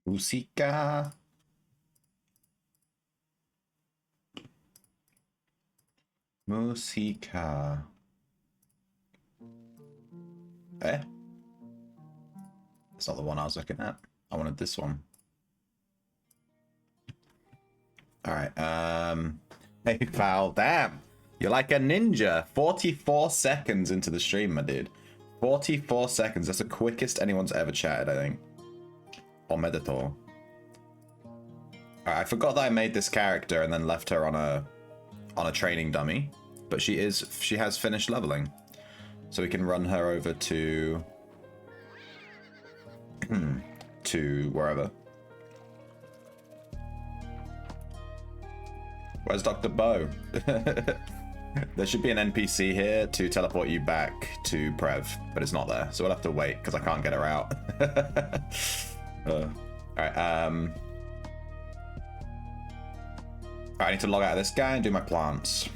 Música. Música. Eh? That's not the one I was looking at. I wanted this one. Alright, hey, pal, damn. You're like a ninja. 44 seconds into the stream, my dude. 44 seconds. That's the quickest anyone's ever chatted, I think. Or Meditor. Alright, I forgot that I made this character and then left her on a training dummy. But she has finished leveling. So we can run her over to to wherever. Where's Dr. Bo? There should be an NPC here to teleport you back to Prev, but it's not there, so we'll have to wait because I can't get her out. Alright, I need to log out of this guy and do my plants.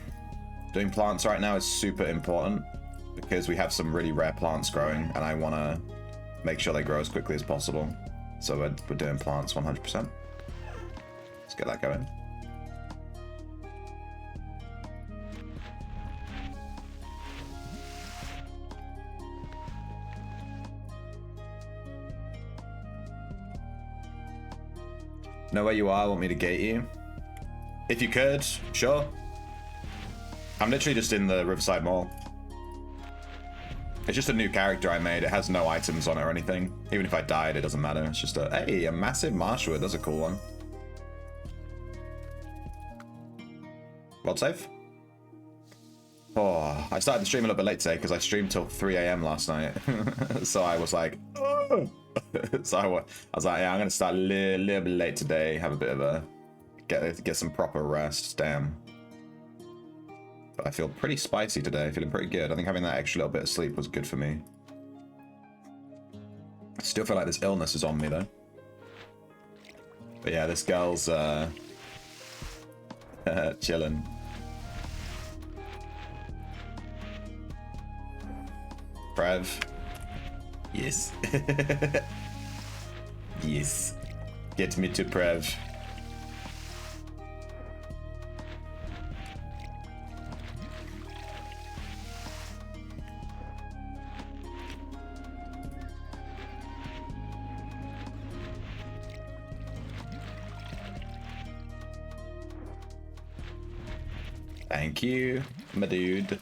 Doing plants right now is super important because we have some really rare plants growing and I want to make sure they grow as quickly as possible. So we're doing plants 100%. Let's get that going. Know where you are? Want me to gate you? If you could, sure. I'm literally just in the Riverside Mall. It's just a new character I made. It has no items on it or anything. Even if I died, it doesn't matter. It's just a massive marshwood. That's a cool one. World safe? Oh, I started the stream a little bit late today because I streamed till 3 AM last night. So I was like, oh. So I was like, yeah, I'm gonna start a little bit late today. Have a bit of a get some proper rest. Damn. But I feel pretty spicy today. Feeling pretty good. I think having that extra little bit of sleep was good for me. I still feel like this illness is on me though. But yeah, this girl's chilling. Prev. Yes. Yes. Get me to Prev. Thank you, my dude.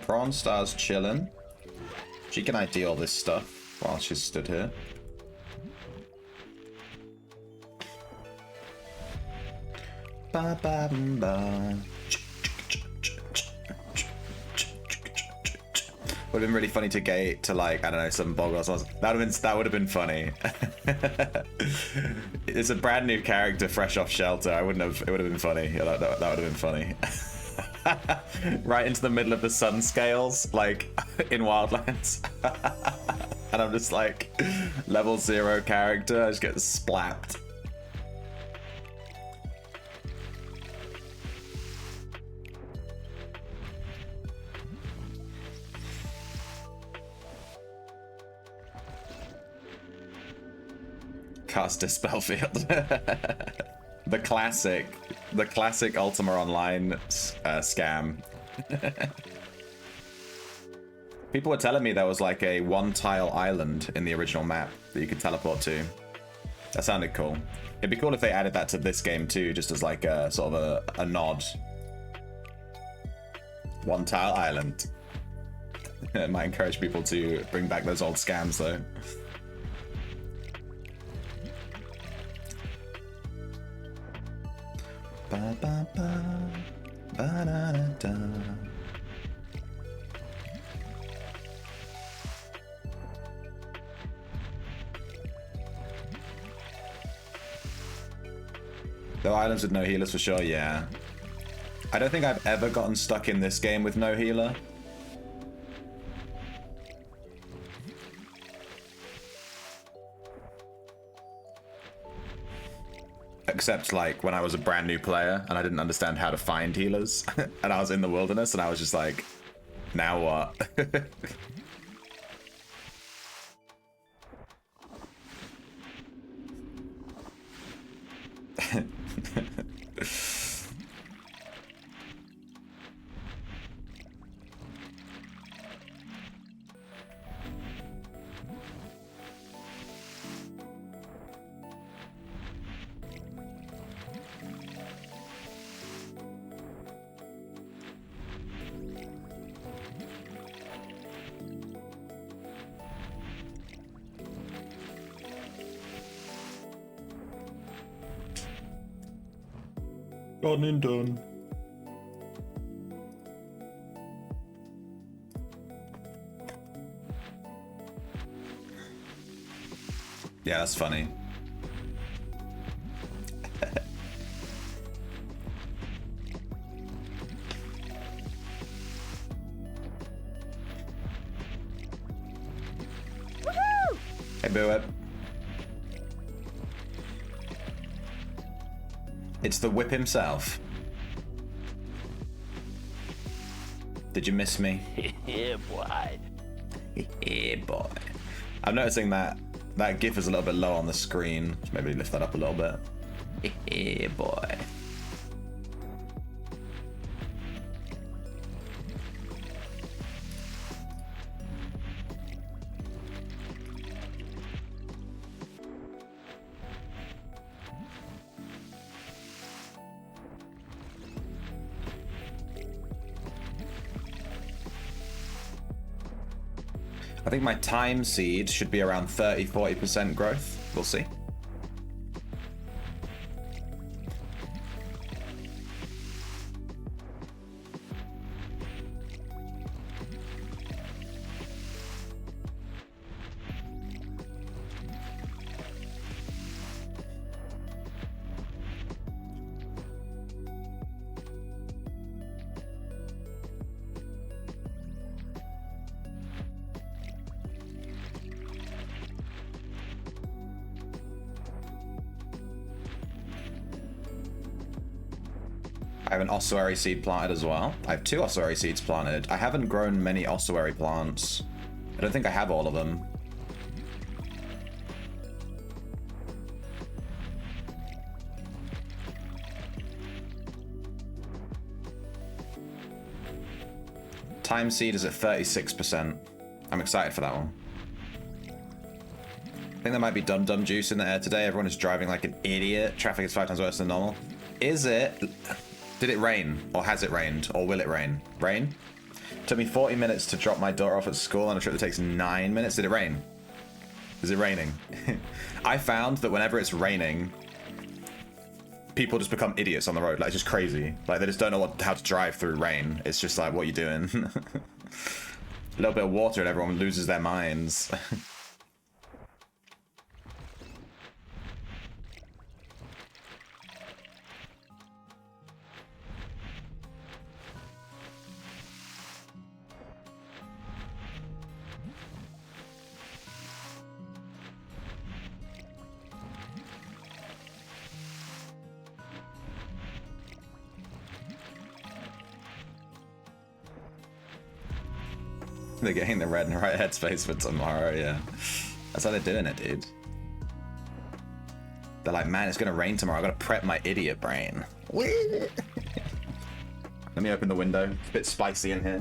Prawn Star's chilling. She can ID all this stuff while she's stood here. Ba ba ba. Would have been really funny to gate to, like, I don't know, some bog or something. That would have been funny. It's a brand new character fresh off shelter. It would have been funny. Yeah, that would have been funny. Right into the middle of the sun scales, like in Wildlands. And I'm just like level 0 character. I just get splapped. Cast Dispel Field. The classic Ultima Online scam. People were telling me there was like a one-tile island in the original map that you could teleport to. That sounded cool. It'd be cool if they added that to this game too, just as like a sort of a nod. One-tile island. It might encourage people to bring back those old scams though. Ba, ba, ba, ba, da, da, da. The islands with no healers for sure, yeah. I don't think I've ever gotten stuck in this game with no healer. Except like when I was a brand new player and I didn't understand how to find healers and I was in the wilderness and I was just like, now what? Done and done. Yeah, that's funny. Hey, Boo It. It's the whip himself. Did you miss me? Yeah, boy. Yeah, boy. I'm noticing that that GIF is a little bit low on the screen. Maybe lift that up a little bit. Yeah, boy. I think my time seed should be around 30-40% growth. We'll see. I have an ossuary seed planted as well. I have 2 ossuary seeds planted. I haven't grown many ossuary plants. I don't think I have all of them. Time seed is at 36%. I'm excited for that one. I think there might be dum-dum juice in the air today. Everyone is driving like an idiot. Traffic is 5 times worse than normal. Is it? Did it rain? Or has it rained? Or will it rain? Rain? Took me 40 minutes to drop my daughter off at school on a trip that takes 9 minutes. Did it rain? Is it raining? I found that whenever it's raining, people just become idiots on the road. Like, it's just crazy. Like, they just don't know how to drive through rain. It's just like, what are you doing? A little bit of water and everyone loses their minds. They're getting the red and right headspace for tomorrow, yeah. That's how they're doing it, dude. They're like, man, it's gonna rain tomorrow. I gotta prep my idiot brain. Let me open the window. It's a bit spicy in here.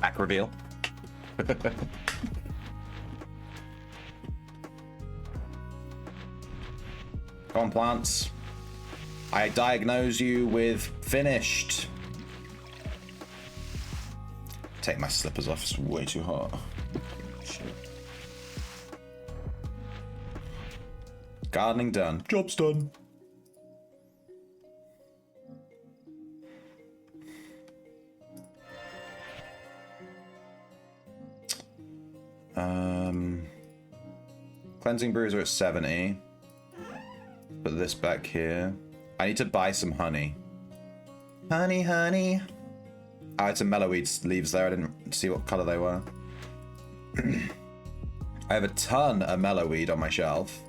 Back reveal. Come on, plants. I diagnose you with finished. Take my slippers off, it's way too hot. Shit. Gardening done. Job's done. Cleansing brews are at 70. Put this back here. I need to buy some honey. Honey, honey. I had some mellowweed leaves there. I didn't see what color they were. I have a ton of mellowweed on my shelf.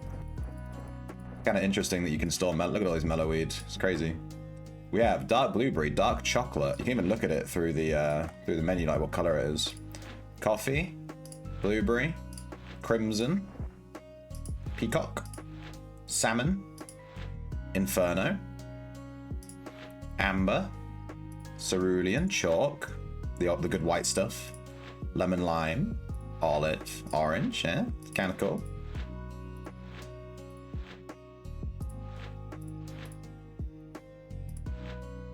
Kind of interesting that you can store look at all these mellowweed. It's crazy. We have dark blueberry, dark chocolate. You can even look at it through the menu, like what color it is. Coffee, blueberry, crimson, peacock, salmon, inferno, amber, cerulean, chalk, the good white stuff, lemon lime, olive, orange. Yeah, it's kind of cool.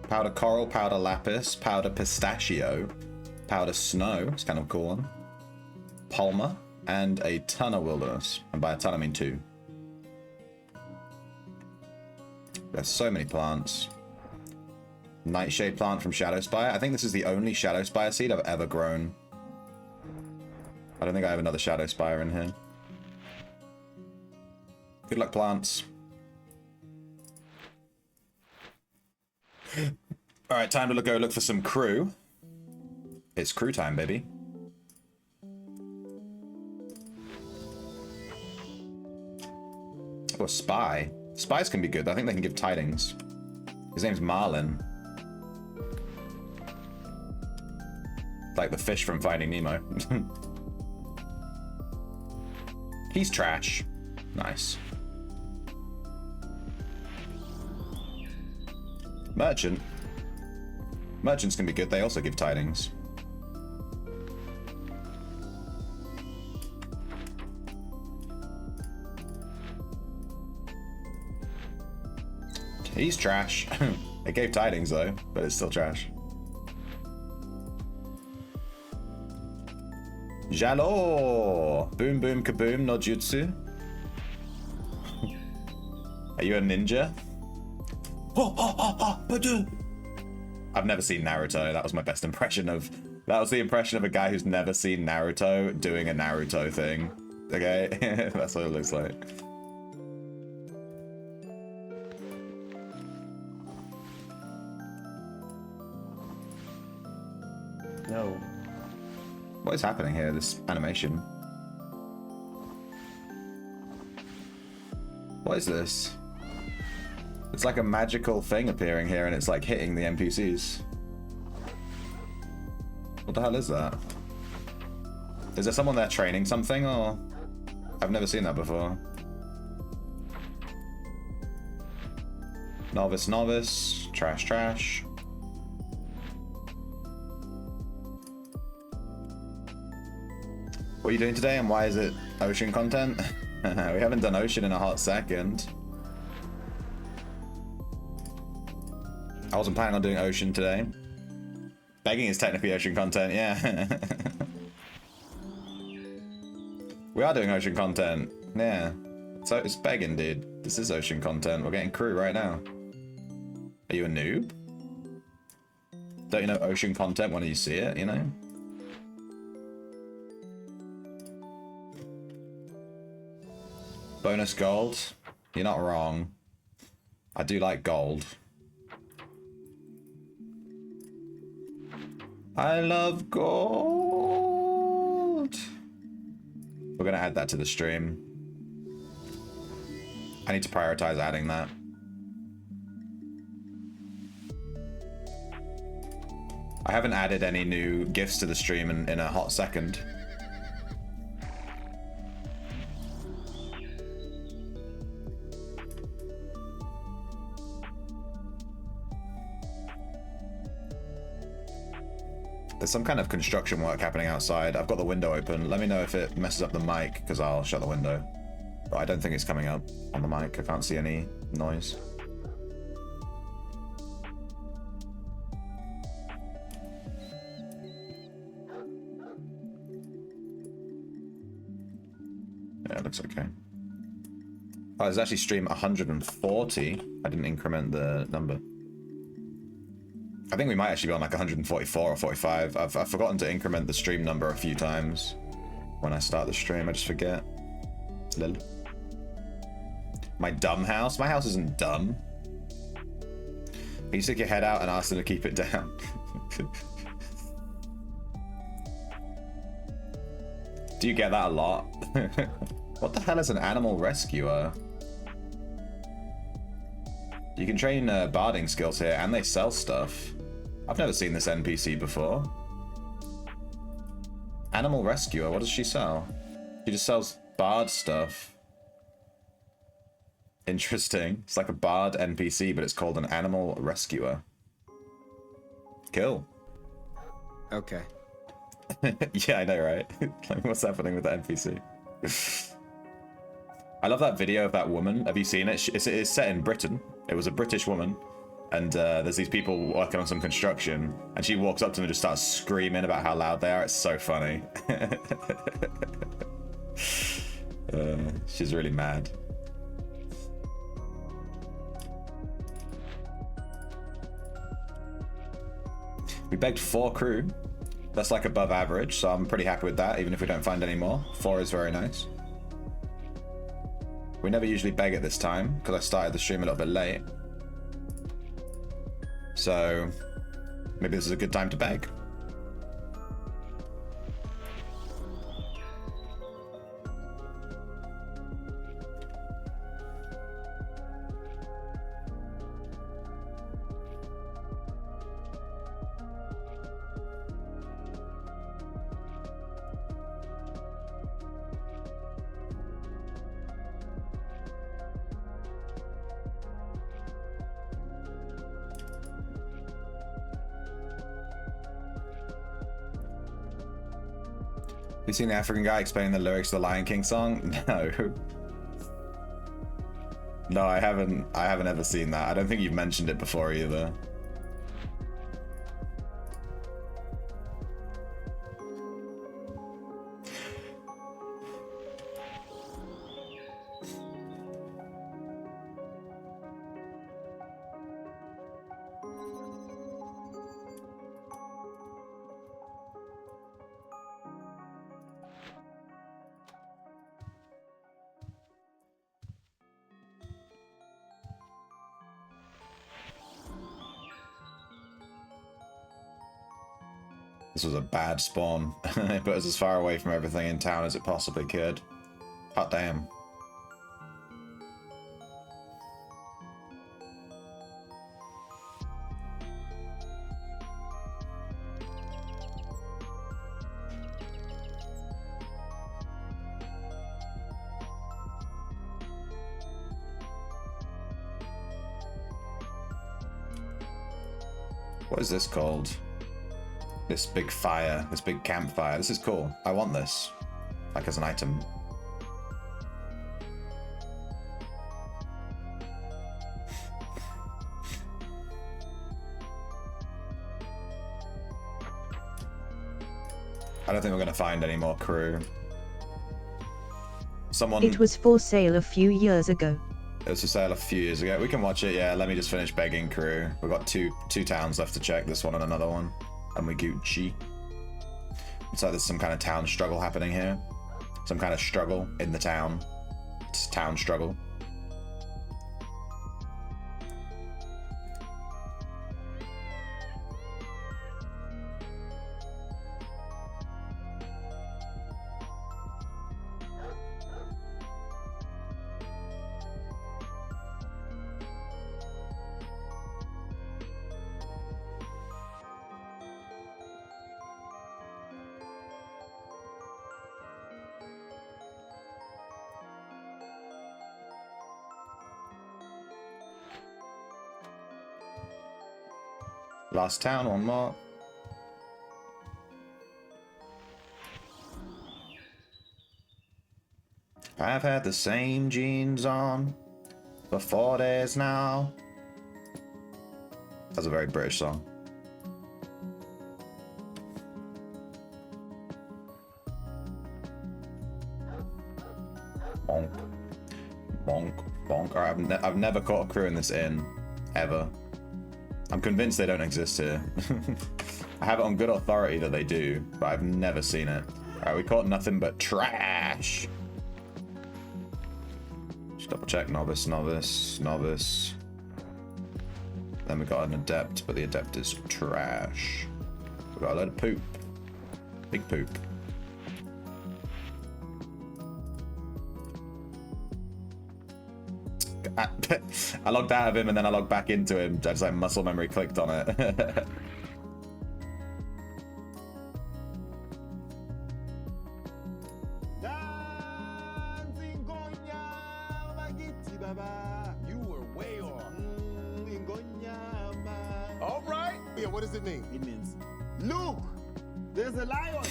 Powder coral, powder lapis, powder pistachio, powder snow. It's kind of a cool one. Palmer, and a ton of wilderness. And by a ton, I mean 2. There's so many plants. Nightshade plant from Shadowspire. I think this is the only Shadowspire seed I've ever grown. I don't think I have another Shadowspire in here. Good luck, plants. Alright, time to go look for some crew. It's crew time, baby. Oh, a spy. Spies can be good. I think they can give tidings. His name's Marlin. Like the fish from Finding Nemo. He's trash. Nice. Merchant. Merchants can be good. They also give tidings. He's trash. It gave tidings though, but it's still trash. Jalo! Boom boom kaboom no jutsu. Are you a ninja? I've never seen Naruto. That was my best impression of... That was the impression of a guy who's never seen Naruto doing a Naruto thing. Okay? That's what it looks like. No. What is happening here, this animation? What is this? It's like a magical thing appearing here and it's like hitting the NPCs. What the hell is that? Is there someone there training something or? I've never seen that before. Novice, novice. Trash, trash. What are you doing today and why is it ocean content? We haven't done ocean in a hot second. I wasn't planning on doing ocean today. Begging is technically ocean content, yeah. We are doing ocean content, yeah. So it's begging, dude. This is ocean content. We're getting crew right now. Are you a noob? Don't you know ocean content when you see it, you know? Bonus gold. You're not wrong. I do like gold. I love gold. We're gonna add that to the stream. I need to prioritize adding that. I haven't added any new gifts to the stream in a hot second. There's some kind of construction work happening outside. I've got the window open. Let me know if it messes up the mic, because I'll shut the window. But I don't think it's coming up on the mic. I can't see any noise. Yeah, it looks okay. Oh, there's actually stream 140. I didn't increment the number. I think we might actually be on like 144 or 45. I've forgotten to increment the stream number a few times when I start the stream. I just forget. Lil. My dumb house? My house isn't dumb. Can you stick your head out and ask them to keep it down? Do you get that a lot? What the hell is an animal rescuer? You can train barding skills here, and they sell stuff. I've never seen this NPC before. Animal rescuer, what does she sell? She just sells bard stuff. Interesting. It's like a bard NPC, but it's called an animal rescuer. Cool. Okay. Yeah, I know, right? Like, what's happening with the NPC? I love that video of that woman. Have you seen it? It's set in Britain. It was a British woman. And there's these people working on some construction. And she walks up to them and just starts screaming about how loud they are. It's so funny. She's really mad. We begged 4 crew. That's like above average, so I'm pretty happy with that, even if we don't find any more. 4 is very nice. We never usually beg at this time, because I started the stream a little bit late. So, maybe this is a good time to beg. You seen the African guy explaining the lyrics to the Lion King song? No. No, I haven't ever seen that. I don't think you've mentioned it before either. This was a bad spawn. It put us as far away from everything in town as it possibly could. Hot damn. What is this called? This big fire, this big campfire. This is cool. I want this, like as an item. I don't think we're gonna find any more crew. Someone. It was for sale a few years ago. It was for sale a few years ago. We can watch it. Yeah. Let me just finish begging crew. We've got two towns left to check. This one and another one. And we Gucci. Looks like there's some kind of town struggle happening here. Some kind of struggle in the town. It's town struggle. Last town, one more. I've had the same jeans on for 4 days now. That's a very British song. Bonk. Bonk. Bonk. Alright, I've never caught a crew in this inn. Ever. I'm convinced they don't exist here. I have it on good authority that they do, but I've never seen it. Alright, we caught nothing but trash. Just double check. Novice, novice, novice. Then we got an adept, but the adept is trash. We got a load of poop. Big poop. I logged out of him and then I logged back into him. I just like muscle memory clicked on it. You were way off. All right. Yeah, what does it mean? It means Luke, there's a lion.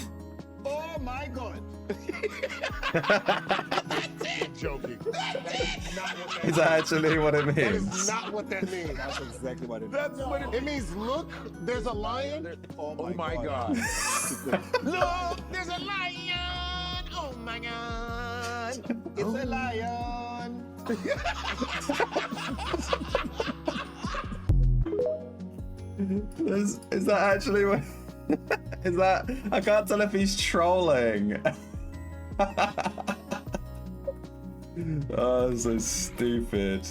Oh my God. Joking. That's not what that Is that actually what it That is means? not what that means. that's exactly what it That's what it means. Look, there's a lion. Oh my God. Look, there's a lion. Oh my God. It's a lion. Is that actually what? Is that? I can't tell if he's trolling. Oh, so stupid.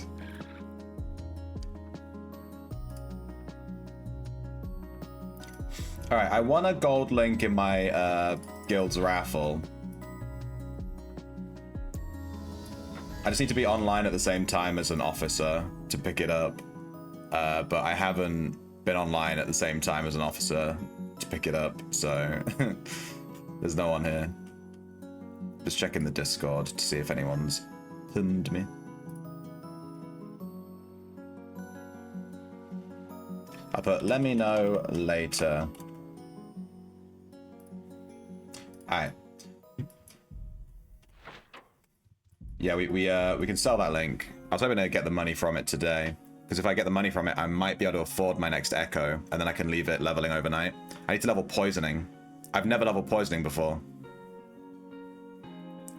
Alright, I won a gold link in my guild's raffle. I just need to be online at the same time as an officer to pick it up. But I haven't been online at the same time as an officer to pick it up, so there's no one here. Just checking the Discord to see if anyone's pinned me. I put, let me know later. Alright. Yeah, we can sell that link. I was hoping to get the money from it today. Because if I get the money from it, I might be able to afford my next Echo, and then I can leave it leveling overnight. I need to level Poisoning. I've never leveled Poisoning before.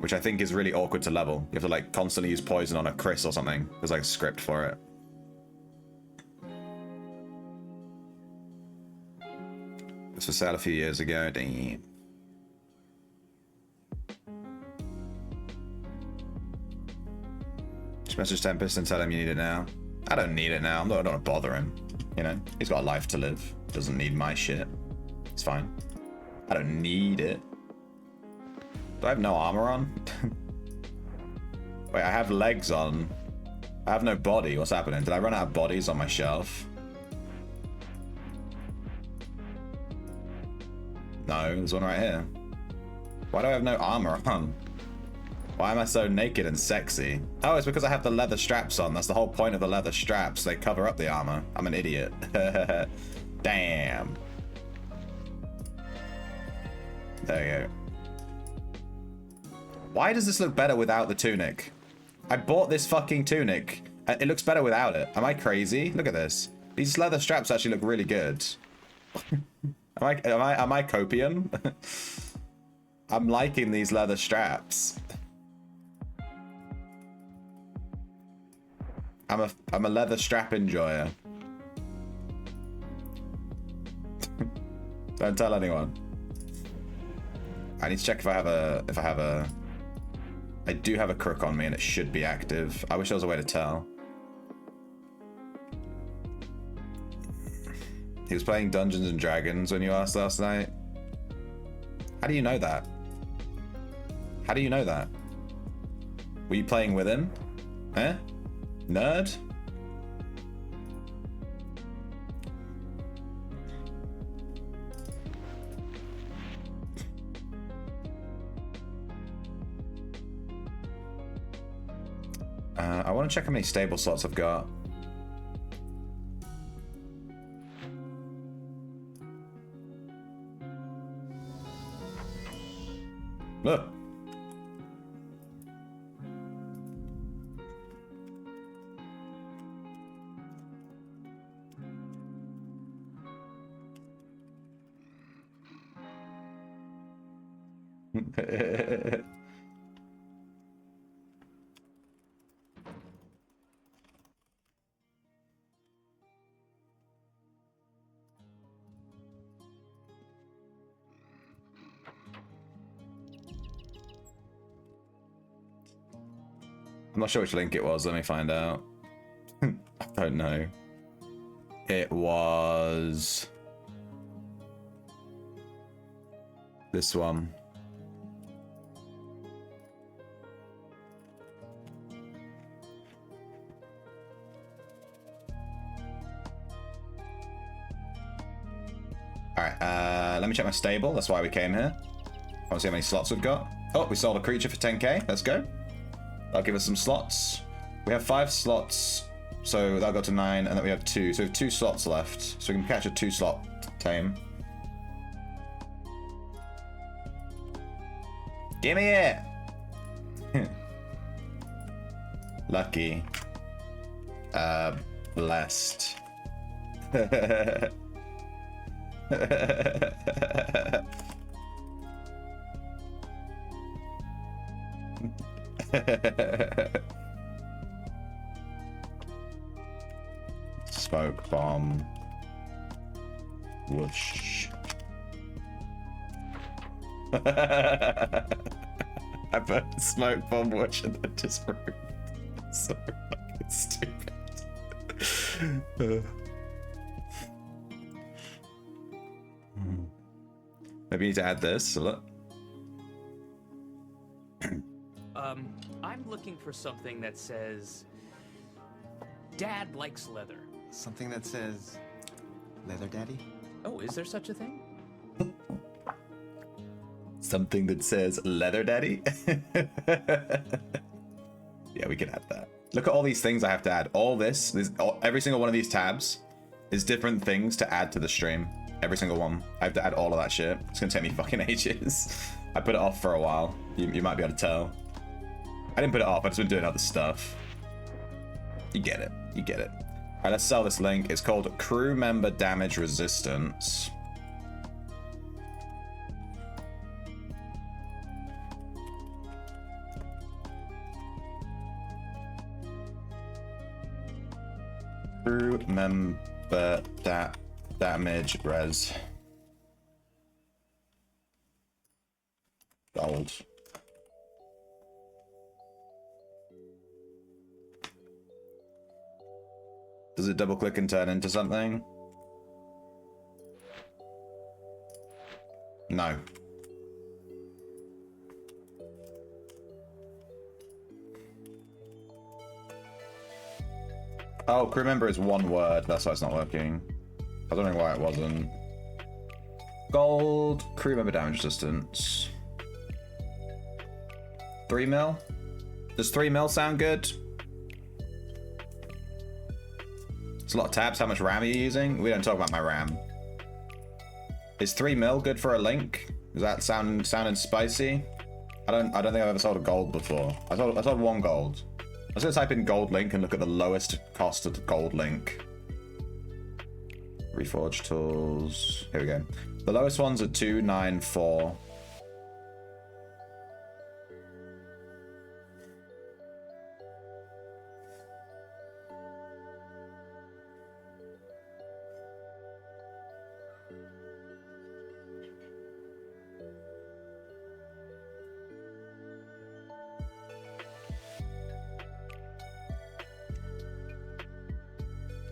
Which I think is really awkward to level. You have to like constantly use Poison on a Chris or something. There's like a script for it. This was sale a few years ago. Damn. Just message Tempest and tell him you need it now. I don't need it now. I don't want to bother him. You know, he's got a life to live. Doesn't need my shit. It's fine. I don't need it. Do I have no armor on? Wait, I have legs on. I have no body. What's happening? Did I run out of bodies on my shelf? No, there's one right here. Why do I have no armor on? Why am I so naked and sexy? Oh, it's because I have the leather straps on. That's the whole point of the leather straps. They cover up the armor. I'm an idiot. Damn. There you go. Why does this look better without the tunic? I bought this fucking tunic. It looks better without it. Am I crazy? Look at this. These leather straps actually look really good. Am I copium? I'm liking these leather straps. I'm a leather strap enjoyer. Don't tell anyone. I need to check if I have a I do have a crook on me and it should be active. I wish there was a way to tell. He was playing Dungeons and Dragons when you asked last night. How do you know that? How do you know that? Were you playing with him? Eh? Nerd? I want to check how many stable slots I've got. Look. I'm not sure which link it was. Let me find out. I don't know. It was this one. Alright, let me check my stable. That's why we came here. I want to see how many slots we've got. Oh, we sold a creature for 10k. Let's go. That'll give us some slots. We have 5 slots, so that'll go to 9, and then we have 2. So we have 2 slots left. So we can catch a 2-slot tame. Give me it! Lucky. Blessed. Smoke bomb. Whoosh. I put smoke bomb whoosh and then just ruined. So fucking stupid. Maybe you need to add this. So look. I'm looking for something that says, Dad likes leather. Something that says, Leather Daddy? Oh, is there such a thing? Something that says leather daddy. Yeah, we can add that. Look at all these things I have to add. All this, every single one of these tabs is different things to add to the stream. Every single one. I have to add all of that shit. It's gonna take me fucking ages. I put it off for a while. You might be able to tell. I didn't put it off, I've just been doing other stuff. You get it. You get it. Alright, let's sell this link. It's called Crew Member Damage Resistance. Crew Member Damage Res. Gold. Does it double click and turn into something? No. Oh, crew member is one word. That's why it's not working. I was wondering why it wasn't. Gold, crew member damage resistance. 3 mil? Does 3 mil sound good? It's a lot of tabs. How much RAM are you using? We don't talk about my RAM. Is 3 mil good for a link? Does that sounding spicy? I don't think I've ever sold a gold before. I sold 1 gold. I was gonna type in gold link and look at the lowest cost of the gold link. Reforge tools. Here we go. The lowest ones are 294.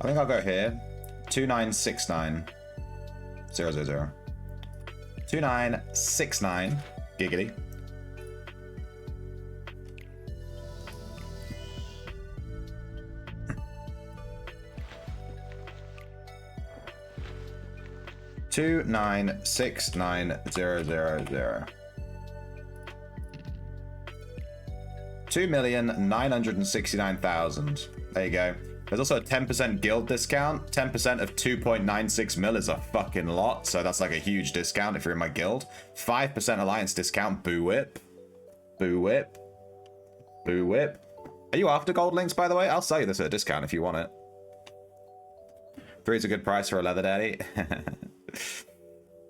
I think I'll go here. 2969 000. 2969 giggity. Two 2,969,000. There you go. There's also a 10% guild discount. 10% of 2.96 mil is a fucking lot, so that's like a huge discount if you're in my guild. 5% alliance discount. Boo whip. Boo whip. Boo whip. Are you after gold links, by the way? I'll sell you this at a discount if you want it. 3 is a good price for a leather daddy.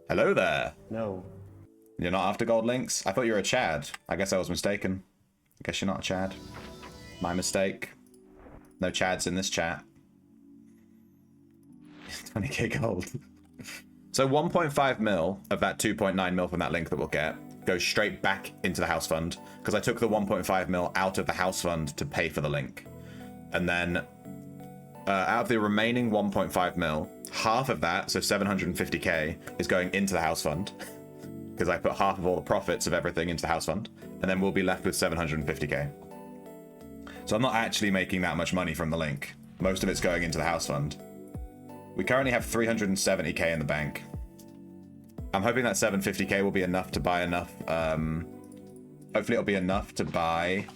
Hello there. No. You're not after gold links? I thought you were a Chad. I guess I was mistaken. I guess you're not a Chad. My mistake. No Chads in this chat. 20k gold. So 1.5 mil of that 2.9 mil from that link that we'll get goes straight back into the house fund, because I took the 1.5 mil out of the house fund to pay for the link. And then out of the remaining 1.5 mil, half of that, so 750k, is going into the house fund, because I put half of all the profits of everything into the house fund, and then we'll be left with 750k. So I'm not actually making that much money from the link. Most of it's going into the house fund. We currently have 370k in the bank. I'm hoping that 750k will be enough to buy enough. Hopefully it'll be enough to buy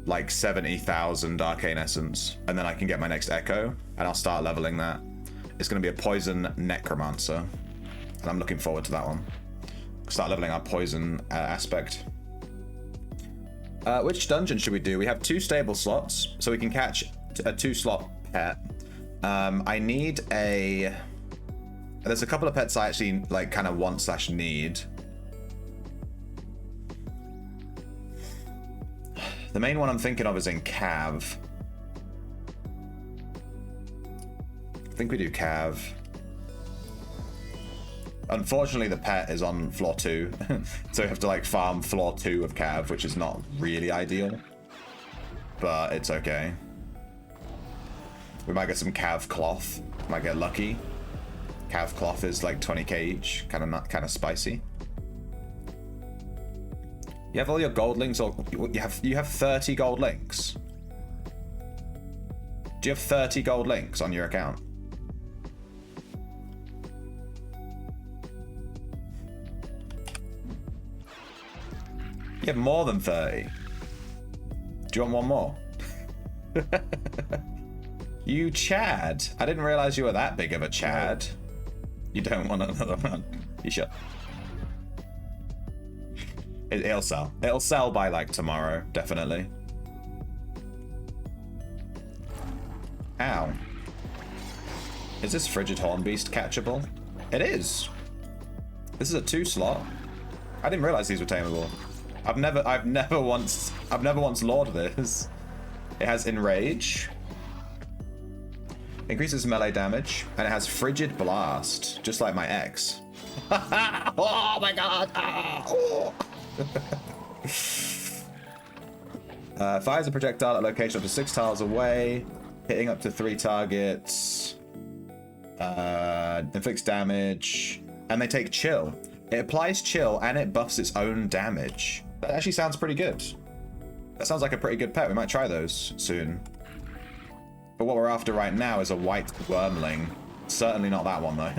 like 70,000 arcane essence, and then I can get my next echo, and I'll start leveling that. It's going to be a poison necromancer, and I'm looking forward to that one. Start leveling our poison aspect. Which dungeon should we do? We have 2 stable slots, so we can catch a 2-slot pet. I need a... There's a couple of pets I actually like kind of want/need. The main one I'm thinking of is in Cav. I think we do Cav. Unfortunately, the pet is on floor 2, so we have to like farm floor 2 of Cav, which is not really ideal, but it's okay. We might get some Cav cloth. Might get lucky. Cav cloth is like 20k each, kind of spicy. You have all your gold links, or you have 30 gold links. Do you have 30 gold links on your account? You have more than 30. Do you want one more? You Chad. I didn't realize you were that big of a Chad. You don't want another one. You should. It'll sell. It'll sell by like tomorrow, definitely. Ow. Is this Frigid Hornbeast catchable? It is. This is a 2-slot. I didn't realize these were tameable. I've never once lorded this. It has Enrage. Increases melee damage, and it has Frigid Blast, just like my ex. Oh my god! Oh. Fires a projectile at a location up to 6 tiles away, hitting up to 3 targets. Inflicts damage, and they take chill. It applies chill, and it buffs its own damage. That actually sounds pretty good. That sounds like a pretty good pet. We might try those soon. But what we're after right now is a white wormling. Certainly not that one, though.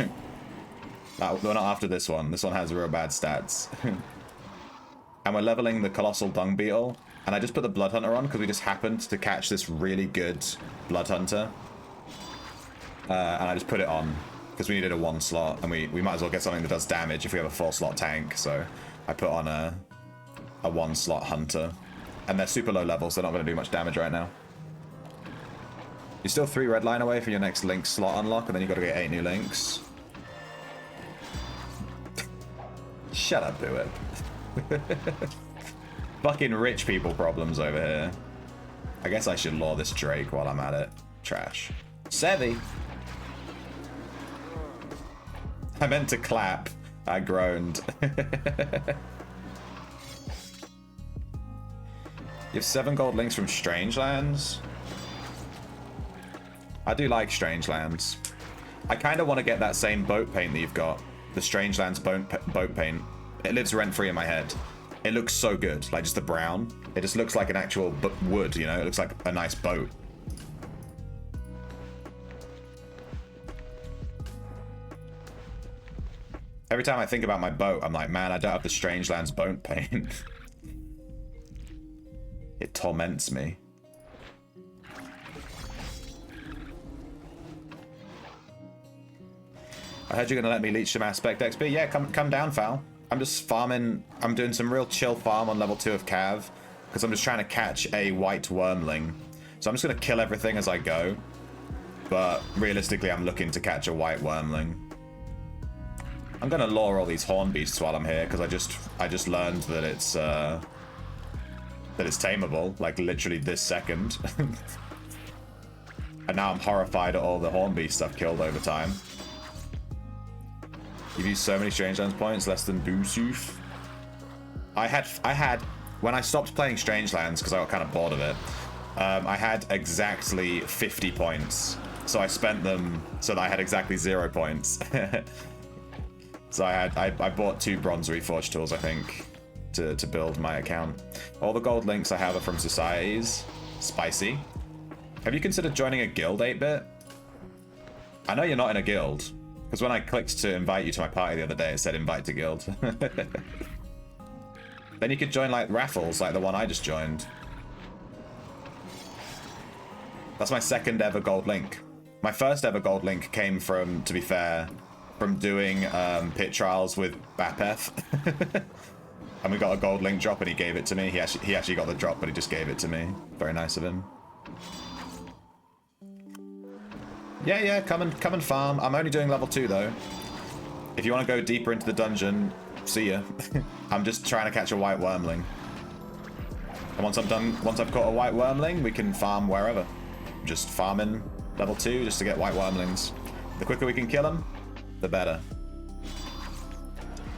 We're not after this one. This one has real bad stats. And we're leveling the Colossal Dung Beetle. And I just put the Blood Hunter on because we just happened to catch this really good Blood Hunter. And I just put it on because we needed a 1-slot. And we might as well get something that does damage if we have a 4-slot tank. So I put on a 1-slot Hunter. And they're super low levels, so they're not going to do much damage right now. You're still 3 red line away from your next link slot unlock, and then you've got to get 8 new links. Shut up, do it. Fucking rich people problems over here. I guess I should lure this Drake while I'm at it. Trash. Sevi! I meant to clap. I groaned. You have 7 gold links from Strangelands? I do like Strangelands. I kind of want to get that same boat paint that you've got. The Strangelands boat paint. It lives rent-free in my head. It looks so good. Like, just the brown. It just looks like an actual wood, you know? It looks like a nice boat. Every time I think about my boat, I'm like, man, I don't have the Strangelands boat paint. It torments me. I heard you're gonna let me leech some aspect XP. Yeah, come down, Fal. I'm just farming. I'm doing some real chill farm on level 2 of Cav because I'm just trying to catch a white wormling. So I'm just gonna kill everything as I go. But realistically, I'm looking to catch a white wormling. I'm gonna lure all these horn beasts while I'm here because I just learned that it's tameable, like literally this second. And now I'm horrified at all the horn beasts I've killed over time. You've used so many Strangelands points, less than Dusuf. I had, when I stopped playing Strangelands, because I got kind of bored of it, I had exactly 50 points. So I spent them so that I had exactly 0 points. So I bought 2 bronze reforged tools, I think, to build my account. All the gold links I have are from societies. Spicy. Have you considered joining a guild, 8-bit? I know you're not in a guild. Because when I clicked to invite you to my party the other day, it said invite to guild. Then you could join like raffles, like the one I just joined. That's my second ever gold link. My first ever gold link came from, to be fair, from doing pit trials with Bapeth. And we got a gold link drop and he gave it to me. He actually got the drop, but he just gave it to me. Very nice of him. Yeah, come and farm. I'm only doing level 2 though. If you want to go deeper into the dungeon, see ya. I'm just trying to catch a white wormling. And once I've caught a white wormling, we can farm wherever. Just farming level 2 just to get white wormlings. The quicker we can kill them, the better.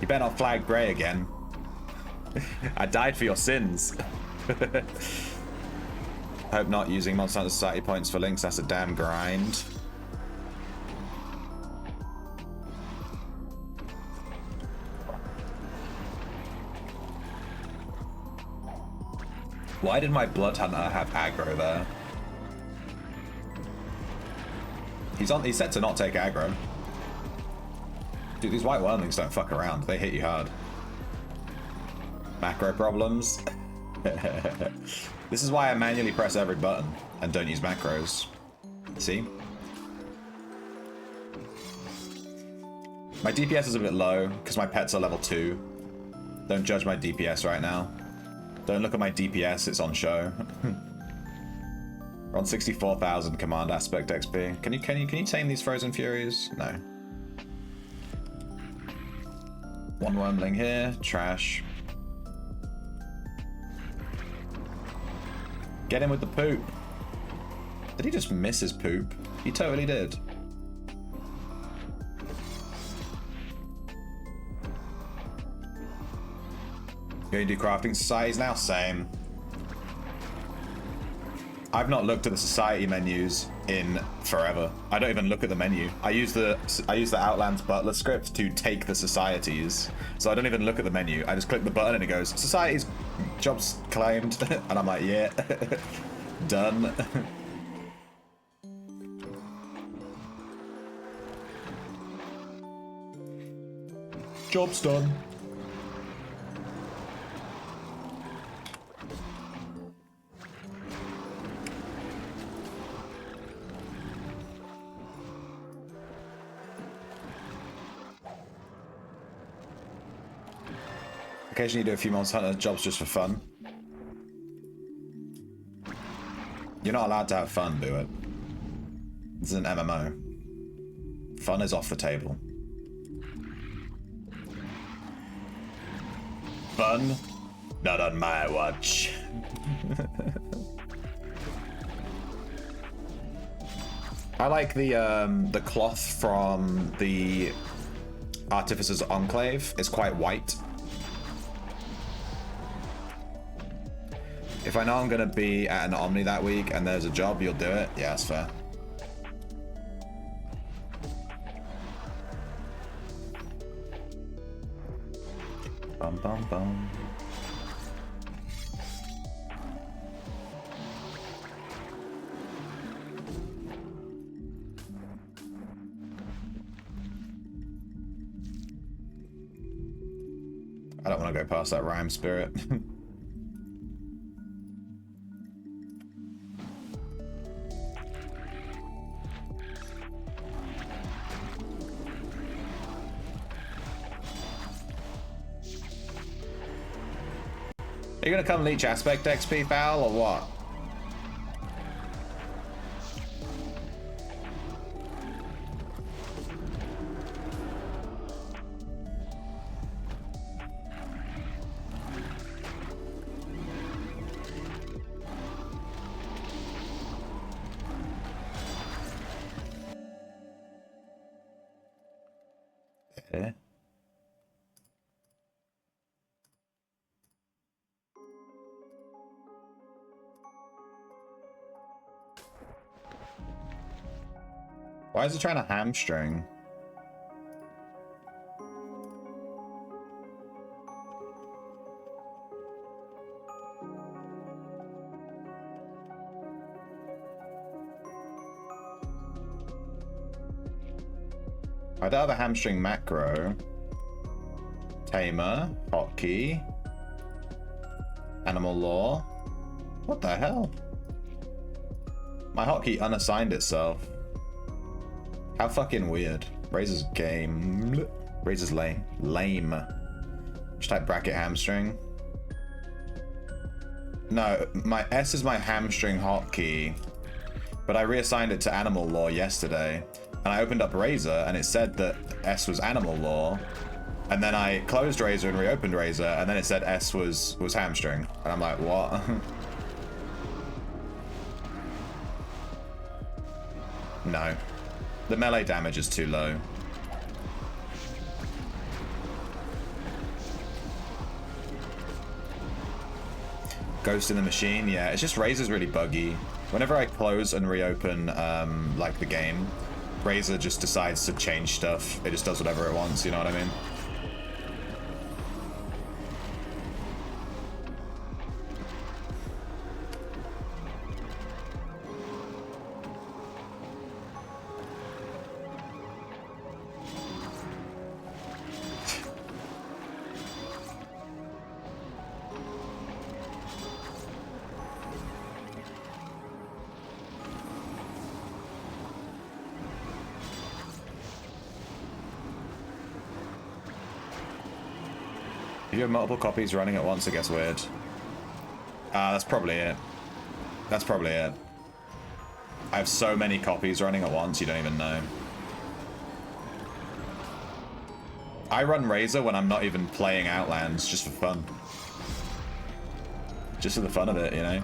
You better not flag grey again. I died for your sins. Hope not using Monster Hunter Society points for links. That's a damn grind. Why did my Blood Hunter have aggro there? He's set to not take aggro. Dude, these white wormlings don't fuck around. They hit you hard. Macro problems. This is why I manually press every button and don't use macros. See? My DPS is a bit low because my pets are level 2. Don't judge my DPS right now. Don't look at my DPS, it's on show. We're on 64,000 command aspect XP. Can you tame these Frozen Furies? No. One wormling here, trash. Get him with the poop. Did he just miss his poop? He totally did. Going to do crafting societies now? Same. I've not looked at the society menus in forever. I don't even look at the menu. I use the Outlands Butler script to take the societies. So I don't even look at the menu. I just click the button and it goes, societies, jobs claimed. And I'm like, yeah, done. Job's done. Occasionally do a few Monster Hunter jobs just for fun. You're not allowed to have fun, do it. This is an MMO. Fun is off the table. Fun? Not on my watch. I like the cloth from the Artificer's Enclave. It's quite white. If I know I'm gonna be at an Omni that week and there's a job, you'll do it? Yeah, that's fair. Bum bum bum. I don't want to go past that rhyme spirit. Are you gonna come leech aspect XP, pal, or what? Yeah. Why is it trying to hamstring? I don't have a hamstring macro. Tamer, hotkey, animal law. What the hell? My hotkey unassigned itself. How fucking weird. Razor's game. Razor's lame. Lame. Just type bracket hamstring. No, my S is my hamstring hotkey, but I reassigned it to animal law yesterday, and I opened up Razor and it said that S was animal law, and then I closed Razor and reopened Razor, and then it said S was hamstring, and I'm like, what? No, the melee damage is too low. Ghost in the machine, yeah, it's just Razor's really buggy. Whenever I close and reopen like the game, Razor just decides to change stuff. It just does whatever it wants, you know what I mean? If you have multiple copies running at once, it gets weird. That's probably it. That's probably it. I have so many copies running at once, you don't even know. I run Razor when I'm not even playing Outlands, just for fun. Just for the fun of it, you know?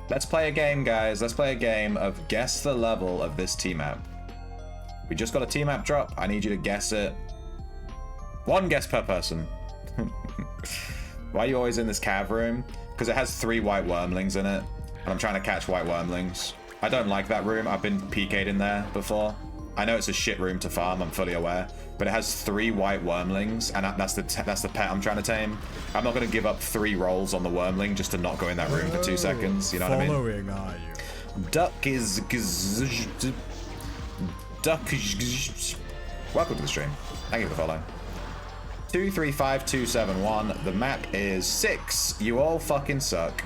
Let's play a game, guys. Let's play a game of guess the level of this T-map. We just got a T-map drop. I need you to guess it. One guess per person. Why are you always in this cav room? Because it has 3 white wormlings in it, and I'm trying to catch white wormlings. I don't like that room. I've been PK'd in there before. I know it's a shit room to farm, I'm fully aware, but it has 3 white wormlings, and that's the pet I'm trying to tame. I'm not going to give up 3 rolls on the wormling just to not go in that room for 2 seconds, you know what I mean? Following, are you? Duck is... Duck is... Welcome to the stream. Thank you for the follow. 235271. The map is 6. You all fucking suck.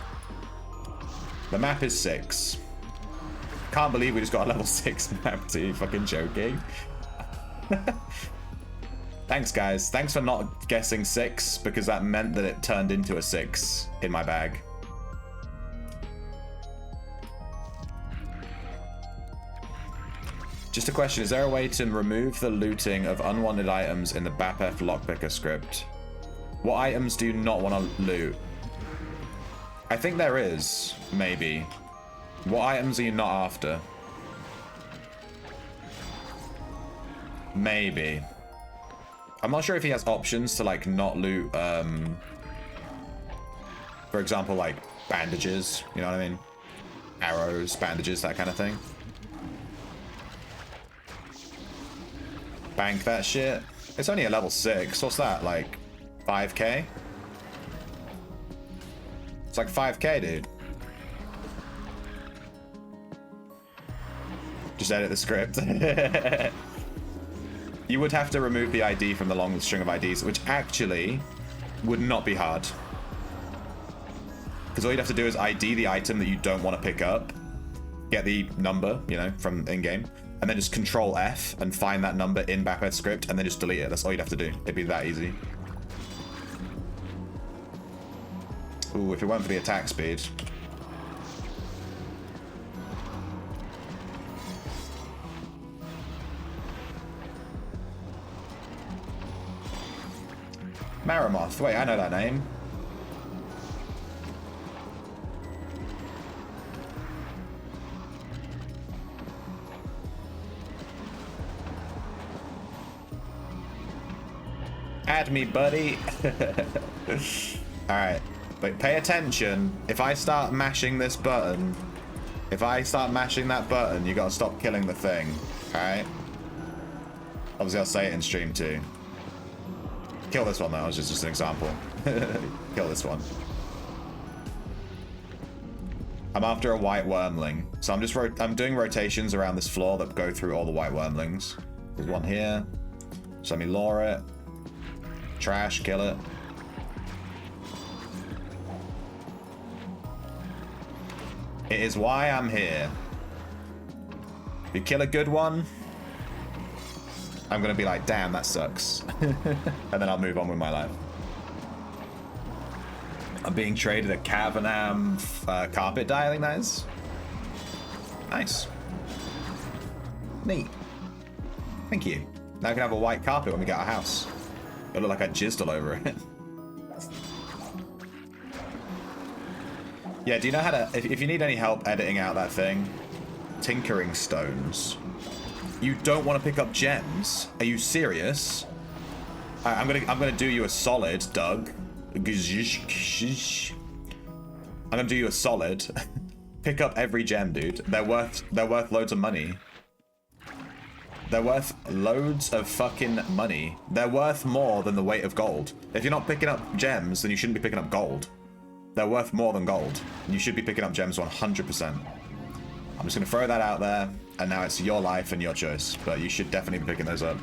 The map is 6. Can't believe we just got a level 6 map. Are you fucking joking? Thanks, guys. Thanks for not guessing 6, because that meant that it turned into a 6 in my bag. Just a question, is there a way to remove the looting of unwanted items in the BAPF lockpicker script? What items do you not want to loot? I think there is, maybe. What items are you not after? Maybe. I'm not sure if he has options to, like, not loot, for example, like, bandages, you know what I mean? Arrows, bandages, that kind of thing. Bank that shit. It's only a level 6. What's that, like 5k? It's like 5k, dude. Just edit the script. You would have to remove the ID from the long string of IDs, which actually would not be hard. Because all you'd have to do is ID the item that you don't want to pick up, get the number, you know, from in-game, and then just Control F and find that number in BAPF script, and then just delete it. That's all you'd have to do. It'd be that easy. Ooh, if it went for the attack speed. Maramoth. Wait, I know that name. Add me, buddy. Alright, but pay attention. If I start mashing this button, if I start mashing that button, you gotta stop killing the thing. Alright? Obviously, I'll say it in stream too. Kill this one, though. That was just an example. Kill this one. I'm after a white wormling. So I'm doing rotations around this floor that go through all the white wormlings. There's one here. So let me lure it. Trash, kill it. It is why I'm here. If you kill a good one, I'm gonna be like, damn, that sucks. And then I'll move on with my life. I'm being traded a Cavanam carpet dialing, that is. Nice. Neat. Thank you. Now I can have a white carpet when we get our house. It'll look like I jizzed all over it. Yeah, do you know how to... If you need any help editing out that thing, tinkering stones. You don't want to pick up gems? Are you serious? I'm gonna do you a solid, Doug. I'm gonna do you a solid. Pick up every gem, dude. They're worth loads of money. They're worth loads of fucking money. They're worth more than the weight of gold. If you're not picking up gems, then you shouldn't be picking up gold. They're worth more than gold. You should be picking up gems 100%. I'm just gonna throw that out there, and now it's your life and your choice. But you should definitely be picking those up.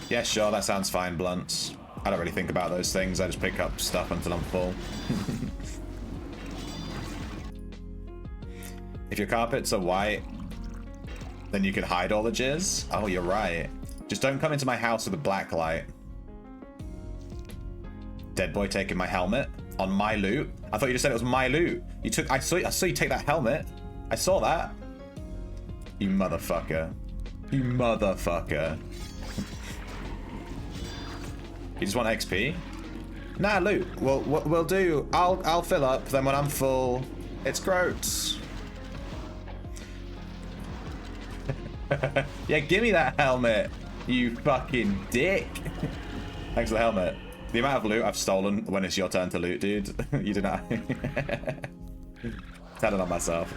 Yeah, sure, that sounds fine, Blunts. I don't really think about those things. I just pick up stuff until I'm full. If your carpets are white, then you can hide all the jizz. Oh, you're right. Just don't come into my house with a black light. Dead boy taking my helmet on my loot. I thought you just said it was my loot. You took. I saw you take that helmet. I saw that. You motherfucker. You motherfucker. You just want XP? Nah, loot. We'll do. I'll fill up. Then when I'm full, it's groats. Yeah, give me that helmet, you fucking dick. Thanks for the helmet. The amount of loot I've stolen when it's your turn to loot, dude. You did not. Telling on myself.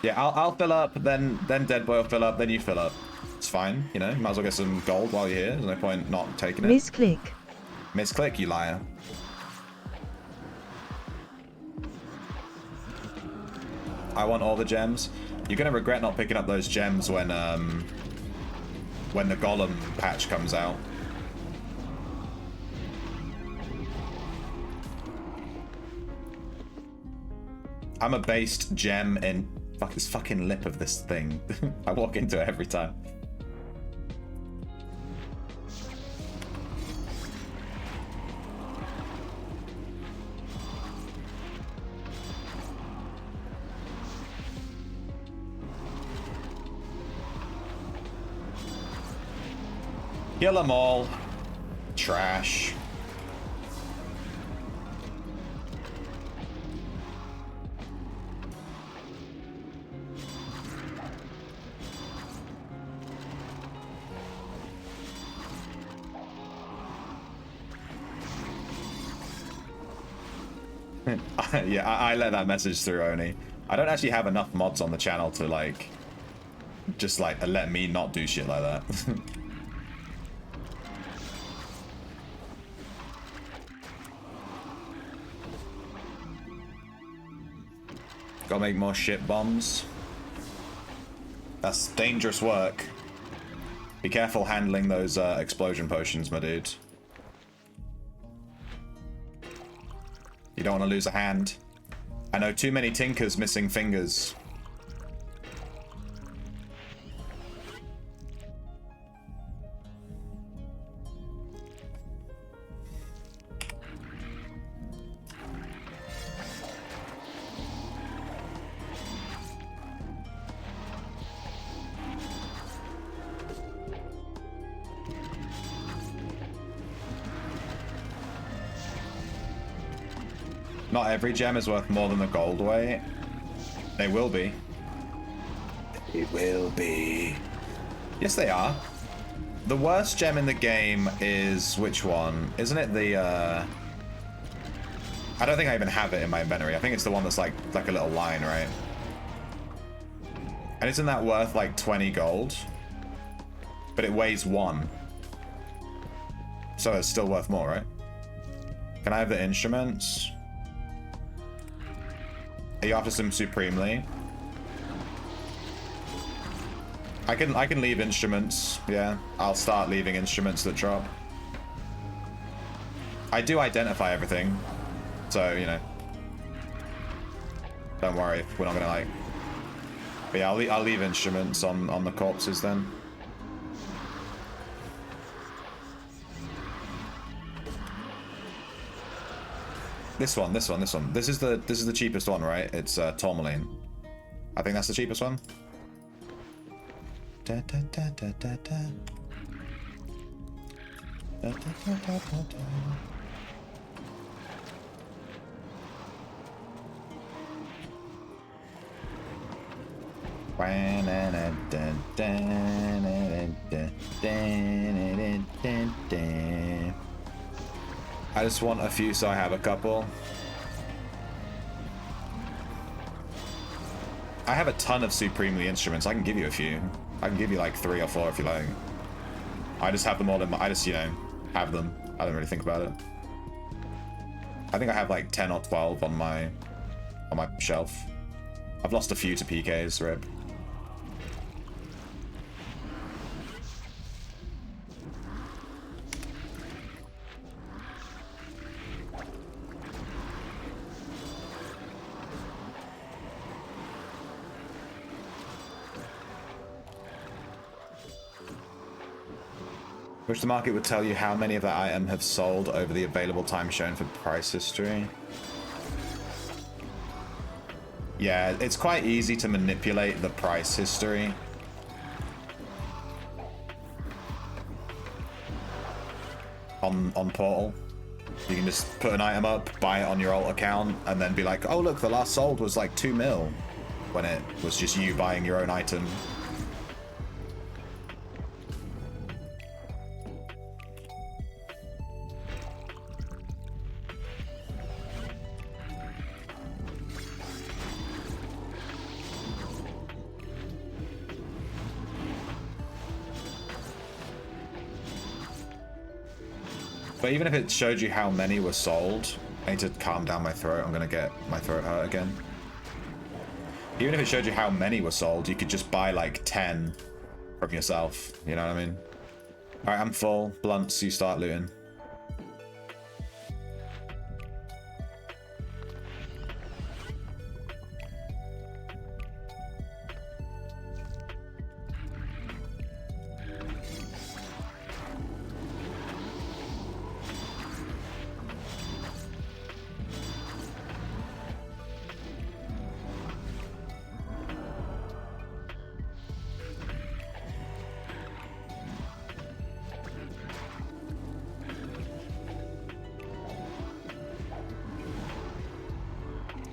Yeah, I'll fill up. Then Dead Boy will fill up. Then you fill up. It's fine, you know. You might as well get some gold while you're here. There's no point not taking it. Misclick. Misclick, you liar. I want all the gems. You're gonna regret not picking up those gems when the Golem patch comes out. I'm a based gem in this fucking lip of this thing. I walk into it every time. Kill them all. Trash. Yeah, I let that message through, Oni. I don't actually have enough mods on the channel to like just like let me not do shit like that. Gotta make more shit bombs. That's dangerous work. Be careful handling those explosion potions, my dude. You don't want to lose a hand. I know too many tinkers missing fingers. Not every gem is worth more than the gold weight. They will be. It will be. Yes, they are. The worst gem in the game is which one? Isn't it the I don't think I even have it in my inventory. I think it's the one that's like a little line, right? And isn't that worth like 20 gold? But it weighs 1. So it's still worth more, right? Can I have the instruments? Are you after some supremely? I can leave instruments. Yeah, I'll start leaving instruments that drop. I do identify everything, so you know. Don't worry, we're not gonna like. But yeah, I'll leave instruments on the corpses then. This one. This is the cheapest one, right? It's tourmaline. I think that's the cheapest one. Da, da, da, da, da, da. Da, da, da, da, da, da. I just want a few, so I have a couple. I have a ton of supremely instruments. I can give you a few. I can give you like 3 or 4 if you like. I just have them all in my, I just, you know, have them. I don't really think about it. I think I have like 10 or 12 on my shelf. I've lost a few to PKs, rip. Which the market would tell you how many of that item have sold over the available time shown for price history. Yeah, it's quite easy to manipulate the price history. On Portal. You can just put an item up, buy it on your alt account, and then be like, oh look, the last sold was like 2 mil. When it was just you buying your own item. But even if it showed you how many were sold, I need to calm down my throat. I'm gonna get my throat hurt again. Even if it showed you how many were sold, you could just buy like 10 from yourself. You know what I mean? All right, I'm full. Blunts, you start looting.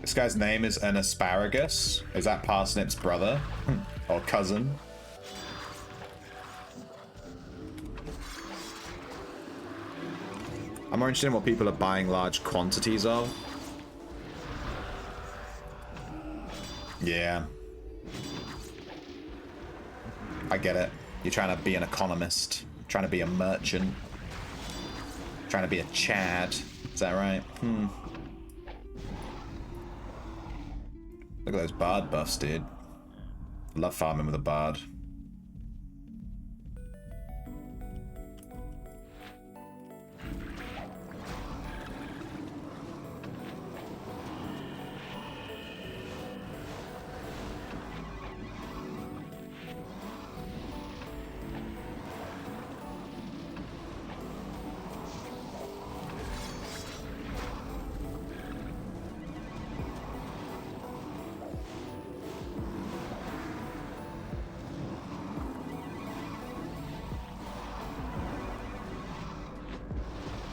This guy's name is an asparagus. Is that Parsnip's brother? Or cousin? I'm more interested in what people are buying large quantities of. Yeah. I get it. You're trying to be an economist. Trying to be a merchant. Trying to be a Chad. Is that right? Look at those bard buffs, dude. I love farming with a bard.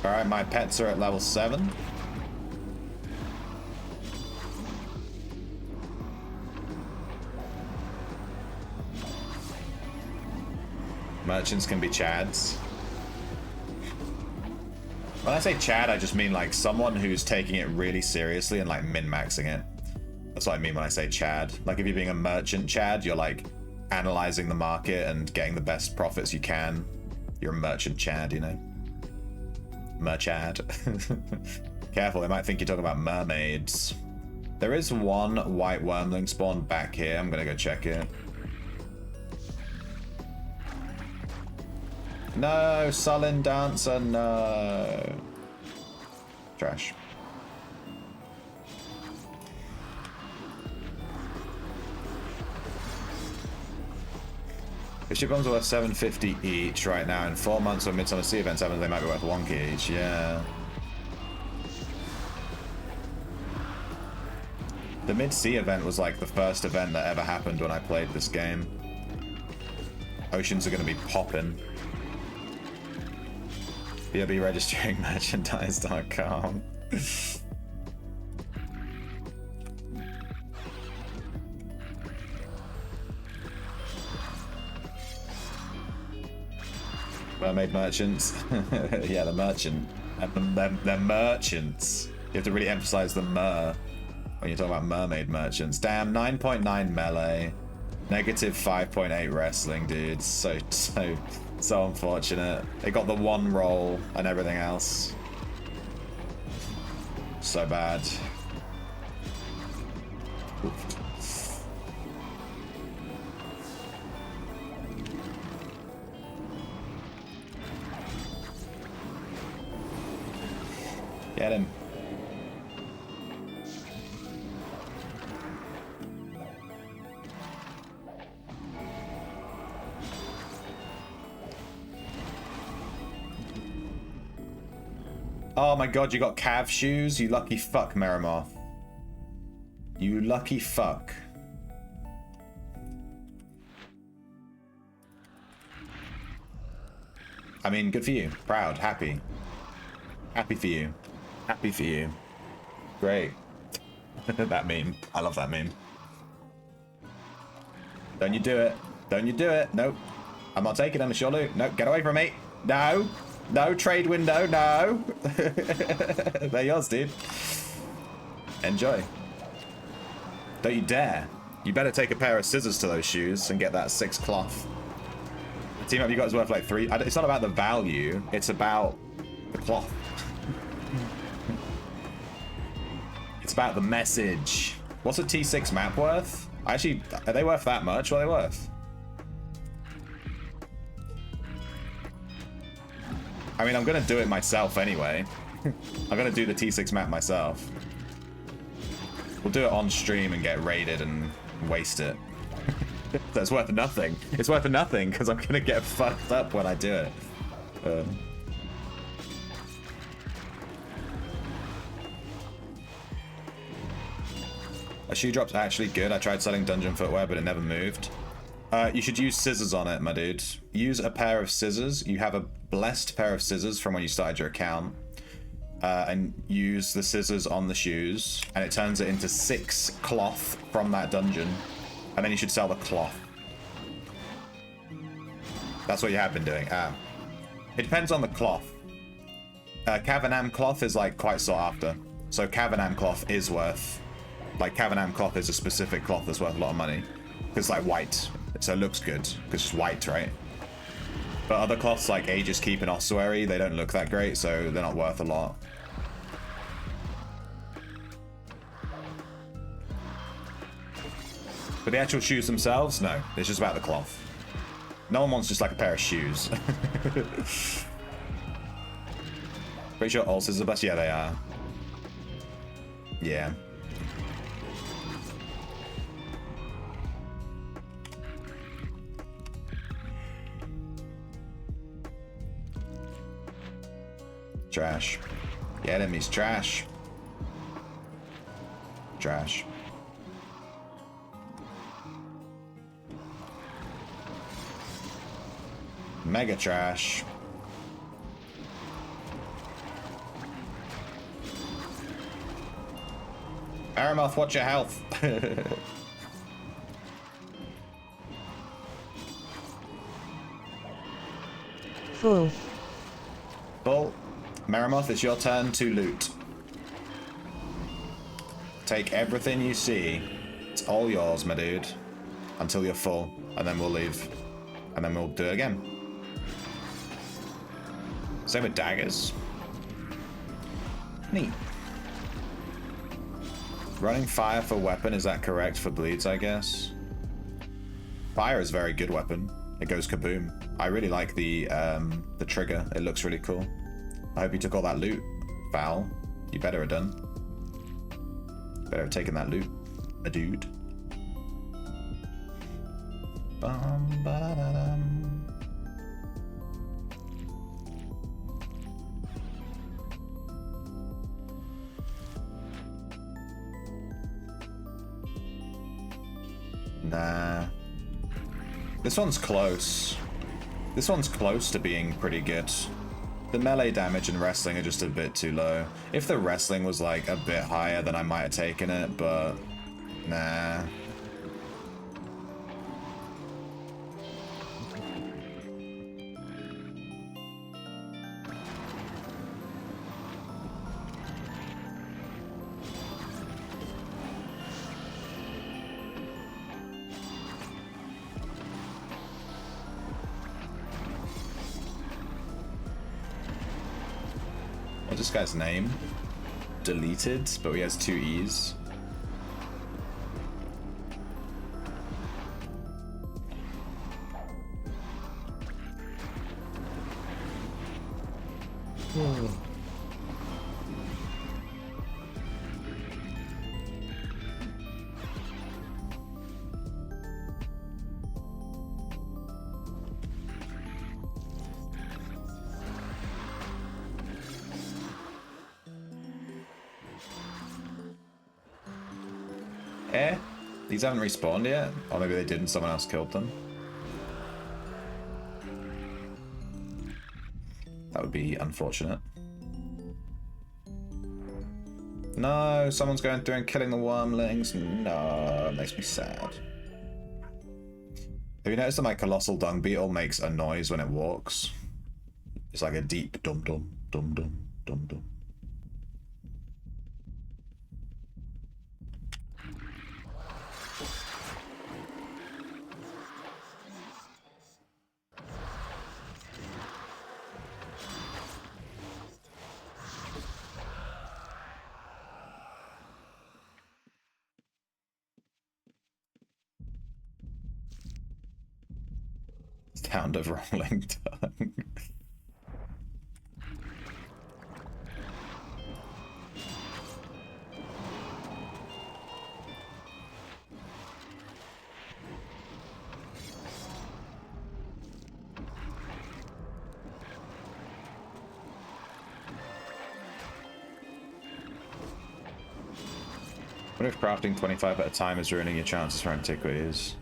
Alright, my pets are at level 7. Merchants can be Chads. When I say Chad, I just mean like someone who's taking it really seriously and like min-maxing it. That's what I mean when I say Chad. Like if you're being a merchant Chad, you're like analyzing the market and getting the best profits you can. You're a merchant Chad, you know? Merchad. Careful, they might think you're talking about mermaids. There is one white wormling spawn back here. I'm gonna go check it. No, sullen dancer, no. Trash. If ship bombs are worth 750 each right now, in 4 months when Midsummer Sea events happen, they might be worth 1k each, yeah. The Mid-Sea event was like the first event that ever happened when I played this game. Oceans are gonna be popping. BRB registering merchandise.com. Mermaid merchants. Yeah, the merchant. They're merchants. You have to really emphasize the mer when you talk about mermaid merchants. Damn, 9.9 melee. Negative 5.8 wrestling, dude. So unfortunate. They got the one roll and everything else. So bad. Oof. Get him. Oh my god, you got Cav shoes? You lucky fuck, Merimoth. You lucky fuck. I mean, good for you. Proud, happy. Happy for you. Happy for you. Great. That meme. I love that meme. Don't you do it. Don't you do it. Nope. I'm not taking them, your loot. Nope, get away from me. No. No trade window, no. They're yours, dude. Enjoy. Don't you dare. You better take a pair of scissors to those shoes and get that 6 cloth. The team up you got is worth like 3. It's not about the value. It's about the cloth. It's about the message. What's a T6 map worth? Actually, are they worth that much? What are they worth? I mean, I'm gonna do it myself anyway. I'm gonna do the T6 map myself. We'll do it on stream and get raided and waste it. That's worth nothing. It's worth nothing because I'm gonna get fucked up when I do it. A shoe drop's actually good. I tried selling dungeon footwear, but it never moved. You should use scissors on it, my dude. Use a pair of scissors. You have a blessed pair of scissors from when you started your account. And use the scissors on the shoes. And it turns it into 6 cloth from that dungeon. And then you should sell the cloth. That's what you have been doing. It depends on the cloth. Cavanam cloth is like quite sought after. So Cavanam cloth is worth... Like Cavanam cloth is a specific cloth that's worth a lot of money. It's like white. So it looks good, because it's white, right? But other cloths like Aegis Keep and Ossuary, they don't look that great, so they're not worth a lot. But the actual shoes themselves, no. It's just about the cloth. No one wants just like a pair of shoes. Pretty sure all scissors are best? Yeah, they are. Yeah. Trash. Get him, he's trash. Trash. Mega trash. Aramoth, watch your health. Full. Full. Merimoth, it's your turn to loot. Take everything you see. It's all yours, my dude. Until you're full. And then we'll leave. And then we'll do it again. Same with daggers. Neat. Running fire for weapon, is that correct for bleeds, I guess? Fire is a very good weapon. It goes kaboom. I really like the trigger. It looks really cool. I hope you took all that loot. Foul. You better have done. Better have taken that loot. A dude. Bum, ba-da-dum. Nah. This one's close. This one's close to being pretty good. The melee damage and wrestling are just a bit too low. If the wrestling was like a bit higher, then I might have taken it, but nah. What's this guy's name? Deleted, but he has 2 E's. These haven't respawned yet? Or maybe they did and someone else killed them. That would be unfortunate. No, someone's going through and killing the wormlings. No, it makes me sad. Have you noticed that my colossal dung beetle makes a noise when it walks? It's like a deep dum-dum, dum-dum, dum-dum. Sound of rolling tongue. What if crafting 25 at a time is ruining your chances for antiquities?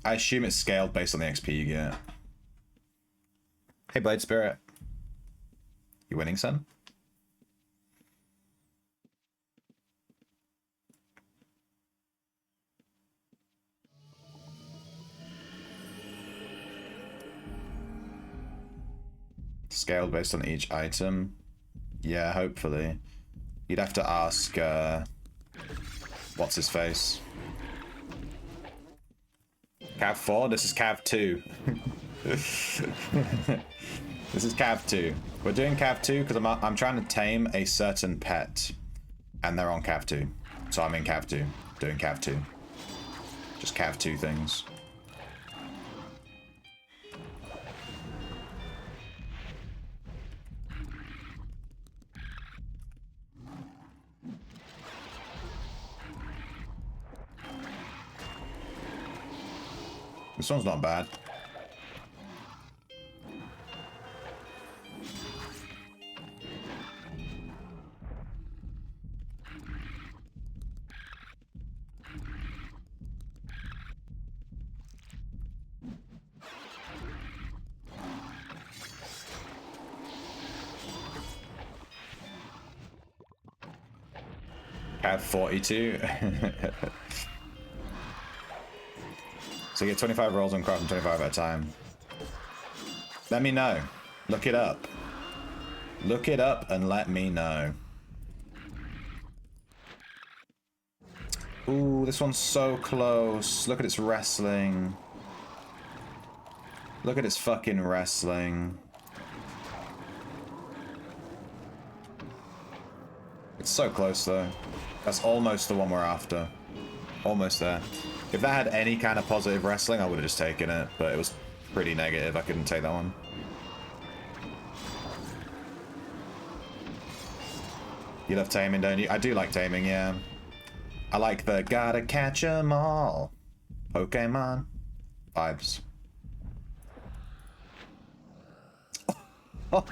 I assume it's scaled based on the XP you get. Hey, Blade Spirit. You winning, son? Scaled based on each item. Yeah, hopefully. You'd have to ask, what's his face? Cav 4? This is Cav 2. This is Cav 2. We're doing Cav 2 because I'm trying to tame a certain pet. And they're on Cav 2. So I'm in Cav 2. Doing Cav 2. Just Cav 2 things. This one's not bad. Cav 42. So you get 25 rolls on craft and 25 at a time. Let me know. Look it up. Look it up and let me know. Ooh, this one's so close. Look at its wrestling. Look at its fucking wrestling. So close though. That's almost the one we're after. Almost there. If that had any kind of positive wrestling, I would have just taken it, but it was pretty negative. I couldn't take that one. You love taming, don't you? I do like taming, yeah. I like the gotta catch 'em all Pokemon vibes.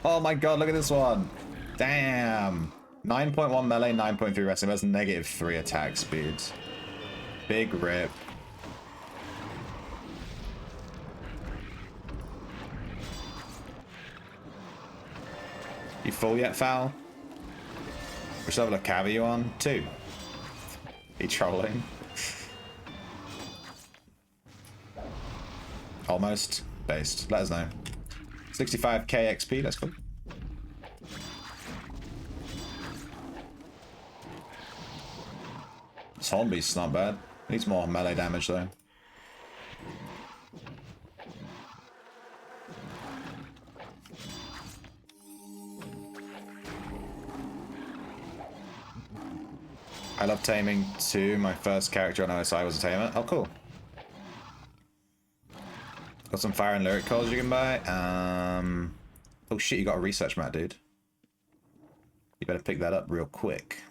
Oh my god, look at this one. Damn. 9.1 melee, 9.3 wrestling. That's -3 attack speed. Big rip. You full yet, Foul? Which level of cav are you on? 2. He trolling. Almost. Based. Let us know. 65k XP, that's cool. This Hornbeast's not bad. Needs more melee damage though. I love taming too. My first character on OSI was a tamer. Oh, cool. Got some fire and lyric calls you can buy. Oh shit, you got a research mat, dude. You better pick that up real quick.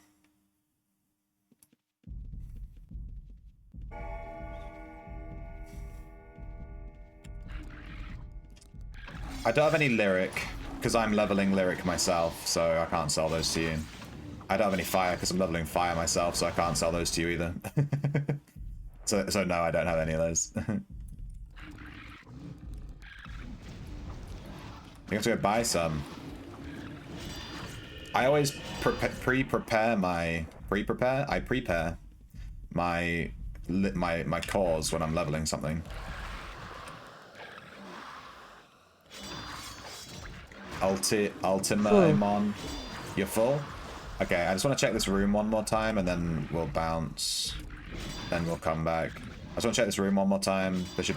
I don't have any lyric, because I'm leveling lyric myself, so I can't sell those to you. I don't have any fire, because I'm leveling fire myself, so I can't sell those to you either. so no, I don't have any of those. You have to go buy some. I always prepare my cores when I'm leveling something. Ultima, you're full? Okay, I just want to check this room one more time and then we'll bounce. Then we'll come back. I just want to check this room one more time. There should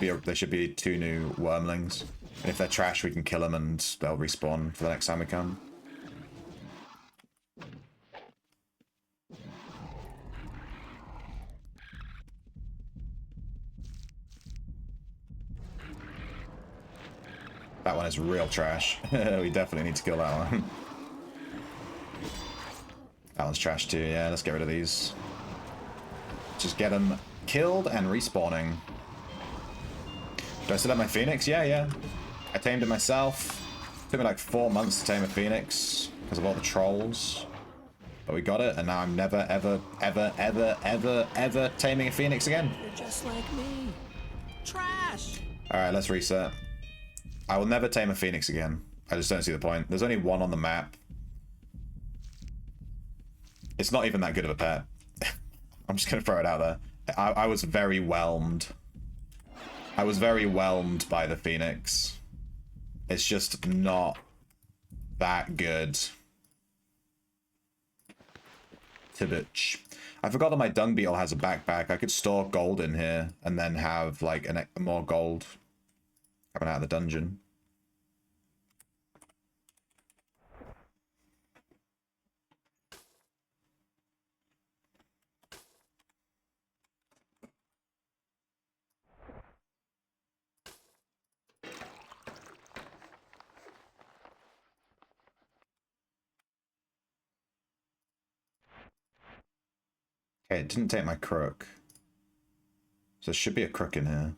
be 2 new wormlings. And if they're trash, we can kill them and they'll respawn for the next time we come. That one is real trash. We definitely need to kill that one. That one's trash too, yeah, let's get rid of these. Just get them killed and respawning. Do I still have my Phoenix? Yeah. I tamed it myself. Took me like 4 months to tame a Phoenix because of all the trolls. But we got it, and now I'm never, ever taming a Phoenix again. You're just like me. Trash! Alright, let's reset. I will never tame a Phoenix again. I just don't see the point. There's only 1 on the map. It's not even that good of a pet. I'm just gonna throw it out there. I was very whelmed. I was very whelmed by the Phoenix. It's just not that good. Tibitch. I forgot that my dung beetle has a backpack. I could store gold in here and then have like more gold coming out of the dungeon. Okay, it didn't take my crook. So there should be a crook in here.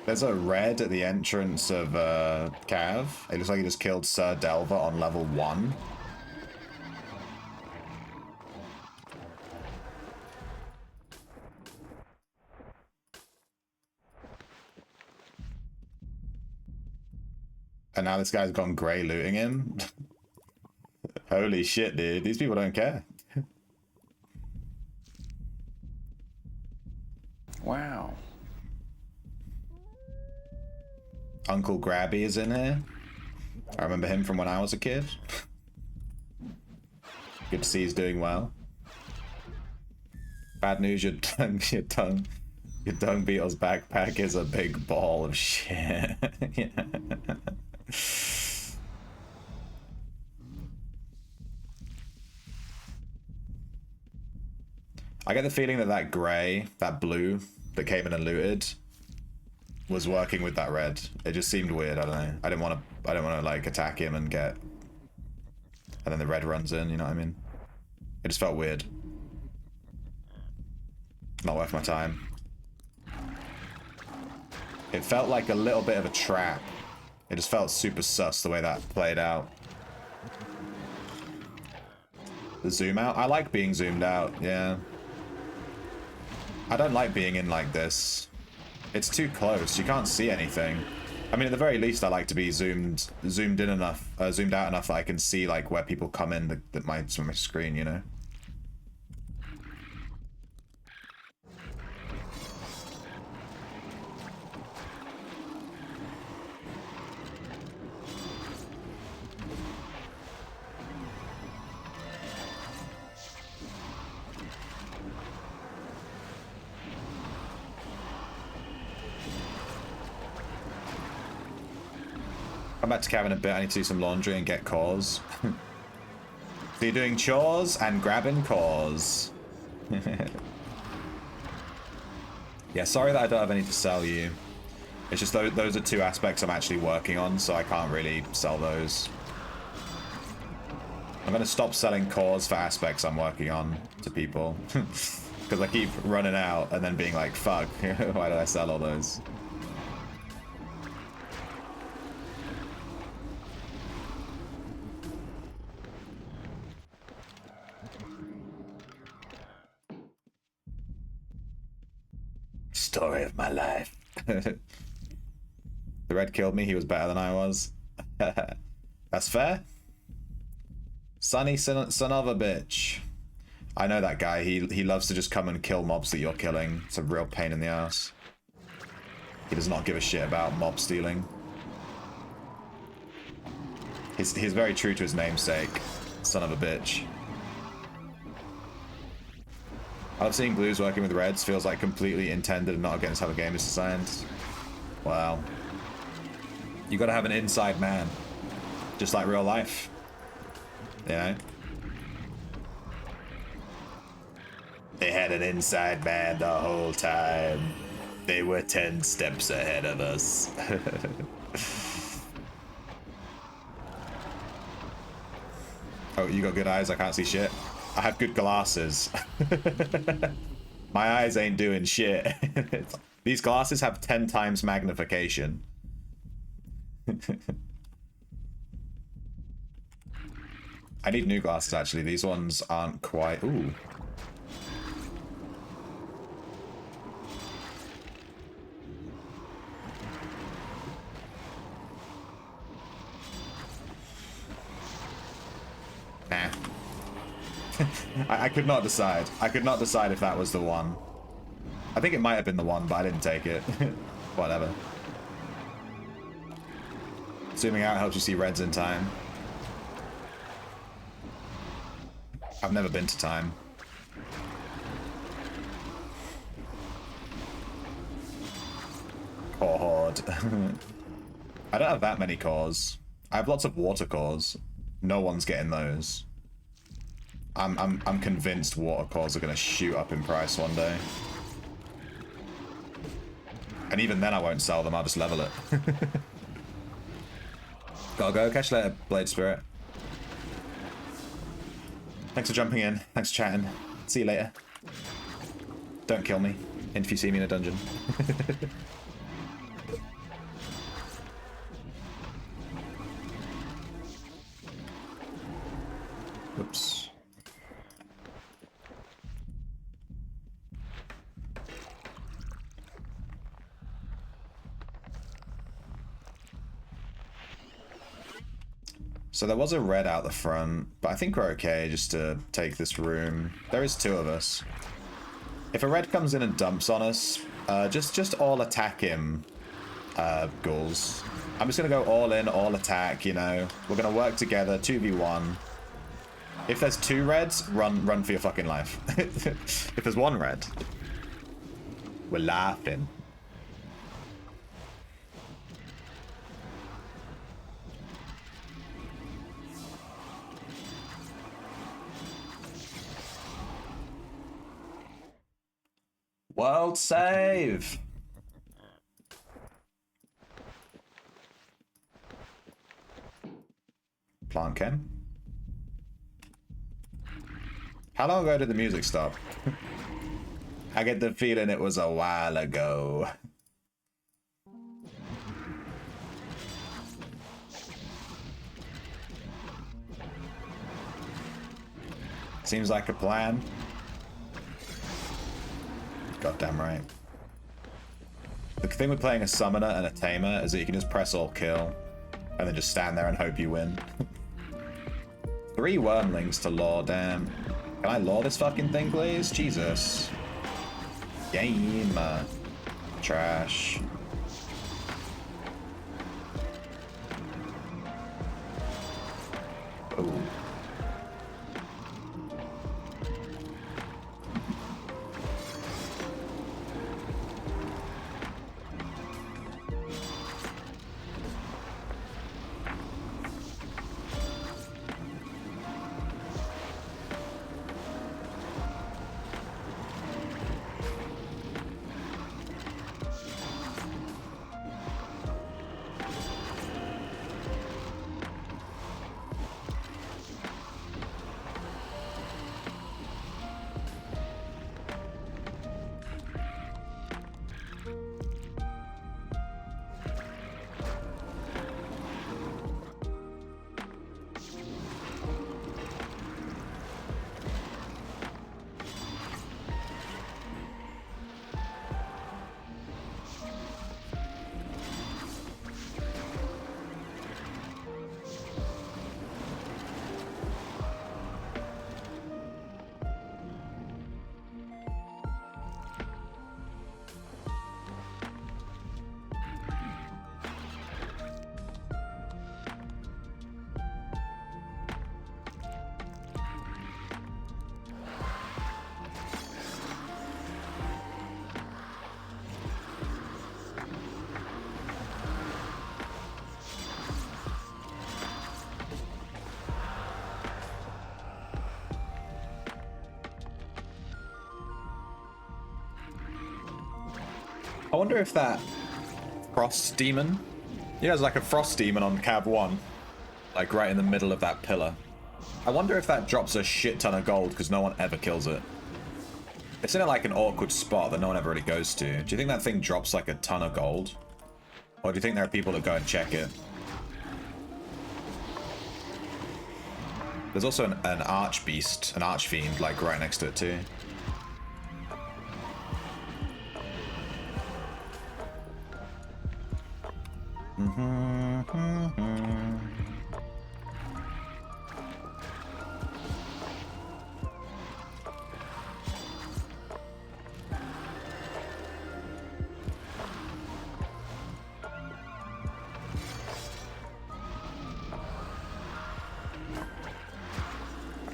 There's a red at the entrance of Cav. It looks like he just killed Sir Delver on level 1. And now this guy's gone grey looting him. Holy shit, dude. These people don't care. Wow. Uncle Grabby is in here. I remember him from when I was a kid. Good to see he's doing well. Bad news, your dung beetle's backpack is a big ball of shit. Yeah. I get the feeling that that grey, that blue that came in and looted was working with that red. It just seemed weird. I don't know. I didn't want to like attack him and get, and then the red runs in. You know what I mean? It just felt weird. Not worth my time. It felt like a little bit of a trap. It just felt super sus the way that played out. The zoom out? I like being zoomed out, yeah. I don't like being in like this. It's too close. You can't see anything. I mean, at the very least, I like to be zoomed in enough, zoomed out enough that I can see like where people come in my screen, you know? Come back to cabin a bit. I need to do some laundry and get cores. So you're doing chores and grabbing cores. Yeah, sorry that I don't have any to sell you. It's just those are two aspects I'm actually working on, so I can't really sell those. I'm going to stop selling cores for aspects I'm working on to people. Because I keep running out and then being like, fuck, why did I sell all those? Story of my life. The red killed me. He was better than I was. That's fair. Sonny son of a bitch. I know that guy. He loves to just come and kill mobs that you're killing. It's a real pain in the ass. He does not give a shit about mob stealing. He's very true to his namesake. Son of a bitch. I love seeing blues working with reds. Feels like completely intended and not against how the game is designed. Wow. You gotta have an inside man. Just like real life. You know? They had an inside man the whole time. They were 10 steps ahead of us. Oh, you got good eyes? I can't see shit. I have good glasses. My eyes ain't doing shit. These glasses have 10 times magnification. I need new glasses, actually. These ones aren't quite... Ooh. Nah. I could not decide. I could not decide if that was the one. I think it might have been the one, but I didn't take it. Whatever. Zooming out helps you see reds in time. I've never been to time. Core horde. I don't have that many cores. I have lots of water cores. No one's getting those. I'm convinced water cores are gonna shoot up in price one day. And even then I won't sell them, I'll just level it. Gotta go, catch you later, Blade Spirit. Thanks for jumping in, thanks for chatting. See you later. Don't kill me, if you see me in a dungeon. Whoops. So there was a red out the front, but I think we're okay just to take this room. There is 2 of us. If a red comes in and dumps on us, just all attack him, ghouls. I'm just gonna go all in, all attack, you know. We're gonna work together, 2v1. If there's 2 reds, run for your fucking life. If there's 1 red, we're laughing. World save! Plant chem. How long ago did the music stop? I get the feeling it was a while ago. Seems like a plan. Goddamn right. The thing with playing a summoner and a tamer is that you can just press all kill and then just stand there and hope you win. 3 wormlings to lure, damn. Can I lure this fucking thing, please? Jesus. Game. Trash. Oh. I wonder if that frost demon, you know, there's like a frost demon on Cav 1, like right in the middle of that pillar. I wonder if that drops a shit ton of gold because no one ever kills it. It's in like an awkward spot that no one ever really goes to. Do you think that thing drops like a ton of gold? Or do you think there are people that go and check it? There's also an arch beast, an arch fiend, like right next to it too.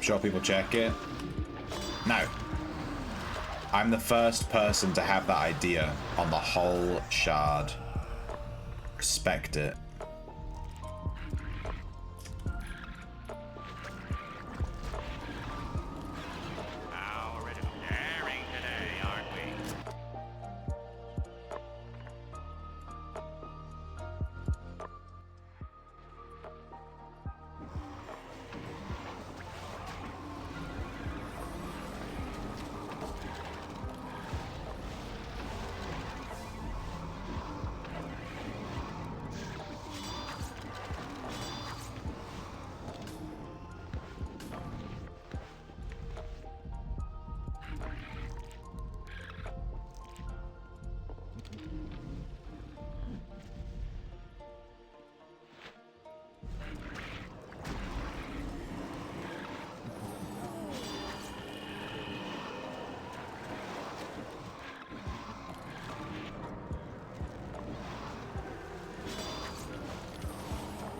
Sure people check it. No. I'm the first person to have that idea on the whole shard. Respect it.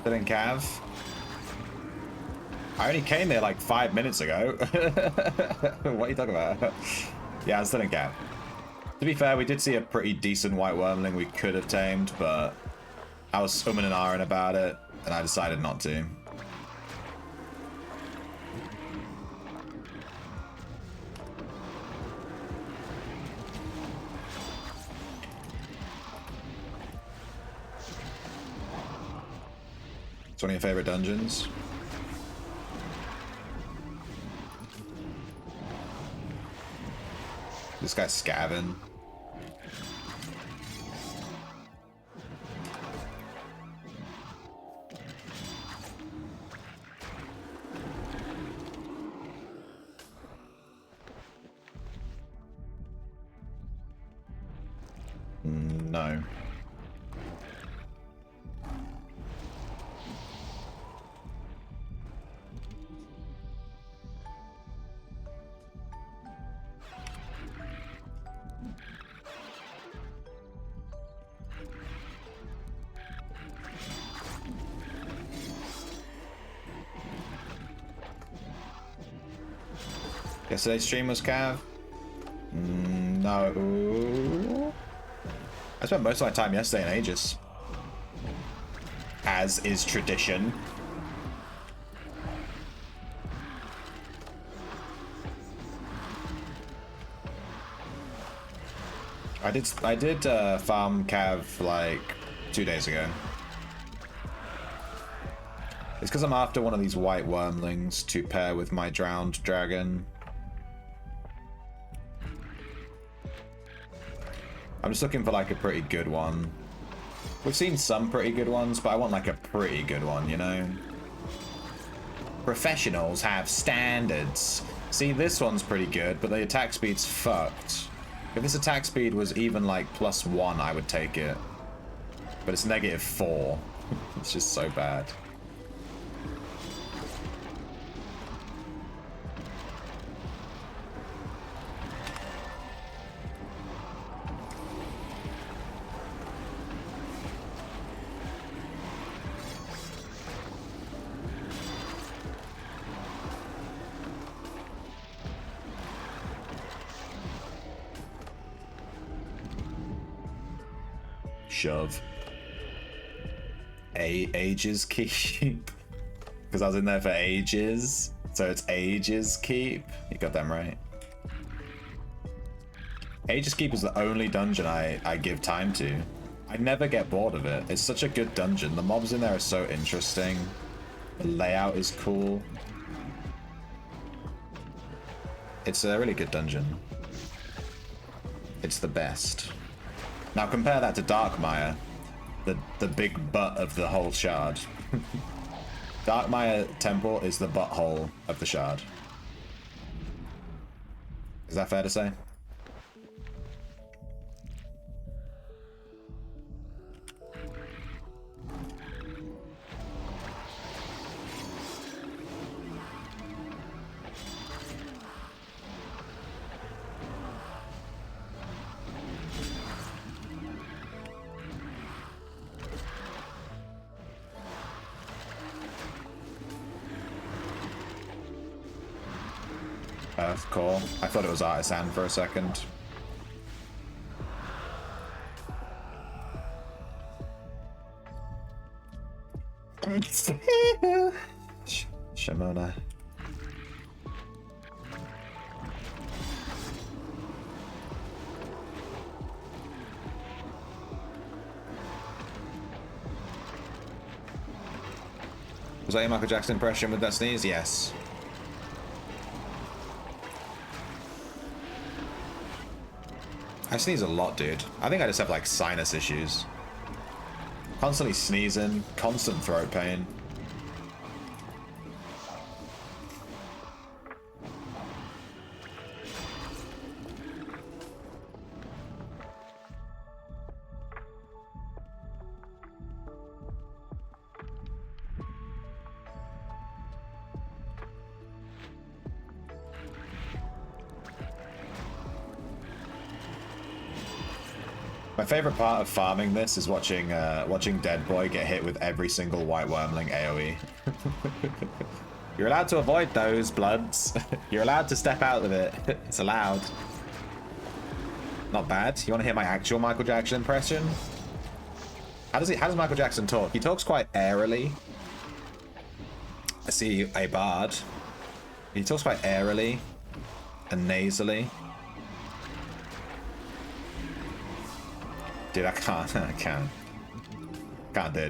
Still in Cav. I only came here like 5 minutes ago. What are you talking about? Yeah, I'm still in Cav. To be fair, we did see a pretty decent white wormling we could have tamed, but I was umming and ahhing about it, and I decided not to. It's one of your favorite dungeons? This guy's scavenging. No. Yesterday's stream was Cav? No. I spent most of my time yesterday in Aegis. As is tradition. I did farm Cav like 2 days ago. It's because I'm after one of these white wormlings to pair with my drowned dragon. I'm just looking for like a pretty good one. We've seen some pretty good ones, but I want like a pretty good one, you know? Professionals have standards. See, this one's pretty good, but the attack speed's fucked. If this attack speed was even like +1, I would take it. But it's -4. It's just so bad. Shove. Ages keep. Because I was in there for ages. So it's ages keep. You got them right. Ages keep is the only dungeon I give time to. I never get bored of it. It's such a good dungeon. The mobs in there are so interesting. The layout is cool. It's a really good dungeon. It's the best. Now compare that to Darkmire, the big butt of the whole shard. Darkmire Temple is the butthole of the shard. Is that fair to say? Cool. I thought it was Artisan for a second. Shimona. Was that your Michael Jackson impression with that sneeze? Yes. I sneeze a lot, dude. I think I just have like sinus issues. Constantly sneezing, constant throat pain. My favorite part of farming this is watching Dead Boy get hit with every single white wormling AoE. You're allowed to avoid those bloods. You're allowed to step out of it. It's allowed. Not bad. You want to hear my actual Michael Jackson impression? How does Michael Jackson talk? He talks quite airily. I see a bard. He talks quite airily and nasally. Dude, I can't do it,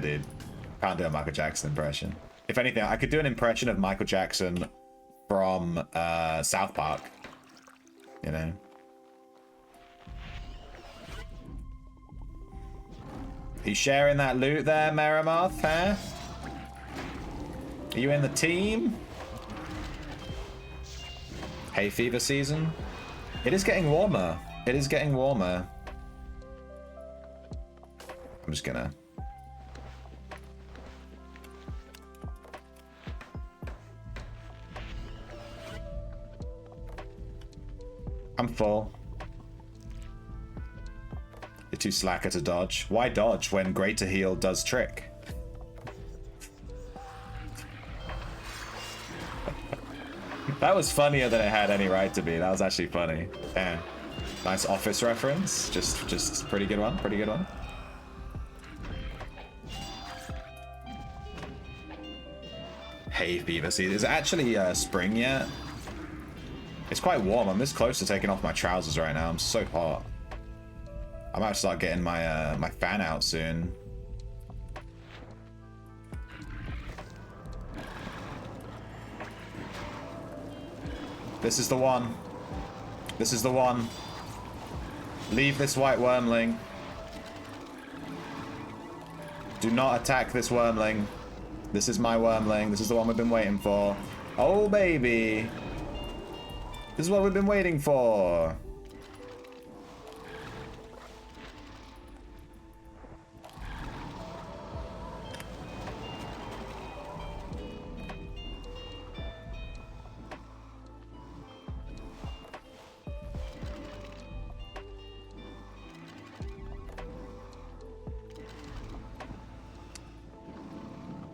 dude. Can't do a Michael Jackson impression. If anything, I could do an impression of Michael Jackson from South Park. You know? You sharing that loot there, Merimoth, huh? Are you in the team? Hay fever season? It is getting warmer. It is getting warmer. I'm just gonna... I'm full. You're too slacker to dodge. Why dodge when greater heal does trick? That was funnier than it had any right to be. That was actually funny. Damn. Nice Office reference. Just pretty good one. Pretty good one. Hay fever. See, is it actually spring yet? It's quite warm. I'm this close to taking off my trousers right now. I'm so hot. I might start getting my my fan out soon. This is the one. This is the one. Leave this white wormling. Do not attack this wormling. This is my wormling. This is the one we've been waiting for. Oh, baby. This is what we've been waiting for.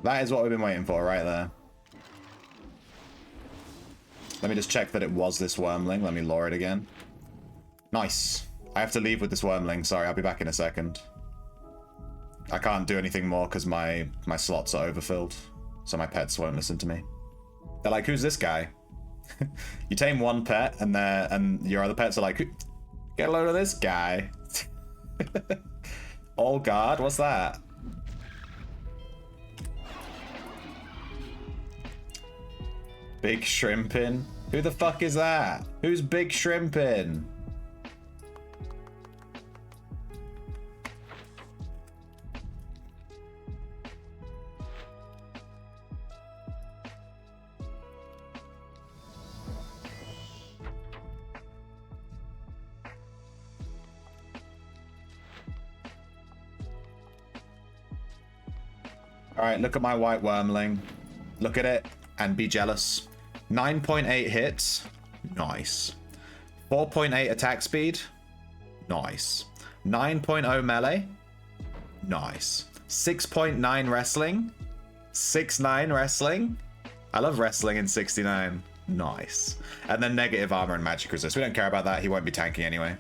That is what we've been waiting for right there. Let me just check that it was this wormling. Let me lure it again. Nice. I have to leave with this wormling. Sorry, I'll be back in a second. I can't do anything more because my slots are overfilled. So my pets won't listen to me. They're like, who's this guy? You tame one pet and your other pets are like, get a load of this guy. All guard, what's that? Big Shrimpin? Who the fuck is that? Who's Big Shrimpin? Alright, look at my white wormling. Look at it and be jealous. 9.8 hits. Nice. 4.8 attack speed. Nice. 9.0 melee. Nice. 6.9 wrestling. 6.9 wrestling. I love wrestling in 69. Nice. And then negative armor and magic resist. We don't care about that. He won't be tanking anyway.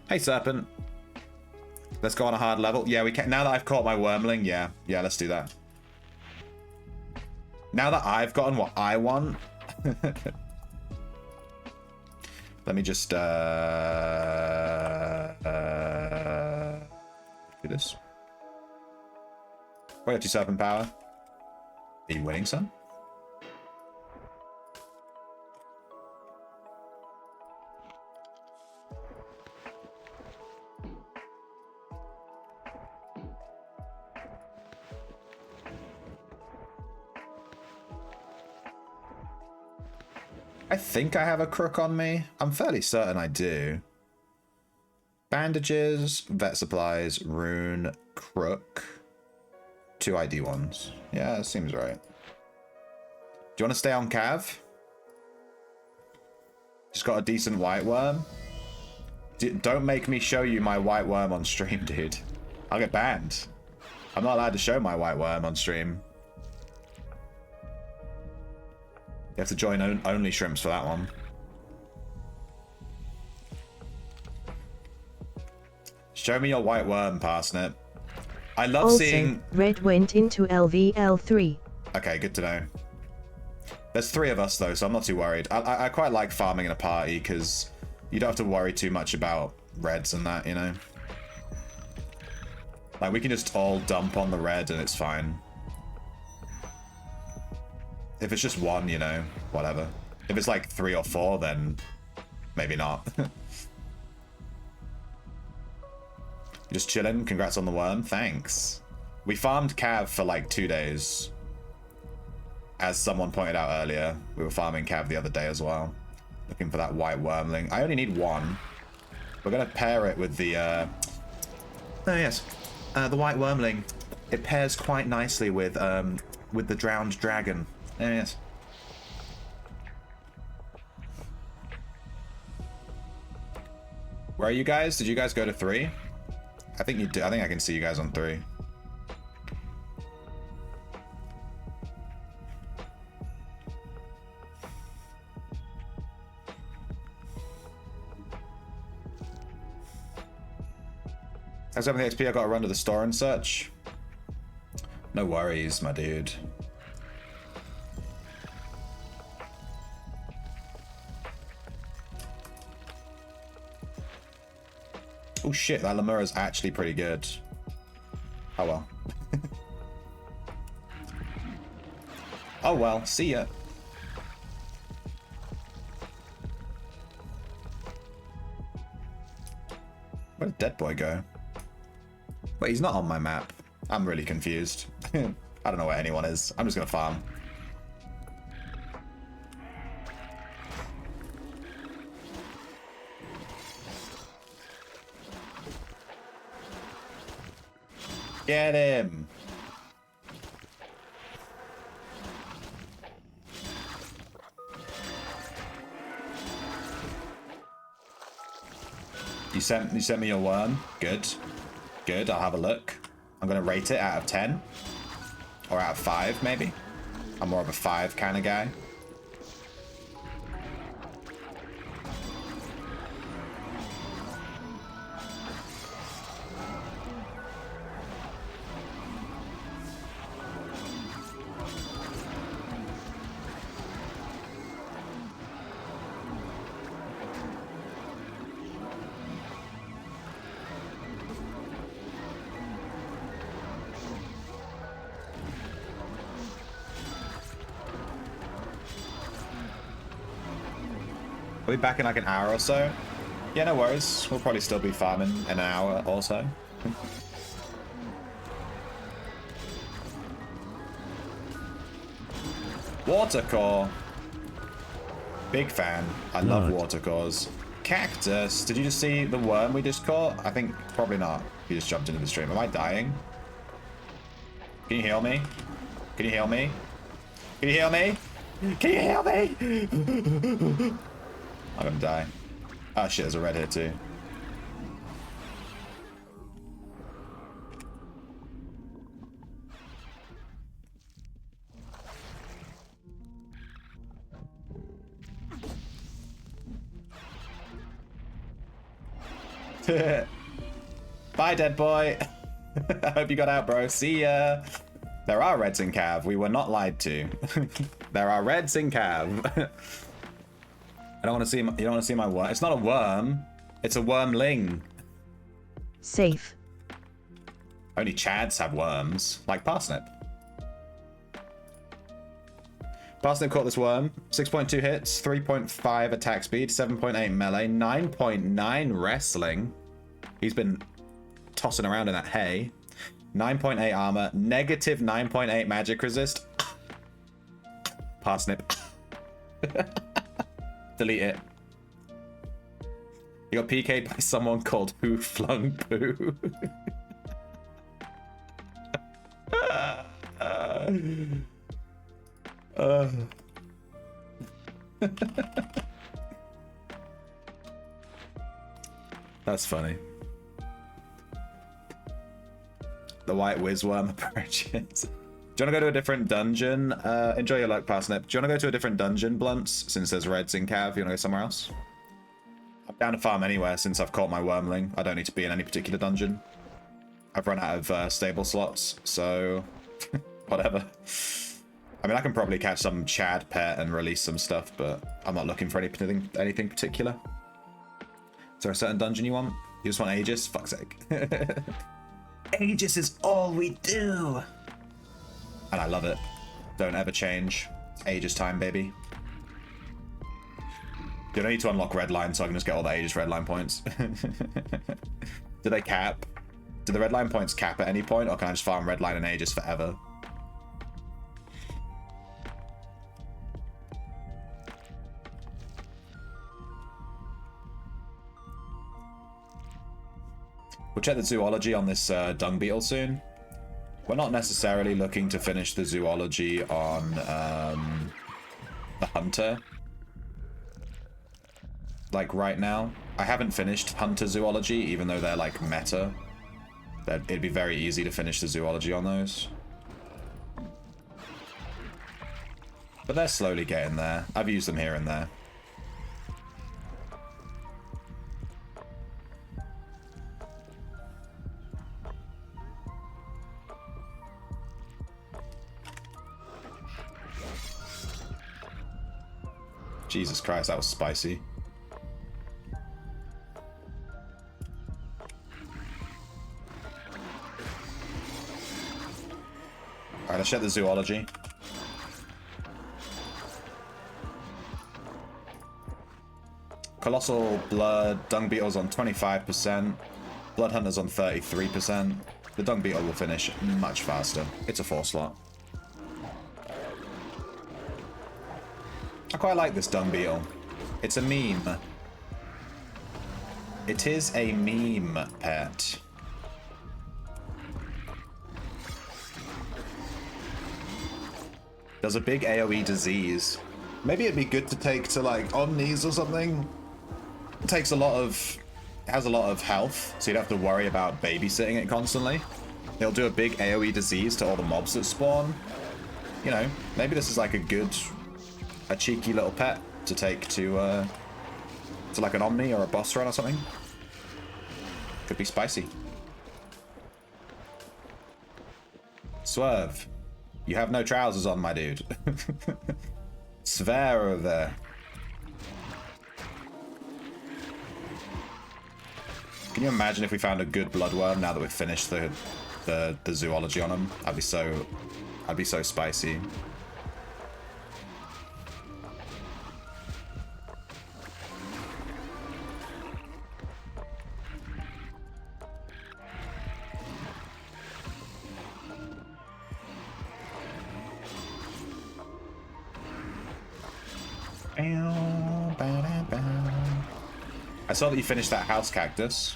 Hey, Serpent. Let's go on a hard level. Yeah, we can. Now that I've caught my wormling, yeah, let's do that. Now that I've gotten what I want, let me just do this. Wait up to Serpent Power. Are you winning, son? I think I have a crook on me. I'm fairly certain I do. Bandages, vet supplies, rune, crook. 2 ID ones. Yeah, that seems right. Do you want to stay on Cav? Just got a decent white worm. Don't make me show you my white worm on stream, dude. I'll get banned. I'm not allowed to show my white worm on stream. You have to join only shrimps for that one. Show me your white worm, Parsnip. I love Also, seeing... Red went into LVL3. Okay, good to know. There's 3 of us, though, so I'm not too worried. I quite like farming in a party, because you don't have to worry too much about reds and that, you know? Like, we can just all dump on the red, and it's fine. If it's just 1, you know, whatever. If it's like 3 or 4, then maybe not. Just chilling. Congrats on the worm. Thanks. We farmed Cav for like 2 days. As someone pointed out earlier, we were farming Cav the other day as well. Looking for that white wormling. I only need 1. We're going to pair it with the... Oh, yes. The white wormling. It pairs quite nicely with the drowned dragon. Oh, yes. Where are you guys? Did you guys go to 3? I think you did. I think I can see you guys on 3. How's everything XP? I got to run to the store and such. No worries, my dude. Oh shit, that Lemura's actually pretty good. Oh well. Oh well, see ya. Where did Dead Boy go? Wait, he's not on my map. I'm really confused. I don't know where anyone is. I'm just gonna farm. Get him! You sent me your worm. Good. Good, I'll have a look. I'm gonna rate it out of 10. Or out of 5, maybe. I'm more of a 5 kind of guy. We'll be back in like an hour or so. Yeah, no worries. We'll probably still be farming in an hour or so. Watercore. Big fan. I love watercores. Cactus. Did you just see the worm we just caught? I think probably not. He just jumped into the stream. Am I dying? Can you heal me? Can you heal me? Can you heal me? Can you heal me? I'm gonna die. Oh shit, there's a red here too. Bye, dead boy. I hope you got out, bro. See ya. There are reds in Cav. We were not lied to. There are reds in Cav. I don't want to see. You don't want to see my worm. It's not a worm. It's a wormling. Safe. Only Chads have worms, like Parsnip. Parsnip caught this worm. 6.2 hits, 3.5 attack speed, 7.8 melee, 9.9 wrestling. He's been tossing around in that hay. 9.8 armor, negative 9.8 magic resist. Parsnip. Delete it. You got PK'd by someone called Who Flung Poo. That's funny. The white whizworm approaches. Do you want to go to a different dungeon? Enjoy your luck, Parsnip. Do you want to go to a different dungeon, Blunts? Since there's reds in Cav, you want to go somewhere else? I'm down to farm anywhere since I've caught my wormling. I don't need to be in any particular dungeon. I've run out of stable slots, so whatever. I mean, I can probably catch some Chad pet and release some stuff, but I'm not looking for anything particular. Is there a certain dungeon you want? You just want Aegis? Fuck's sake. Aegis is all we do! And I love it. Don't ever change. Aegis time, baby. You don't need to unlock Redline, so I can just get all the Aegis Redline points. Do they cap? Do the Redline points cap at any point, or can I just farm Redline and Aegis forever? We'll check the zoology on this dung beetle soon. We're not necessarily looking to finish the zoology on the hunter. Like right now. I haven't finished hunter zoology, even though they're like meta. It'd be very easy to finish the zoology on those. But they're slowly getting there. I've used them here and there. Jesus Christ, that was spicy. Alright, let's check the zoology. Colossal Blood, Dung Beetle's on 25%, Blood Hunter's on 33%. The Dung Beetle will finish much faster. It's a 4 slot. I quite like this Dung Beetle. It's a meme. It is a meme pet. There's a big AoE disease. Maybe it'd be good to take to like Omnis or something. It takes a lot of... It has a lot of health, so you'd have to worry about babysitting it constantly. It'll do a big AoE disease to all the mobs that spawn. You know, maybe this is like a cheeky little pet to take to like an Omni or a boss run or something. Could be spicy. Swerve. You have no trousers on, my dude. Swerve. Can you imagine if we found a good bloodworm now that we've finished the zoology on him? I'd be so spicy. I saw that you finished that house cactus.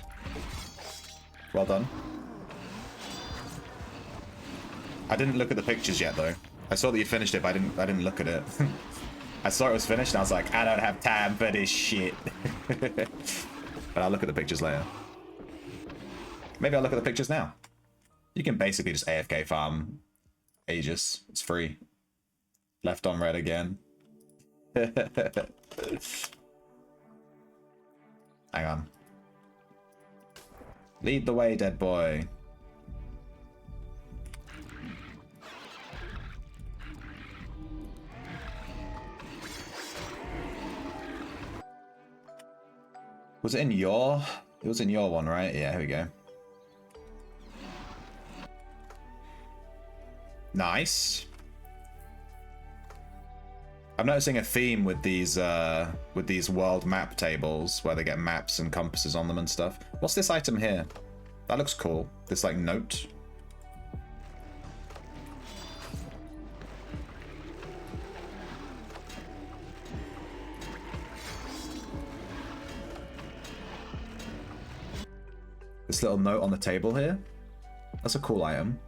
Well done. I didn't look at the pictures yet though. I saw that you finished it, but I didn't look at it. I saw it was finished and I was like, I don't have time for this shit. But I'll look at the pictures later. Maybe I'll look at the pictures now. You can basically just AFK farm Aegis. It's free. Left on red again. Hang on. Lead the way, dead boy. Was it in your... It was in your one, right? Yeah, here we go. Nice. I'm noticing a theme with these world map tables where they get maps and compasses on them and stuff. What's this item here? That looks cool. This like note. This little note on the table here. That's a cool item.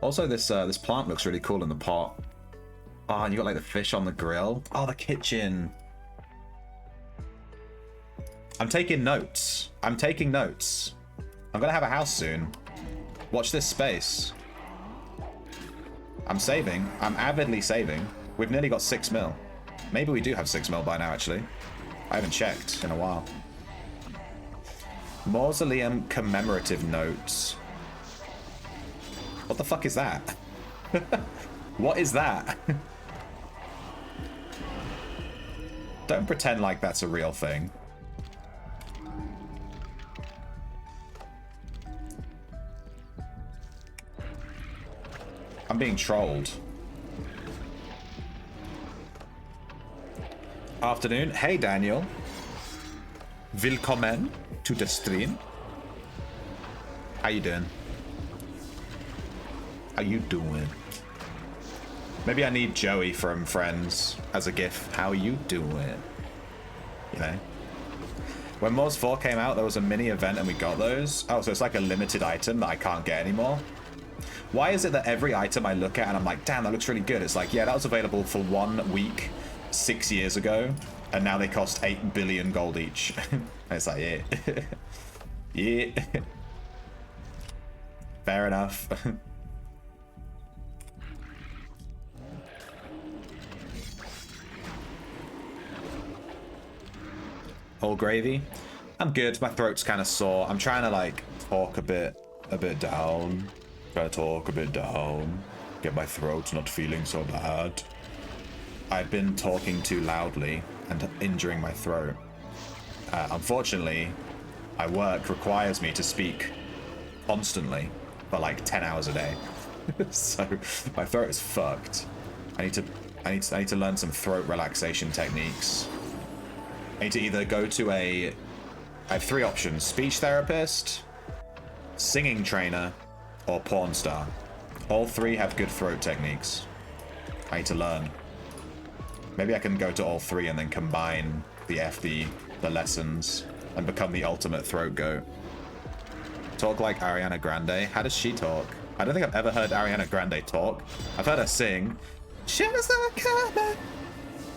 Also, this plant looks really cool in the pot. Oh, and you got like the fish on the grill. Oh, the kitchen. I'm taking notes. I'm taking notes. I'm gonna have a house soon. Watch this space. I'm saving. I'm avidly saving. We've nearly got 6 mil. Maybe we do have 6 mil by now, actually. I haven't checked in a while. Mausoleum commemorative notes. What the fuck is that? What is that? Don't pretend like that's a real thing. I'm being trolled. Afternoon. Hey, Daniel. Willkommen to the stream. How you doing? How you doing? Maybe I need Joey from Friends as a gif. How you doing? You know? When Moors 4 came out, there was a mini event and we got those. Oh, so it's like a limited item that I can't get anymore. Why is it that every item I look at and I'm like, damn, that looks really good? It's like, yeah, that was available for 1 week 6 years ago, and now they cost 8 billion gold each. And it's like, yeah. Yeah. Fair enough. Whole gravy. I'm good. My throat's kind of sore. I'm trying to like talk a bit down. Try to talk a bit down. Get my throat not feeling so bad. I've been talking too loudly and injuring my throat. Unfortunately, my work requires me to speak constantly for like 10 hours a day. So my throat is fucked. I need to learn some throat relaxation techniques. I need to either go to I have 3 options: speech therapist, singing trainer, or porn star. All 3 have good throat techniques. I need to learn. Maybe I can go to all 3 and then combine the lessons and become the ultimate throat goat. Talk like Ariana Grande. How does she talk? I don't think I've ever heard Ariana Grande talk. I've heard her sing. Should've seen it coming.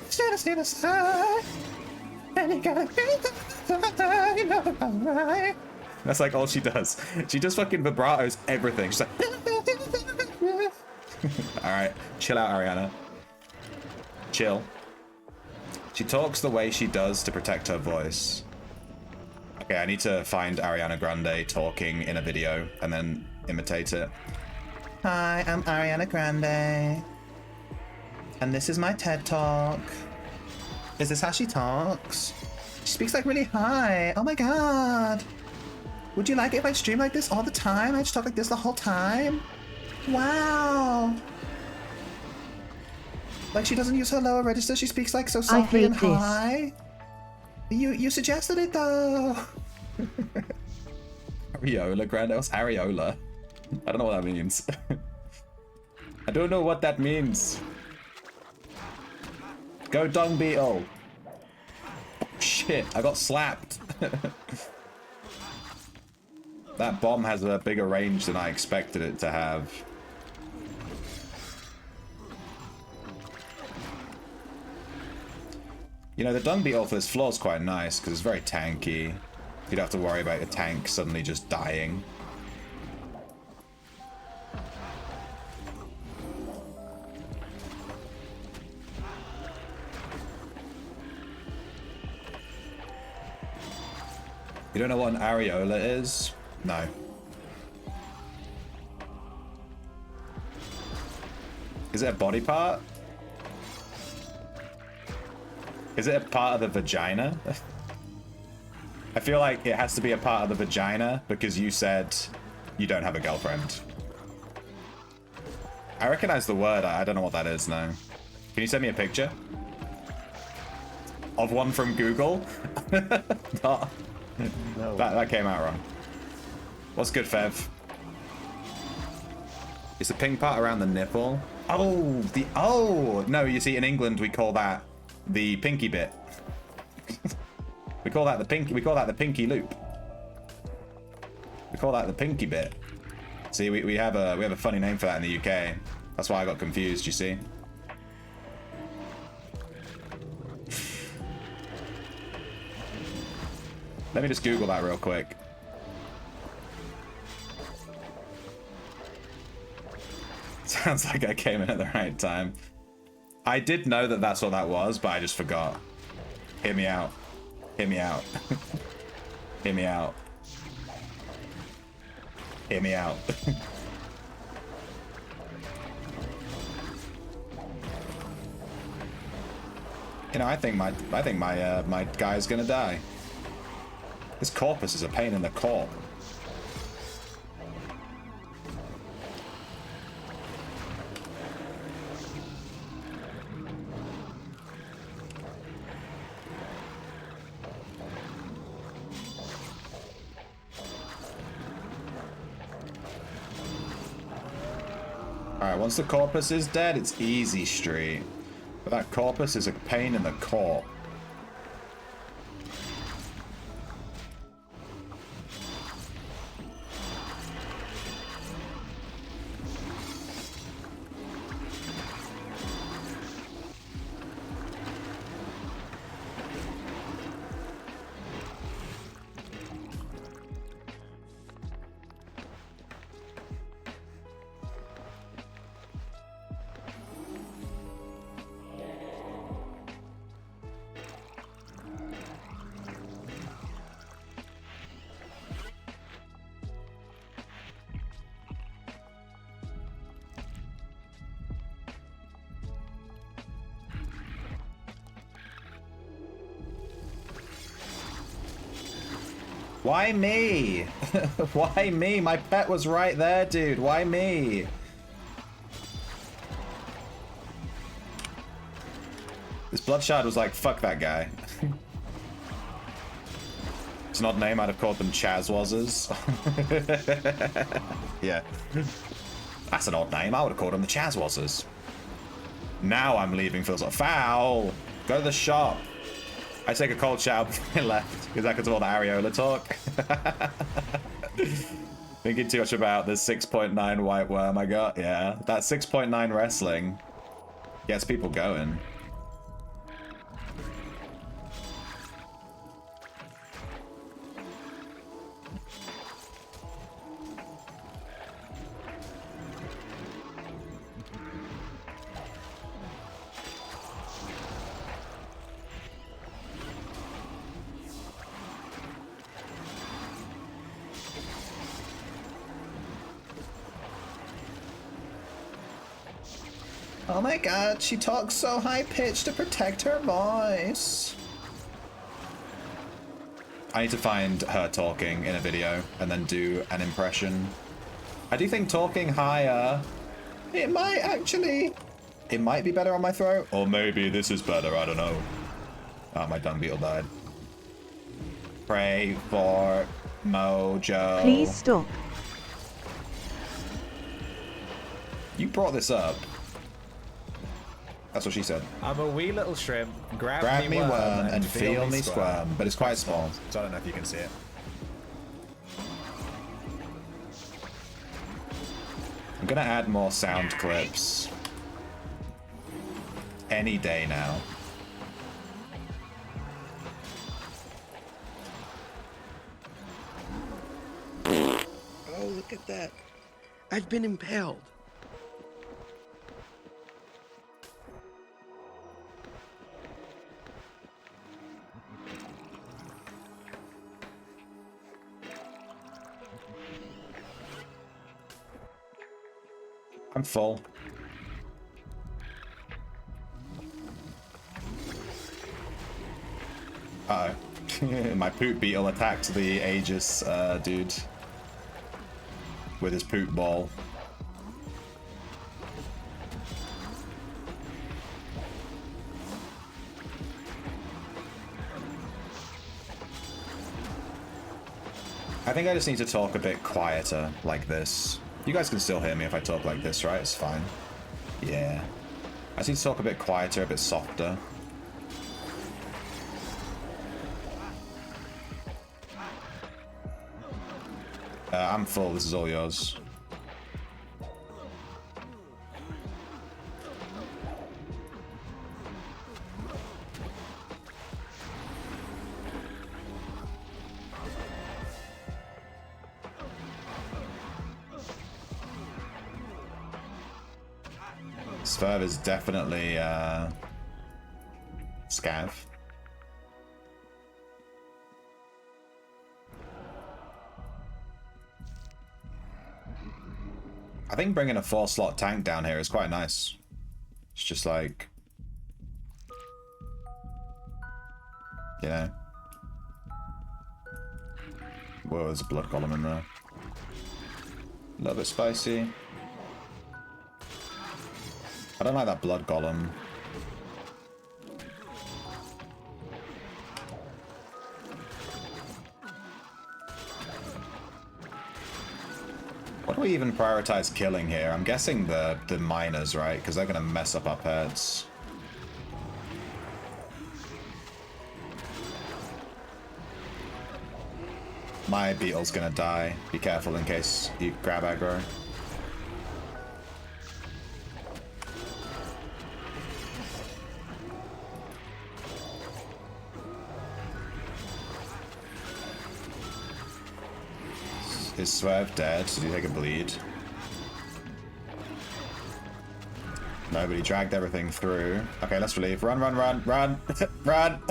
Should've seen the sign. And you gotta be right. That's like all she does. She just fucking vibratos everything. She's like, alright, chill out, Ariana. Chill. She talks the way she does to protect her voice. Okay, I need to find Ariana Grande talking in a video and then imitate it. Hi, I'm Ariana Grande. And this is my TED Talk. Is this how she talks? She speaks like really high. Oh my god. Would you like it if I stream like this all the time? I just talk like this the whole time? Wow. Like she doesn't use her lower register, she speaks like so softly and high. You suggested it though. Areola Grande, what's areola? I don't know what that means. I don't know what that means. Go dung beetle. Shit, I got slapped. That bomb has a bigger range than I expected it to have. You know, the dung beetle for this floor is quite nice because it's very tanky. You don't have to worry about your tank suddenly just dying. You don't know what an areola is? No. Is it a body part? Is it a part of the vagina? I feel like it has to be a part of the vagina because you said you don't have a girlfriend. I recognize the word. I don't know what that is now. Can you send me a picture? Of one from Google? No. That came out wrong. What's good, Fev? It's the pink part around the nipple. Oh, no, you see, in England we call that the pinky bit. we call that the pinky loop. We call that the pinky bit. See, we have a funny name for that in the UK. That's why I got confused, you see. Let me just Google that real quick. Sounds like I came in at the right time. I did know that that's what that was, but I just forgot. Hear me out. Hear me out. Hear me out. Hear me out. You know, I think my guy's gonna die. This corpus is a pain in the corp. Alright, once the corpus is dead, it's easy street. But that corpus is a pain in the corp. Why me? Why me? My pet was right there, dude. Why me? This Bloodshard was like, fuck that guy. It's an odd name. I'd have called them Chazwazzers. Yeah. That's an odd name. I would have called them the Chazwazzers. Now I'm leaving feels like foul. Go to the shop. I take a cold shower before I left, because that gets all the areola talk. Thinking too much about the 6.9 white worm I got. Yeah, that 6.9 wrestling gets people going. Oh my god, she talks so high-pitched to protect her voice. I need to find her talking in a video and then do an impression. I do think talking higher, it might be better on my throat. Or maybe this is better, I don't know. Oh, my dung beetle died. Pray for Mojo. Please stop. You brought this up. That's what she said. I'm a wee little shrimp. Grab me worm and feel me squirm. But it's quite small. So I don't know if you can see it. I'm gonna add more sound clips. Any day now. Oh, look at that. I've been impaled. I'm full. Uh-oh. My poop beetle attacked the Aegis dude with his poop ball. I think I just need to talk a bit quieter like this. You guys can still hear me if I talk like this, right? It's fine. Yeah. I just need to talk a bit quieter, a bit softer. I'm full. This is all yours. Swerve is definitely Scav. I think bringing a 4-slot tank down here is quite nice. It's just like, you know. Whoa, there's a blood golem in there. A little bit spicy. I don't like that blood golem. What do we even prioritize killing here? I'm guessing the miners, right? Because they're gonna mess up our pets. My beetle's gonna die. Be careful in case you grab aggro. Is Swerve dead? Did he take a bleed? No, but he dragged everything through. Okay, let's relieve. Run, run, run, run, run,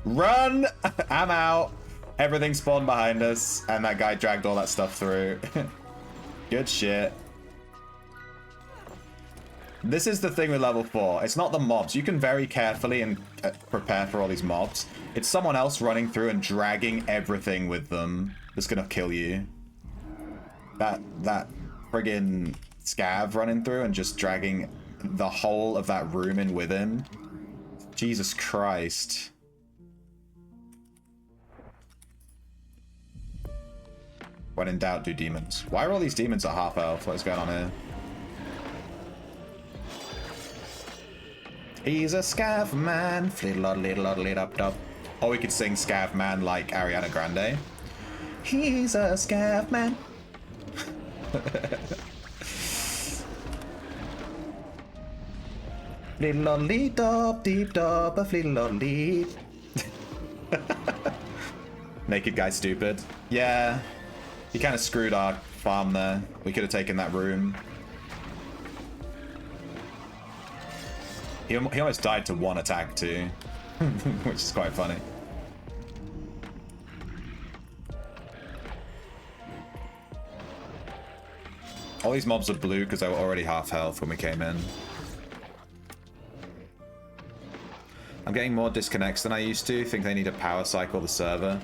run! I'm out. Everything spawned behind us, and that guy dragged all that stuff through. Good shit. This is the thing with level 4. It's not the mobs. You can very carefully and prepare for all these mobs. It's someone else running through and dragging everything with them that's gonna kill you. That friggin' scav running through and just dragging the whole of that room in with him. Jesus Christ. When in doubt, do demons. Why are all these demons at half health? What is going on here? He's a scav man. Or we could sing scav man like Ariana Grande. He's a scav man. Flidlolly dop deep dop a flidlolly. Naked guy stupid. Yeah. He kind of screwed our farm there. We could have taken that room. He almost died to one attack too. Which is quite funny. All these mobs are blue because they were already half health when we came in. I'm getting more disconnects than I used to. Think they need to power cycle the server.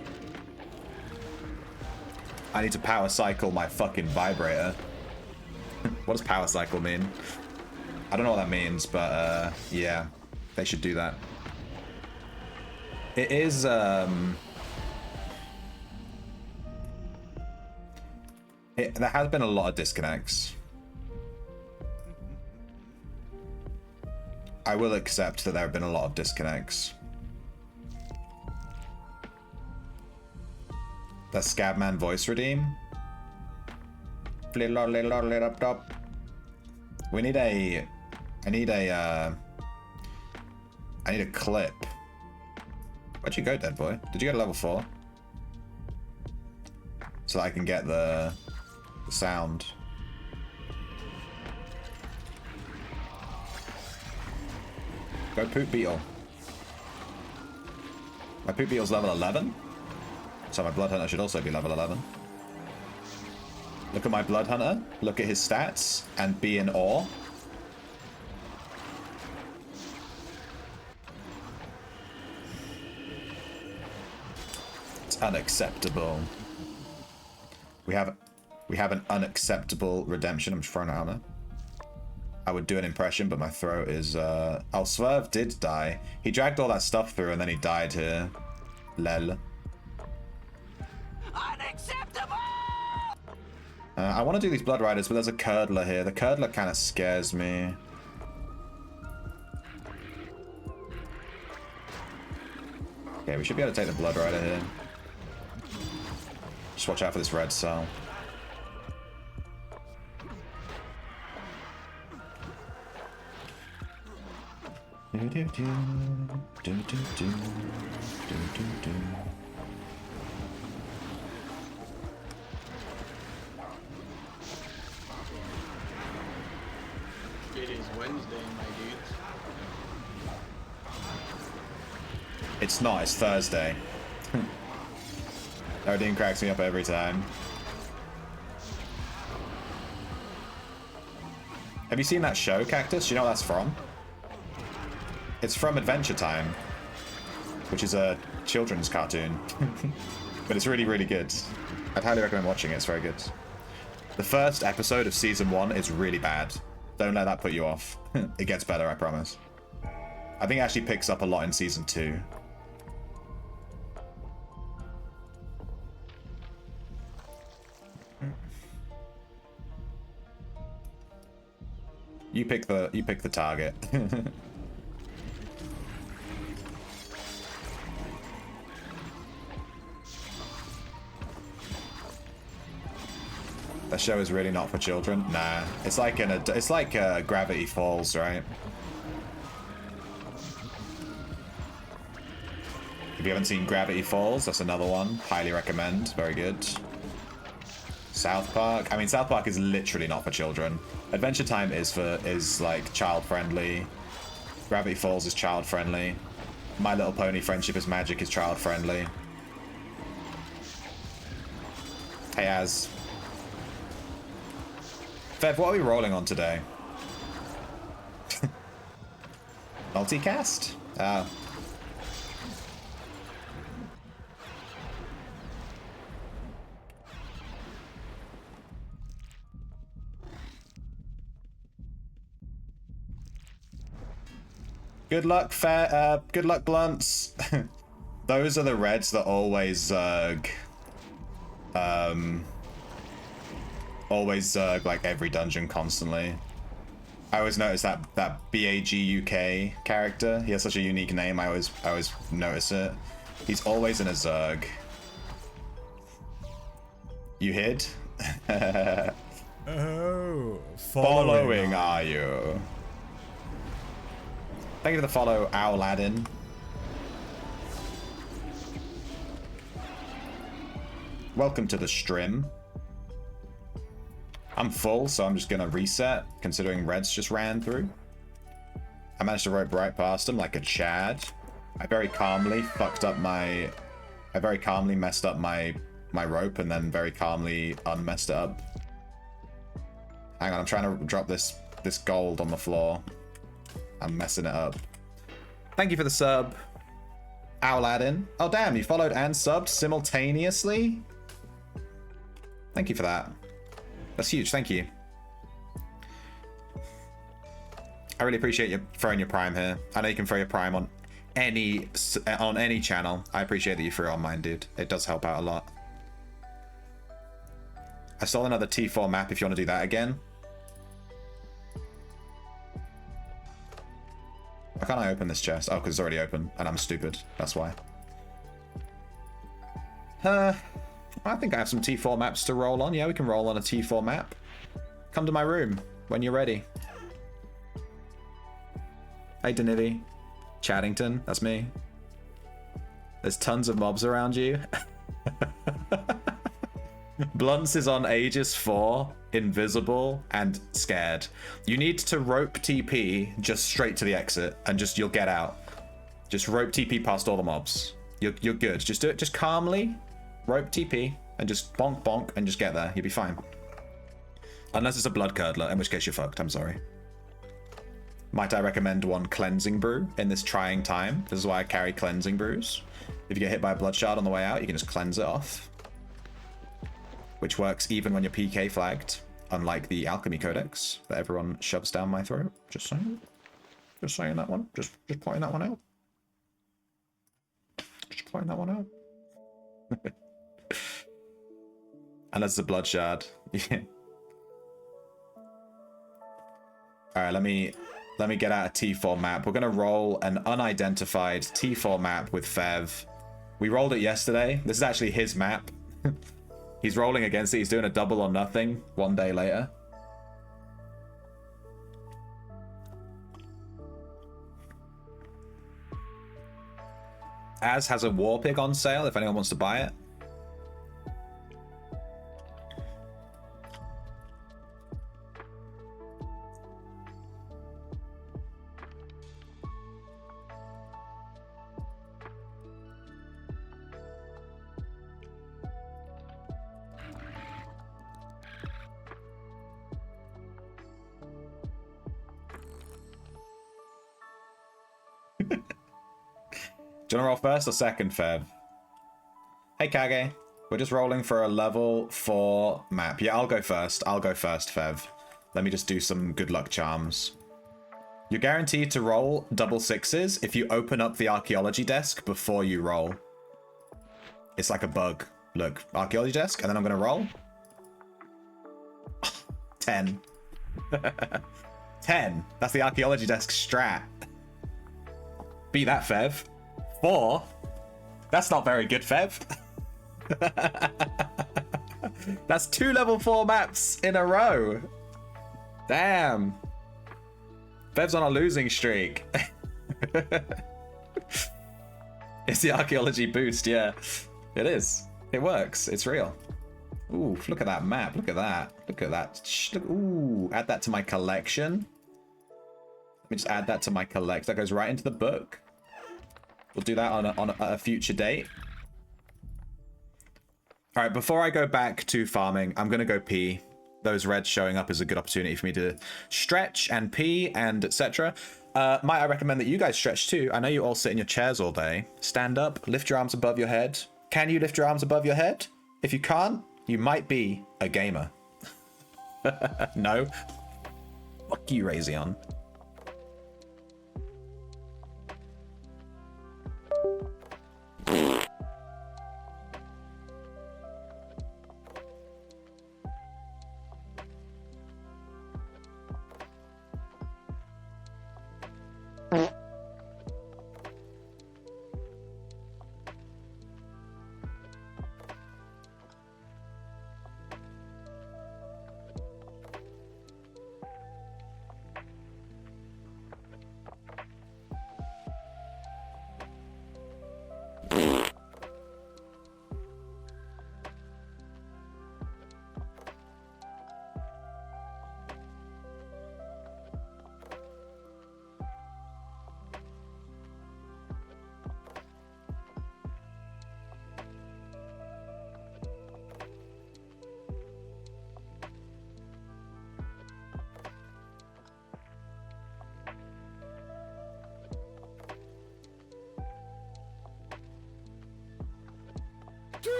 I need to power cycle my fucking vibrator. What does power cycle mean? I don't know what that means, but yeah, they should do that. It is there has been a lot of disconnects. I will accept that there have been a lot of disconnects. The Scabman voice redeem. We need a... I need a clip. Where'd you go, dead boy? Did you go to level 4? So that I can get the sound. Go poop beetle. My poop beetle's level 11? So my blood hunter should also be level 11. Look at my blood hunter, look at his stats, and be in awe. It's unacceptable. We have an unacceptable redemption. I'm just throwing it out there. I would do an impression, but my throat is oh, Swerve did die. He dragged all that stuff through and then he died here. Lel. Unacceptable! I want to do these Blood Riders, but there's a Curdler here. The Curdler kind of scares me. Okay, we should be able to take the Blood Rider here. Just watch out for this red cell. It is Wednesday, my dude. It's not, it's Thursday. Odin cracks me up every time. Have you seen that show, Cactus? Do you know what that's from? It's from Adventure Time, which is a children's cartoon. But it's really, really good. I'd highly recommend watching it, it's very good. The first episode of season 1 is really bad. Don't let that put you off. It gets better, I promise. I think it actually picks up a lot in season 2. You pick the target. That show is really not for children. Nah, it's like Gravity Falls, right? If you haven't seen Gravity Falls, that's another one. Highly recommend. Very good. South Park. I mean, South Park is literally not for children. Adventure Time is like child friendly. Gravity Falls is child friendly. My Little Pony Friendship is Magic is child friendly. Hey Az. Fev, what are we rolling on today? Multicast? Ah. Good luck, good luck, Blunts. Those are the reds that always Zerg. Always Zerg like every dungeon constantly. I always notice that BAGUK character. He has such a unique name. I always notice it. He's always in a Zerg. You hid? Oh, following are you? Thank you for the follow, Owladin. Welcome to the stream. I'm full, so I'm just gonna reset, considering Reds just ran through. I managed to rope right past him like a Chad. I very calmly messed up my rope and then very calmly unmessed it up. Hang on, I'm trying to drop this gold on the floor. I'm messing it up. Thank you for the sub, Owladin. Oh damn, you followed and subbed simultaneously? Thank you for that. That's huge, thank you. I really appreciate you throwing your prime here. I know you can throw your prime on any channel. I appreciate that you threw it on mine, dude. It does help out a lot. I stole another T4 map if you want to do that again. Why can't I open this chest? Oh, because it's already open, and I'm stupid. That's why. I think I have some T4 maps to roll on. Yeah, we can roll on a T4 map. Come to my room when you're ready. Hey, Denivi. Chaddington, that's me. There's tons of mobs around you. Blunts is on Aegis 4, invisible, and scared. You need to rope TP just straight to the exit, and you'll get out. Just rope TP past all the mobs. You're good. Just do it just calmly. Rope TP, and just bonk bonk, and just get there. You'll be fine. Unless it's a blood curdler, in which case you're fucked. I'm sorry. Might I recommend one cleansing brew in this trying time? This is why I carry cleansing brews. If you get hit by a blood shard on the way out, you can just cleanse it off. Which works even when you're PK flagged, unlike the Alchemy Codex that everyone shoves down my throat. Just saying. Just saying that one. Just pointing that one out. Just pointing that one out. Unless it's a blood shard. Yeah. Alright, let me get out a T4 map. We're gonna roll an unidentified T4 map with Fev. We rolled it yesterday. This is actually his map. He's rolling against it. He's doing a double or nothing 1 day later. Az has a war pig on sale if anyone wants to buy it. Do you want to roll first or second, Fev? Hey, Kage. We're just rolling for a level 4 map. Yeah, I'll go first. I'll go first, Fev. Let me just do some good luck charms. You're guaranteed to roll double sixes if you open up the archaeology desk before you roll. It's like a bug. Look, archaeology desk, and then I'm going to roll. 10. 10. That's the archaeology desk strat. Beat that, Fev. 4. That's not very good, Fev. That's 2 level 4 maps in a row. Damn. Fev's on a losing streak. It's the archaeology boost, yeah. It is. It works. It's real. Ooh, look at that map. Look at that. Look at that. Ooh, add that to my collection. Let me just add that to my collect. That goes right into the book. We'll do that on a future date. All right, before I go back to farming, I'm going to go pee. Those reds showing up is a good opportunity for me to stretch and pee and etc. Might I recommend that you guys stretch too? I know you all sit in your chairs all day. Stand up, lift your arms above your head. Can you lift your arms above your head? If you can't, you might be a gamer. No? Fuck you, Razion.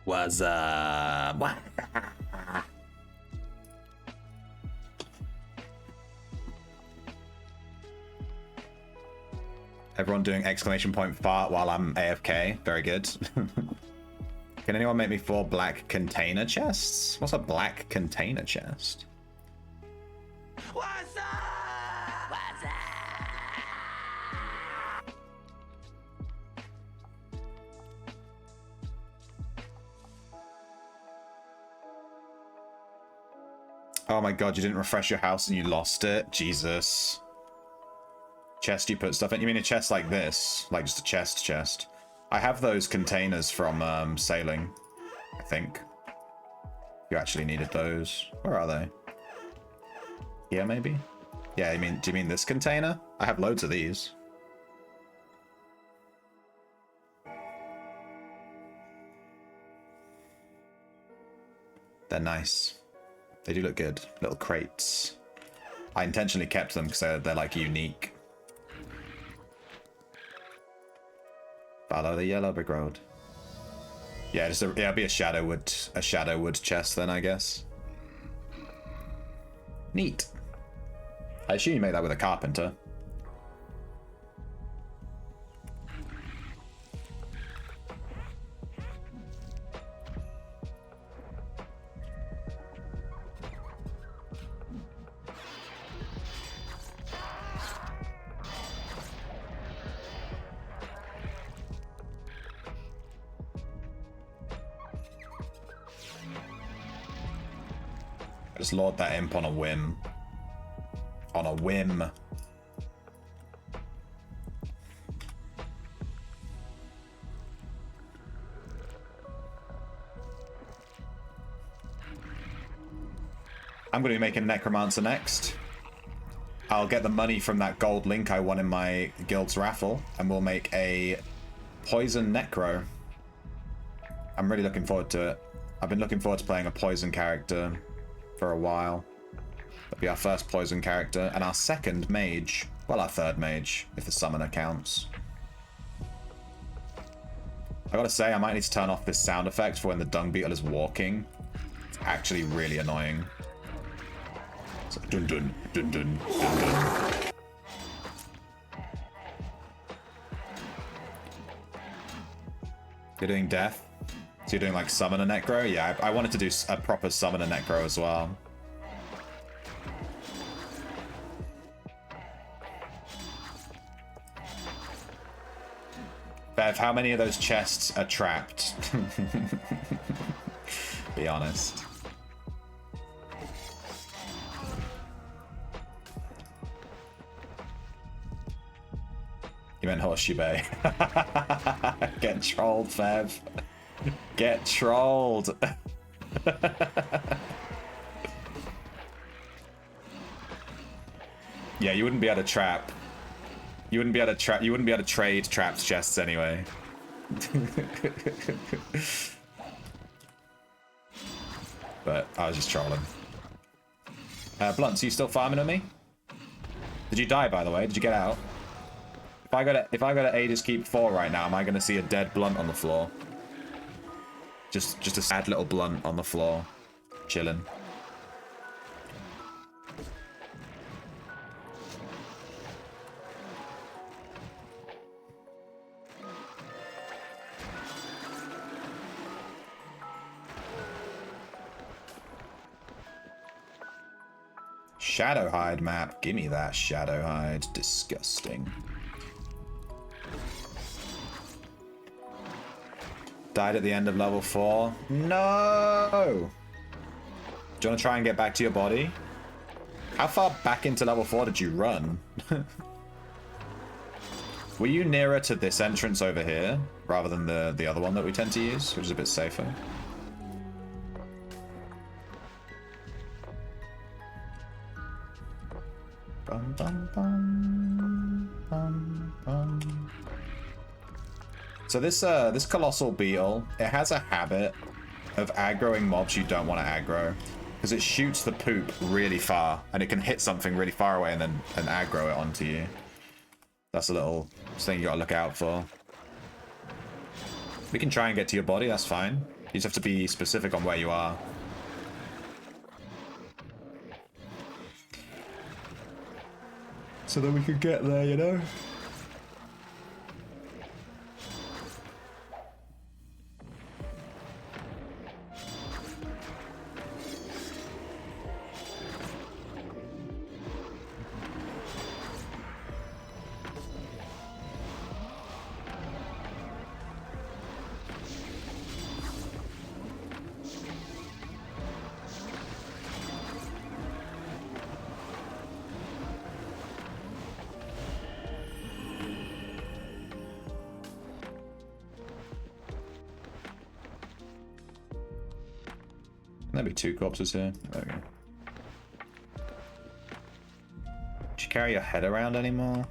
What's up? Everyone doing exclamation point fart while I'm AFK. Very good. Can anyone make me 4 black container chests? What's a black container chest? What's up? What's up? Oh my god, you didn't refresh your house and you lost it? Jesus. chest you put stuff in? You mean a chest like this? Like just a chest? I have those containers from sailing, I think. You actually needed those. Where are they? Here, maybe? Yeah, do you mean this container? I have loads of these. They're nice. They do look good. Little crates. I intentionally kept them because they're like unique. Follow the yellow brick road. Yeah, it'll be a shadow wood chest then, I guess. Neat. I assume you make that with a carpenter. I just lord that imp on a whim. On a whim. I'm going to be making Necromancer next. I'll get the money from that gold link I won in my guild's raffle, and we'll make a Poison Necro. I'm really looking forward to it. I've been looking forward to playing a poison character for a while. That'll be our first poison character, and our second mage. Well, our third mage, if the summoner counts. I gotta say, I might need to turn off this sound effect for when the dung beetle is walking. It's actually really annoying. It's like dun dun dun dun dun dun. You're doing death? So you're doing like Summoner Necro? Yeah, I wanted to do a proper Summoner Necro as well. Bev, how many of those chests are trapped? Be honest. You meant Horseshoe Bay. Get trolled, Fev. Get trolled. Yeah, you wouldn't be able to trap. You wouldn't be able to trap. You wouldn't be able to trade traps chests anyway. But I was just trolling. Blunts, are you still farming on me? Did you die, by the way? Did you get out? If I go to Ada's Keep 4 right now, am I going to see a dead Blunt on the floor? Just a sad little Blunt on the floor, chilling. Shadowhide map. Give me that Shadowhide. Disgusting. Died at the end of level 4. No! Do you want to try and get back to your body? How far back into level 4 did you run? Were you nearer to this entrance over here rather than the other one that we tend to use, which is a bit safer? Bum, bum, bum, bum, bum. So this colossal beetle, it has a habit of aggroing mobs you don't want to aggro, because it shoots the poop really far, and it can hit something really far away and then aggro it onto you. That's a little thing you gotta look out for. We can try and get to your body, that's fine. You just have to be specific on where you are. So that we could get there, you know? There'll be 2 corpses here. There we go. Should you carry your head around anymore?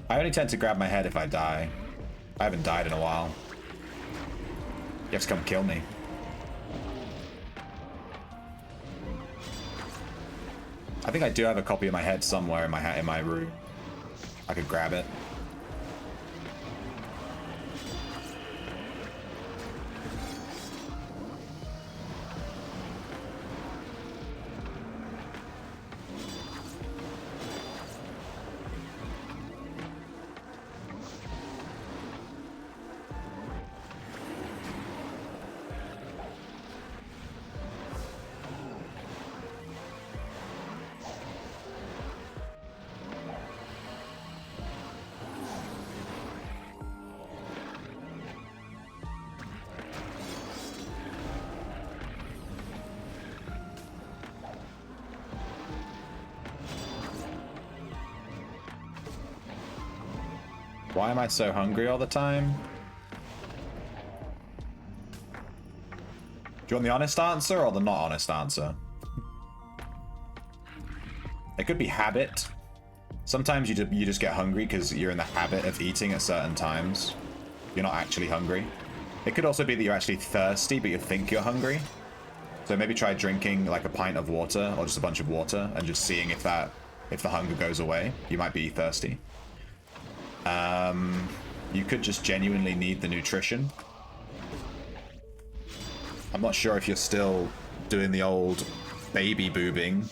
I only tend to grab my head if I die. I haven't died in a while. You have to come kill me. I think I do have a copy of my head somewhere in my room. I could grab it. Why am I so hungry all the time? Do you want the honest answer or the not honest answer? It could be habit. Sometimes you just get hungry because you're in the habit of eating at certain times. You're not actually hungry. It could also be that you're actually thirsty, but you think you're hungry. So maybe try drinking like a pint of water or just a bunch of water and just seeing if the hunger goes away. You might be thirsty. You could just genuinely need the nutrition. I'm not sure if you're still doing the old baby boobing,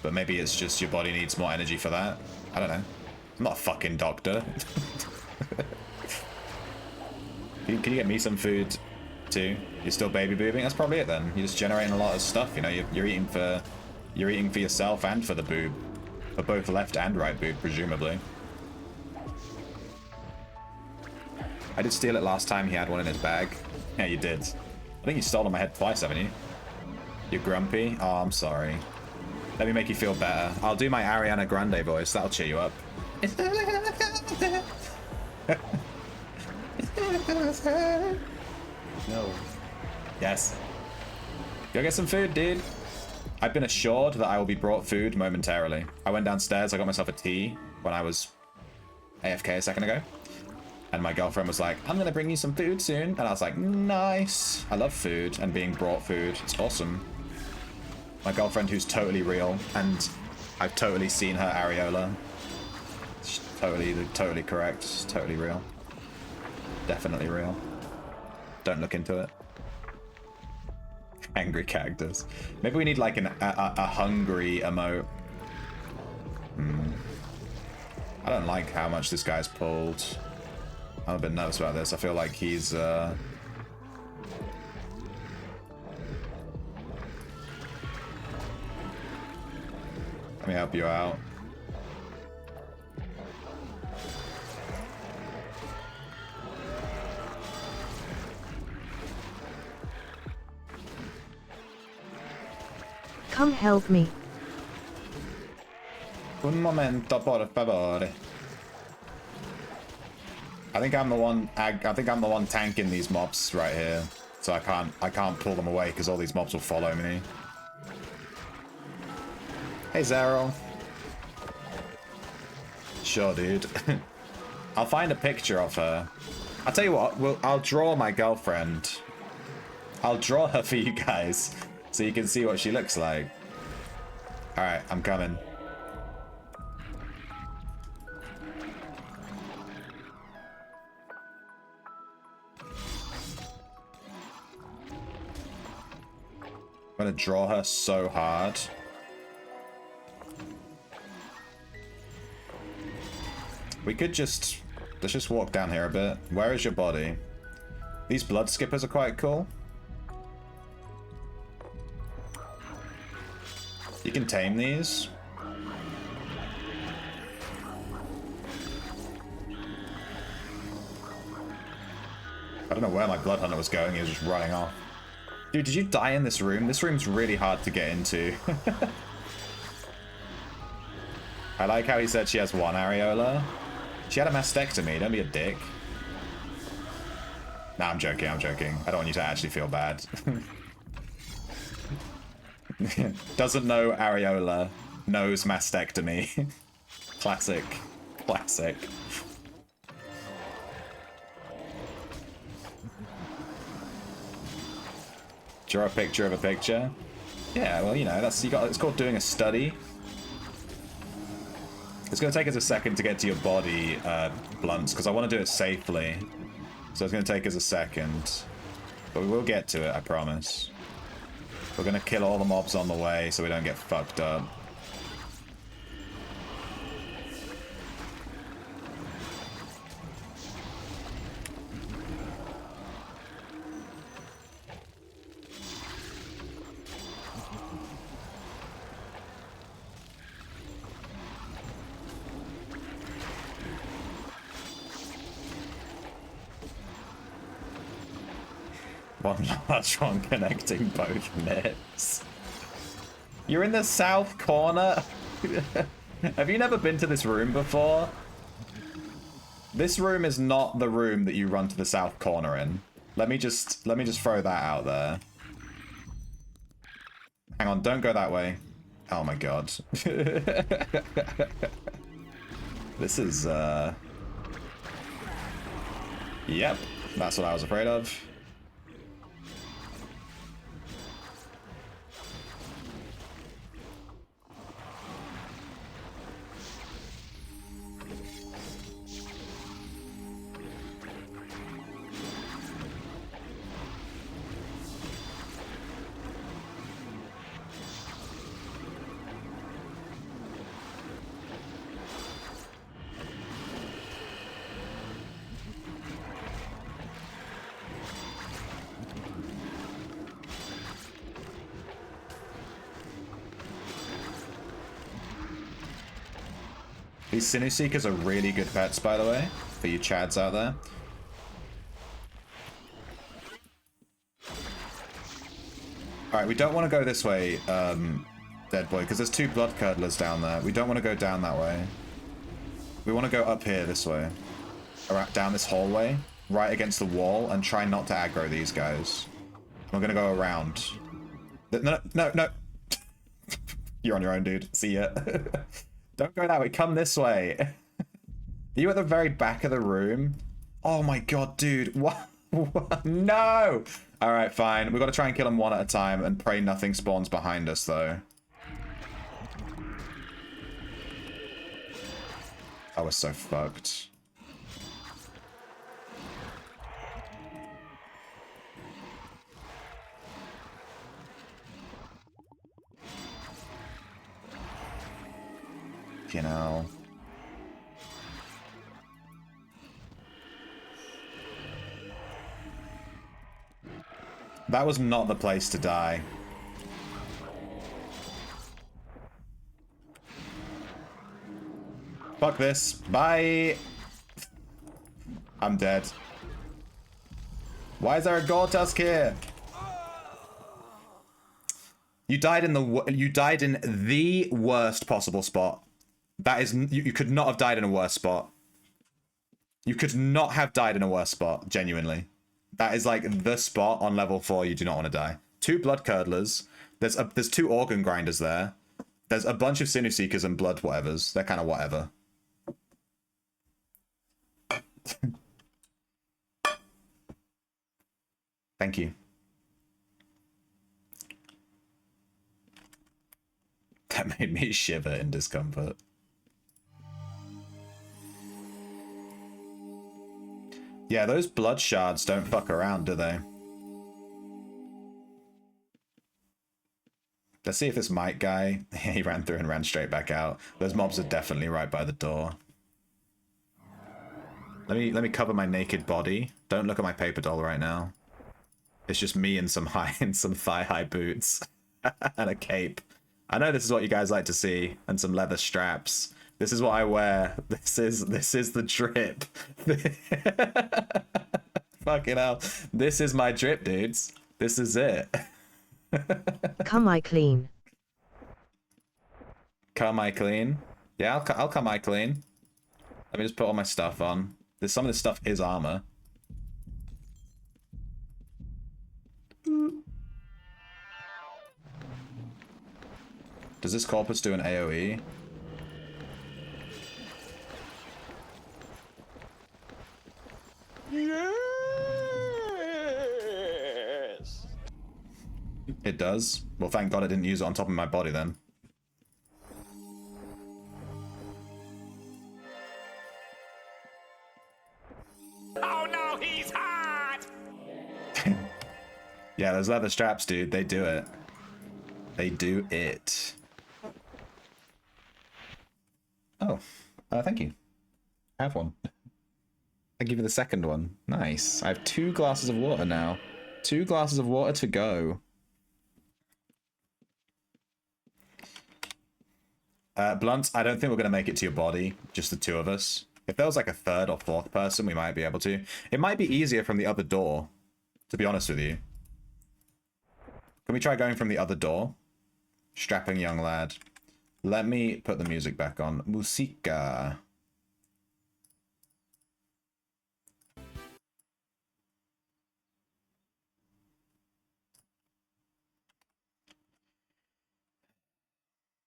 but maybe it's just your body needs more energy for that. I don't know. I'm not a fucking doctor. Can you get me some food too? You're still baby boobing? That's probably it then. You're just generating a lot of stuff, you know, you're eating for yourself and for the boob. For both left and right boob, presumably. I did steal it last time he had one in his bag. Yeah, you did. I think you stole on my head twice, haven't you? You're grumpy? Oh, I'm sorry. Let me make you feel better. I'll do my Ariana Grande voice. That'll cheer you up. No. Yes. Go get some food, dude. I've been assured that I will be brought food momentarily. I went downstairs, I got myself a tea when I was AFK a second ago. And my girlfriend was like, I'm gonna bring you some food soon. And I was like, nice. I love food and being brought food. It's awesome. My girlfriend who's totally real, and I've totally seen her areola. She's totally correct. She's totally real. Definitely real. Don't look into it. Angry characters. Maybe we need like a hungry emote. I don't like how much this guy's pulled. I'm a bit nervous about this. I feel like he's let me help you out. Come help me. Un momento, por favore. I think I'm the one tanking these mobs right here. So I can't pull them away because all these mobs will follow me. Hey Zero. Sure, dude. I'll find a picture of her. I'll tell you what, I'll draw my girlfriend. I'll draw her for you guys so you can see what she looks like. Alright, I'm coming. I'm gonna draw her so hard. We could let's just walk down here a bit. Where is your body? These blood skippers are quite cool. You can tame these. I don't know where my blood hunter was going, he was just running off. Dude, did you die in this room? This room's really hard to get into. I like how he said she has one areola. She had a mastectomy, don't be a dick. Nah, I'm joking, I'm joking. I don't want you to actually feel bad. Doesn't know areola, knows mastectomy. Classic. Classic. Draw a picture of a picture. Yeah, well, you know, that's it's called doing a study. It's going to take us a second to get to your body, Blunts, because I want to do it safely. So it's going to take us a second. But we will get to it, I promise. We're going to kill all the mobs on the way so we don't get fucked up. One large one connecting both nips. You're in the south corner? Have you never been to this room before? This room is not the room that you run to the south corner in. Let me just throw that out there. Hang on, don't go that way. Oh my god. This is Yep, that's what I was afraid of. These Sinew Seekers are really good pets, by the way, for you chads out there. Alright, we don't want to go this way, Dead Boy, because there's two Blood Curdlers down there. We don't want to go down that way. We want to go up here this way. Around, down this hallway, right against the wall, and try not to aggro these guys. We're going to go around. No, no, no! You're on your own, dude. See ya. Don't go that way. Come this way. Are you at the very back of the room? Oh my god, dude. What? No! Alright, fine. We've got to try and kill them one at a time and pray nothing spawns behind us, though. I was so fucked. You know. That was not the place to die. Fuck this. Bye. I'm dead. Why is there a Gore-Tusk here? You died in the worst possible spot. That is, you could not have died in a worse spot. You could not have died in a worse spot, genuinely. That is like the spot on level 4 you do not want to die. 2 Blood Curdlers. There's 2 Organ Grinders there. There's a bunch of Sinew Seekers and Blood whatevers. They're kind of whatever. Thank you. That made me shiver in discomfort. Yeah, those blood shards don't fuck around, do they? Let's see if this Mike guy, he ran through and ran straight back out. Those mobs are definitely right by the door. Let me cover my naked body. Don't look at my paper doll right now. It's just me in some thigh-high boots and a cape. I know this is what you guys like to see, and some leather straps. This is what I wear. This is the drip. Fucking hell. This is my drip, dudes. This is it. Come I clean. Come I clean? Yeah, I'll come I clean. Let me just put all my stuff on. Some of this stuff is armor. Does this corpus do an AoE? Yes. It does. Well, thank God I didn't use it on top of my body then. Oh no, he's hot! Yeah, those leather straps, dude, they do it. They do it. Oh, thank you. I have one. I give you the second one. Nice. I have 2 glasses of water now. 2 glasses of water to go. Blunt, I don't think we're going to make it to your body, just the 2 of us. If there was like a 3rd or 4th person, we might be able to. It might be easier from the other door, to be honest with you. Can we try going from the other door? Strapping young lad. Let me put the music back on. Musica.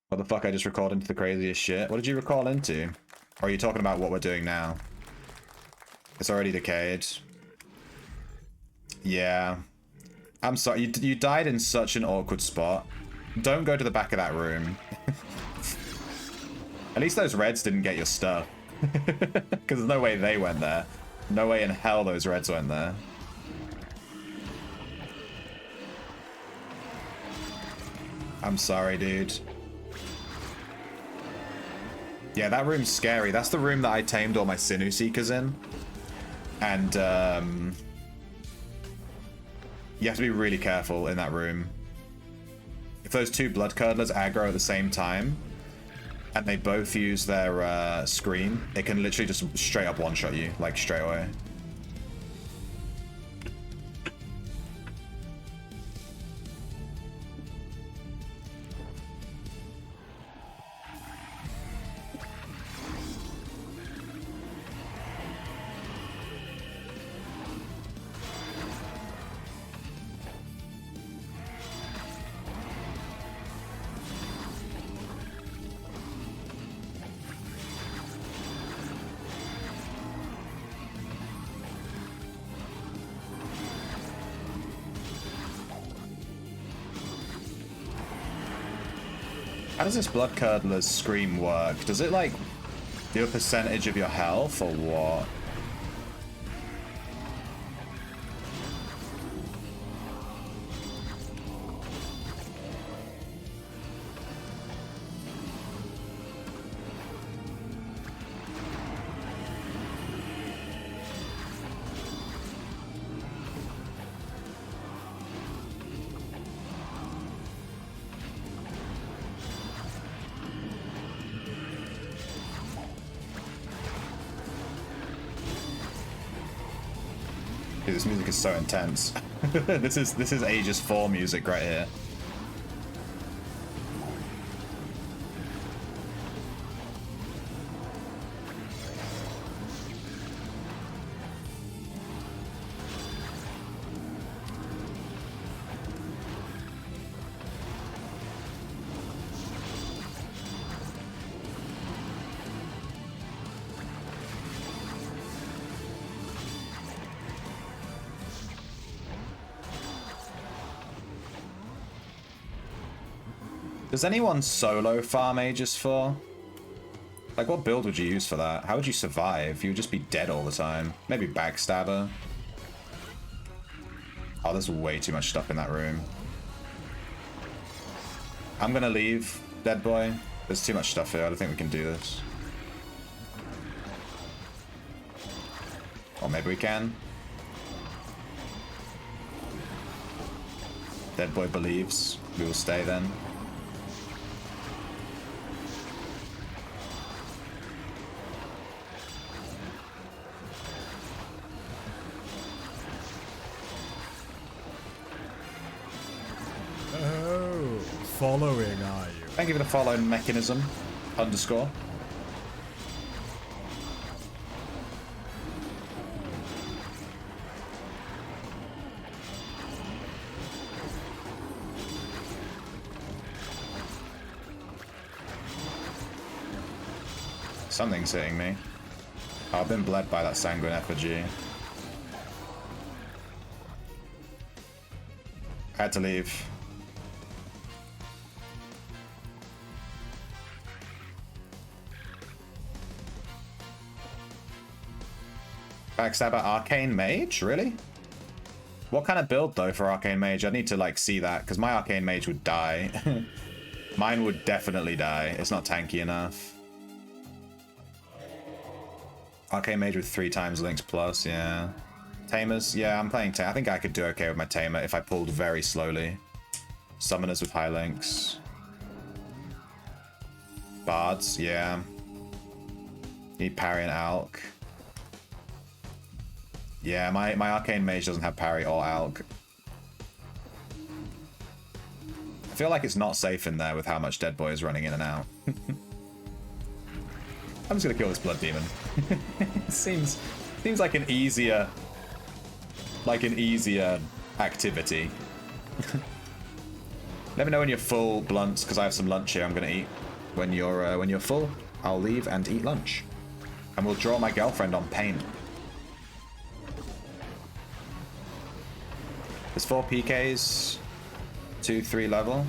What the fuck, I just recalled into the craziest shit. What did you recall into? Or are you talking about what we're doing now? It's already decayed. Yeah. I'm sorry, you died in such an awkward spot. Don't go to the back of that room. At least those reds didn't get your stuff. Because there's no way they went there. No way in hell those reds went there. I'm sorry, dude. Yeah, that room's scary. That's the room that I tamed all my Sinew Seekers in. And, you have to be really careful in that room. If those 2 blood curdlers aggro at the same time, and they both use their scream, it can literally just straight up one-shot you, like straight away. How does this blood curdler's scream work? Does it like do a percentage of your health or what? Dude, this music is so intense. This is Aegis 4 music right here. Does anyone solo farm Aegis for? Like, what build would you use for that? How would you survive? You would just be dead all the time. Maybe Backstabber. Oh, there's way too much stuff in that room. I'm gonna leave, Dead Boy. There's too much stuff here. I don't think we can do this. Or maybe we can. Dead Boy believes. We will stay then. Following, are you? Thank you for the follow mechanism. _ Something's hitting me. Oh, I've been bled by that sanguine effigy. I had to leave. Backstabber Arcane Mage? Really? What kind of build, though, for Arcane Mage? I need to, like, see that, because my Arcane Mage would die. Mine would definitely die. It's not tanky enough. Arcane Mage with 3 times Links plus, yeah. Tamers? Yeah, I'm playing Tamer. I think I could do okay with my Tamer if I pulled very slowly. Summoners with high links. Bards, yeah. Need parry and alch. Yeah, my Arcane Mage doesn't have parry or alch. I feel like it's not safe in there with how much Dead Boy is running in and out. I'm just gonna kill this Blood Demon. It seems like an easier activity. Let me know when you're full, Blunts, because I have some lunch here I'm gonna eat. When you're full, I'll leave and eat lunch. And we'll draw my girlfriend on paint. There's 4 PKs, 2-3 level.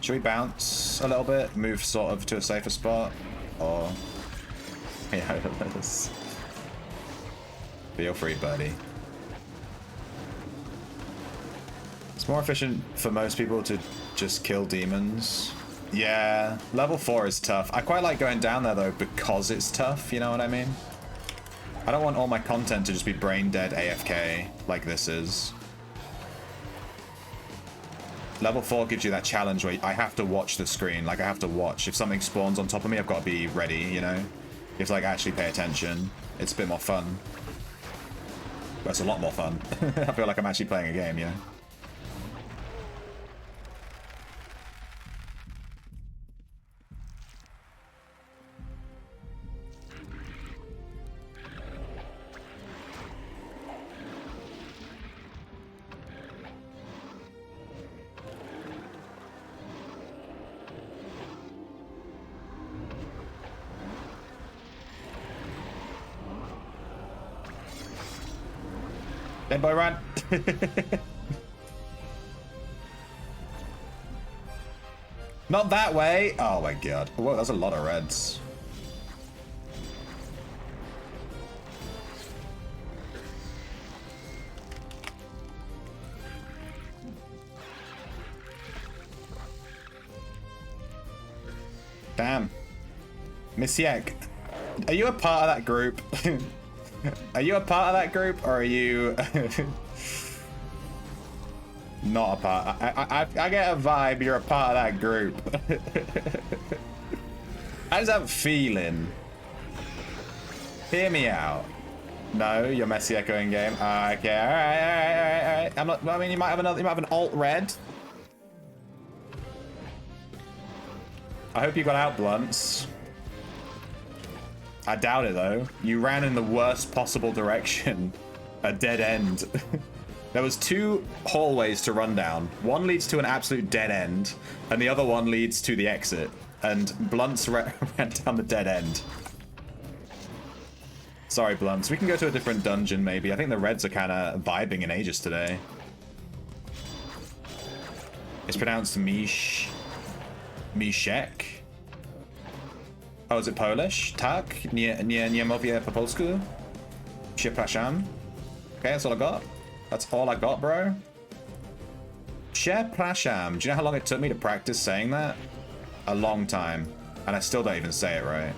Should we bounce a little bit? Move sort of to a safer spot? Or... yeah, let's... Feel free, buddy. It's more efficient for most people to just kill demons. Yeah, level 4 is tough. I quite like going down there, though, because it's tough, you know what I mean? I don't want all my content to just be brain dead AFK like this is. Level 4 gives you that challenge where I have to watch the screen. Like, I have to watch. If something spawns on top of me, I've got to be ready, you know? You have to, like, actually pay attention. It's a bit more fun. But it's a lot more fun. I feel like I'm actually playing a game, you know? Dead Boy, run! Not that way! Oh my god. Whoa, that's a lot of reds. Damn. Missiek, are you a part of that group? Are you a part of that group, or are you not a part? I get a vibe you're a part of that group. I just have a feeling. Hear me out. No, you're Messi echoing game. Okay, all right. I'm not. I mean, you might have another. You might have an alt red. I hope you got out, Blunts. I doubt it, though. You ran in the worst possible direction. A dead end. There was 2 hallways to run down. One leads to an absolute dead end, and the other one leads to the exit. And Blunts ran down the dead end. Sorry, Blunts. We can go to a different dungeon, maybe. I think the Reds are kind of vibing in Aegis today. It's pronounced Mish... Mishek? Oh, is it Polish? Tak? Nie mówię po polsku? Przepraszam. Okay, that's all I got. That's all I got, bro. Przepraszam. Do you know how long it took me to practice saying that? A long time. And I still don't even say it right.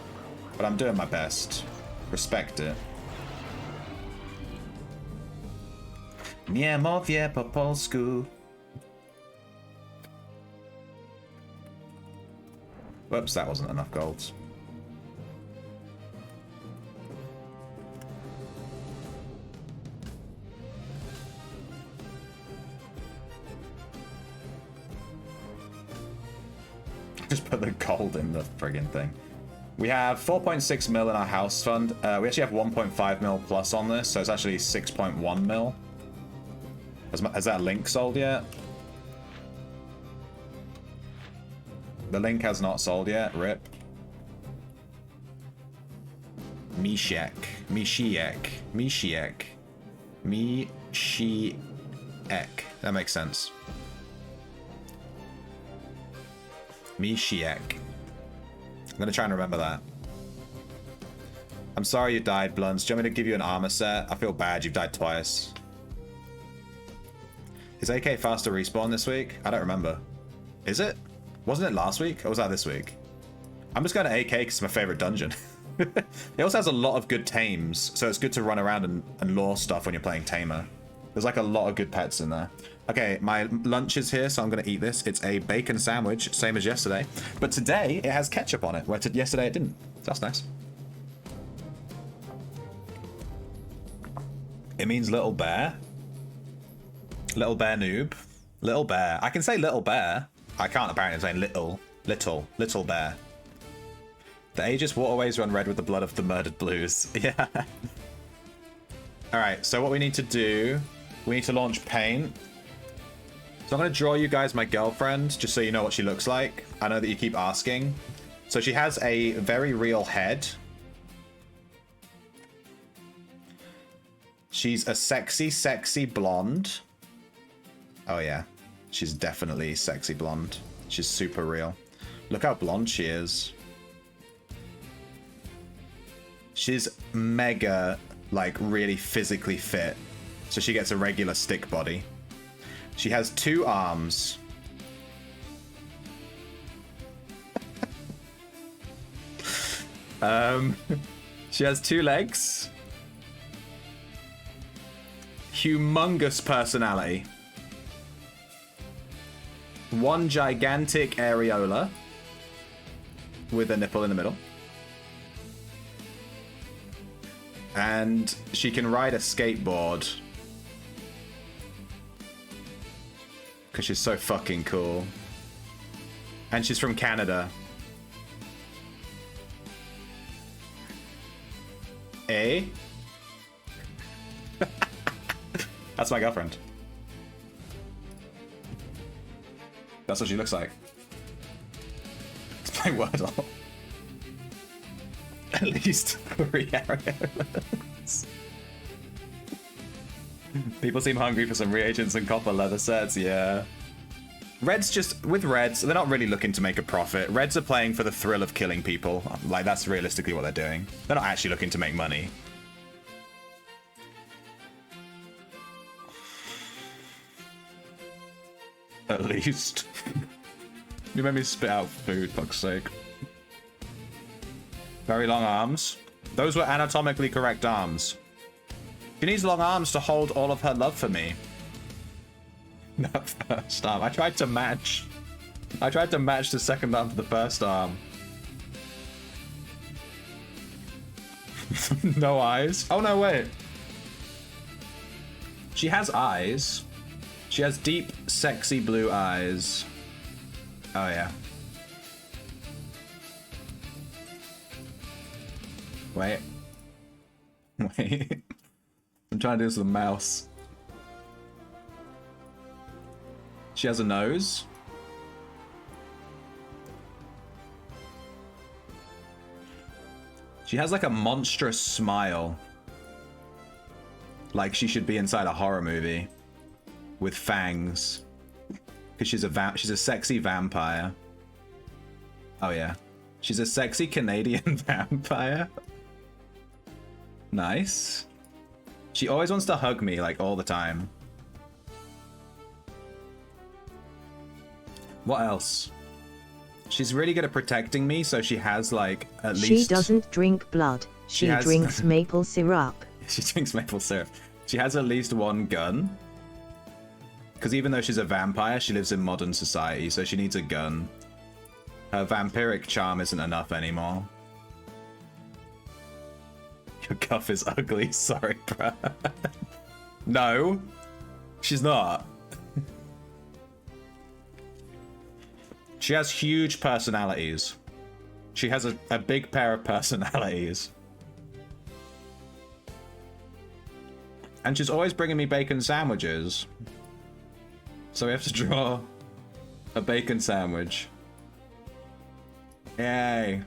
But I'm doing my best. Respect it. Nie mówię po polsku. Whoops, that wasn't enough golds. Just put the gold in the friggin' thing. We have 4.6 mil in our house fund. We actually have 1.5 mil plus on this, so it's actually 6.1 mil. Has that link sold yet? The link has not sold yet. RIP. Mishiek. Mishiek. Mishiek. Mishiek. That makes sense. Mishiek. I'm gonna try and remember that. I'm sorry you died, Blunts. Do you want me to give you an armor set? I feel bad, you've died twice. Is AK faster respawn this week? I don't remember. Is it? Wasn't it last week? Or was that this week? I'm just going to AK because it's my favorite dungeon. It also has a lot of good tames, so it's good to run around and lure stuff when you're playing Tamer. There's like a lot of good pets in there. Okay, my lunch is here, so I'm going to eat this. It's a bacon sandwich, same as yesterday. But today, it has ketchup on it, where yesterday it didn't. That's nice. It means little bear. Little bear noob. Little bear. I can say little bear. I can't apparently. I'm saying little bear. The Aegis waterways run red with the blood of the murdered blues. Yeah. Alright, so what we need to do, we need to launch paint. So I'm going to draw you guys my girlfriend, just so you know what she looks like. I know that you keep asking. So she has a very real head. She's a sexy, sexy blonde. Oh yeah, she's definitely sexy blonde. She's super real. Look how blonde she is. She's mega, like, really physically fit. So she gets a regular stick body. She has 2 arms. She has 2 legs. Humongous personality. 1 gigantic areola with a nipple in the middle. And she can ride a skateboard. Because she's so fucking cool. And she's from Canada. Eh? That's my girlfriend. That's what she looks like. It's my Wordle. At least 3 areolas. People seem hungry for some reagents and copper leather sets, yeah. Reds just, with Reds, they're not really looking to make a profit. Reds are playing for the thrill of killing people. Like, that's realistically what they're doing. They're not actually looking to make money. At least. You made me spit out food, fuck's sake. Very long arms. Those were anatomically correct arms. She needs long arms to hold all of her love for me. That first arm. I tried to match. I tried to match the second arm to the first arm. No eyes. Oh no, wait. She has eyes. She has deep, sexy blue eyes. Oh, yeah. Wait. Wait. I'm trying to do this with a mouse. She has a nose. She has like a monstrous smile. Like she should be inside a horror movie. With fangs. Because she's a sexy vampire. Oh yeah. She's a sexy Canadian vampire. Nice. She always wants to hug me, like, all the time. What else? She's really good at protecting me, so she has, like, at least... She doesn't drink blood. She drinks maple syrup. She drinks maple syrup. She has at least 1 gun. Because even though she's a vampire, she lives in modern society, so she needs a gun. Her vampiric charm isn't enough anymore. Your cuff is ugly, sorry, bruh. No, she's not. She has huge personalities. She has a big pair of personalities. And she's always bringing me bacon sandwiches. So we have to draw a bacon sandwich. Yay.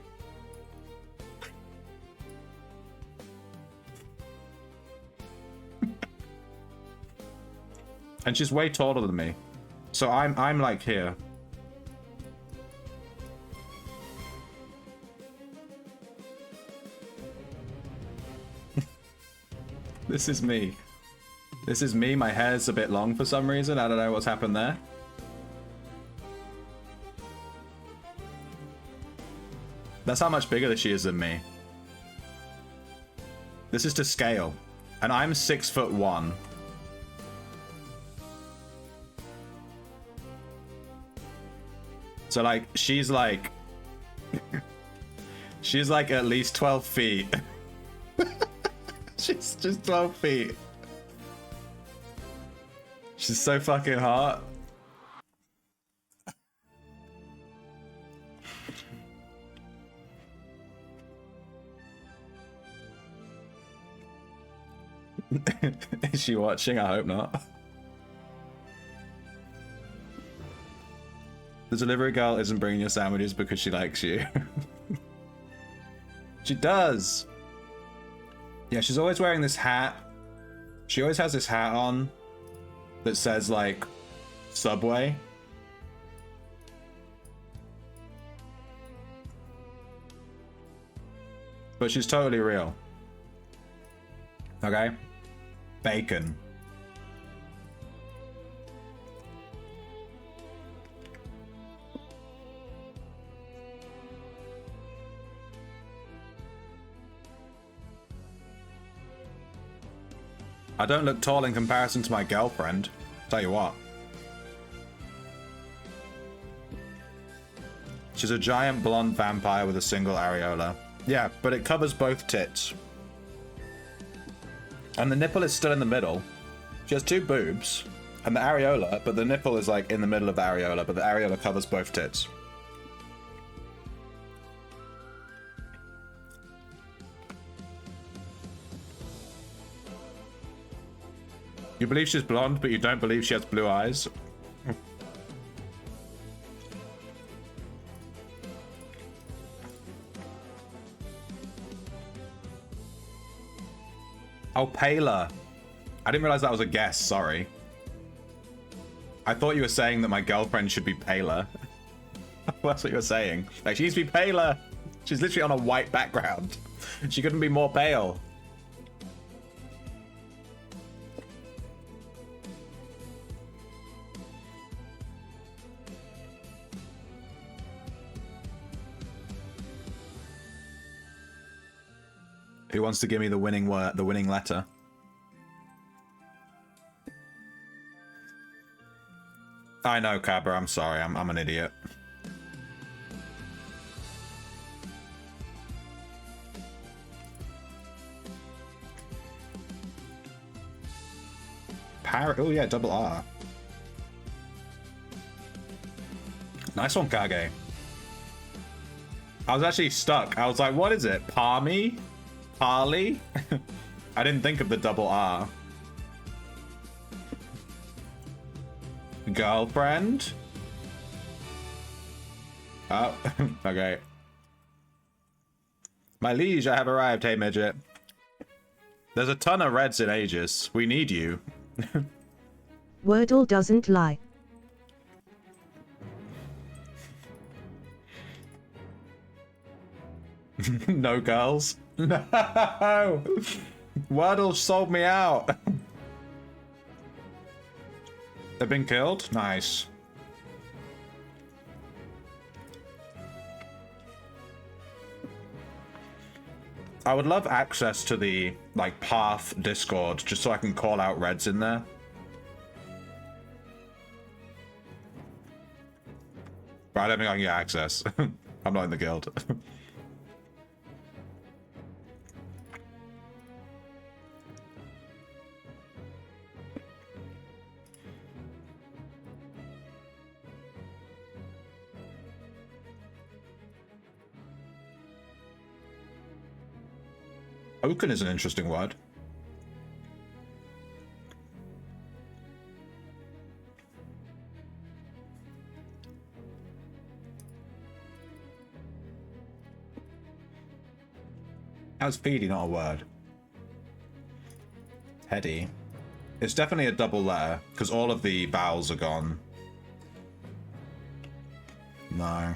And she's way taller than me. So I'm like here. This is me. This is me. My hair's a bit long for some reason. I don't know what's happened there. That's how much bigger she is than me. This is to scale. And I'm 6'1". So like, she's like at least 12 feet. She's just 12 feet. She's so fucking hot. Is she watching? I hope not. The delivery girl isn't bringing your sandwiches because she likes you. She does. Yeah, she's always wearing this hat. She always has this hat on that says, like, Subway. But she's totally real. Okay? Bacon. I don't look tall in comparison to my girlfriend. Tell you what. She's a giant blonde vampire with a single areola. Yeah, but it covers both tits. And the nipple is still in the middle. She has two boobs and the areola, but the nipple is like in the middle of the areola, but the areola covers both tits. You believe she's blonde, but you don't believe she has blue eyes? Oh, paler. I didn't realize that was a guess, sorry. I thought you were saying that my girlfriend should be paler. That's what you were saying. Like, she needs to be paler. She's literally on a white background. She couldn't be more pale. Who wants to give me the winning word, the winning letter? I know, Cabra. I'm sorry. I'm an idiot. Oh yeah, double R. Nice one, Kage. I was actually stuck. I was like, what is it? Palmy? Parley? I didn't think of the double R. Girlfriend? Oh, okay. My liege, I have arrived, hey midget. There's a ton of reds in Aegis. We need you. Wordle doesn't lie. No girls? No! Wordle sold me out. They've been killed? Nice. I would love access to the, like, Path Discord, just so I can call out reds in there. But I don't think I can get access. I'm not in the guild. Oaken is an interesting word. How's feedy not a word? Heady. It's definitely a double letter, because all of the vowels are gone. No.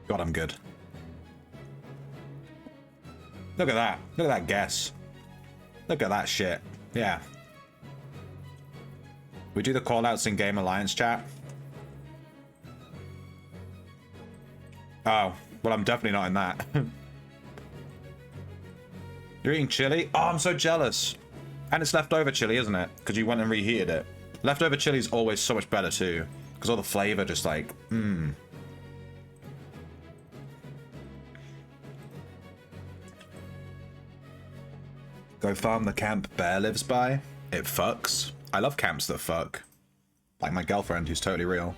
God, I'm good. Look at that. Look at that guess. Look at that shit. Yeah. We do the callouts in Game Alliance chat. Oh, well, I'm definitely not in that. You're eating chili? Oh, I'm so jealous. And it's leftover chili, isn't it? Because you went and reheated it. Leftover chili is always so much better too. Because all the flavor just like, Go farm the camp Bear lives by. It fucks. I love camps that fuck. Like my girlfriend, who's totally real.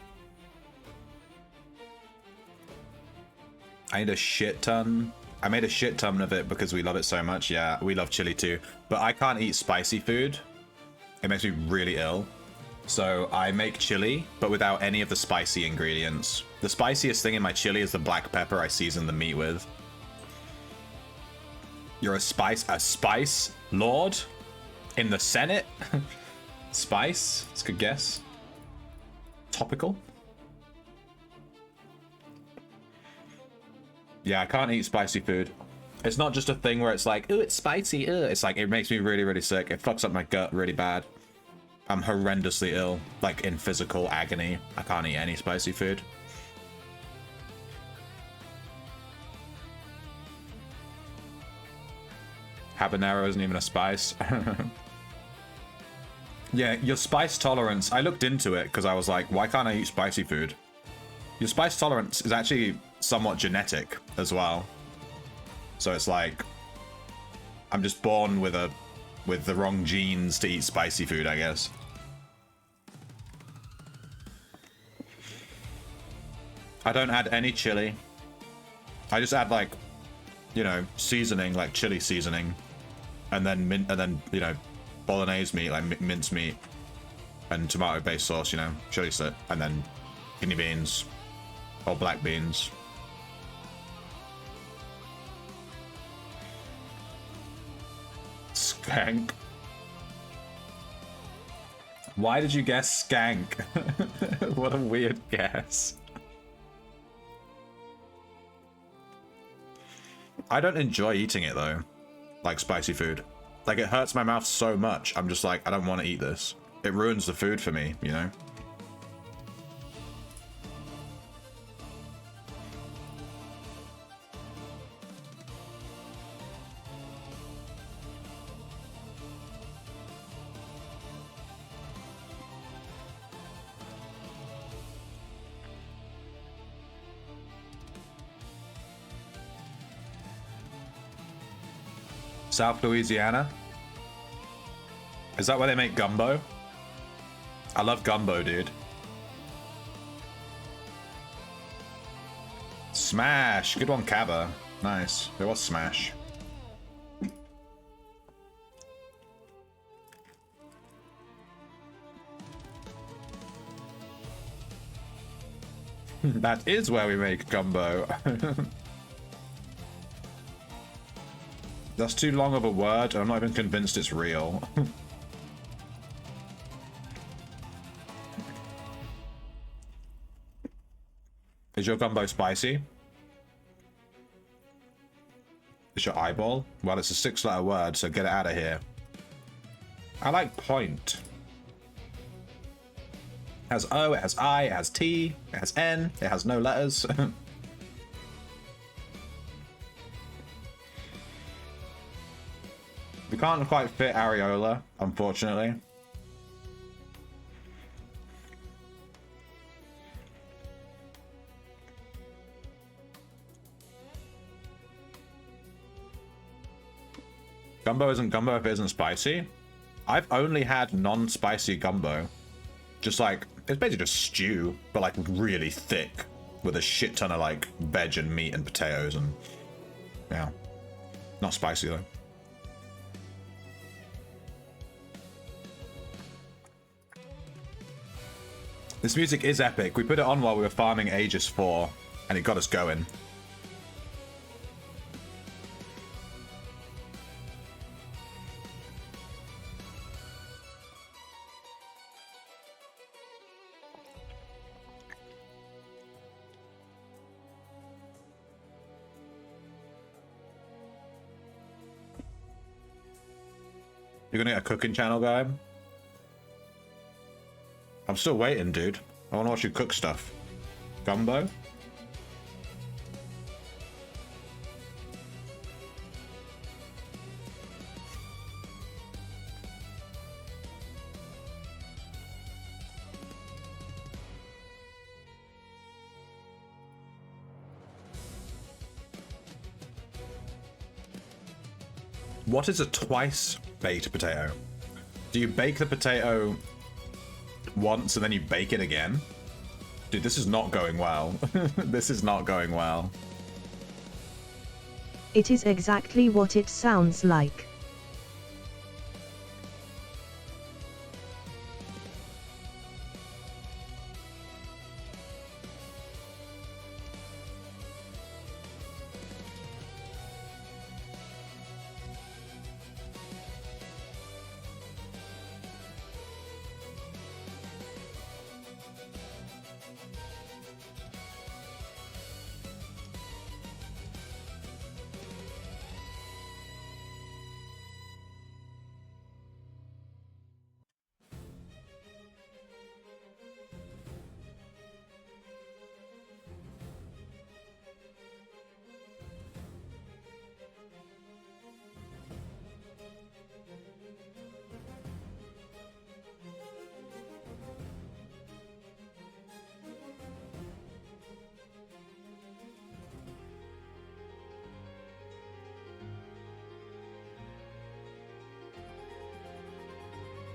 I need a shit ton. I made a shit ton of it because we love it so much. Yeah, we love chili too. But I can't eat spicy food. It makes me really ill. So I make chili, but without any of the spicy ingredients. The spiciest thing in my chili is the black pepper I season the meat with. You're a spice lord in the Senate? Spice? That's a good guess. Topical? Yeah, I can't eat spicy food. It's not just a thing where it's like, ooh, it's spicy, ugh. It's like, it makes me really, really sick. It fucks up my gut really bad. I'm horrendously ill, like in physical agony. I can't eat any spicy food. Habanero isn't even a spice. Yeah, your spice tolerance, I looked into it because I was like, why can't I eat spicy food? Your spice tolerance is actually somewhat genetic as well. So it's like, I'm just born with the wrong genes to eat spicy food, I guess. I don't add any chili. I just add like, you know, seasoning, like chili seasoning, and then you know, bolognese meat, like minced meat, and tomato-based sauce, you know, chili sauce, and then kidney beans or black beans. Skank. Why did you guess skank? What a weird guess. I don't enjoy eating it though, like spicy food. Like it hurts my mouth so much, I'm just like, I don't want to eat this. It ruins the food for me, you know? South Louisiana? Is that where they make gumbo? I love gumbo, dude. Smash! Good one, Kaba. Nice. There was Smash. That is where we make gumbo. That's too long of a word, and I'm not even convinced it's real. Is your gumbo spicy? Is your eyeball? Well, it's a 6-letter word, so get it out of here. I like point. It has O, it has I, it has T, it has N, it has no letters. We can't quite fit areola, unfortunately. Gumbo isn't gumbo if it isn't spicy. I've only had non-spicy gumbo. Just like, it's basically just stew, but like really thick with a shit ton of like veg and meat and potatoes and yeah. Not spicy though. This music is epic. We put it on while we were farming Aegis 4, and it got us going. You're gonna get a cooking channel guy? I'm still waiting, dude. I wanna watch you cook stuff. Gumbo? What is a twice baked potato? Do you bake the potato once and then you bake it again? Dude, this is not going well. This is not going well. It is exactly what it sounds like.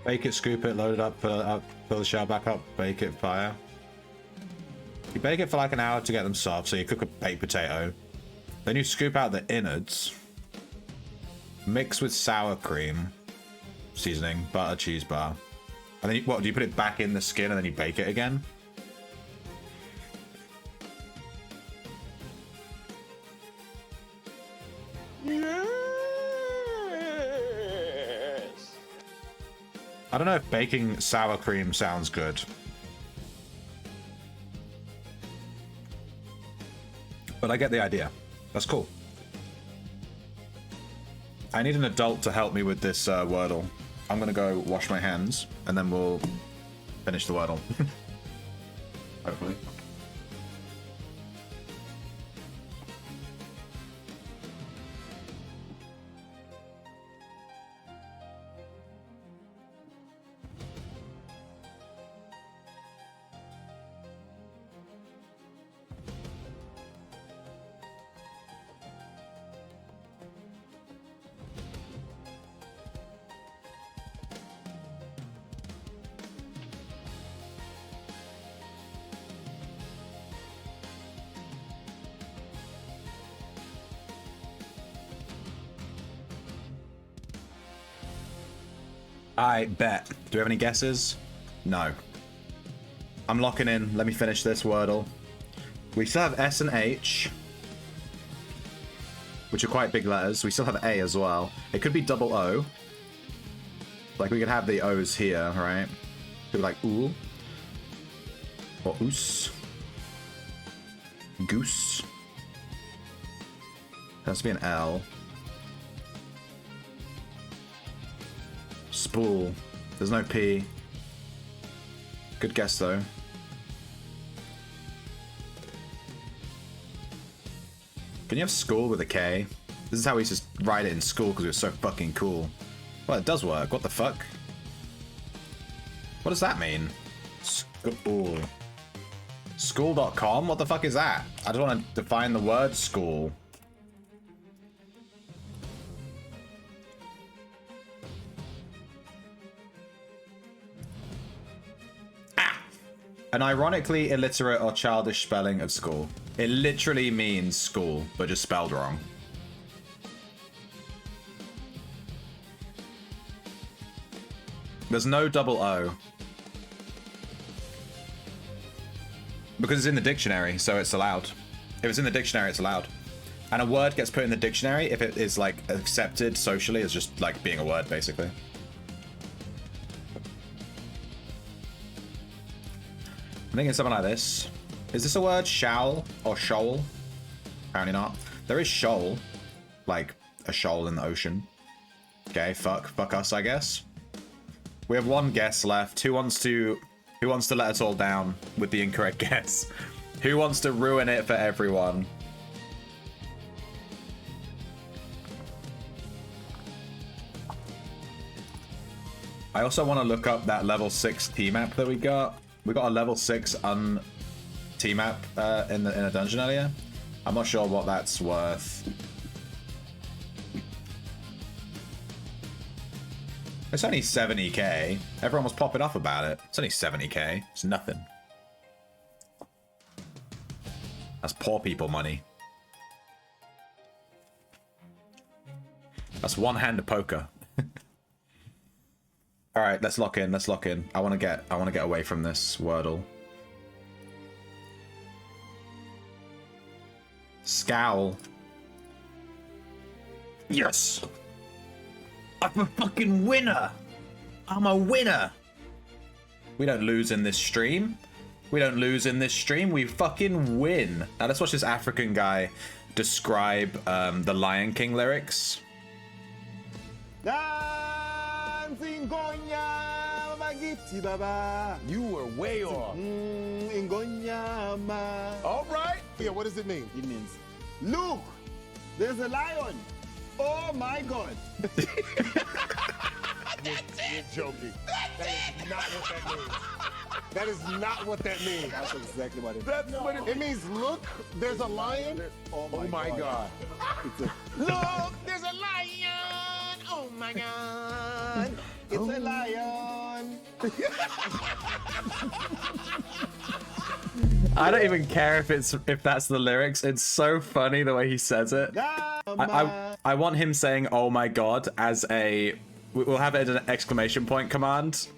Bake it, scoop it, load it up, fill the shell back up, bake it, fire. You bake it for like an hour to get them soft, so you cook a baked potato. Then you scoop out the innards. Mix with sour cream, seasoning, butter, cheese bar. And then, what, do you put it back in the skin and then you bake it again? I don't know if baking sour cream sounds good. But I get the idea. That's cool. I need an adult to help me with this Wordle. I'm gonna go wash my hands, and then we'll finish the Wordle. Hopefully. I bet. Do we have any guesses? No. I'm locking in. Let me finish this Wordle. We still have S and H, which are quite big letters. We still have A as well. It could be double O. Like, we could have the O's here, right? Could be like ool. Or oos. Goose. Has to be an L. Spool. There's no P. Good guess though. Can you have school with a K? This is how we used to write it in school because we were so fucking cool. Well, it does work. What the fuck? What does that mean? School. School.com? What the fuck is that? I just want to define the word school. An ironically illiterate or childish spelling of school. It literally means school, but just spelled wrong. There's no double O. Because it's in the dictionary, so it's allowed. If it's in the dictionary, it's allowed. And a word gets put in the dictionary if it is, like, accepted socially as just, like, being a word, basically. I'm thinking something like this. Is this a word? Shall or shoal? Apparently not. There is shoal. Like, a shoal in the ocean. Okay, fuck us, I guess. We have one guess left. Who wants to let us all down with the incorrect guess? Who wants to ruin it for everyone? I also want to look up that level 6 T-map that we got. We got a level 6 T-map in a dungeon earlier. I'm not sure what that's worth. It's only 70k. Everyone was popping off about it. It's only 70k. It's nothing. That's poor people money. That's one hand of poker. All right, let's lock in. Let's lock in. I want to get away from this Wordle. Scowl. Yes. I'm a fucking winner. I'm a winner. We don't lose in this stream. We don't lose in this stream. We fucking win. Now let's watch this African guy describe the Lion King lyrics. Dancing Gonya Magiti Baba. You were way off. Ngonyama. All right. Yeah, what does it mean? It means, look, there's a lion. Oh my God. You're joking. That is not what that means. That is not what that means. That's exactly what it means. That's what it means. Look, there's a lion. Oh my God. Look, there's a lion. Oh my God. It's a lion. I don't even care if that's the lyrics. It's so funny the way he says it. I want him saying "Oh my God" as a. We'll have it as an exclamation point command.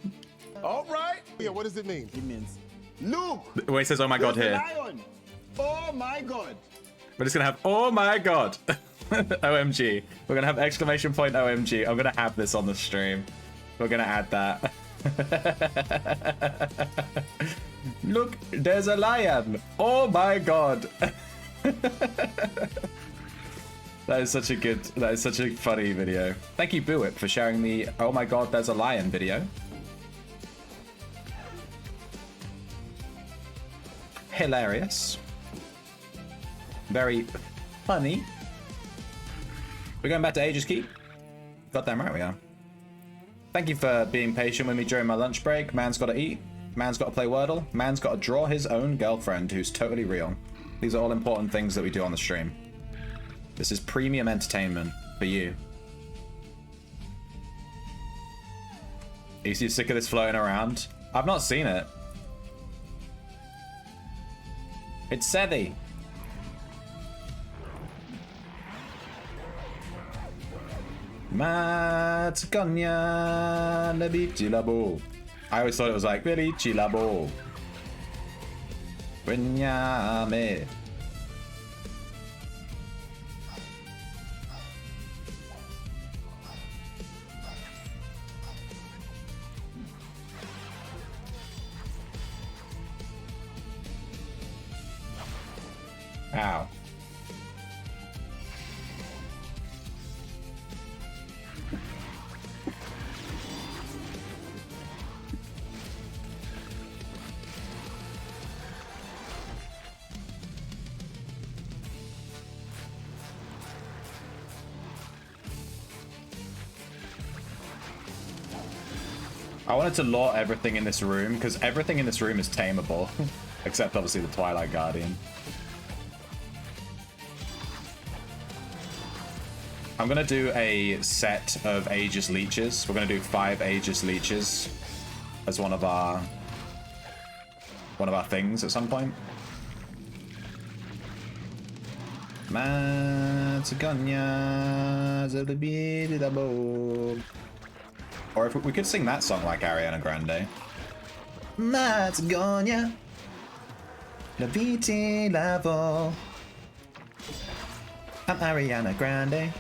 All right. Yeah, what does it mean? It means, look. When he says "Oh my God" There's here, a lion. Oh my God. we're just gonna have "Oh my God." OMG. We're gonna have exclamation point OMG. I'm gonna have this on the stream. We're gonna add that. Look, there's a lion. Oh my God. That is such a funny video. Thank you, Buit, for sharing the "Oh my God, there's a lion" video. Hilarious. Very funny. We're going back to Aegis Keep. Goddamn right we are. Thank you for being patient with me during my lunch break. Man's got to eat. Man's got to play Wordle. Man's got to draw his own girlfriend who's totally real. These are all important things that we do on the stream. This is premium entertainment for you. Are you sick of this floating around? I've not seen it. It's Seti. Matsukonya Nabichi Labo. I always thought it was like Nabichi Labo. Winyame. Ow. I wanted to lure everything in this room, because everything in this room is tameable. Except obviously the Twilight Guardian. I'm gonna do a set of Aegis Leeches. We're gonna do 5 Aegis Leeches as one of our things at some point. Or if we could sing that song like Ariana Grande. Matsugonya. Leviti level. I'm Ariana Grande.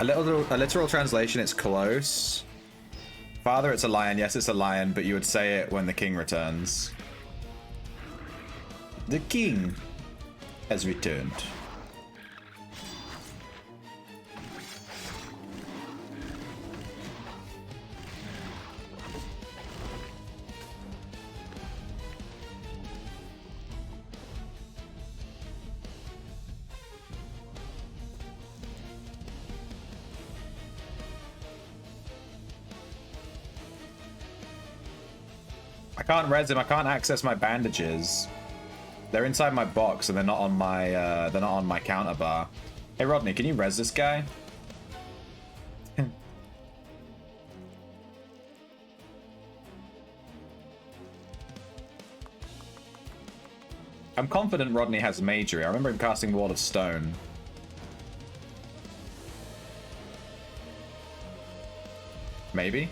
A literal translation, it's close. Father, it's a lion. Yes, it's a lion, but you would say it when the king returns. The king has returned. I can't res him. I can't access my bandages. They're inside my box and they're not on my counter bar. Hey Rodney, can you res this guy? I'm confident Rodney has magery. I remember him casting Wall of Stone. Maybe?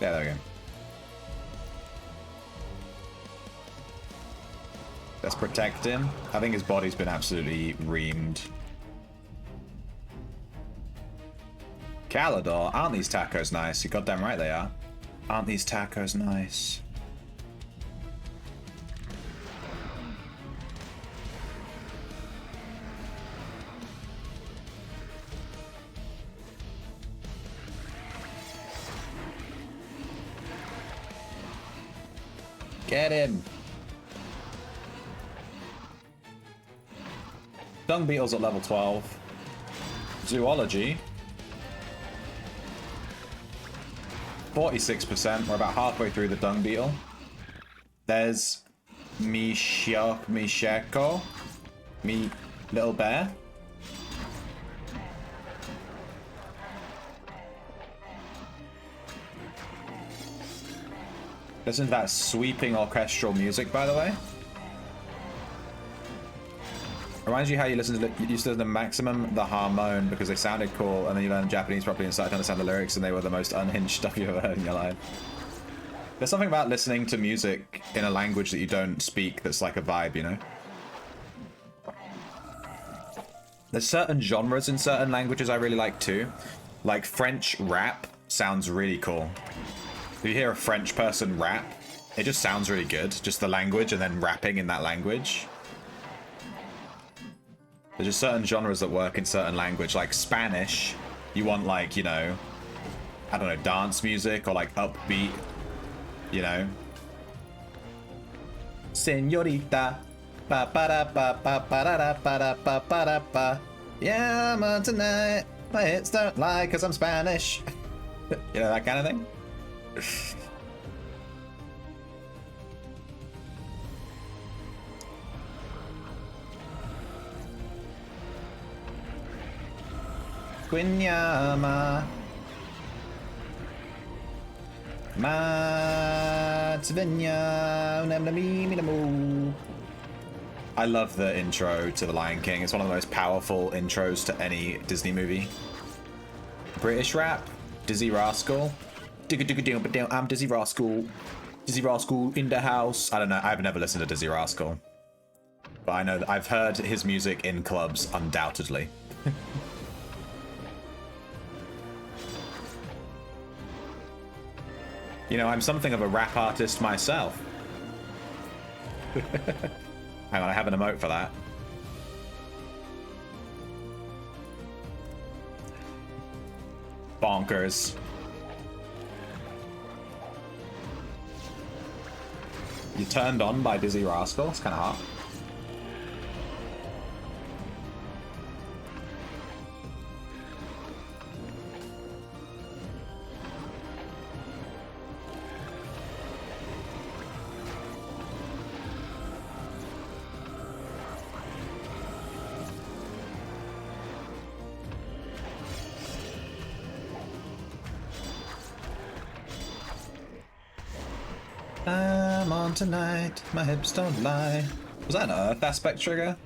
Yeah, there we go. Let's protect him. I think his body's been absolutely reamed. Calidor, aren't these tacos nice? You're goddamn right they are. Aren't these tacos nice? Get him! Dung Beetle's at level 12. Zoology. 46%. We're about halfway through the Dung Beetle. There's Misheko. Me little bear. Listen to that sweeping orchestral music, by the way. Reminds you how you used to listen to the Maximum, the Harmone, because they sounded cool, and then you learned Japanese properly and started to understand the lyrics, and they were the most unhinged stuff you've ever heard in your life. There's something about listening to music in a language that you don't speak that's like a vibe, you know? There's certain genres in certain languages I really like too. Like French rap sounds really cool. If you hear a French person rap, it just sounds really good. Just the language and then rapping in that language. There's just certain genres that work in certain language. Like Spanish, you want like, you know, I don't know, dance music or like upbeat, you know. Señorita, pa pa da pa pa pa da da pa da pa pa da pa. Yeah, I'm on tonight. My hits don't lie because I'm Spanish. You know, that kind of thing. Quinyama I love the intro to The Lion King. It's one of the most powerful intros to any Disney movie. British rap, Dizzy Rascal. I'm Dizzy Rascal. Dizzy Rascal in the house. I don't know. I've never listened to Dizzy Rascal. But I know that I've heard his music in clubs, undoubtedly. You know, I'm something of a rap artist myself. Hang on, I have an emote for that. Bonkers. You turned on by Dizzy Rascal? It's kind of hot. I'm on tonight, my hips don't lie. Was that an Earth aspect trigger?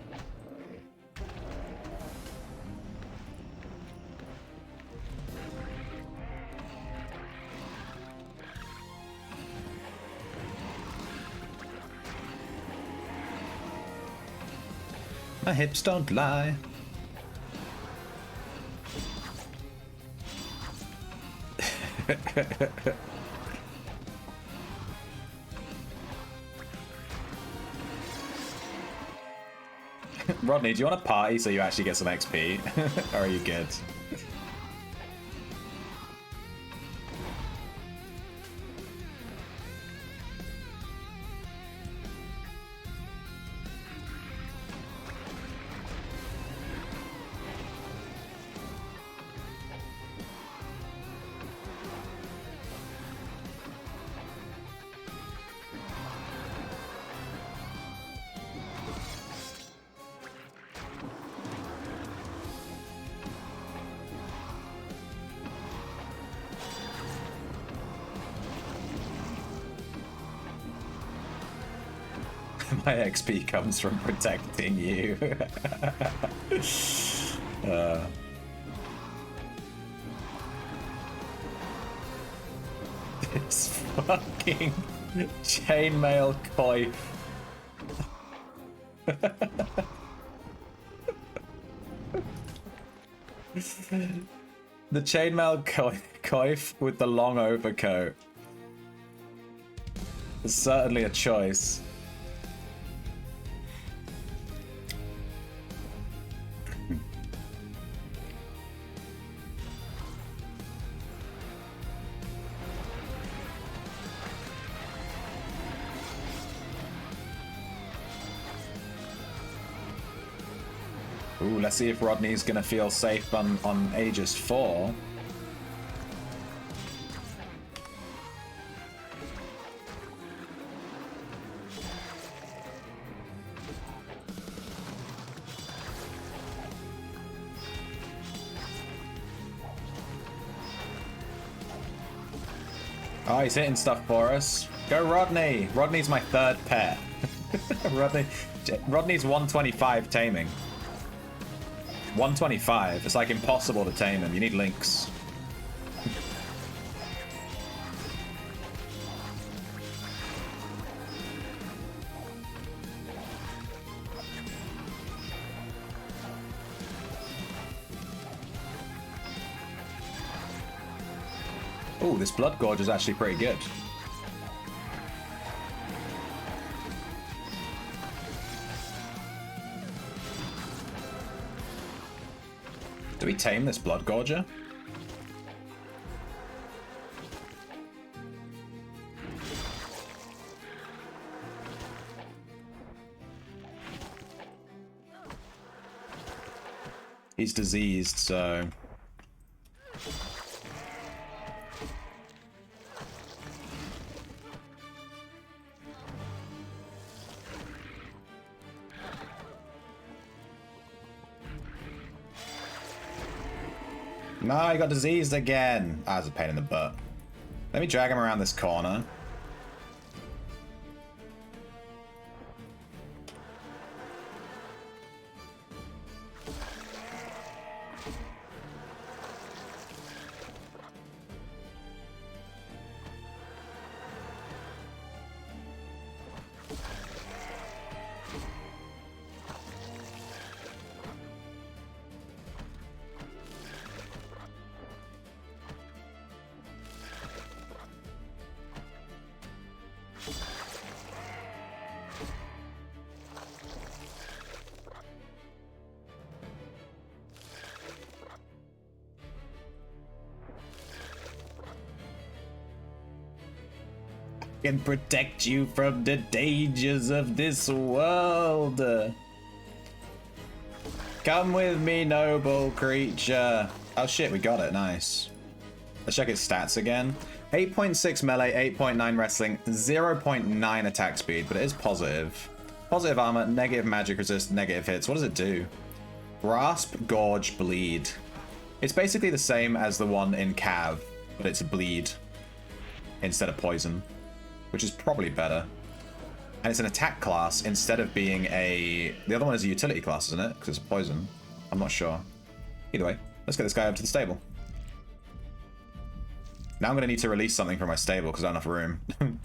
My hips don't lie. Rodney, do you want to party so you actually get some XP? Or are you good? My XP comes from protecting you. This fucking chainmail coif. The chainmail coif with the long overcoat is certainly a choice. Ooh, let's see if Rodney's gonna feel safe on Aegis 4. Oh, he's hitting stuff for us. Go Rodney! Rodney's my third pet. Rodney's 125 taming. 125. It's like impossible to tame him. You need links. Ooh, this Blood Gorge is actually pretty good. Do we tame this Blood Gorger? He's diseased, so... No, he got diseased again. Ah, it's a pain in the butt. Let me drag him around this corner. Can protect you from the dangers of this world. Come with me, noble creature. Oh shit, we got it. Nice. Let's check its stats again. 8.6 melee, 8.9 wrestling, 0.9 attack speed, but it is positive. Positive armor, negative magic resist, negative hits. What does it do? Grasp, Gorge, Bleed. It's basically the same as the one in Cav, but it's Bleed instead of Poison, which is probably better. And it's an attack class instead of being a... The other one is a utility class, isn't it? Because it's Poison. I'm not sure. Either way, let's get this guy up to the stable. Now I'm going to need to release something from my stable because I don't have enough room.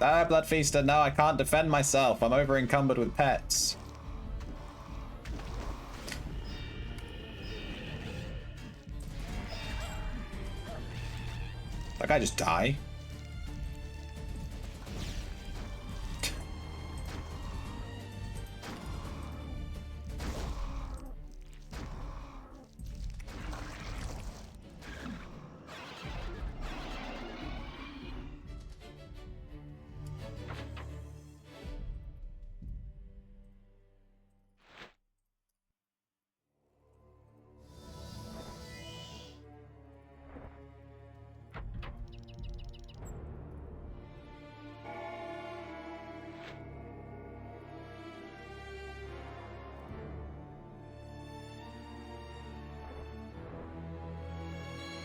Ah, Blood Feaster, no, I can't defend myself. I'm over encumbered with pets. Guy just die?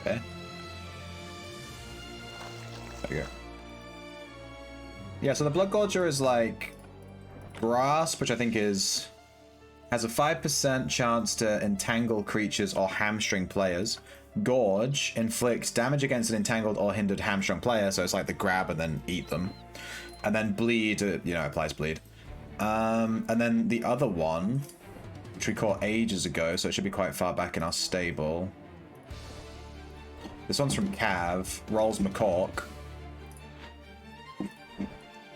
Okay. There you go. Yeah, so the Blood Gorger is like Grasp, which I think has a 5% chance to entangle creatures or hamstring players. Gorge inflicts damage against an entangled or hindered hamstrung player, so it's like the grab and then eat them. And then Bleed, applies Bleed. And then the other one, which we caught ages ago, so it should be quite far back in our stable. This one's from Cav, rolls McCork.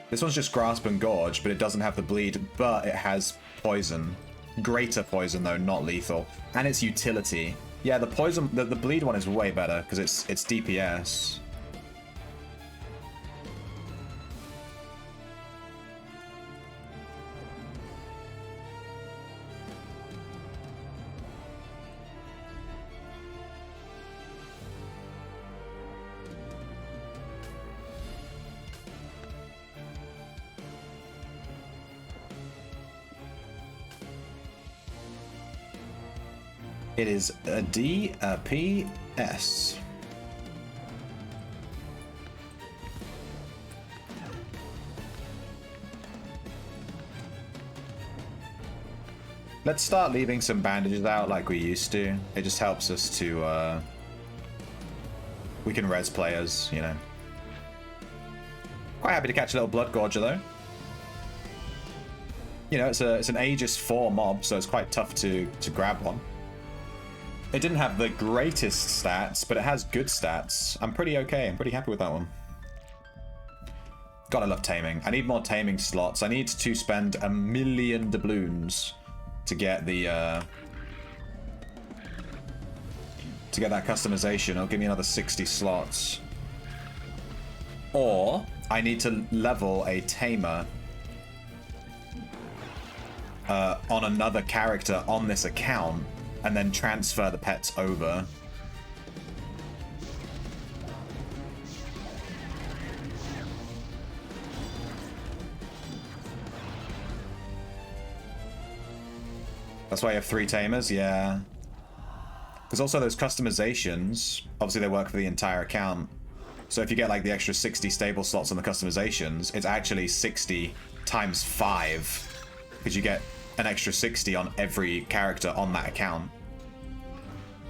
This one's just Grasp and Gorge, but it doesn't have the Bleed, but it has Poison. Greater Poison, though, not lethal. And it's utility. Yeah, the Poison, the Bleed one is way better, because it's DPS. It is a D, a P, S. Let's start leaving some bandages out like we used to. It just helps us to, we can res players, you know. Quite happy to catch a little Blood Gorger, though. You know, it's an Aegis 4 mob, so it's quite tough to grab one. It didn't have the greatest stats, but it has good stats. I'm pretty okay. I'm pretty happy with that one. Gotta love taming. I need more taming slots. I need to spend 1,000,000 doubloons to get the to get that customization. It'll give me another 60 slots. Or I need to level a Tamer on another character on this account, and then transfer the pets over. That's why you have 3 Tamers, yeah. There's also those customizations. Obviously they work for the entire account. So if you get like the extra 60 stable slots on the customizations, it's actually 60 times 5. Because you get an extra 60 on every character on that account.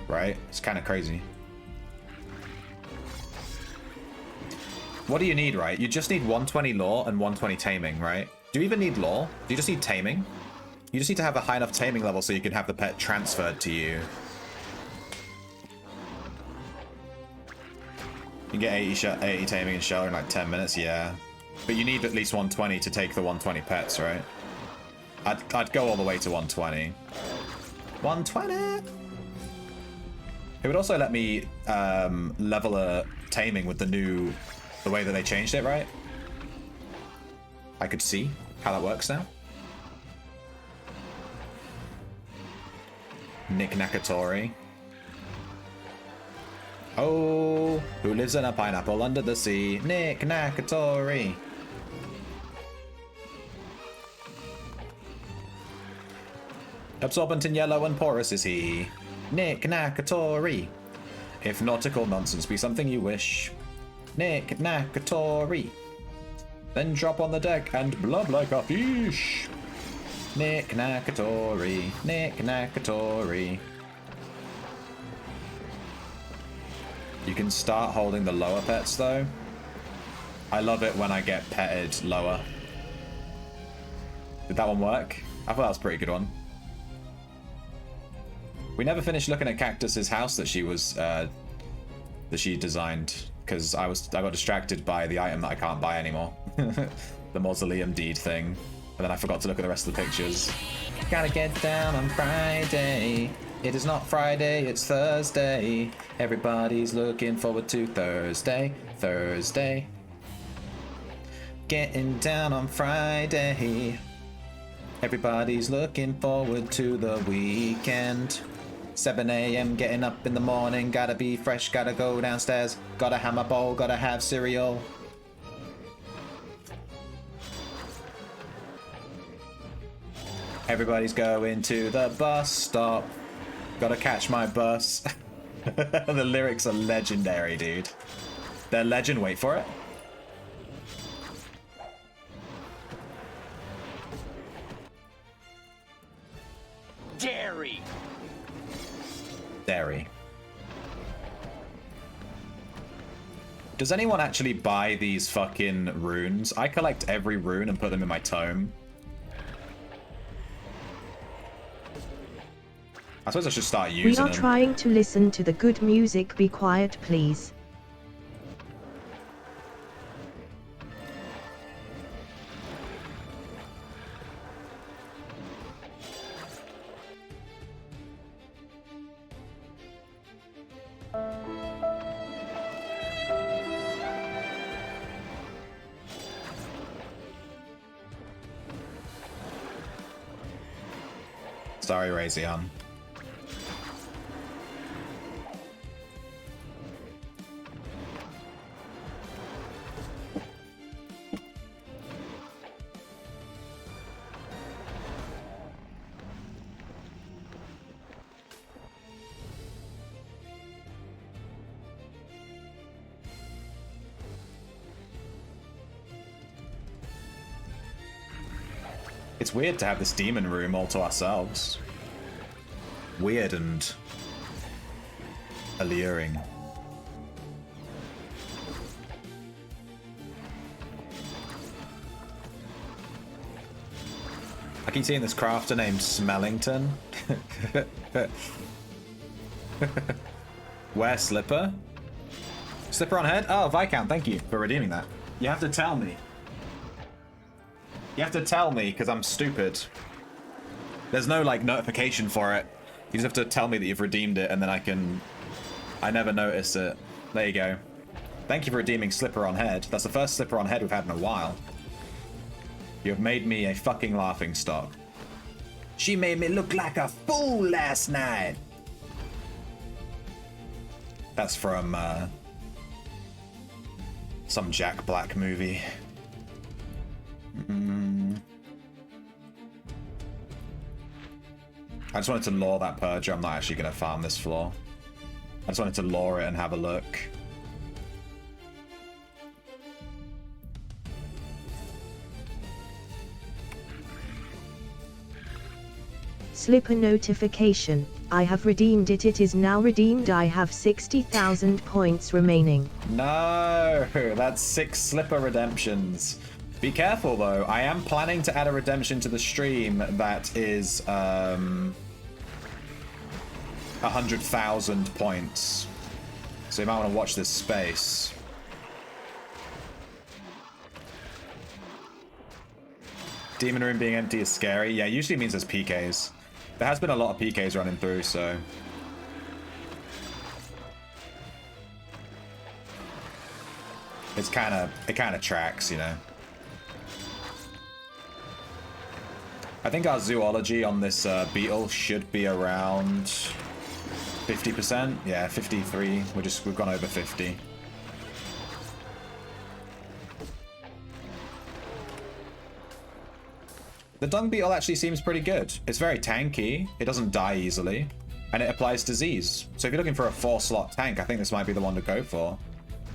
Right? It's kind of crazy. What do you need, right? You just need 120 lore and 120 taming, right? Do you even need lore? Do you just need taming? You just need to have a high enough taming level so you can have the pet transferred to you. You can get 80 taming and shelter in like 10 minutes, yeah. But you need at least 120 to take the 120 pets, right? I'd go all the way to 120. 120! It would also let me level a taming with the way that they changed it, right? I could see how that works now. Nick Nakatori. Oh, who lives in a pineapple under the sea? Nick Nakatori. Absorbent in yellow and porous is he. Nick Nakatori. If nautical nonsense be something you wish. Nick Nakatori. Then drop on the deck and blub like a fish. Nick Nakatori. Nick Nakatori. You can start holding the lower pets though. I love it when I get petted lower. Did that one work? I thought that was a pretty good one. We never finished looking at Cactus's house that she was that she designed. because I got distracted by the item that I can't buy anymore. The mausoleum deed thing. And then I forgot to look at the rest of the pictures. Gotta get down on Friday. It is not Friday, it's Thursday. Everybody's looking forward to Thursday. Thursday. Getting down on Friday. Everybody's looking forward to the weekend. 7 a.m. getting up in the morning. Gotta be fresh, gotta go downstairs. Gotta have my bowl, gotta have cereal. Everybody's going to the bus stop. Gotta catch my bus. The lyrics are legendary, dude. They're legend, wait for it. Dairy. Dairy. Does anyone actually buy these fucking runes? I collect every rune and put them in my tome. I suppose I should start using them. We are trying to listen to the good music. Be quiet, please. Sorry, Razion. It's weird to have this demon room all to ourselves. Weird and alluring. I keep seeing this crafter named Smellington. Wear slipper? Slipper on head? Oh, Viscount, thank you for redeeming that. You have to tell me. You have to tell me, because I'm stupid. There's no, like, notification for it. You just have to tell me that you've redeemed it, and then I never notice it. There you go. Thank you for redeeming Slipper on Head. That's the first Slipper on Head we've had in a while. You have made me a fucking laughingstock. She made me look like a fool last night. That's from, some Jack Black movie. I just wanted to lure that Purger. I'm not actually going to farm this floor. I just wanted to lure it and have a look. Slipper notification. I have redeemed it. It is now redeemed. I have 60,000 points remaining. No, that's 6 Slipper redemptions. Be careful though. I am planning to add a redemption to the stream that is 100,000 points. So you might want to watch this space. Demon room being empty is scary. Yeah, usually means there's PKs. There has been a lot of PKs running through, so it kind of tracks, you know. I think our zoology on this beetle should be around 50%. Yeah, 53. We've gone over 50. The dung beetle actually seems pretty good. It's very tanky. It doesn't die easily, and it applies disease. So if you're looking for a 4-slot tank, I think this might be the one to go for.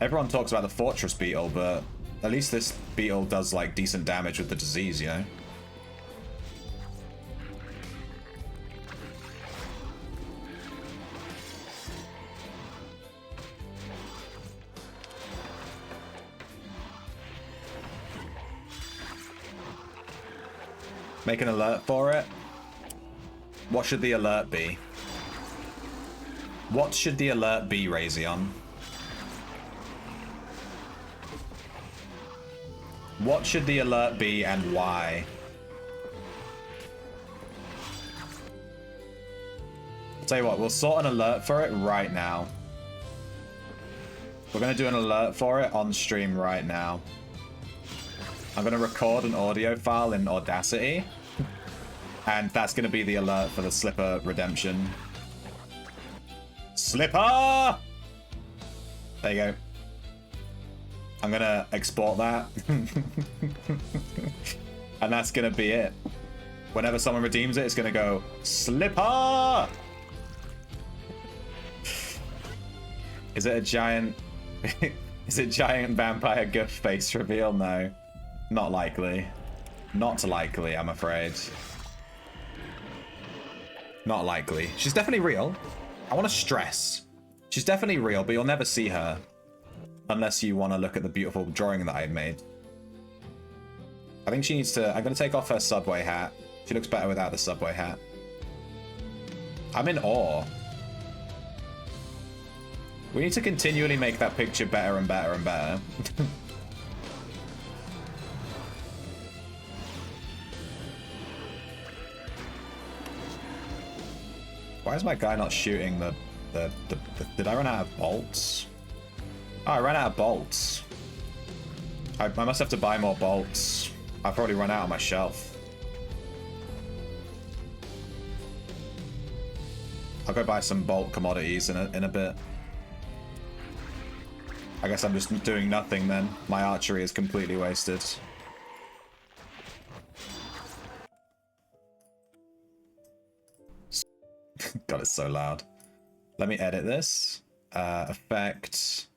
Everyone talks about the fortress beetle, but at least this beetle does like decent damage with the disease, you know. Make an alert for it. What should the alert be? What should the alert be, Razion? What should the alert be and why? I'll tell you what, we'll sort an alert for it right now. We're going to do an alert for it on stream right now. I'm going to record an audio file in Audacity. And that's going to be the alert for the Slipper redemption. Slipper! There you go. I'm going to export that. And that's going to be it. Whenever someone redeems it, it's going to go, Slipper! Is it a giant... Is it giant vampire goof face reveal? No. Not likely. Not likely, I'm afraid. Not likely. She's definitely real. I want to stress. She's definitely real, but you'll never see her. Unless you want to look at the beautiful drawing that I made. I think she needs to... I'm going to take off her subway hat. She looks better without the subway hat. I'm in awe. We need to continually make that picture better and better and better. Why is my guy not shooting the... Did I run out of bolts? Oh, I ran out of bolts. I must have to buy more bolts. I've probably run out on my shelf. I'll go buy some bolt commodities in a bit. I guess I'm just doing nothing then. My archery is completely wasted. God, it's so loud. Let me edit this. Effect.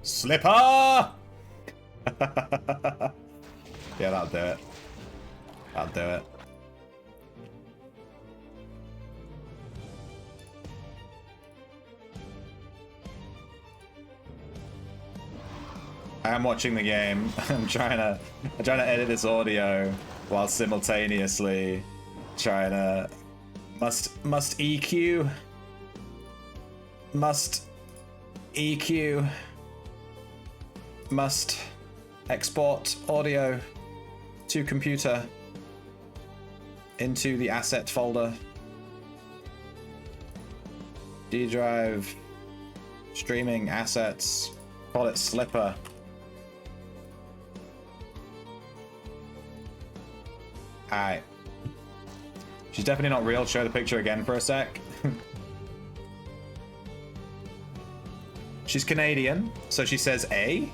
Slipper! Yeah, that'll do it. That'll do it. I am watching the game. I'm trying to edit this audio while simultaneously trying to must EQ. Must EQ. Must export audio to computer into the asset folder. D drive, streaming assets, call it Slipper. Alright. She's definitely not real. Show the picture again for a sec. She's Canadian, so she says A.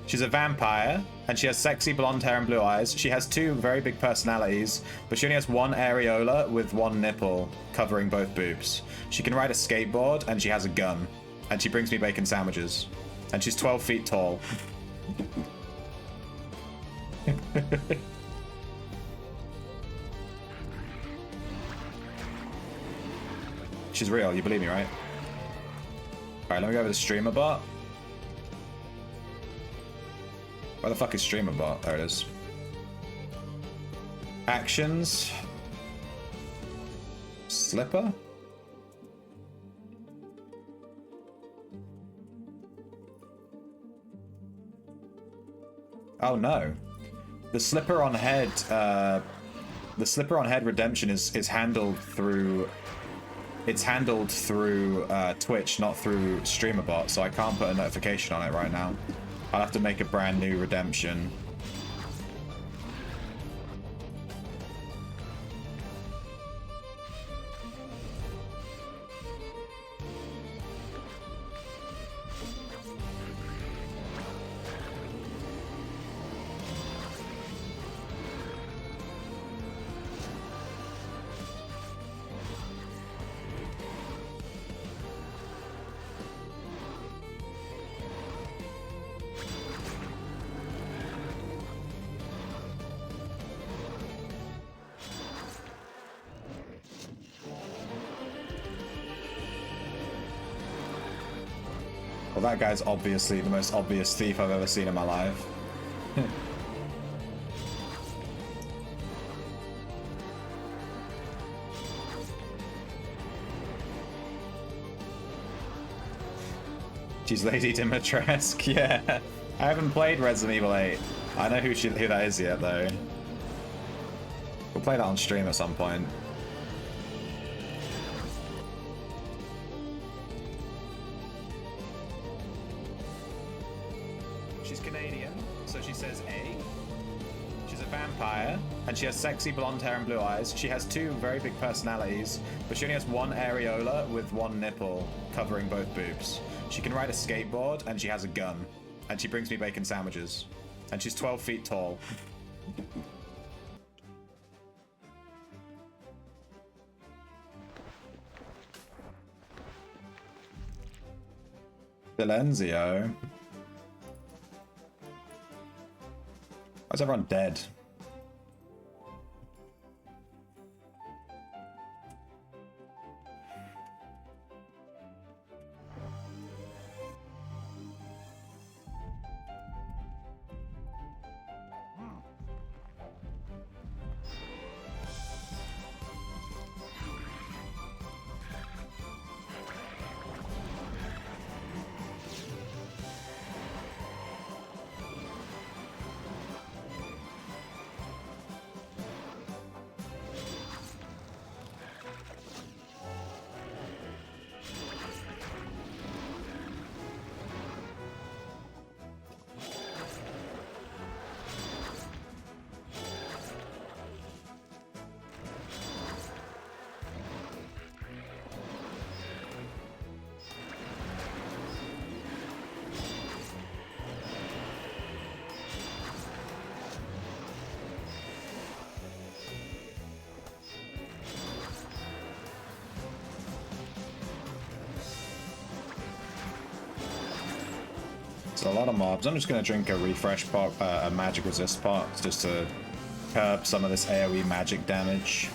She's a vampire, and she has sexy blonde hair and blue eyes. She has two very big personalities, but she only has one areola with one nipple covering both boobs. She can ride a skateboard, and she has a gun. And she brings me bacon sandwiches. And she's 12 feet tall. She's real, you believe me, right? Alright, let me go over the streamer bot. Where the fuck is streamer bot? There it is. Actions. Slipper? Oh no. The slipper on head redemption is handled through... It's handled through Twitch, not through StreamerBot, so I can't put a notification on it right now. I'll have to make a brand new redemption. Well, that guy's obviously the most obvious thief I've ever seen in my life. She's Lady Dimitrescu. Yeah. I haven't played Resident Evil 8. I know who that is yet, though. We'll play that on stream at some point. She's Canadian, so she says A. She's a vampire, and she has sexy blonde hair and blue eyes. She has 2 very big personalities, but she only has 1 areola with 1 nipple covering both boobs. She can ride a skateboard, and she has a gun. And she brings me bacon sandwiches. And she's 12 feet tall. Silenzio. Why is everyone dead? So a lot of mobs. I'm just going to drink a refresh pot, a magic resist pot, just to curb some of this AoE magic damage.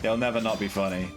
It'll never not be funny.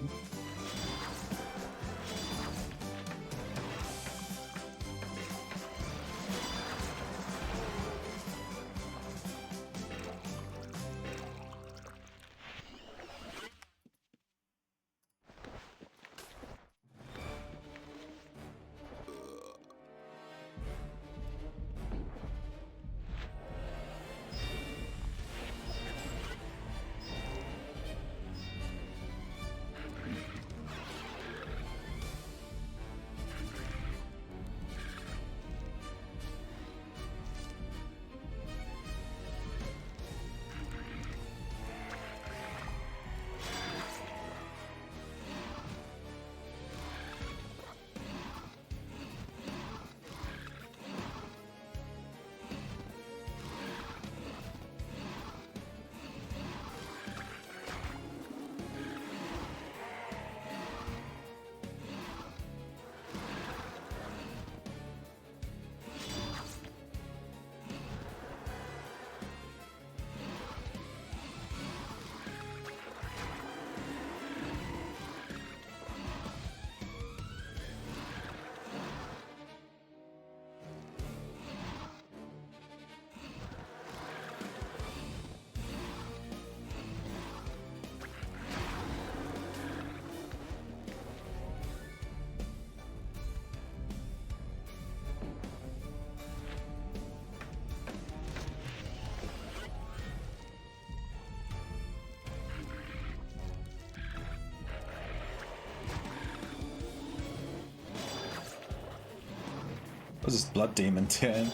What's this blood demon doing?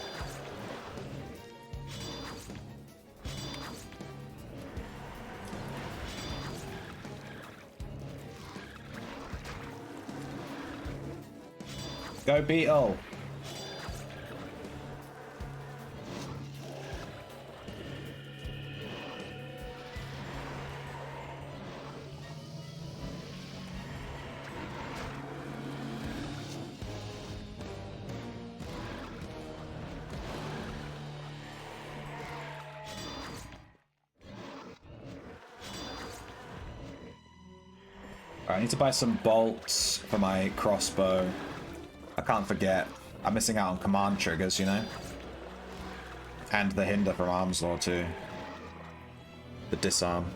Go Beetle! I need to buy some bolts for my crossbow. I can't forget. I'm missing out on command triggers, you know? And the hinder from Arms Law too. The disarm.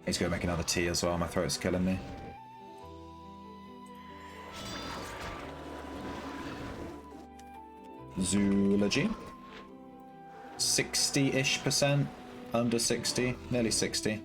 He's gonna make another tea as well. My throat's killing me. Zoology. 60-ish percent. Under 60. Nearly 60.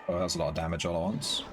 Oh, that's a lot of damage all at once.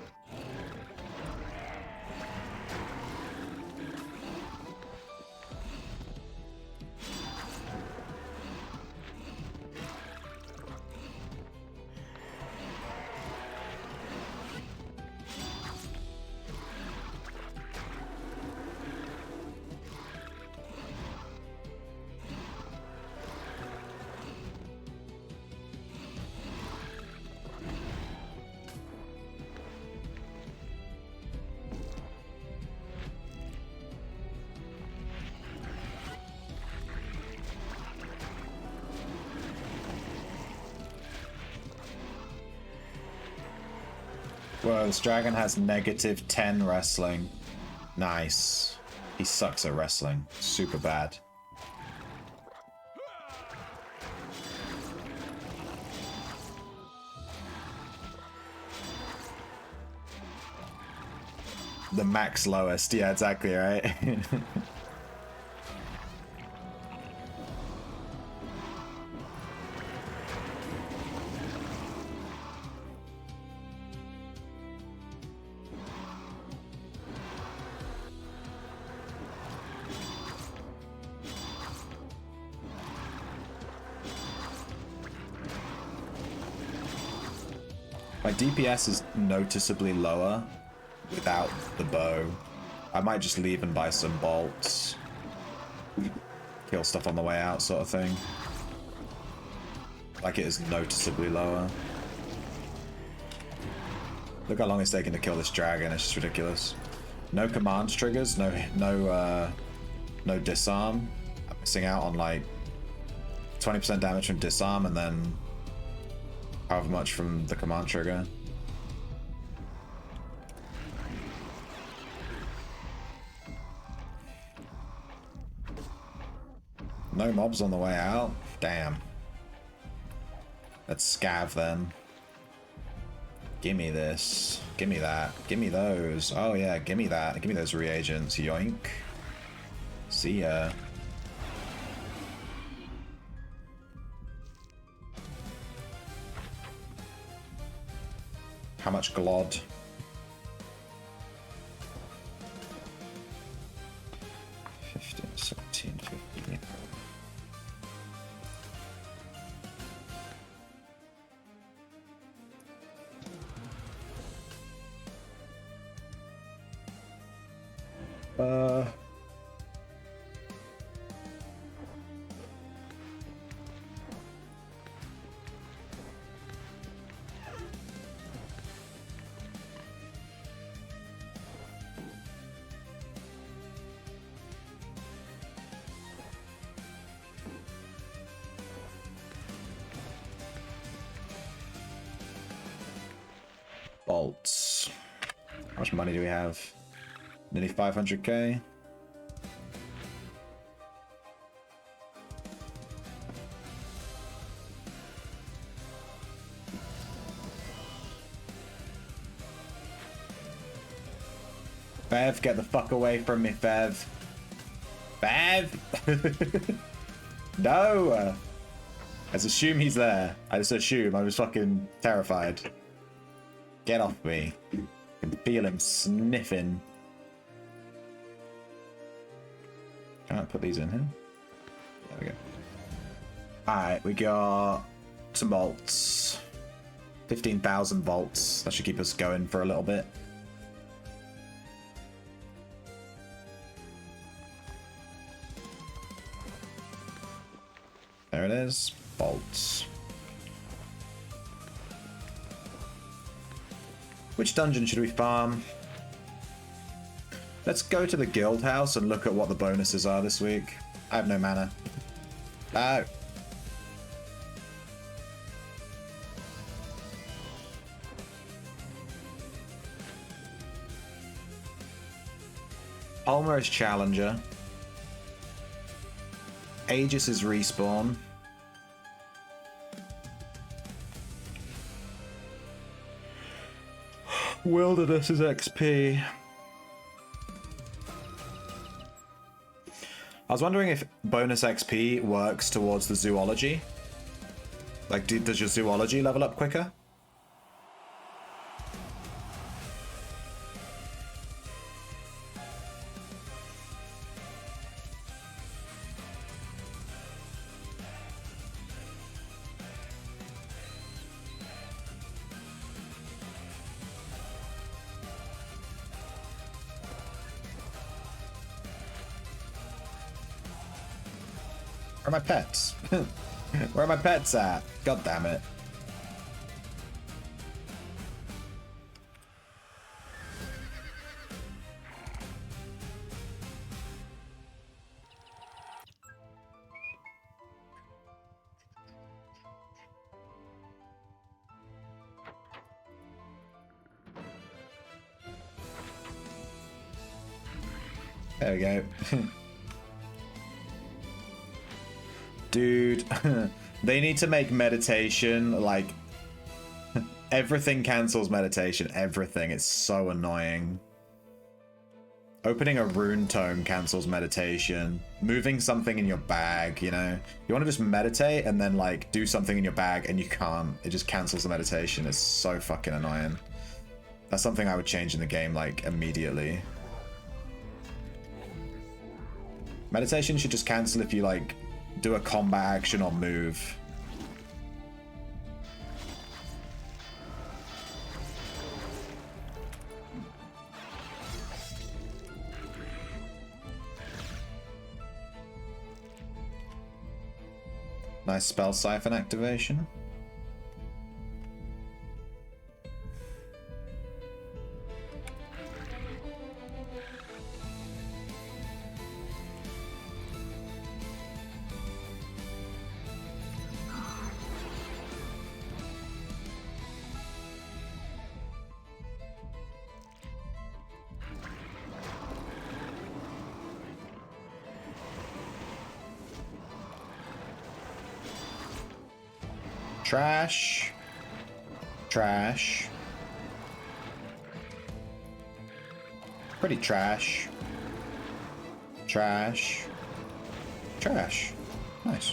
Whoa, this dragon has -10 wrestling. Nice. He sucks at wrestling. Super bad. The max lowest. Yeah, exactly, right? My DPS is noticeably lower without the bow. I might just leave and buy some bolts. Kill stuff on the way out, sort of thing. Like, it is noticeably lower. Look how long it's taking to kill this dragon, it's just ridiculous. No command triggers, no disarm. I'm missing out on like 20% damage from disarm and then however much from the command trigger. No mobs on the way out? Damn. Let's scav then. Gimme this. Gimme that. Gimme those. Oh yeah, gimme that. Gimme those reagents. Yoink. See ya. How much glod? $15, $17, $50. Bolts. How much money do we have? Nearly 500k. Fev, get the fuck away from me, Fev. Fev! No! I just assume he's there. I just assume. I was fucking terrified. Get off me. I can feel him sniffing. Can I put these in here? There we go. Alright, we got some volts. 15,000 volts. That should keep us going for a little bit. There it is. Bolts. Which dungeon should we farm? Let's go to the guild house and look at what the bonuses are this week. I have no mana. No. Palmer is challenger. Aegis is respawn. Wilderness is XP. I was wondering if bonus XP works towards the zoology. Like, does your zoology level up quicker? Where are my pets? Where are my pets at? God damn it. There we go. Dude, they need to make meditation like everything cancels meditation. Everything. It's so annoying. Opening a rune tome cancels meditation. Moving something in your bag, you know? You want to just meditate and then like do something in your bag and you can't. It just cancels the meditation. It's so fucking annoying. That's something I would change in the game like immediately. Meditation should just cancel if you like do a combat action or move. Nice spell siphon activation. Trash. Trash. Pretty trash. Trash. Trash. Nice.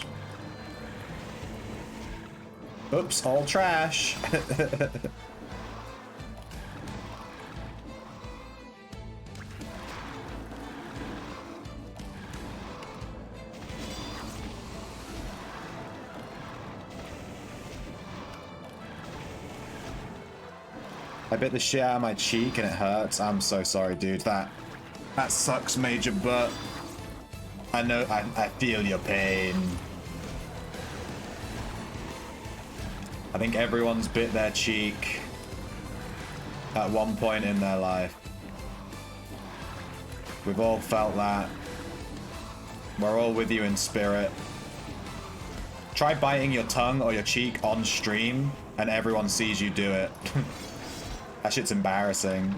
Oops, all trash. I bit the shit out of my cheek and it hurts. I'm so sorry, dude. That sucks major, but I know I feel your pain. I think everyone's bit their cheek at one point in their life. We've all felt that. We're all with you in spirit. Try biting your tongue or your cheek on stream and everyone sees you do it. That shit's embarrassing.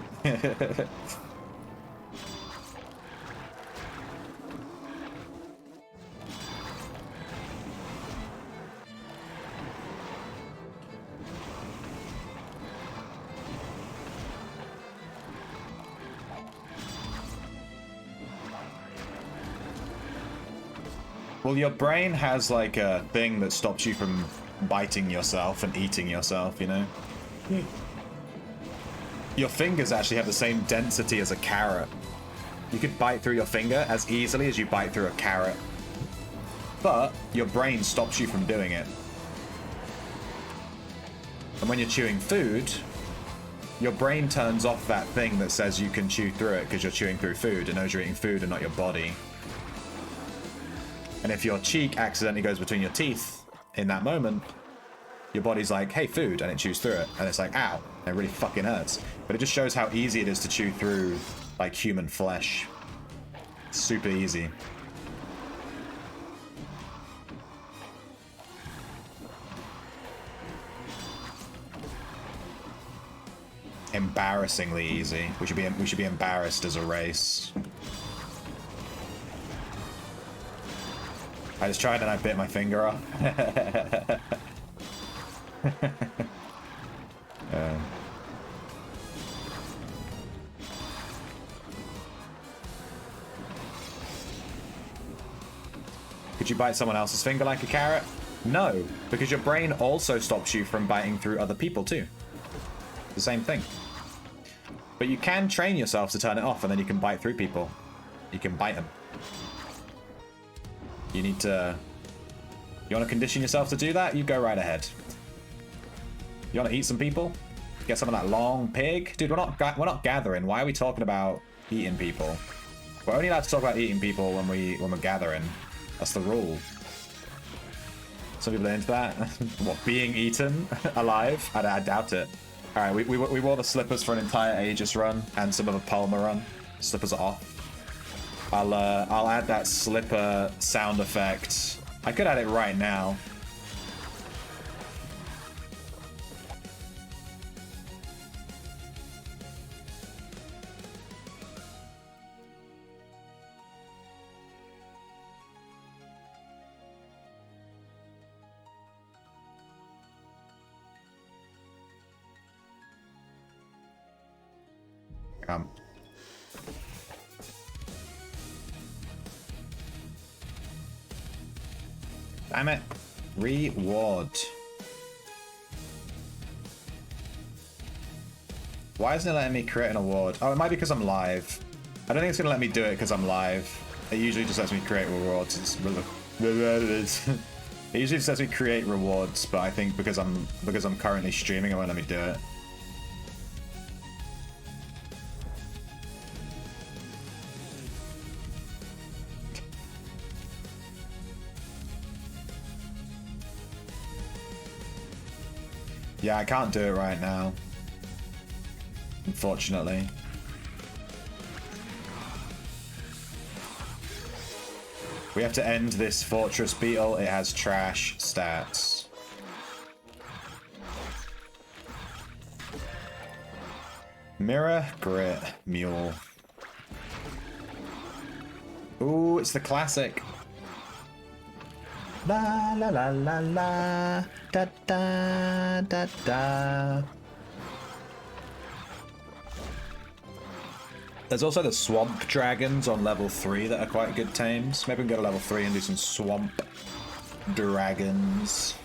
Well, your brain has like a thing that stops you from biting yourself and eating yourself, you know? your fingers actually have the same density as a carrot. You could bite through your finger as easily as you bite through a carrot. But your brain stops you from doing it. And when you're chewing food, your brain turns off that thing that says you can chew through it because you're chewing through food. It knows you're eating food and not your body. And if your cheek accidentally goes between your teeth in that moment, your body's like, hey, food, and it chews through it. And it's like, ow, it really fucking hurts. But it just shows how easy it is to chew through, like, human flesh. It's super easy. Embarrassingly easy. We should be embarrassed as a race. I just tried and I bit my finger off. Could you bite someone else's finger like a carrot? No, because your brain also stops you from biting through other people too. The same thing. But you can train yourself to turn it off and then you can bite through people. You can bite them. You need to... You want to condition yourself to do that? You go right ahead. You want to eat some people? Get some of that long pig? Dude, we're not gathering. Why are we talking about eating people? We're only allowed to talk about eating people when we're gathering. That's the rule. Some people are into that. What, being eaten alive? I doubt it. All right, we wore the slippers for an entire Aegis run and some of a Palmer run. Slippers are off. I'll add that slipper sound effect. I could add it right now. Damn it. Reward. Why isn't it letting me create an award? Oh, it might be because I'm live. I don't think it's going to let me do it because I'm live. It usually just lets me create rewards. It usually just lets me create rewards, but I think because I'm currently streaming, it won't let me do it. Yeah, I can't do it right now. Unfortunately. We have to end this Fortress Beetle. It has trash stats. Mirror, Grit, Mule. Ooh, it's the classic. La la la la la. Da da da da. There's also the Swamp Dragons on level 3 that are quite good tames. Maybe we can go to level 3 and do some Swamp Dragons.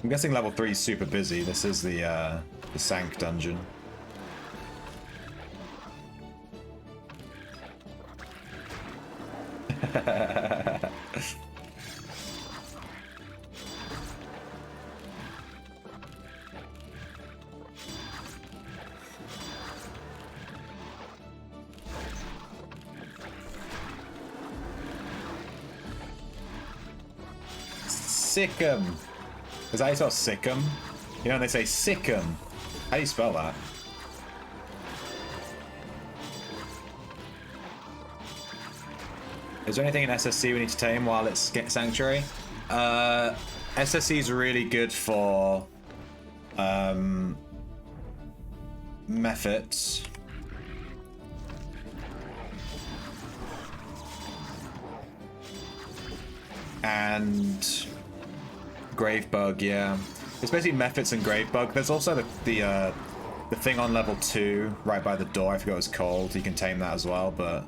I'm guessing level 3 is super busy. This is the Sank dungeon. Sickum. Is that how you spell Sickum? You know when they say Sickum? How do you spell that? Is there anything in SSC we need to tame while it's Sanctuary? SSC is really good for Mephits. And Gravebug, yeah. It's basically Mephits and Gravebug. There's also the The thing on level 2, right by the door, I forgot it was called. You can tame that as well, but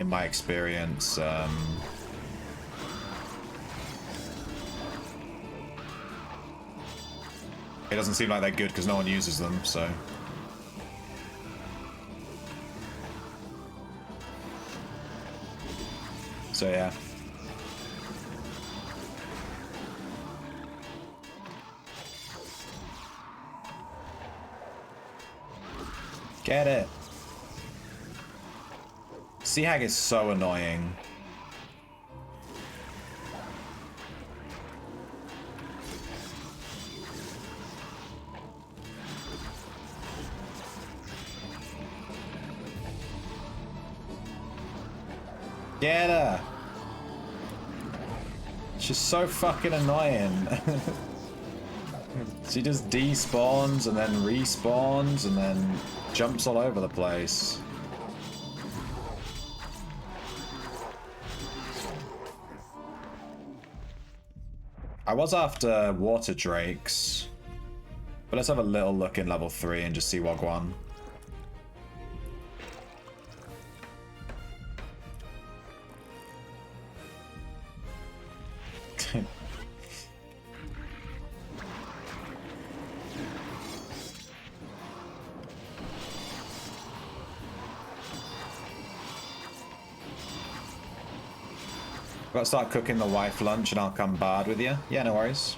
in my experience, it doesn't seem like they're good because no one uses them, so... So yeah. Get it. Seahag is so annoying. Get her. She's so fucking annoying. She just despawns and then respawns and then jumps all over the place. I was after water drakes, but let's have a little look in level 3 and just see Wagwan. Gotta start cooking the wife lunch and I'll come bard with you. Yeah, no worries.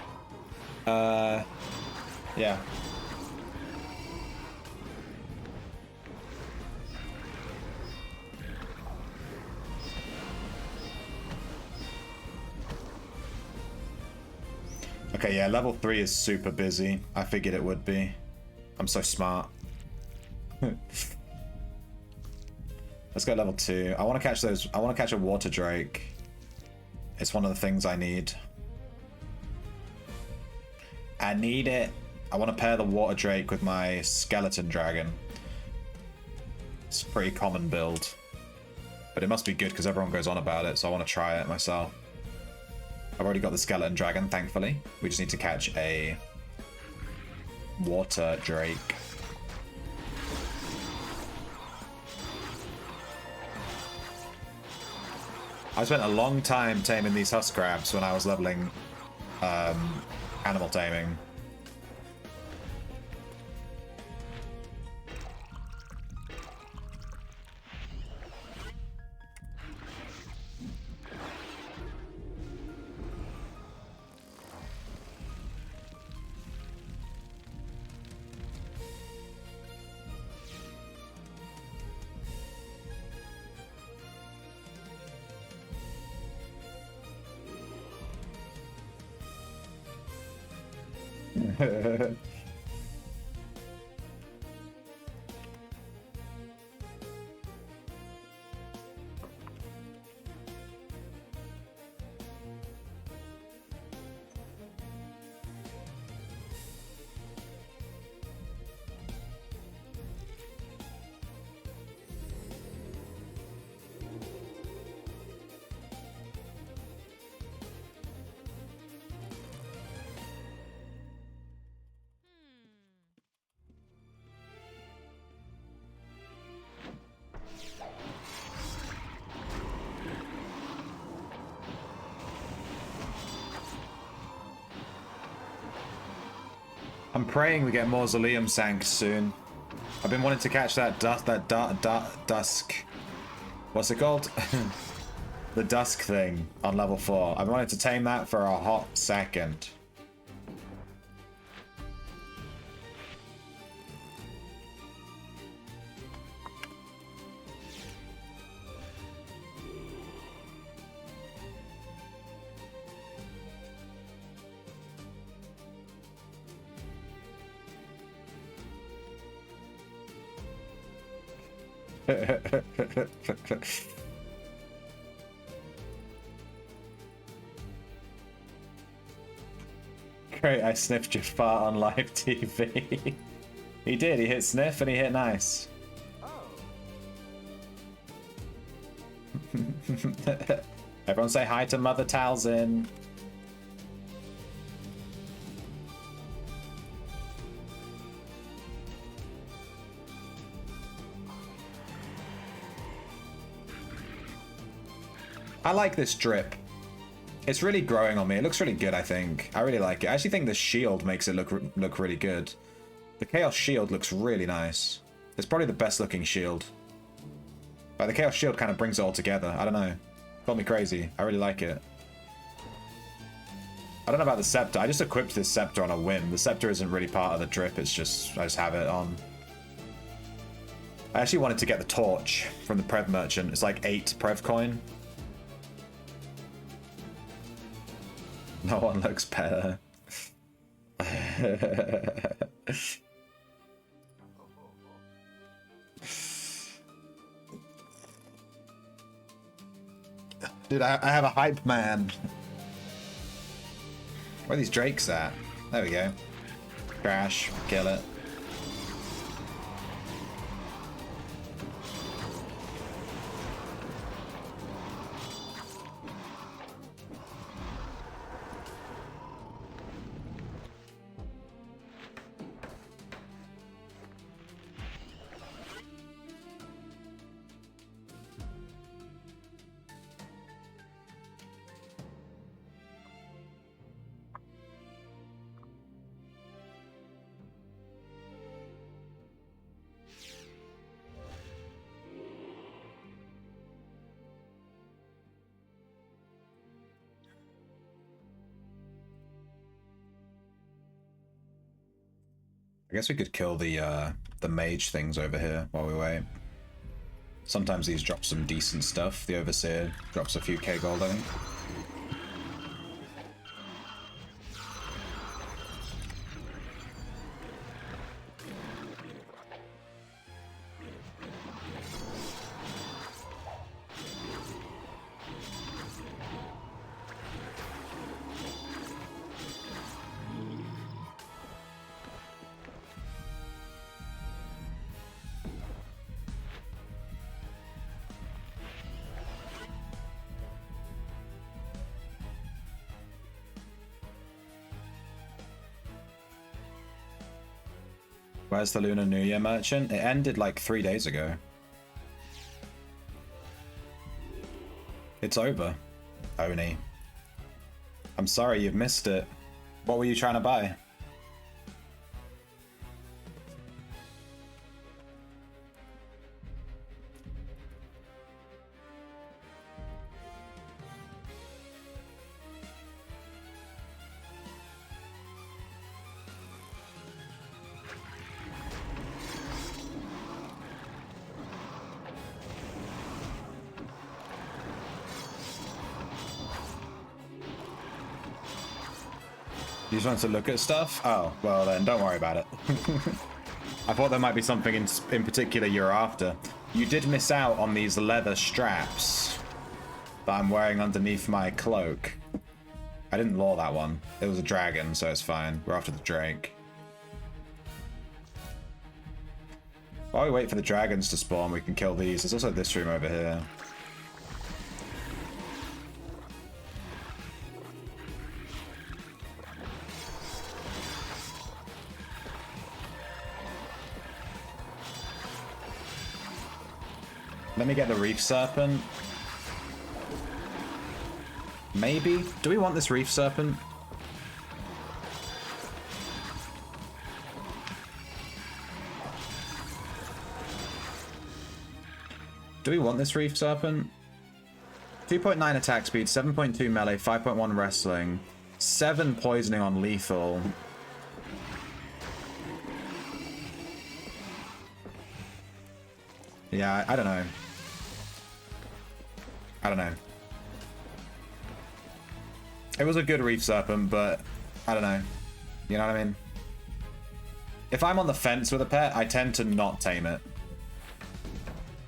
Yeah. Okay, yeah, level 3 is super busy. I figured it would be. I'm so smart. Let's go level 2. I want to catch those. I want to catch a water drake. It's one of the things I need. I need it. I want to pair the water drake with my skeleton dragon. It's a pretty common build. But it must be good because everyone goes on about it, so I want to try it myself. I've already got the skeleton dragon, thankfully. We just need to catch a water drake. I spent a long time taming these husk crabs when I was leveling animal taming. I'm praying we get Mausoleum Sank soon. I've been wanting to catch that dusk. What's it called? The dusk thing on level 4. I've wanted to tame that for a hot second. Great, I sniffed your fart on live TV. He did, he hit sniff and he hit nice. Everyone say hi to Mother Talzin. I like this drip. It's really growing on me. It looks really good, I think. I really like it. I actually think the shield makes it look really good. The Chaos Shield looks really nice. It's probably the best looking shield. But the Chaos Shield kind of brings it all together. I don't know. Call me crazy. I really like it. I don't know about the Scepter. I just equipped this Scepter on a whim. The Scepter isn't really part of the drip. It's just, I just have it on. I actually wanted to get the Torch from the Prev Merchant. It's like 8 Prev coin. No one looks better. Dude, I have a hype man. Where are these drakes at? There we go. Crash, kill it. I guess we could kill the mage things over here while we wait. Sometimes these drop some decent stuff. The Overseer drops a few K gold, I think. Where's the Lunar New Year merchant? It ended like 3 days ago. It's over, Oni. I'm sorry you've missed it. What were you trying to buy? You just want to look at stuff? Oh, well then, don't worry about it. I thought there might be something in particular you're after. You did miss out on these leather straps that I'm wearing underneath my cloak. I didn't lure that one. It was a dragon, so it's fine. We're after the Drake. While we wait for the dragons to spawn, we can kill these. There's also this room over here. Let me get the Reef Serpent. Maybe? Do we want this Reef Serpent? Do we want this Reef Serpent? 2.9 attack speed, 7.2 melee, 5.1 wrestling, 7 poisoning on lethal. Yeah, I don't know. I don't know. It was a good Reef Serpent, but I don't know. You know what I mean? If I'm on the fence with a pet, I tend to not tame it.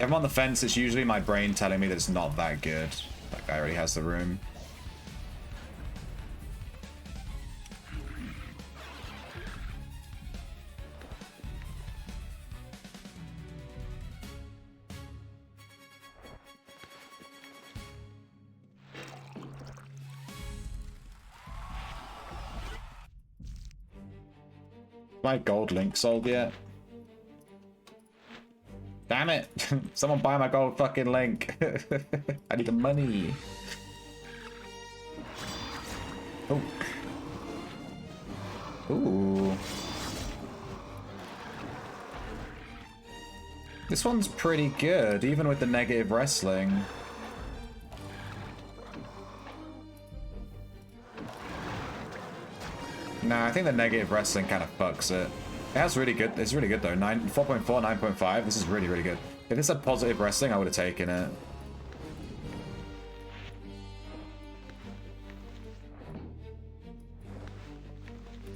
If I'm on the fence, it's usually my brain telling me that it's not that good. That guy already has the room. My gold link sold yet? Damn it! Someone buy my gold fucking link. I need the money. Ooh. This one's pretty good, even with the negative wrestling. Nah, I think the negative wrestling kind of fucks it. It has really good. It's really good though. 4.4, 9.5. This is really, really good. If this had positive wrestling, I would have taken it.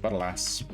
But alas.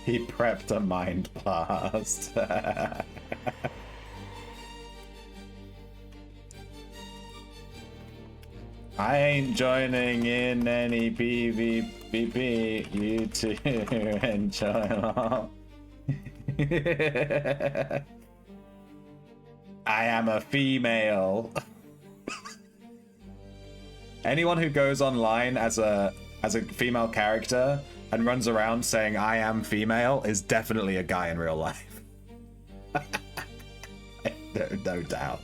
He prepped a mind blast. I ain't joining in any PvP. You two enjoy. I am a female. Anyone who goes online as a female character and runs around saying I am female is definitely a guy in real life. No doubt.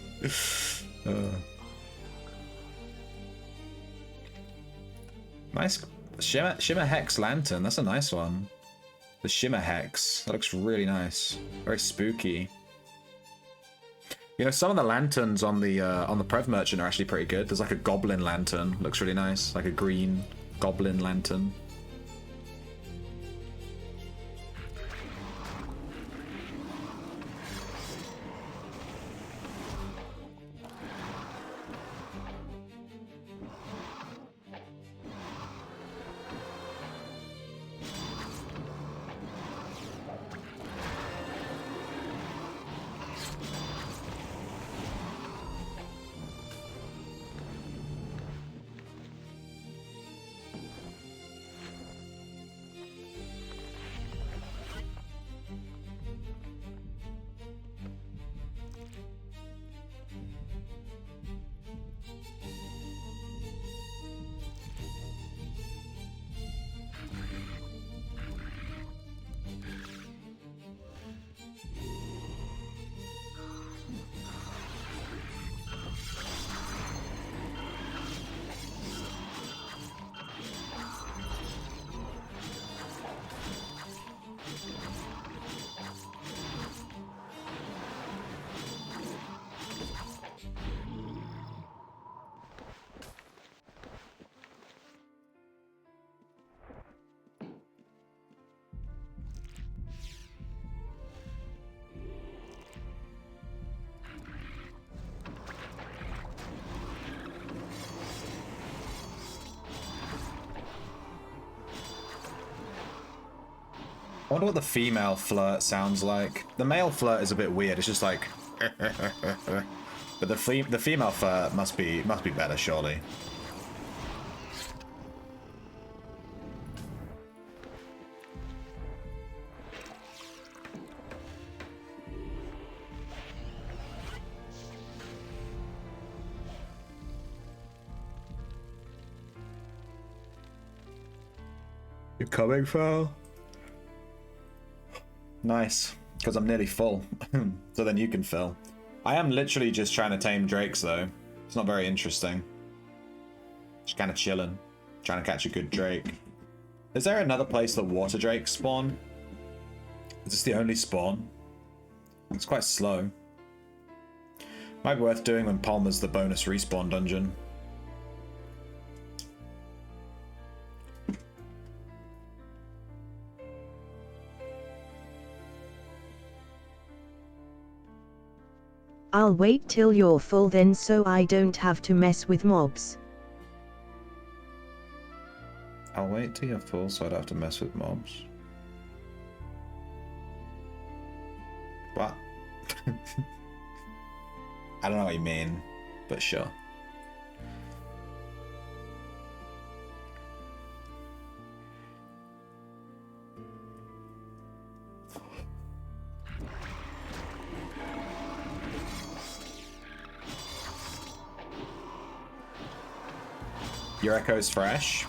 Nice Shimmer Hex Lantern. That's a nice one. The Shimmer Hex. That looks really nice. Very spooky. You know, some of the lanterns on the Prev Merchant are actually pretty good. There's like a Goblin Lantern. Looks really nice. Like a green Goblin Lantern. I wonder what the female flirt sounds like. The male flirt is a bit weird. It's just like, but the female flirt must be better, surely. You're coming, Phil? Nice, because I'm nearly full. So then you can fill. I am literally just trying to tame drakes, though. It's not very interesting. Just kind of chilling. Trying to catch a good drake. Is there another place that water drakes spawn? Is this the only spawn? It's quite slow. Might be worth doing when Palmer's the bonus respawn dungeon. I'll wait till you're full then so I don't have to mess with mobs. I'll wait till you're full so I don't have to mess with mobs. What? I don't know what you mean, but sure. Your echo's fresh.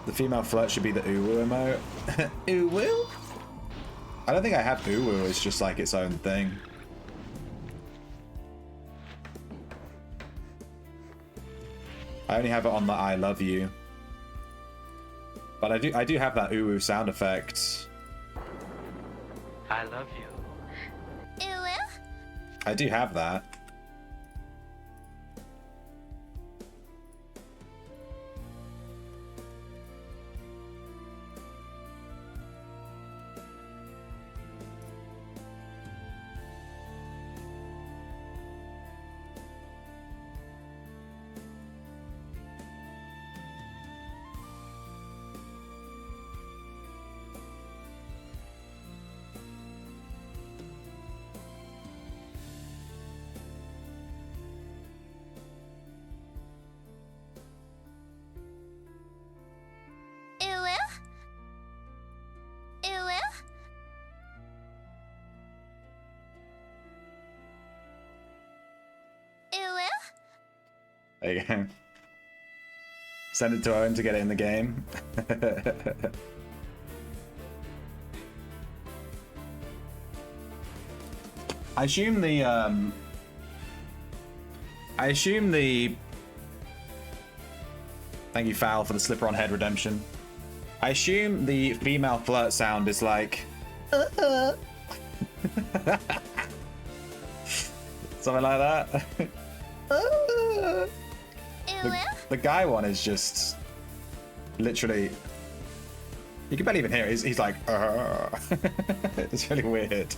The female flirt should be the uwu emote. Uwu? I don't think I have uwu. It's just like its own thing. I only have it on the I love you. But I do have that uwu sound effect. I love you. I do have that. There you go. Send it to Owen to get it in the game. I assume the thank you, Foul, for the slipper on head redemption. I assume the female flirt sound is like something like that. The guy one is just literally, you can barely even hear it. He's like it's really weird.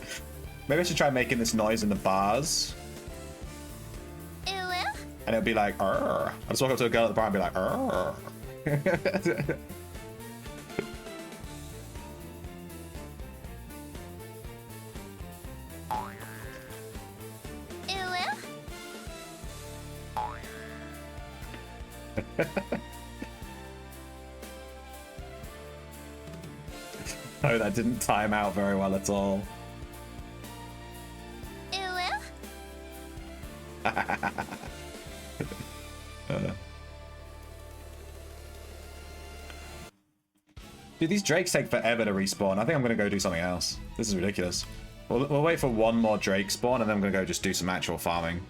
Maybe I should try making this noise in the bars. And it'll be like I'll just walk up to a girl at the bar and be like No, that didn't time out very well at all. Dude, these drakes take forever to respawn. I think I'm gonna go do something else. This is ridiculous. We'll wait for one more drake spawn and then I'm gonna go just do some actual farming.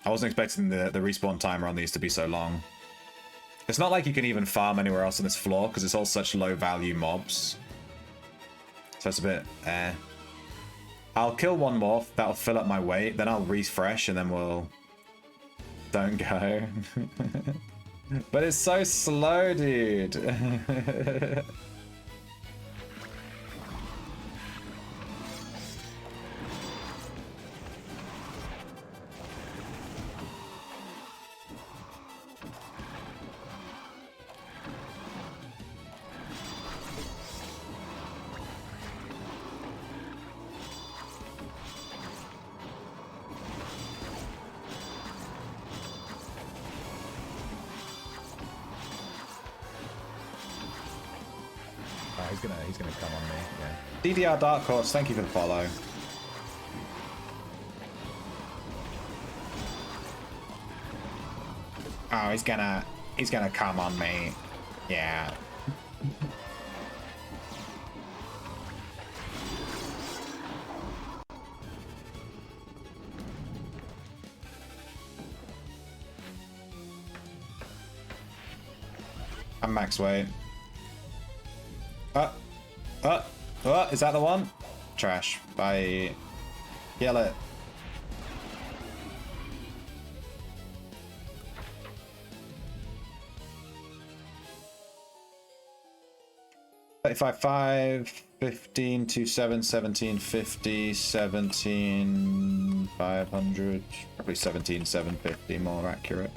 I wasn't expecting the respawn timer on these to be so long. It's not like you can even farm anywhere else on this floor because it's all such low value mobs. So it's a bit I'll kill one more, that'll fill up my weight, then I'll refresh and then we'll... Don't go. But it's so slow, dude. He's gonna come on me. Yeah. DDR Dark Horse, thank you for the follow. Oh, he's gonna come on me. Yeah. I'm max weight. Is that the one? Trash. Bye. Yell it. $35.5, 15, 27, 17, 50, 17, 500, probably 17, 750 more accurate.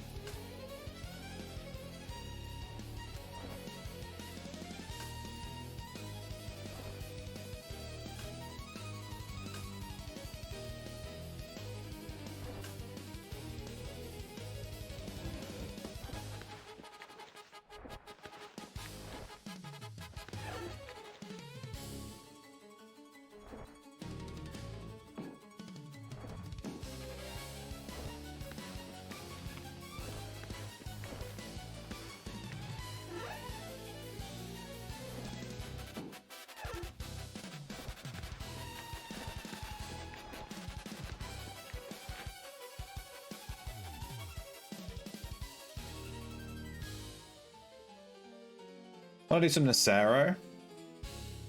Want to do some Nacero?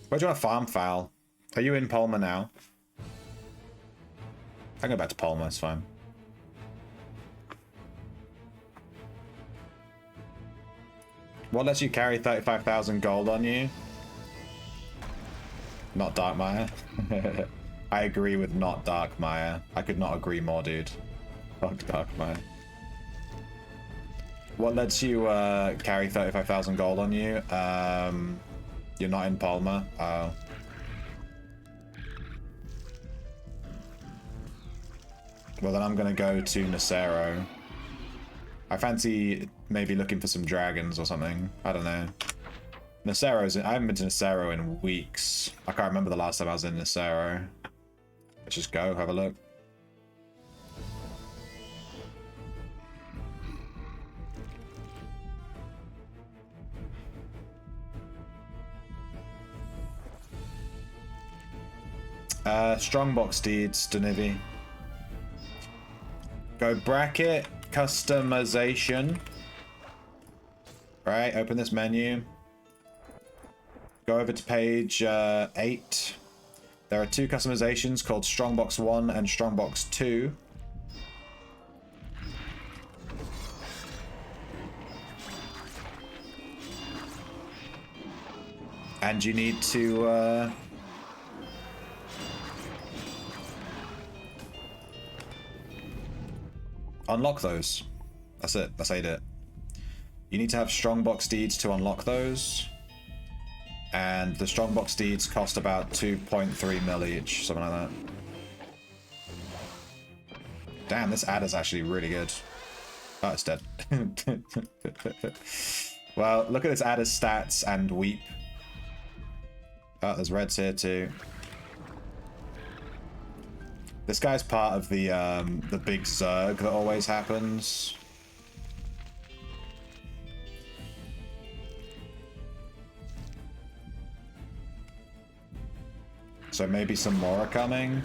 Where do you want to farm foul? Are you in Palmer now? I can go back to Palmer, it's fine. What lets you carry 35,000 gold on you? Not Darkmire. I agree with not Darkmire. I could not agree more, dude. Fuck Darkmire. What lets you carry 35,000 gold on you? You're not in Palmer. Oh. Well, then I'm gonna go to Nacero. I fancy maybe looking for some dragons or something. I don't know. Nacero's. I haven't been to Nacero in weeks. I can't remember the last time I was in Nacero. Let's just go have a look. Strongbox deeds, Denivi. Go bracket, customization. Right, open this menu. Go over to page 8. There are 2 customizations called Strongbox 1 and Strongbox 2. And you need to unlock those. That's it. That's how you do it. You need to have Strongbox deeds to unlock those. And the Strongbox deeds cost about 2.3 mil each, something like that. Damn, this adder's actually really good. Oh, it's dead. Well, look at this adder's stats and weep. Oh, there's reds here too. This guy's part of the big Zerg that always happens. So maybe some more are coming.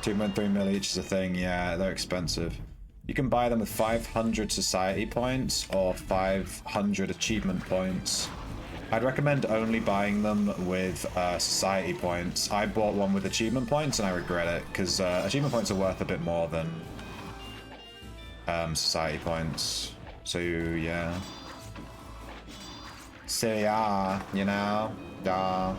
$2.3 mil each is a thing. Yeah, they're expensive. You can buy them with 500 society points or 500 achievement points. I'd recommend only buying them with society points. I bought one with achievement points and I regret it because achievement points are worth a bit more than society points. So yeah. So yeah, you know, yeah.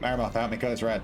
Marimoth, help me kill this red.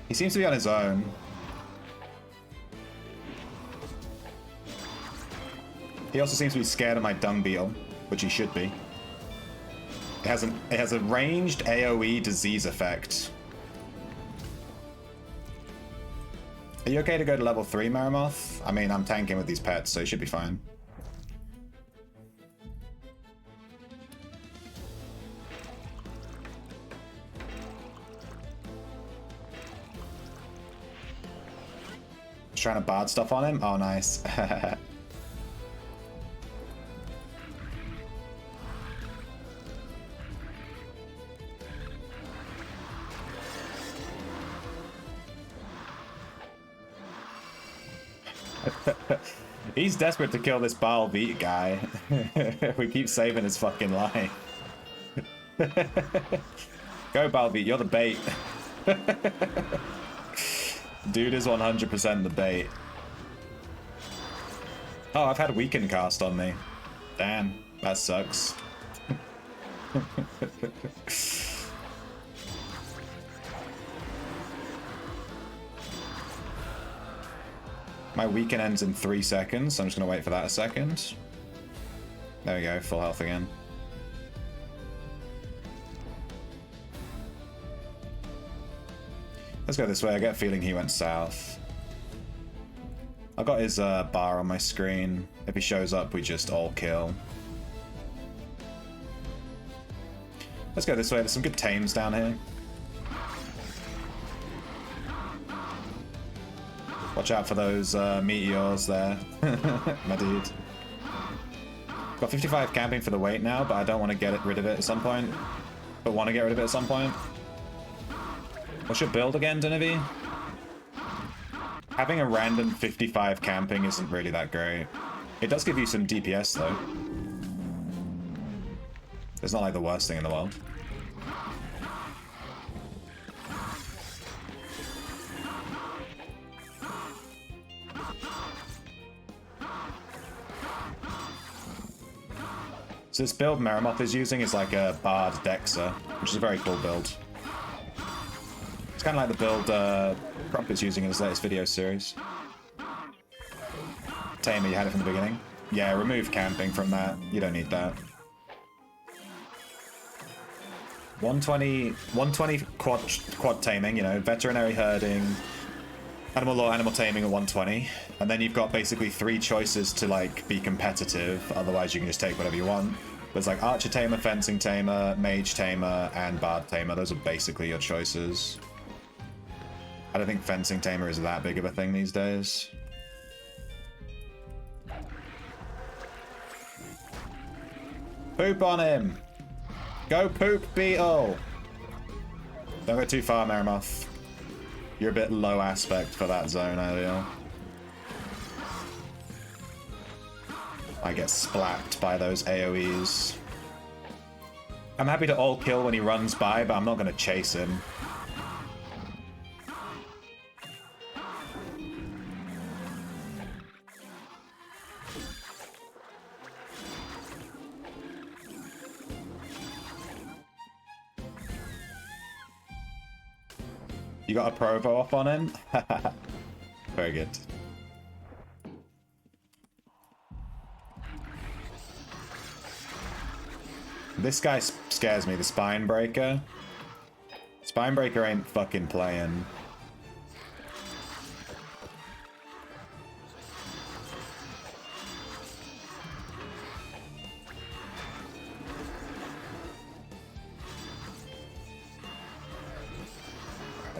He seems to be on his own. He also seems to be scared of my dung beetle, which he should be. It has a ranged AoE disease effect. Are you okay to go to level 3, Marimoth? I mean, I'm tanking with these pets, so you should be fine. Trying to bard stuff on him? Oh, nice. He's desperate to kill this Baal Beat guy. We keep saving his fucking life. Go Baal Beat, you're the bait. Dude is 100% the bait. Oh, I've had Weaken cast on me. Damn, that sucks. My Weaken ends in 3 seconds, so I'm just gonna wait for that a second. There we go, full health again. Let's go this way. I get a feeling he went south. I've got his bar on my screen. If he shows up, we just all kill. Let's go this way. There's some good tames down here. Watch out for those meteors there, my dude. Got 55 camping for the weight now, but I don't want to get rid of it at some point. But want to get rid of it at some point. What's your build again, Dinavi? Having a random 55 camping isn't really that great. It does give you some DPS though. It's not like the worst thing in the world. So this build Merimoth is using is like a Bard Dexa, which is a very cool build. It's kind of like the build Crump is using in his latest video series. Tamer, you had it from the beginning. Yeah, remove camping from that. You don't need that. 120 quad taming, you know, veterinary herding, animal law, animal taming at 120. And then you've got basically 3 choices to like be competitive, otherwise you can just take whatever you want. There's like Archer Tamer, Fencing Tamer, Mage Tamer, and Bard Tamer. Those are basically your choices. I don't think Fencing Tamer is that big of a thing these days. Poop on him! Go poop, Beetle! Don't go too far, Merimoth. You're a bit low aspect for that zone, Albion. I get splat by those AoEs. I'm happy to all kill when he runs by, but I'm not going to chase him. You got a Provo off on him? Very good. This guy scares me, the Spinebreaker. Spinebreaker ain't fucking playing.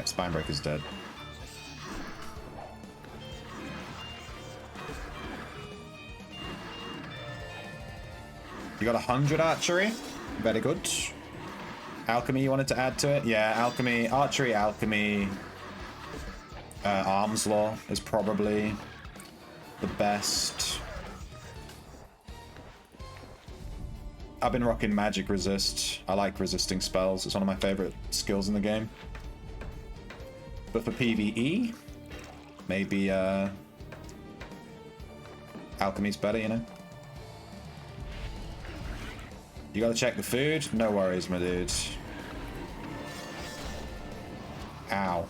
Spinebreaker's dead. You got 100 archery? Very good. Alchemy you wanted to add to it? Yeah, alchemy, archery, alchemy. Arms law is probably the best. I've been rocking magic resist. I like resisting spells. It's one of my favorite skills in the game. But for PvE, maybe alchemy's better, you know? You gotta check the food? No worries, my dude. Ow.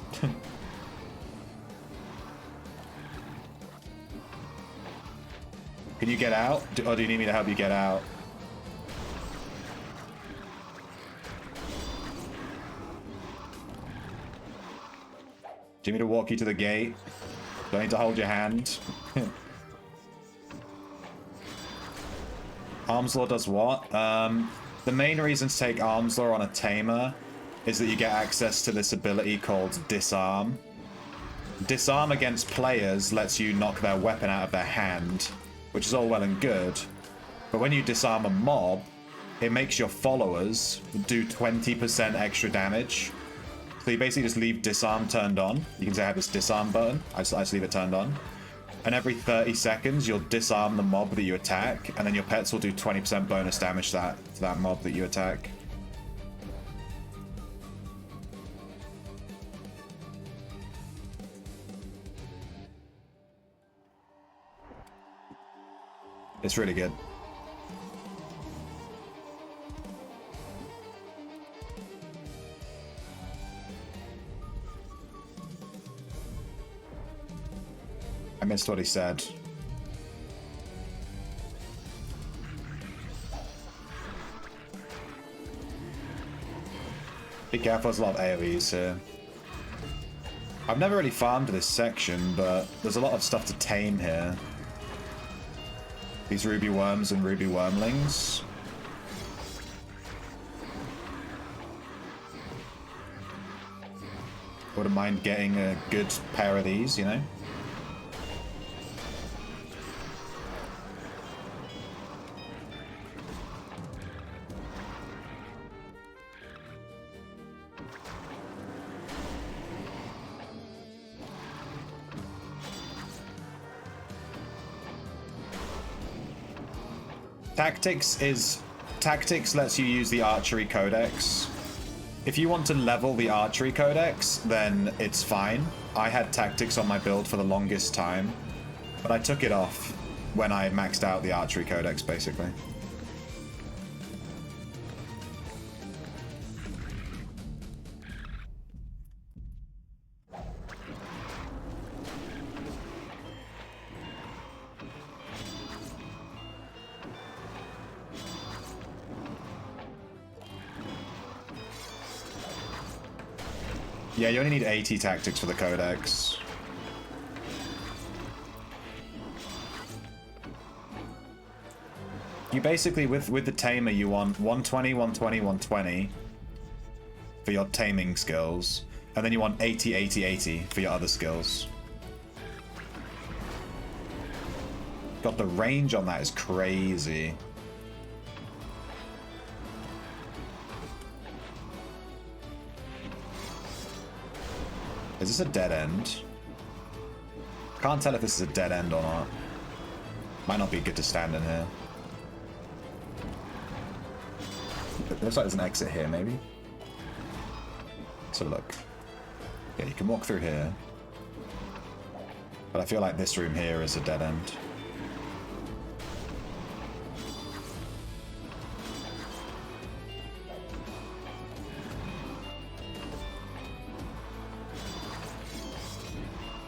Can you get out? Or do you need me to help you get out? Do you need me to walk you to the gate? Do I need to hold your hand? Arms Law does what? The main reason to take Arms Law on a Tamer is that you get access to this ability called Disarm. Disarm against players lets you knock their weapon out of their hand, which is all well and good. But when you disarm a mob, it makes your followers do 20% extra damage. So you basically just leave Disarm turned on. You can say I have this Disarm button. I just leave it turned on. and every 30 seconds you'll disarm the mob that you attack, and then your pets will do 20% bonus damage to that mob that you attack. It's really good. I missed what he said. Be careful, there's a lot of AoEs here. I've never really farmed this section, but there's a lot of stuff to tame here. These ruby worms and ruby wormlings. Wouldn't mind getting a good pair of these, you know? Tactics lets you use the archery codex. If you want to level the archery codex, then it's fine. I had tactics on my build for the longest time, but I took it off when I maxed out the archery codex, basically. Yeah, you only need 80 tactics for the codex. You basically, with the Tamer, you want 120, 120, 120 for your taming skills, and then you want 80, 80, 80 for your other skills. God, the range on that is crazy. Is this a dead end? Can't tell if this is a dead end or not. Might not be good to stand in here. It looks like there's an exit here, maybe? Let's have a look. Yeah, you can walk through here. But I feel like this room here is a dead end.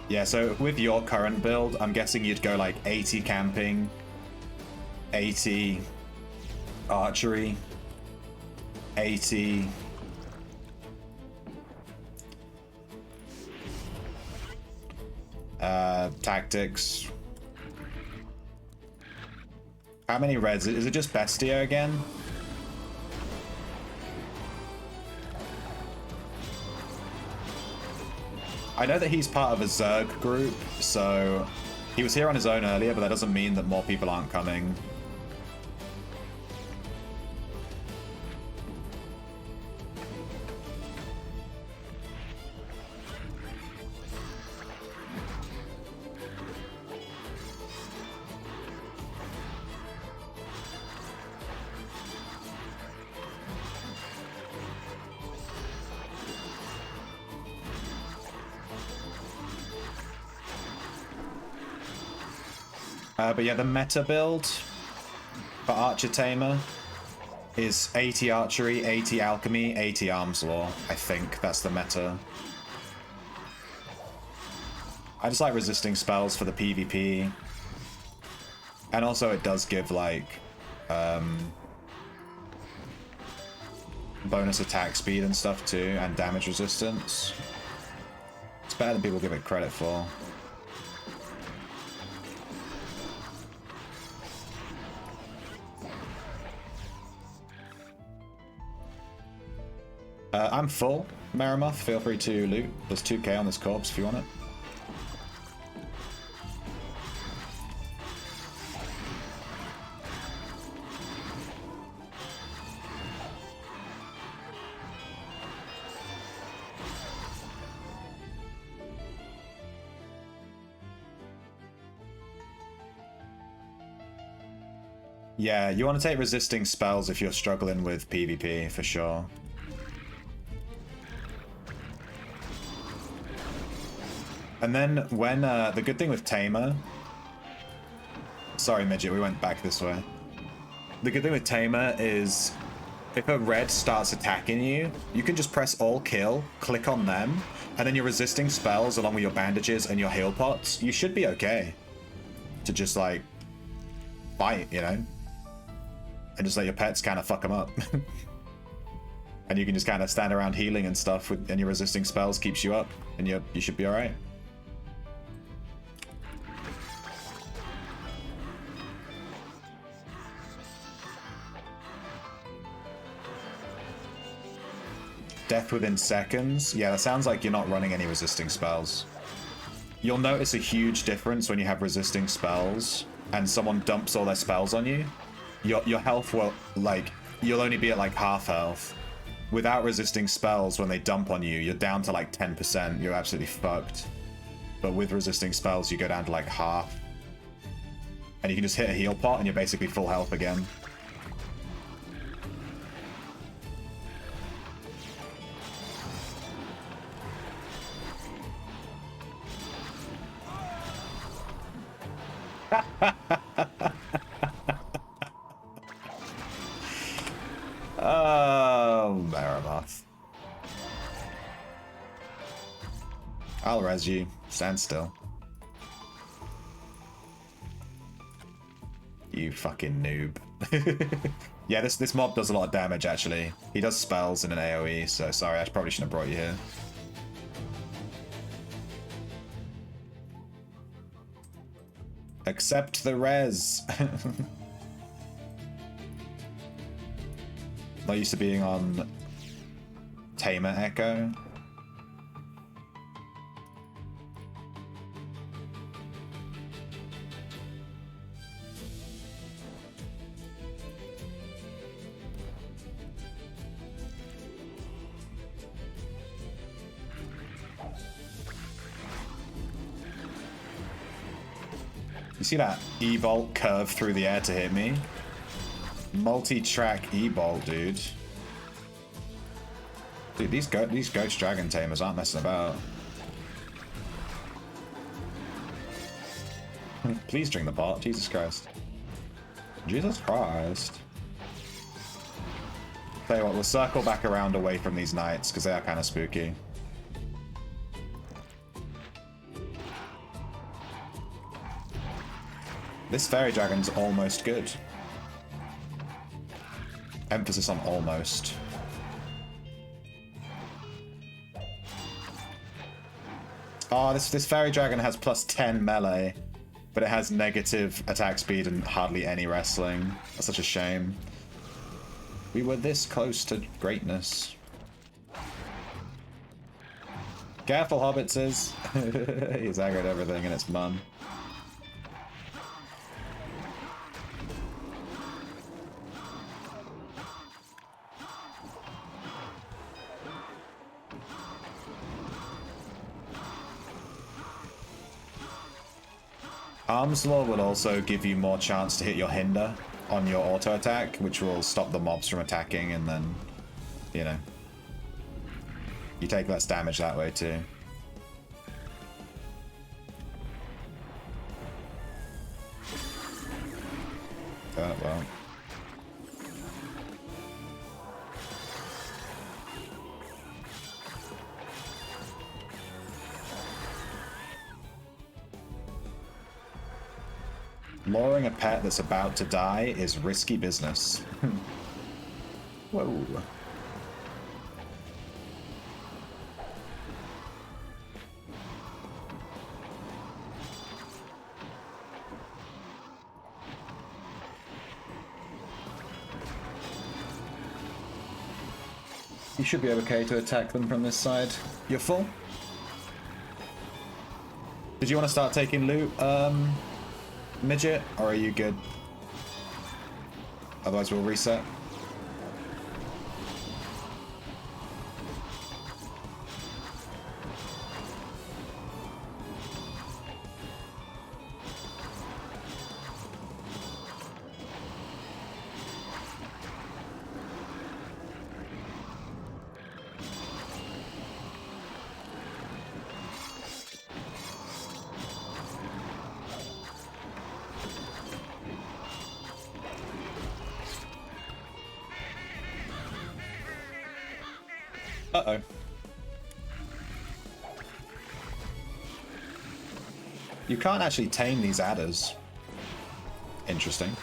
Yeah, so with your current build, I'm guessing you'd go like 80 camping, 80 archery, 80 tactics. How many reds? Is it just Bestia again? I know that he's part of a Zerg group, so he was here on his own earlier, but that doesn't mean that more people aren't coming. But yeah, the meta build for Archer Tamer is 80 archery, 80 alchemy, 80 arms law. I think that's the meta. I just like resisting spells for the PvP. And also it does give like bonus attack speed and stuff too, and damage resistance. It's better than people give it credit for. I'm full, Maramoth. Feel free to loot. There's 2k on this corpse if you want it. Yeah, you want to take resisting spells if you're struggling with PvP, for sure. And then when, the good thing with Tamer... Sorry, Midget, we went back this way. The good thing with Tamer is if a red starts attacking you, you can just press all kill, click on them, and then your resisting spells along with your bandages and your heal pots, you should be okay to just, like, fight, you know? And just let your pets kind of fuck them up. And you can just kind of stand around healing and stuff, and your resisting spells keeps you up, and you should be alright. Death within seconds? Yeah, that sounds like you're not running any resisting spells. You'll notice a huge difference when you have resisting spells and someone dumps all their spells on you. Your health will, like, you'll only be at like half health. Without resisting spells, when they dump on you, you're down to like 10%. You're absolutely fucked. But with resisting spells, you go down to like half. And you can just hit a heal pot and you're basically full health again. Oh, Maramoth. I'll res you. Stand still. You fucking noob. Yeah, this mob does a lot of damage, actually. He does spells in an AoE, so sorry, I probably shouldn't have brought you here. Accept the res. Not used to being on Tamer Echo. You see that E-bolt curve through the air to hit me? Multi-track E-bolt, dude. Dude, these ghost dragon tamers aren't messing about. Please drink the pot, Jesus Christ. Jesus Christ. Tell you what, we'll circle back around away from these knights, because they are kind of spooky. This fairy dragon's almost good. Emphasis on almost. Oh, this fairy dragon has plus 10 melee, but it has negative attack speed and hardly any wrestling. That's such a shame. We were this close to greatness. Careful, hobbitses. He's aggroed everything and it's mum. Arms Law will also give you more chance to hit your hinder on your auto attack, which will stop the mobs from attacking, and then, you know, you take less damage that way too. Well. Luring a pet that's about to die is risky business. Whoa. You should be okay to attack them from this side. You're full? Did you want to start taking loot, Midget, or are you good? Otherwise we'll reset. Uh-oh. You can't actually tame these adders. Interesting.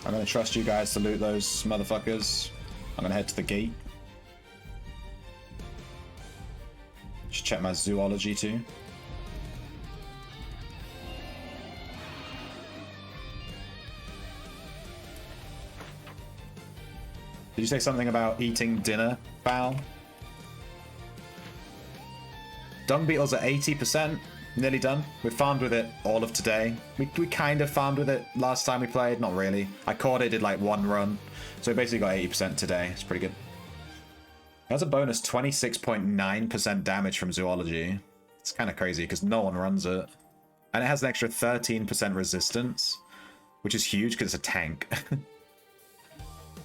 I'm gonna trust you guys to loot those motherfuckers. I'm gonna head to the gate. Just check my zoology too. Did you say something about eating dinner, Val? Dung beetles are 80%. Nearly done. We farmed with it all of today. We kind of farmed with it last time we played. Not really. I caught it, did like one run. So we basically got 80% today. It's pretty good. That's a bonus 26.9% damage from zoology. It's kind of crazy because no one runs it. And it has an extra 13% resistance, which is huge because it's a tank.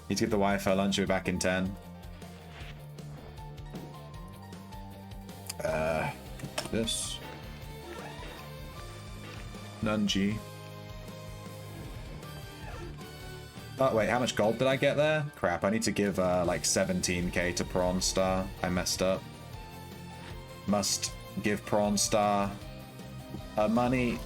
Need to give the Wi-Fi lunch. We'll be back in 10. This. None G. Oh, wait, how much gold did I get there? Crap, I need to give like 17k to Prawn Star. I messed up. Must give Prawn Star money.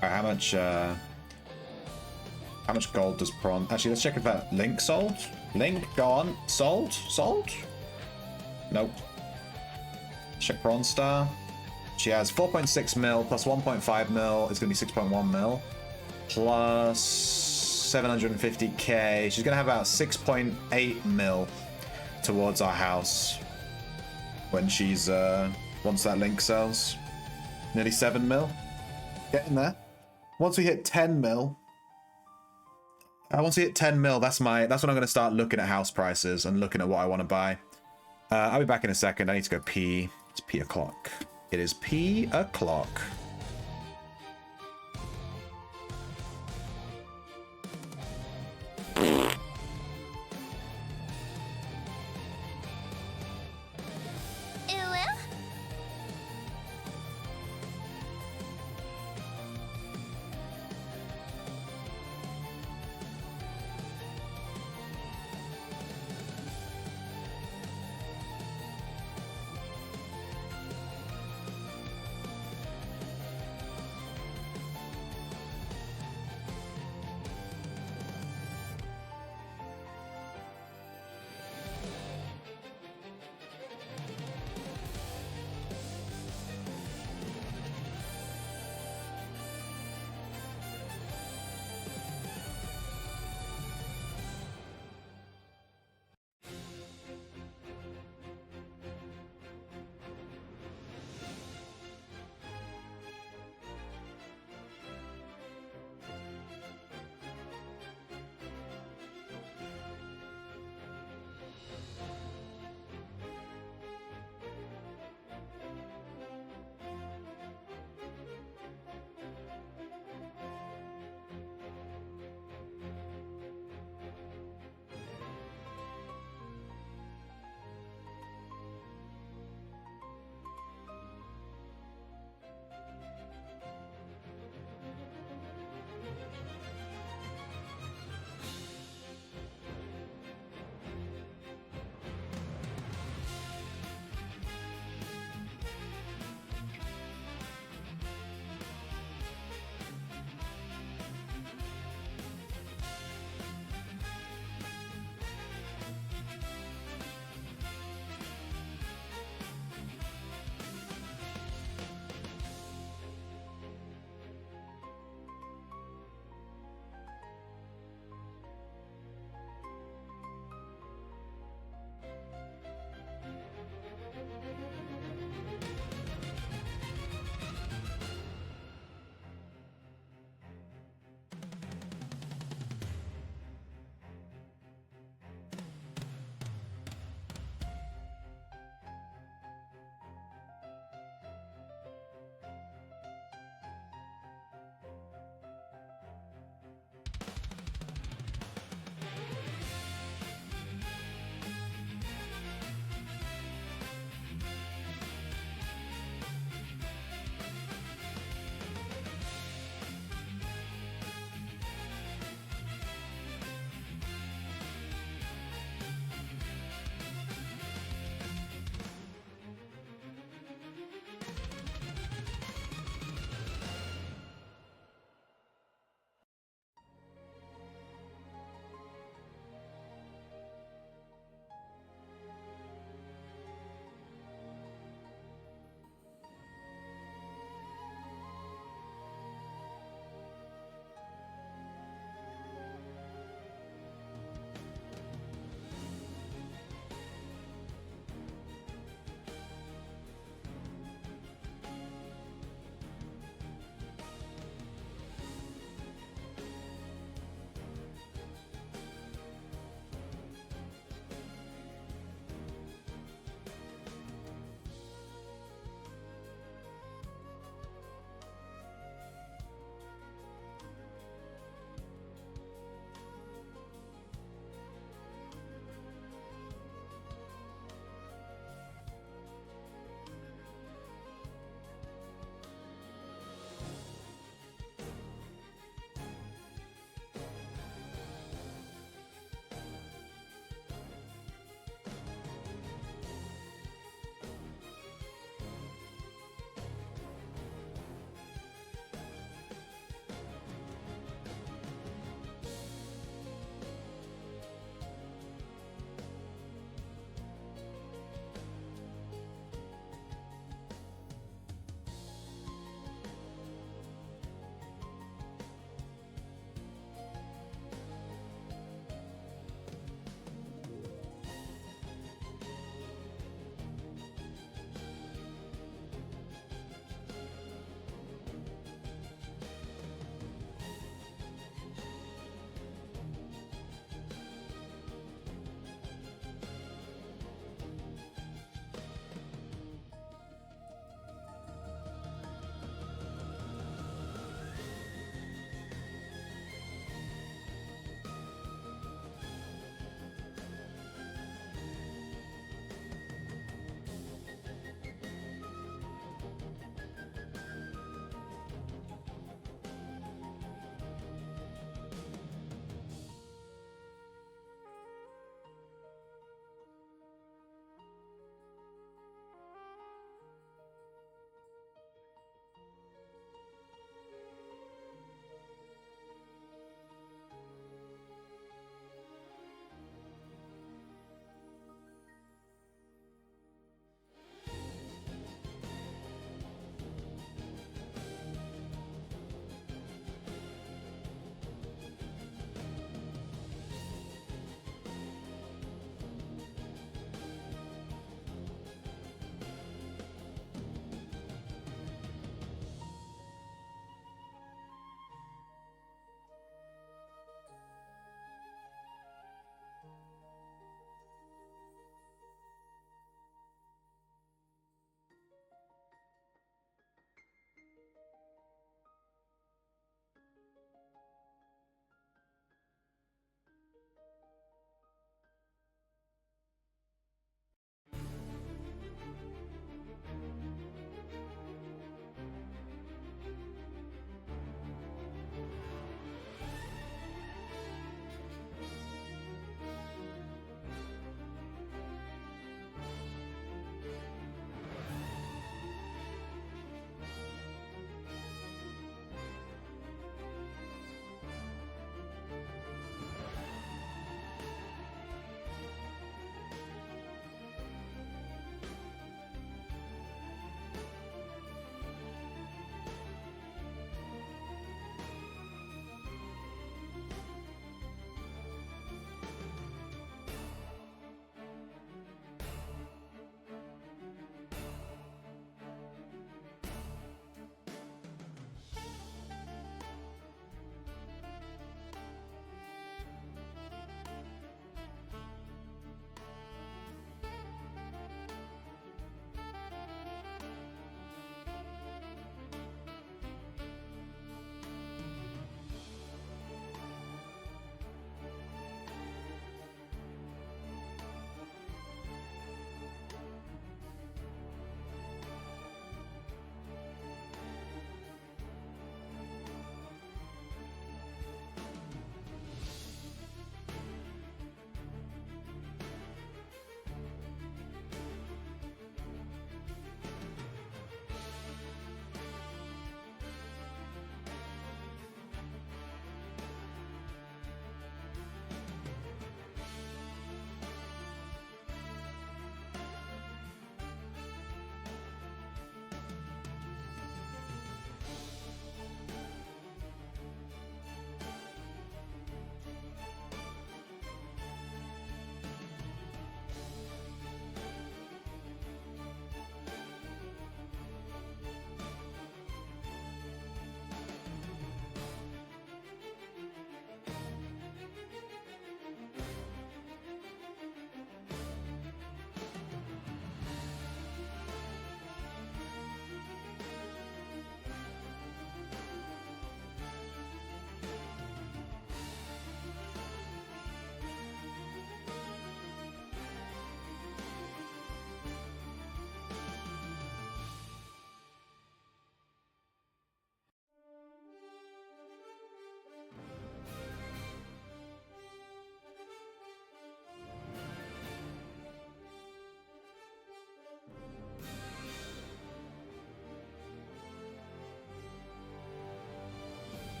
Alright, how much gold does Prawn... Actually, let's check if that Link sold. Link, go on. Sold? Sold? Nope. Check Prawn Star. She has 4.6 mil plus 1.5 mil is going to be 6.1 mil. Plus 750k. She's going to have about 6.8 mil towards our house when she's... once that Link sells. Nearly 7 mil. Getting there. Once we hit 10 mil, once we hit 10 mil, that's when I'm going to start looking at house prices and looking at what I want to buy. I'll be back in a second. I need to go pee. It's pee o'clock. It is pee o'clock.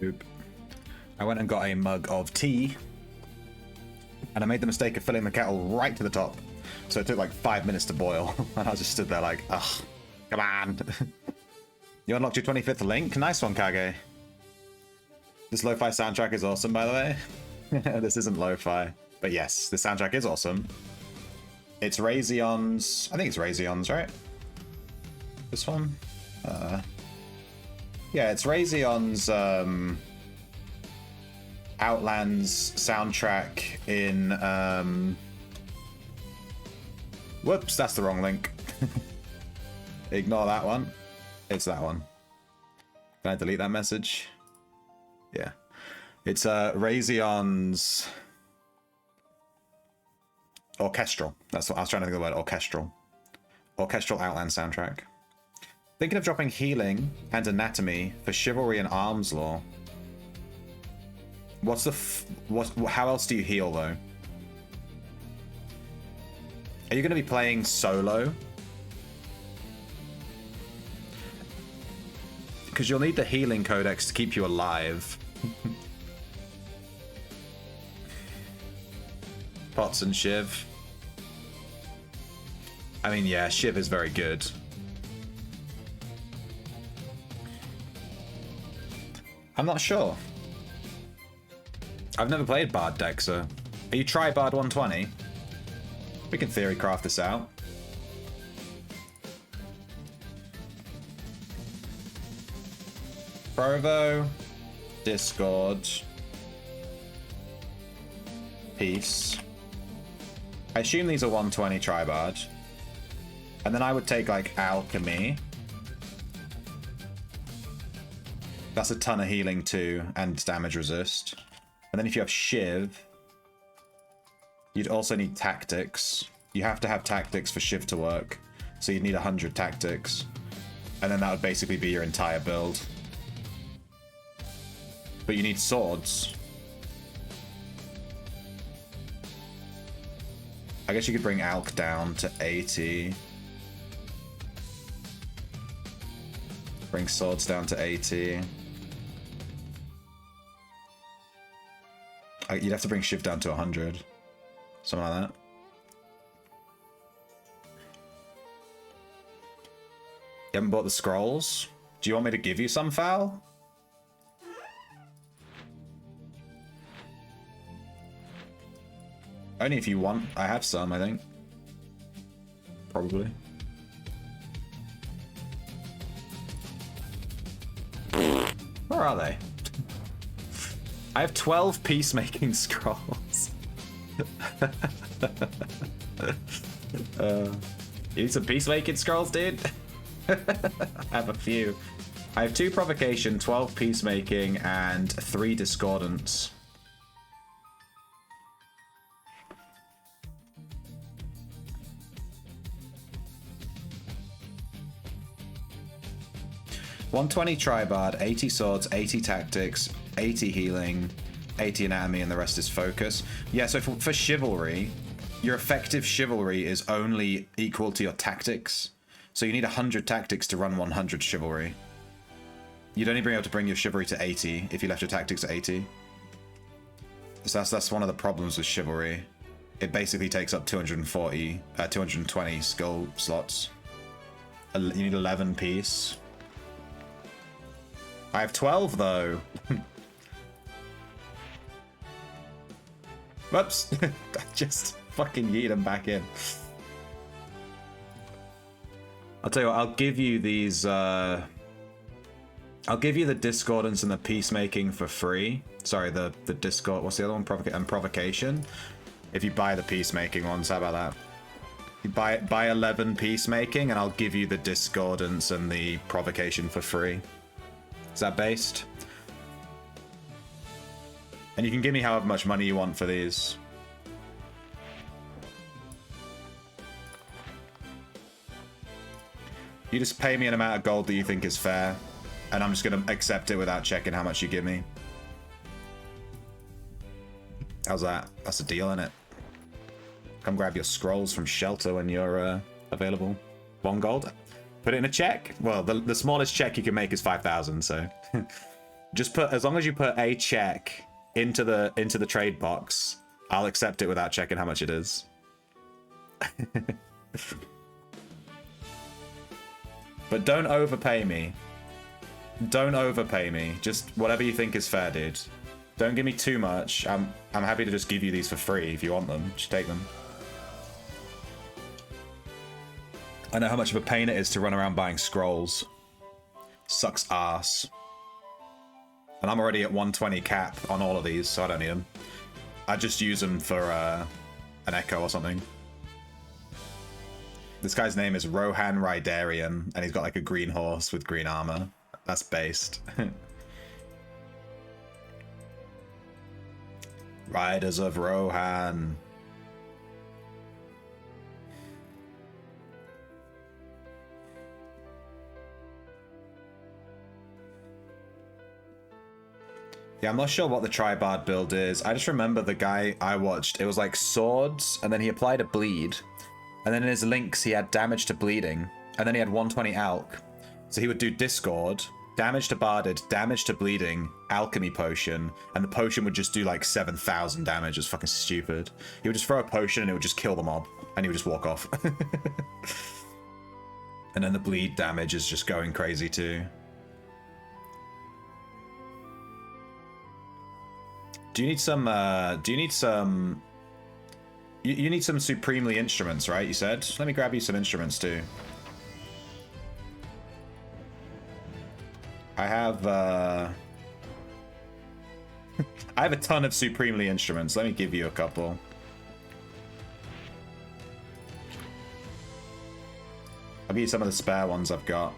Oop. I went and got a mug of tea, and I made the mistake of filling the kettle right to the top. So it took like 5 minutes to boil, and I just stood there like, ugh, come on. You unlocked your 25th link? Nice one, Kage. This lo-fi soundtrack is awesome, by the way. This isn't lo-fi, but yes, the soundtrack is awesome. It's Raytheon's, I think it's Raytheon's, right? This one? Yeah, it's Raytheon's Outlands soundtrack in whoops, that's the wrong link. Ignore that one. It's that one. Can I delete that message? Yeah. It's Raytheon's orchestral. That's what I was trying to think of the word orchestral. Orchestral Outland soundtrack. Thinking of dropping healing and anatomy for chivalry and arms law. What's the how else do you heal though? Are you going to be playing solo? Because you'll need the healing codex to keep you alive. Pots and Shiv. I mean, yeah, Shiv is very good. I'm not sure. I've never played Bard deck, so... Are you try Bard 120? We can theory craft this out. Provo, Discord, Peace. I assume these are 120 Tribard. And then I would take like Alchemy. That's a ton of healing too, and damage resist. And then if you have Shiv, you'd also need Tactics. You have to have Tactics for Shiv to work. So you'd need 100 Tactics. And then that would basically be your entire build. But you need swords. I guess you could bring Alk down to 80. Bring swords down to 80. You'd have to bring Shiv down to 100. Something like that. You haven't bought the scrolls? Do you want me to give you some, Foul? Only if you want. I have some, I think. Probably. Where are they? I have 12 peacemaking scrolls. You need some peacemaking scrolls, dude? I have a few. I have 2 provocation, 12 peacemaking, and 3 discordance. $120 Tribard, 80 swords, 80 tactics, 80 healing, 80 anatomy, and the rest is focus. Yeah, so for chivalry, your effective chivalry is only equal to your tactics. So you need 100 tactics to run 100 chivalry. You'd only be able to bring your chivalry to 80 if you left your tactics at 80. So that's one of the problems with chivalry. It basically takes up 220 skill slots. You need 11 piece. I have 12 though. Whoops. Just fucking yeet them back in. I'll tell you what, I'll give you these, I'll give you the Discordance and the Peacemaking for free. Sorry, the Discord, what's the other one? Provocation. If you buy the Peacemaking ones, how about that? You buy 11 Peacemaking and I'll give you the Discordance and the Provocation for free. Is that based? And you can give me however much money you want for these. You just pay me an amount of gold that you think is fair, and I'm just gonna accept it without checking how much you give me. How's that? That's a deal, innit? Come grab your scrolls from Shelter when you're available. 1 gold. Put it in a check. Well, the smallest check you can make is 5,000, so Just put, as long as you put a check into the trade box, I'll accept it without checking how much it is. But don't overpay me. Don't overpay me. Just whatever you think is fair, dude. Don't give me too much. I'm happy to just give you these for free if you want them. Just take them. I know how much of a pain it is to run around buying scrolls. Sucks ass. And I'm already at 120 cap on all of these, so I don't need them. I just use them for an echo or something. This guy's name is Rohan Rydarian, and he's got like a green horse with green armor. That's based. Riders of Rohan. Yeah, I'm not sure what the Tribard build is. I just remember the guy I watched, it was like swords, and then he applied a bleed. And then in his links, he had damage to bleeding, and then he had 120 alch. So he would do Discord, damage to barded, damage to bleeding, alchemy potion, and the potion would just do like 7,000 damage. It's fucking stupid. He would just throw a potion and it would just kill the mob, and he would just walk off. And then the bleed damage is just going crazy too. Do you need some, you need some supremely instruments, right? You said? Let me grab you some instruments too. I have, I have a ton of supremely instruments. Let me give you a couple. I'll give you some of the spare ones I've got.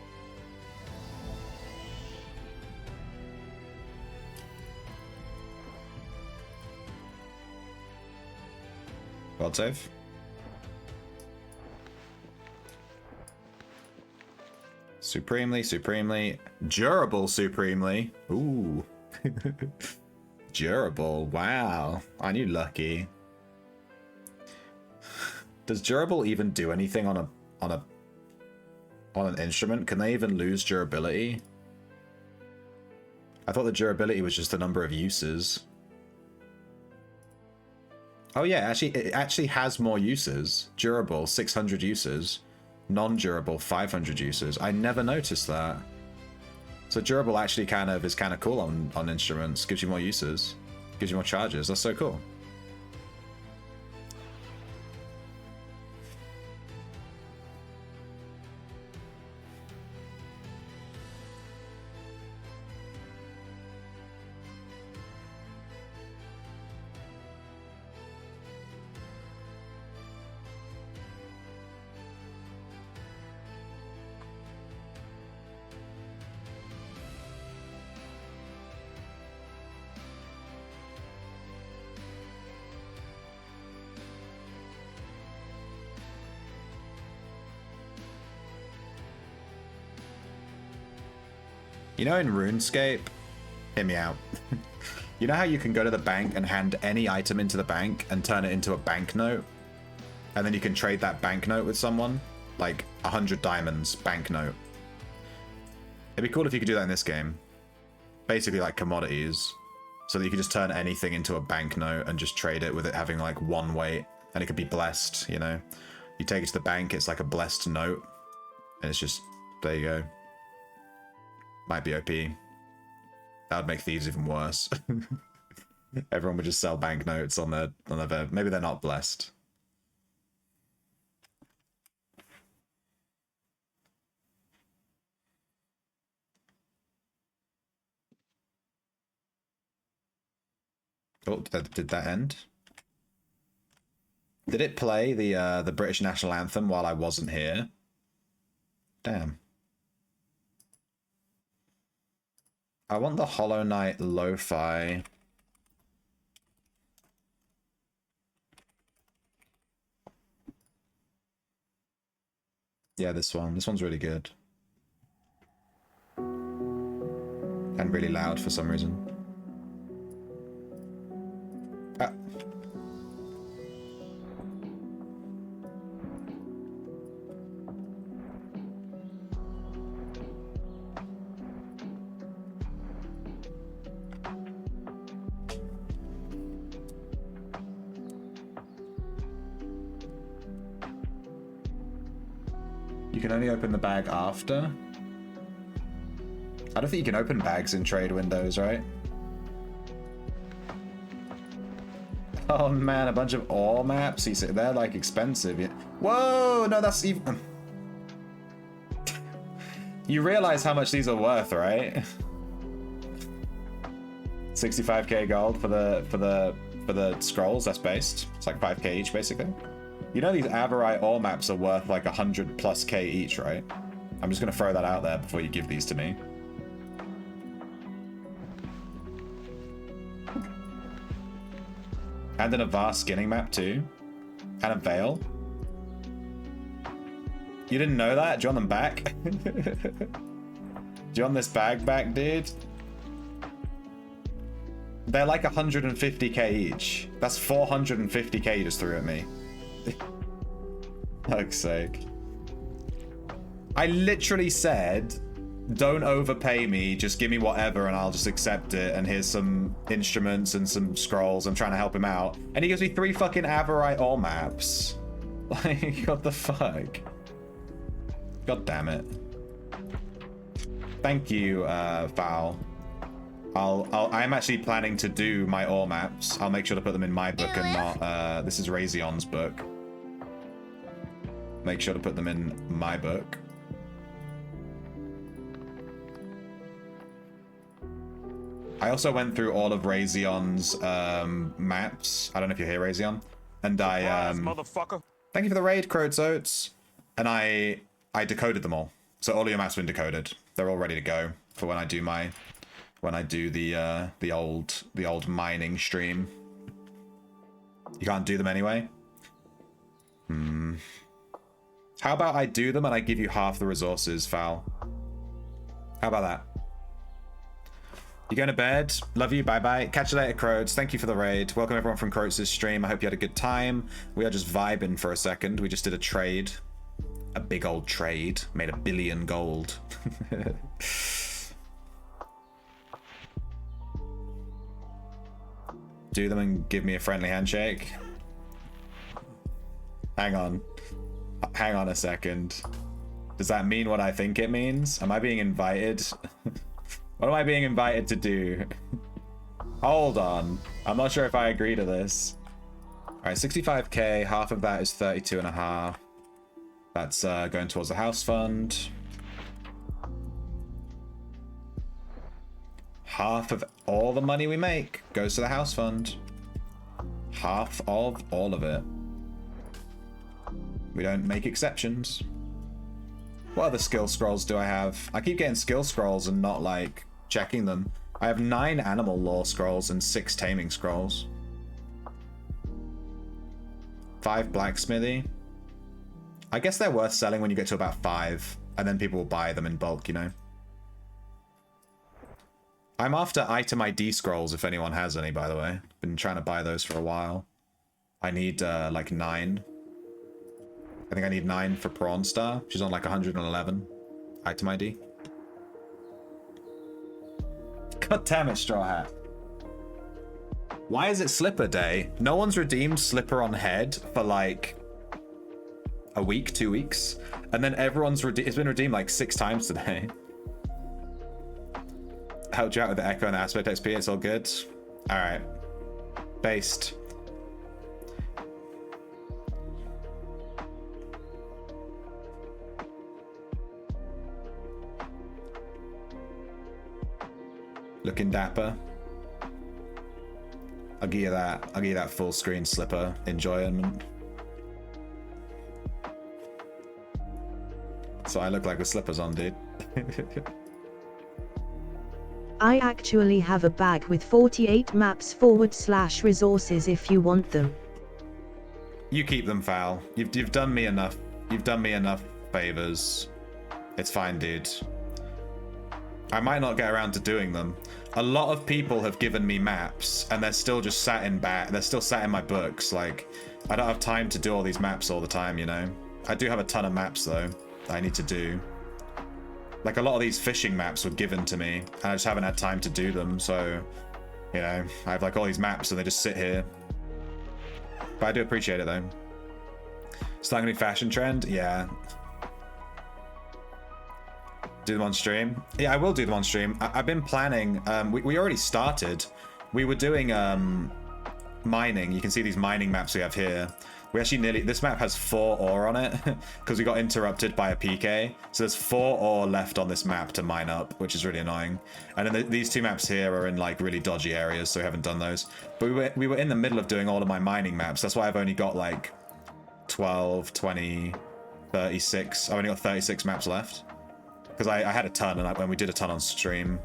World save. Supremely. Durable supremely. Ooh. Durable. Wow. Aren't you lucky? Does durable even do anything on an instrument? Can they even lose durability? I thought the durability was just the number of uses. Oh yeah, it actually has more uses. Durable, 600 uses. Non-durable, 500 uses. I never noticed that. So durable actually is kind of cool on instruments. Gives you more uses. Gives you more charges. That's so cool. You know, in RuneScape, hear me out. You know how you can go to the bank and hand any item into the bank and turn it into a banknote? And then you can trade that banknote with someone? Like 100 diamonds, banknote. It'd be cool if you could do that in this game. Basically like commodities. So that you could just turn anything into a banknote and just trade it with it having like one weight. And it could be blessed, you know? You take it to the bank, it's like a blessed note. And it's just, there you go. Might be OP. That would make thieves even worse. Everyone would just sell banknotes on their maybe they're not blessed. Oh, did that end? Did it play the British national anthem while I wasn't here? Damn. I want the Hollow Knight lo-fi. Yeah, this one. This one's really good. And really loud for some reason. Ah. You can only open the bag after. I don't think you can open bags in trade windows, right? Oh man, a bunch of ore maps. They're like expensive. Yeah. Whoa, no, that's even. You realize how much these are worth, right? 65k gold for the scrolls. That's based. It's like 5k each, basically. You know these Avarite ore maps are worth like 100+k each, right? I'm just gonna throw that out there before you give these to me. And then a vast skinning map too. And a veil. You didn't know that? Do you want them back? Do you want this bag back, dude? They're like 150k each. That's 450k you just threw at me. Fuck's sake. I literally said, don't overpay me, just give me whatever and I'll just accept it, and here's some instruments and some scrolls. I'm trying to help him out. And he gives me 3 fucking Avarite ore maps. Like, what the fuck? God damn it. Thank you, Foul. I'm actually planning to do my ore maps. I'll make sure to put them in my book and not, this is Razion's book. Make sure to put them in my book. I also went through all of Razion's maps. I don't know if you're here, Razion. And motherfucker. Thank you for the raid, Croatzotes. And I decoded them all. So all of your maps have been decoded. They're all ready to go for when I do the old mining stream. You can't do them anyway. How about I do them and I give you half the resources, Foul? How about that? You going to bed? Love you. Bye-bye. Catch you later, Croats. Thank you for the raid. Welcome everyone from Croats' stream. I hope you had a good time. We are just vibing for a second. We just did a trade. A big old trade. Made 1 billion gold. Do them and give me a friendly handshake. Hang on. Hang on a second. Does that mean what I think it means? Am I being invited? What am I being invited to do? Hold on. I'm not sure if I agree to this. Alright, 65k. Half of that is 32.5. That's going towards the house fund. Half of all the money we make goes to the house fund. Half of all of it. We don't make exceptions. What other skill scrolls do I have? I keep getting skill scrolls and not, like, checking them. I have 9 animal lore scrolls and 6 taming scrolls. 5 blacksmithy. I guess they're worth selling when you get to about 5, and then people will buy them in bulk, you know? I'm after item ID scrolls if anyone has any, by the way. Been trying to buy those for a while. I need, like, 9. I think I need 9 for Prawn Star. She's on like 111 item ID. God damn it, Straw Hat. Why is it Slipper Day? No one's redeemed Slipper on Head for like a week, 2 weeks. And then everyone's it's been redeemed like 6 times today. Helped you out with the Echo and the Aspect XP. It's all good. All right. Based. Looking dapper. I'll give you that. I'll give you that full screen Slipper enjoyment. So I look like with slippers on, dude. I actually have a bag with 48 maps / resources if you want them. You keep them, Foul. You've done me enough. You've done me enough favors. It's fine, dude. I might not get around to doing them. A lot of people have given me maps and they're still just sat in they're still sat in my books. Like, I don't have time to do all these maps all the time, you know? I do have a ton of maps though that I need to do. Like, a lot of these fishing maps were given to me and I just haven't had time to do them, so, you know, I have like all these maps and they just sit here. But I do appreciate it though. It's not gonna be fashion trend? Yeah. Do them on stream? Yeah, I will do them on stream. I've been planning. We already started. We were doing mining. You can see these mining maps we have here. We actually nearly... This map has 4 ore on it because we got interrupted by a PK. So there's 4 ore left on this map to mine up, which is really annoying. And then these 2 maps here are in like really dodgy areas, so we haven't done those. But we were in the middle of doing all of my mining maps. That's why I've only got like 12, 20, 36. I've only got 36 maps left. Because I had a ton, and when we did a ton on stream.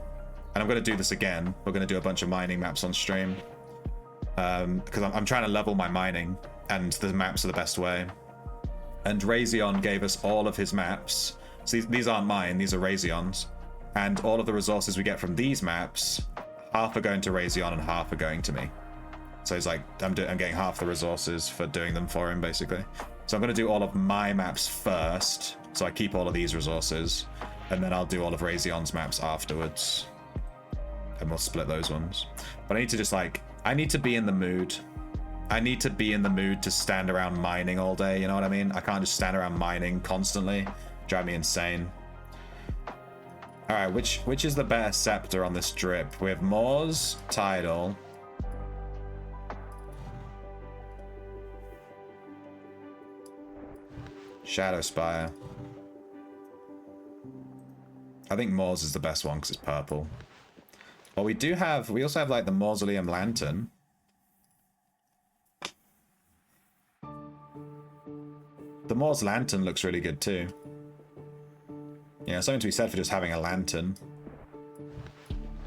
And I'm going to do this again. We're going to do a bunch of mining maps on stream. Because I'm trying to level my mining, and the maps are the best way. And Razion gave us all of his maps. So these aren't mine, these are Razion's. And all of the resources we get from these maps, half are going to Razion and half are going to me. So he's like, I'm getting half the resources for doing them for him, basically. So I'm going to do all of my maps first, so I keep all of these resources, and then I'll do all of Razion's maps afterwards. And we'll split those ones. But I need to just like, I need to be in the mood. I need to be in the mood to stand around mining all day, you know what I mean? I can't just stand around mining constantly. Drive me insane. Alright, which is the better scepter on this drip? We have Moors, Tidal. Shadow Spire. I think Moors is the best one because it's purple. Well, we also have like the Mausoleum Lantern. The Moors Lantern looks really good too. Yeah, something to be said for just having a lantern.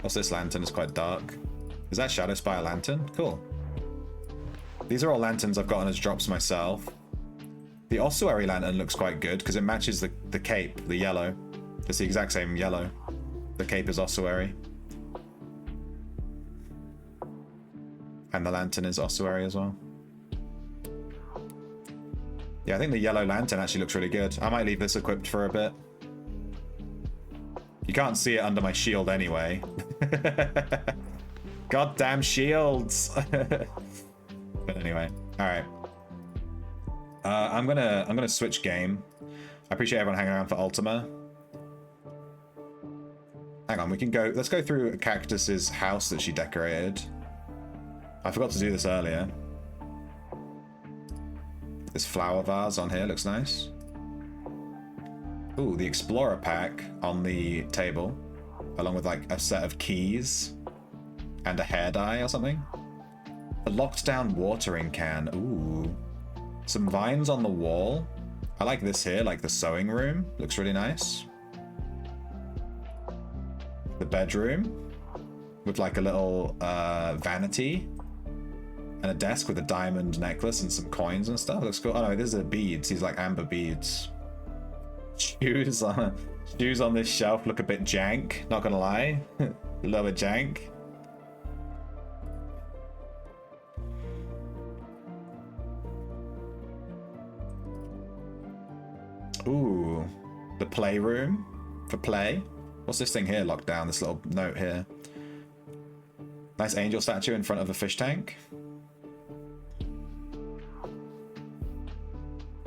What's this lantern? It's quite dark. Is that Shadow Spire Lantern? Cool. These are all lanterns I've gotten as drops myself. The Ossuary Lantern looks quite good because it matches the cape, the yellow. It's the exact same yellow. The cape is Ossuary. And the lantern is Ossuary as well. Yeah, I think the yellow lantern actually looks really good. I might leave this equipped for a bit. You can't see it under my shield anyway. Goddamn shields! But anyway, alright. I'm gonna switch game. I appreciate everyone hanging around for Ultima. Hang on, let's go through Cactus's house that she decorated. I forgot to do this earlier. This flower vase on here looks nice. Ooh, the Explorer pack on the table, along with like a set of keys and a hair dye or something. A locked down watering can. Ooh. Some vines on the wall. I like this here, like the sewing room. Looks really nice. The bedroom with like a little vanity. And a desk with a diamond necklace and some coins and stuff. Looks cool. Oh no, these are beads. These like amber beads. Shoes on this shelf look a bit jank. Not gonna lie. A little bit jank. Ooh. The playroom for play. What's this thing here locked down? This little note here. Nice angel statue in front of a fish tank.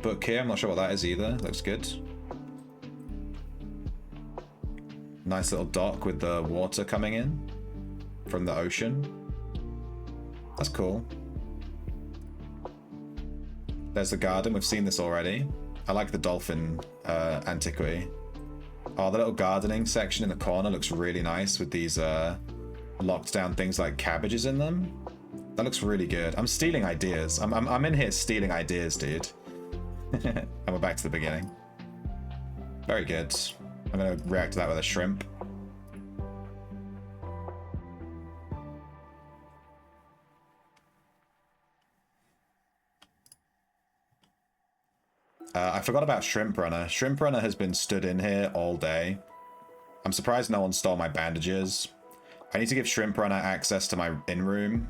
Book here, I'm not sure what that is either. Looks good. Nice little dock with the water coming in from the ocean. That's cool. There's the garden. We've seen this already. I like the dolphin antiquity. Oh, the little gardening section in the corner looks really nice with these locked down things like cabbages in them. That looks really good. I'm stealing ideas. I'm in here stealing ideas, dude. And we're back to the beginning. Very good. I'm gonna react to that with a shrimp. I forgot about Shrimp Runner. Shrimp Runner has been stood in here all day. I'm surprised no one stole my bandages. I need to give Shrimp Runner access to my in-room.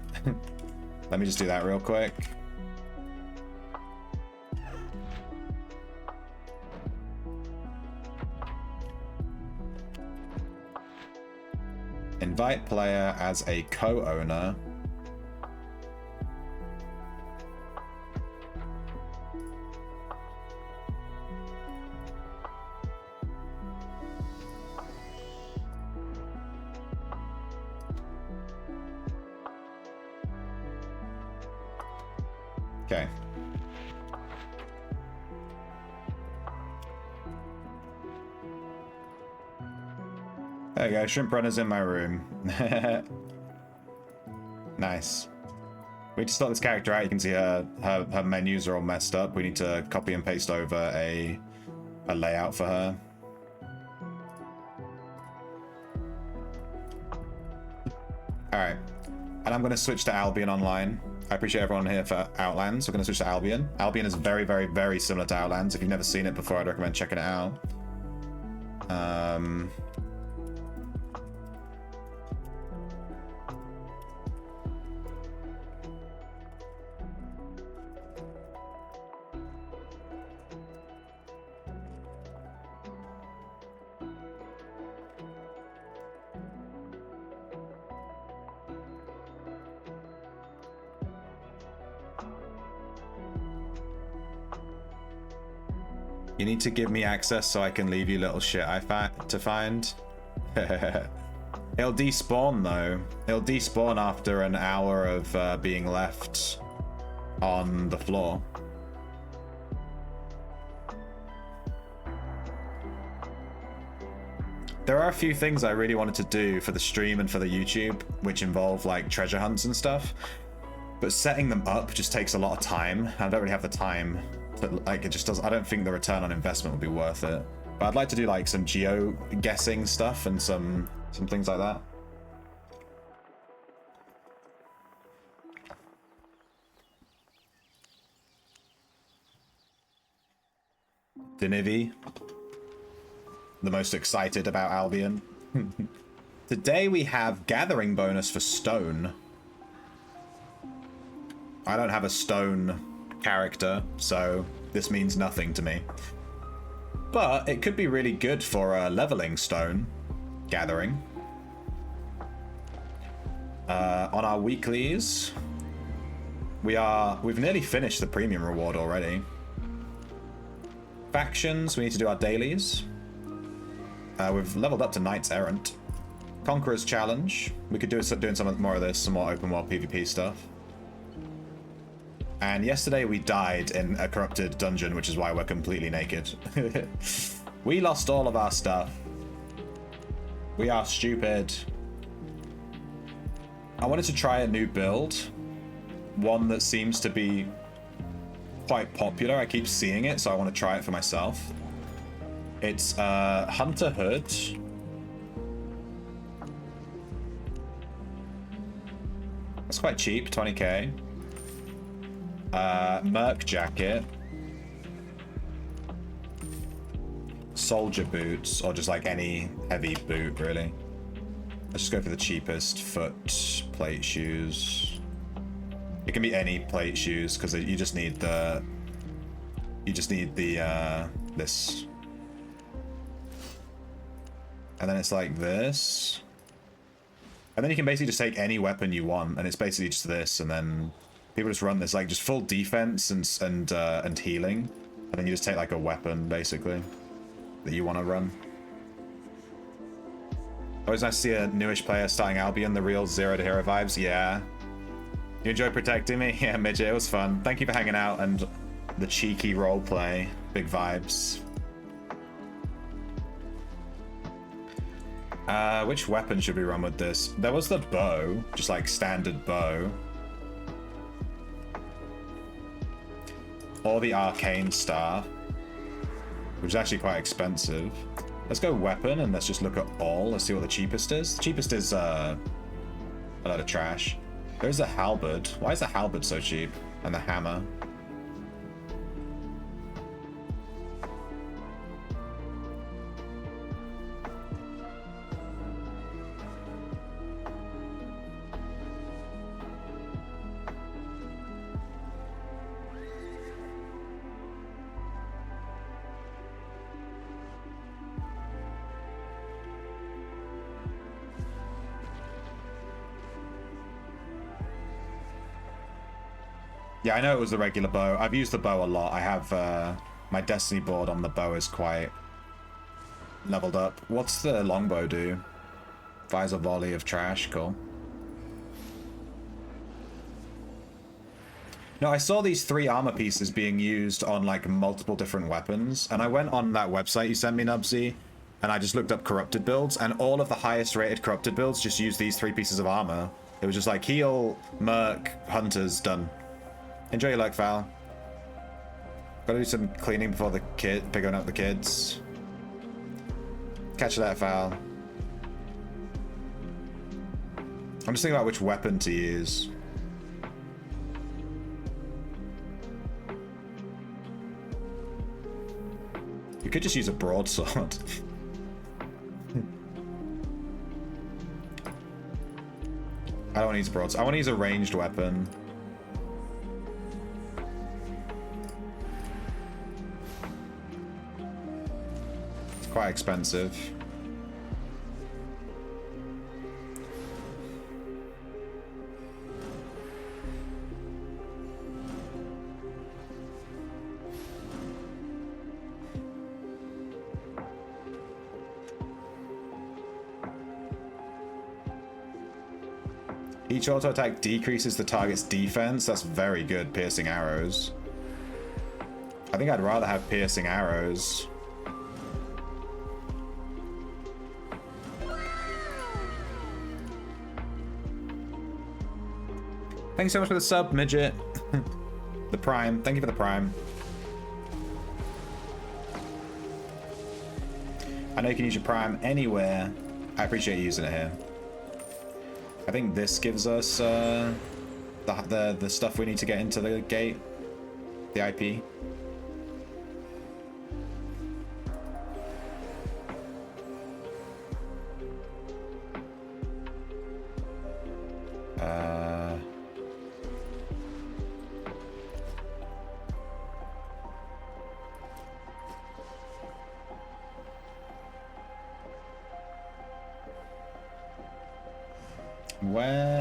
Let me just do that real quick. Invite player as a co-owner. Okay. There you go, shrimp runner's in my room. Nice. We need to sort this character out. You can see her menus are all messed up. We need to copy and paste over a layout for her. Alright. And I'm going to switch to Albion online. I appreciate everyone here for Outlands. We're going to switch to Albion. Albion is very, very, very similar to Outlands. If you've never seen it before, I'd recommend checking it out. You need to give me access so I can leave you little shit to find. It'll despawn though. It'll despawn after an hour of being left on the floor. There are a few things I really wanted to do for the stream and for the YouTube, which involve like treasure hunts and stuff. But setting them up just takes a lot of time. I don't really have the time. But like it just does. I don't think the return on investment would be worth it. But I'd like to do like some geo guessing stuff and some things like that. Denivi, the most excited about Albion. Today we have gathering bonus for stone. I don't have a stone character, so this means nothing to me. But it could be really good for leveling stone gathering. On our weeklies, we've nearly finished the premium reward already. Factions, we need to do our dailies. We've leveled up to Knights Errant. Conqueror's Challenge, we could start doing some more of this, some more open world PvP stuff. And yesterday we died in a corrupted dungeon, which is why we're completely naked. We lost all of our stuff. We are stupid. I wanted to try a new build. One that seems to be quite popular. I keep seeing it, so I want to try it for myself. It's Hunter Hood. It's quite cheap, 20k. Merc jacket, soldier boots, or just like any heavy boot really. Let's just go for the cheapest. Foot plate shoes. It can be any plate shoes because you just need the this, and then it's like this, and then you can basically just take any weapon you want, and it's basically just this, and then people just run this like just full defense and healing, and then you just take like a weapon basically that you want to run. Always nice to see a newish player starting Albion, the real Zero to Hero vibes. Yeah. You enjoy protecting me? Yeah, Midget, it was fun. Thank you for hanging out and the cheeky roleplay. Big vibes. Which weapon should we run with this? There was the bow, just like standard bow. Or the arcane staff, which is actually quite expensive. Let's go weapon and let's just look at all. Let's see what the cheapest is. The cheapest is a lot of trash. There's the halberd. Why is the halberd so cheap? And the hammer. Yeah, I know it was the regular bow. I've used the bow a lot. I have my Destiny board on the bow is quite leveled up. What's the longbow do? Fires a volley of trash. Cool. No, I saw these 3 armor pieces being used on like multiple different weapons, and I went on that website you sent me, Nubsy, and I just looked up corrupted builds, and all of the highest rated corrupted builds just use these 3 pieces of armor. It was just like heal, merc, hunters, done. Enjoy your luck, Val. Gotta do some cleaning before the picking up the kids. Catch that, Val. I'm just thinking about which weapon to use. You could just use a broadsword. I don't want to use a broadsword. I want to use a ranged weapon. It's quite expensive. Each auto attack decreases the target's defense. That's very good, piercing arrows. I think I'd rather have piercing arrows. Thank you so much for the sub, Midget. The Prime. Thank you for the Prime. I know you can use your Prime anywhere. I appreciate you using it here. I think this gives us the stuff we need to get into the gate, the IP.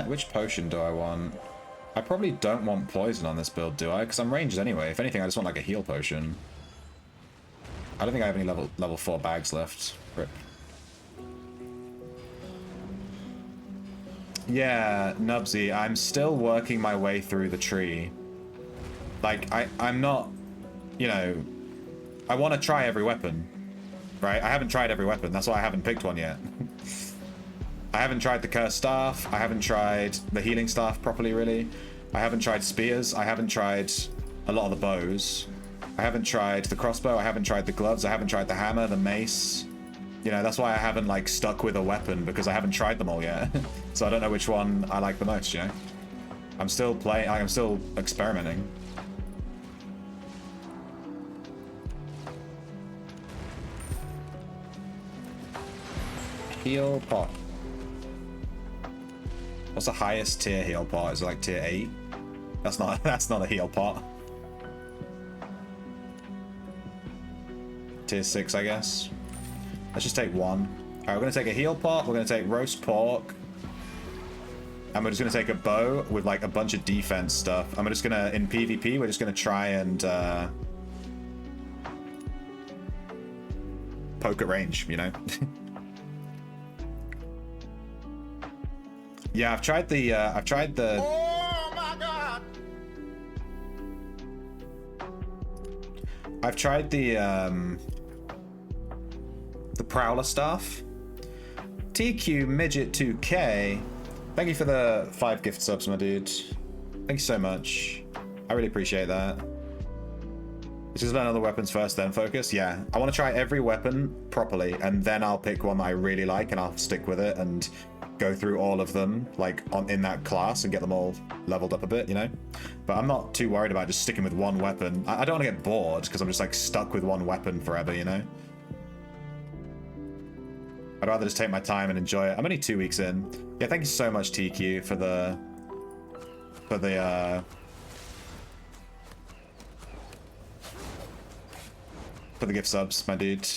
Which potion do I want? I probably don't want poison on this build, do I? Because I'm ranged anyway. If anything, I just want like a heal potion. I don't think I have any level 4 bags left. Rip. Yeah, Nubsy, I'm still working my way through the tree. Like, I'm not, you know, I want to try every weapon, right? I haven't tried every weapon. That's why I haven't picked one yet. I haven't tried the cursed staff. I haven't tried the healing staff properly, really. I haven't tried spears. I haven't tried a lot of the bows. I haven't tried the crossbow. I haven't tried the gloves. I haven't tried the hammer, the mace. You know, that's why I haven't like stuck with a weapon, because I haven't tried them all yet. So I don't know which one I like the most, you know? I'm still playing, I'm still experimenting. Heal pot. What's the highest tier heal pot? Is it like tier 8? That's not a heal pot. Tier 6, I guess. Let's just take one. Alright, we're gonna take a heal pot, we're gonna take roast pork. And we're just gonna take a bow with like a bunch of defense stuff. And we're just gonna, in PvP, we're just gonna try and poke at range, you know? Yeah, I've tried the Oh my God! I've tried the Prowler staff. TQ Midget 2K. Thank you for the 5 gift subs, my dude. Thank you so much. I really appreciate that. Let's just learn other weapons first, then focus. Yeah, I want to try every weapon properly, and then I'll pick one that I really like, and I'll stick with it and go through all of them, like in that class, and get them all leveled up a bit, you know? But I'm not too worried about just sticking with one weapon. I don't want to get bored, because I'm just like stuck with one weapon forever, you know? I'd rather just take my time and enjoy it. I'm only 2 weeks in. Yeah, thank you so much, TQ, for the gift subs, my dude.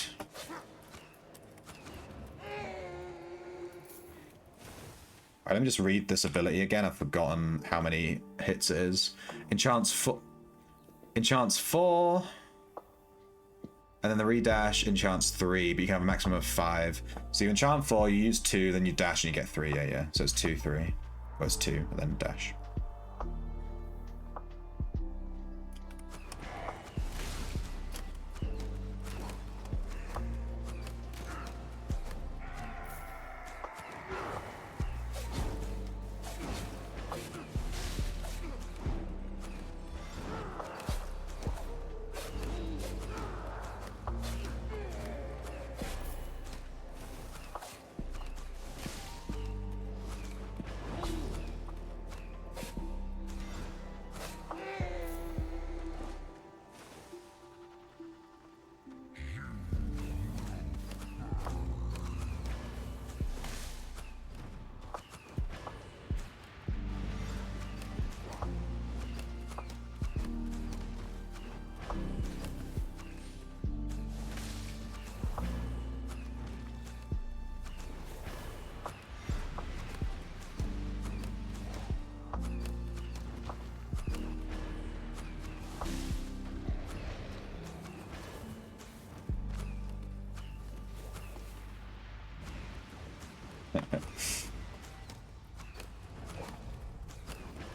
Alright, let me just read this ability again. I've forgotten how many hits it is. Enchants 4. And then the redash enchants 3, but you can have a maximum of 5. So you enchant 4, you use 2, then you dash and you get 3. Yeah. So it's 2, 3. Well, it's 2, and then dash.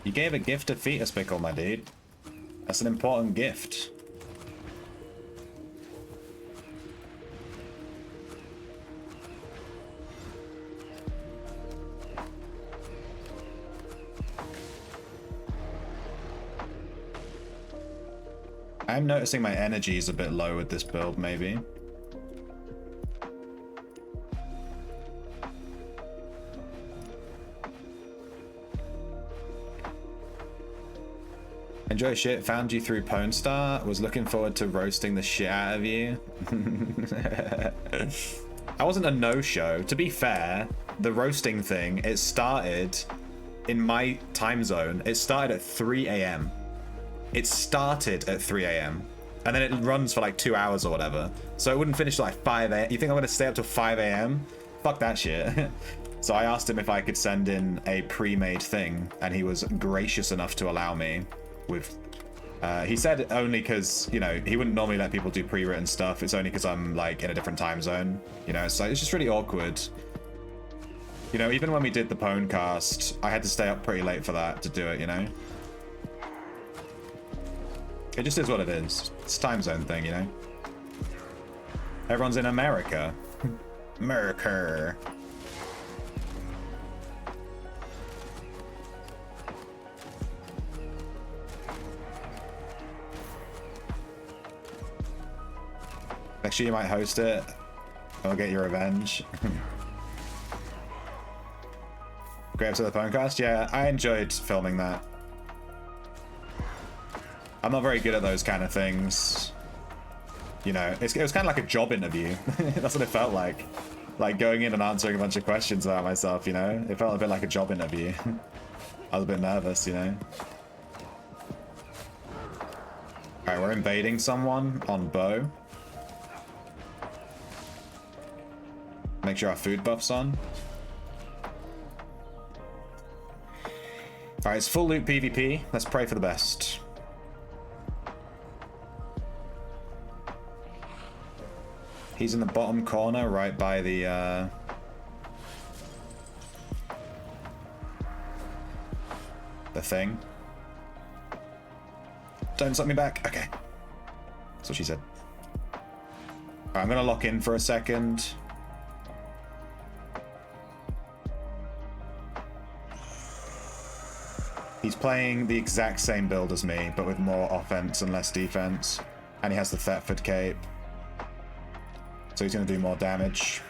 You gave a gift to Fetus Pickle, my dude. That's an important gift. I'm noticing my energy is a bit low with this build, maybe. Enjoy shit, found you through Pwn Star, was looking forward to roasting the shit out of you. I wasn't a no-show. To be fair, the roasting thing, it started in my time zone. It started at 3 a.m. It started at 3 a.m. and then it runs for like 2 hours or whatever. So it wouldn't finish till like 5 a.m. You think I'm gonna stay up till 5 a.m.? Fuck that shit. So I asked him if I could send in a pre-made thing, and he was gracious enough to allow me. With he said only because, you know, he wouldn't normally let people do pre-written stuff. It's only because I'm like in a different time zone, you know, so it's just really awkward. You know, even when we did the Pwnecast, I had to stay up pretty late for that to do it, you know. It just is what it is. It's a time zone thing, you know. Everyone's in America. America. Next year you might host it. I'll get your revenge. Great episode of the Pwnecast. Yeah, I enjoyed filming that. I'm not very good at those kind of things. You know, it was kind of like a job interview. That's what it felt like. Like going in and answering a bunch of questions about myself, you know? It felt a bit like a job interview. I was a bit nervous, you know? Alright, we're invading someone on bow. Make sure our food buff's on. Alright, it's full loot PvP. Let's pray for the best. He's in the bottom corner, right by the thing. Don't suck me back. Okay. That's what she said. Alright, I'm gonna lock in for a second. He's playing the exact same build as me, but with more offense and less defense. And he has the Thetford cape. So he's going to do more damage.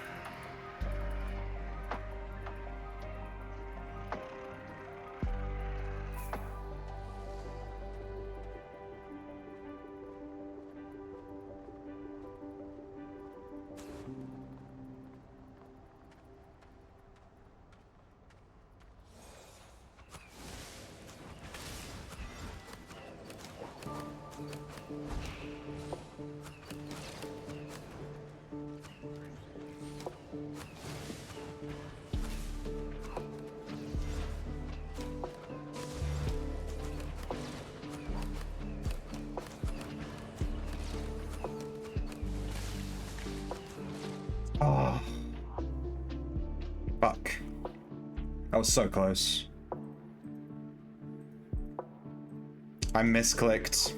Oh. Fuck. That was so close. I misclicked.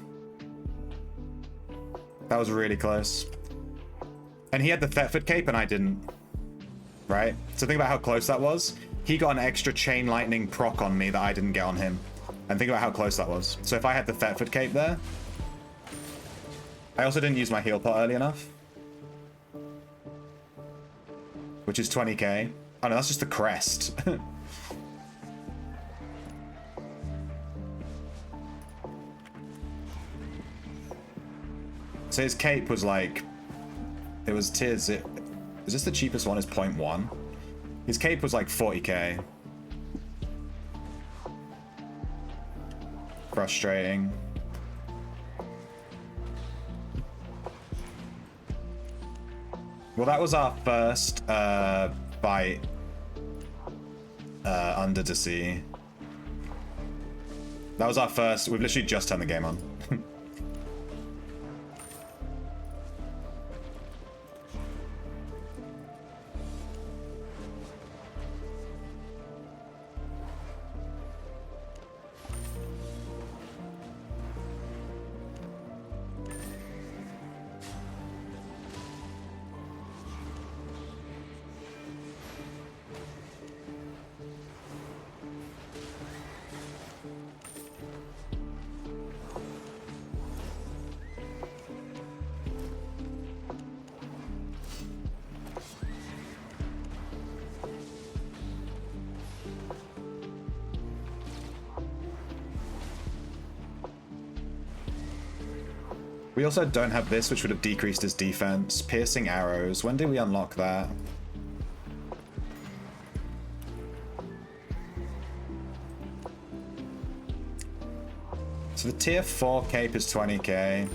That was really close. And he had the Thetford cape and I didn't. Right? So think about how close that was. He got an extra chain lightning proc on me that I didn't get on him. And think about how close that was. So if I had the Thetford cape there. I also didn't use my heal pot early enough. Which is 20k. Oh no, that's just the crest. So his cape was like... It was tiers... Is this the cheapest one? Is 0.1? His cape was like 40k. Frustrating. Well, that was our first fight under the sea. That was our first. We've literally just turned the game on. We also don't have this, which would have decreased his defense. Piercing arrows. When did we unlock that? So the tier 4 cape is 20k.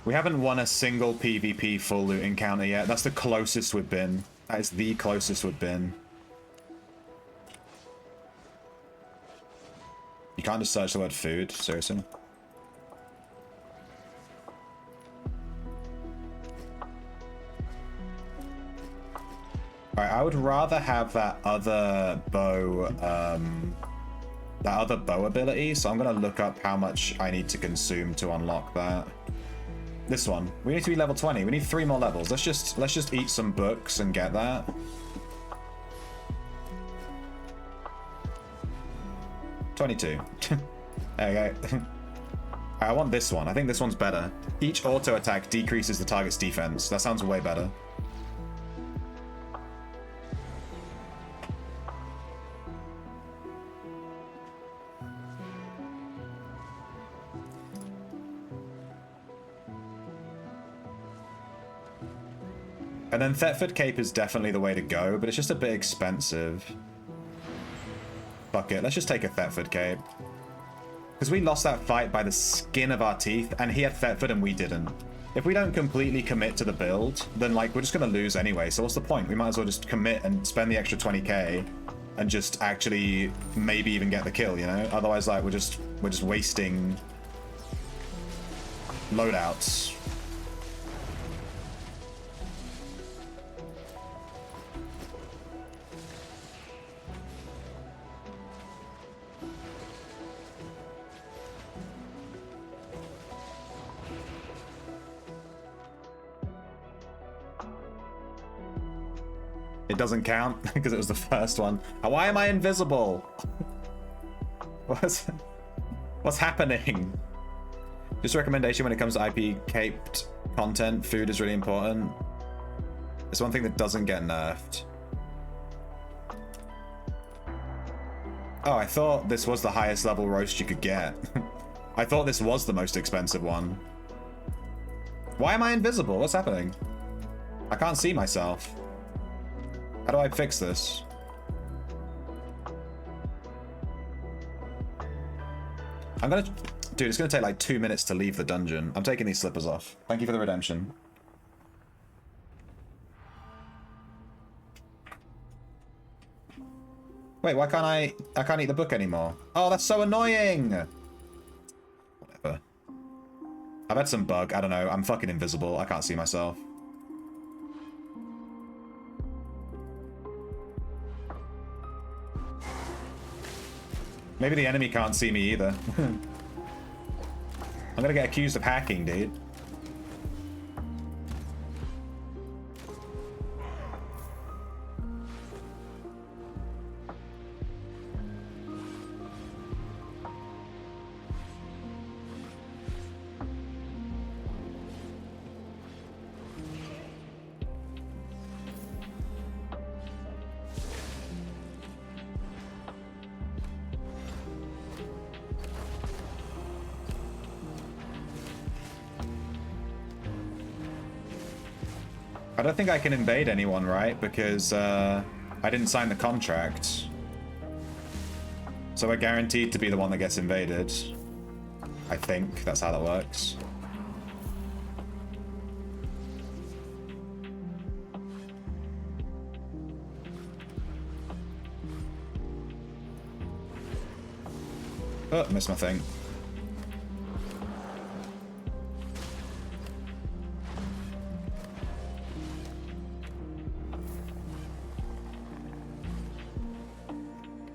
We haven't won a single PvP full loot encounter yet. That's the closest we've been. That is the closest we've been. You can't just search the word food, seriously. Alright, I would rather have that other bow, ability, so I'm gonna look up how much I need to consume to unlock that. This one. We need to be level 20. We need 3 more levels. Let's just eat some books and get that. $22. There you go. I want this one. I think this one's better. Each auto attack decreases the target's defense. That sounds way better. And then Thetford Cape is definitely the way to go, but it's just a bit expensive. Fuck it, let's just take a Thetford Cape. Because we lost that fight by the skin of our teeth, and he had Thetford and we didn't. If we don't completely commit to the build, then like we're just gonna lose anyway, so what's the point? We might as well just commit and spend the extra 20k and just actually maybe even get the kill, you know? Otherwise, like we're just wasting loadouts. It doesn't count because it was the first one. Why am I invisible? What's happening? Just a recommendation when it comes to IP caped content, food is really important. It's one thing that doesn't get nerfed. Oh, I thought this was the highest level roast you could get. I thought this was the most expensive one. Why am I invisible? What's happening? I can't see myself. How do I fix this? Dude, it's gonna take like 2 minutes to leave the dungeon. I'm taking these slippers off. Thank you for the redemption. Wait, why can't I can't eat the book anymore? Oh, that's so annoying! Whatever. I've had some bug, I don't know. I'm fucking invisible. I can't see myself. Maybe the enemy can't see me either. I'm gonna get accused of hacking, dude. I don't think I can invade anyone, right? Because I didn't sign the contract. So we're guaranteed to be the one that gets invaded. I think that's how that works. Oh, missed my thing.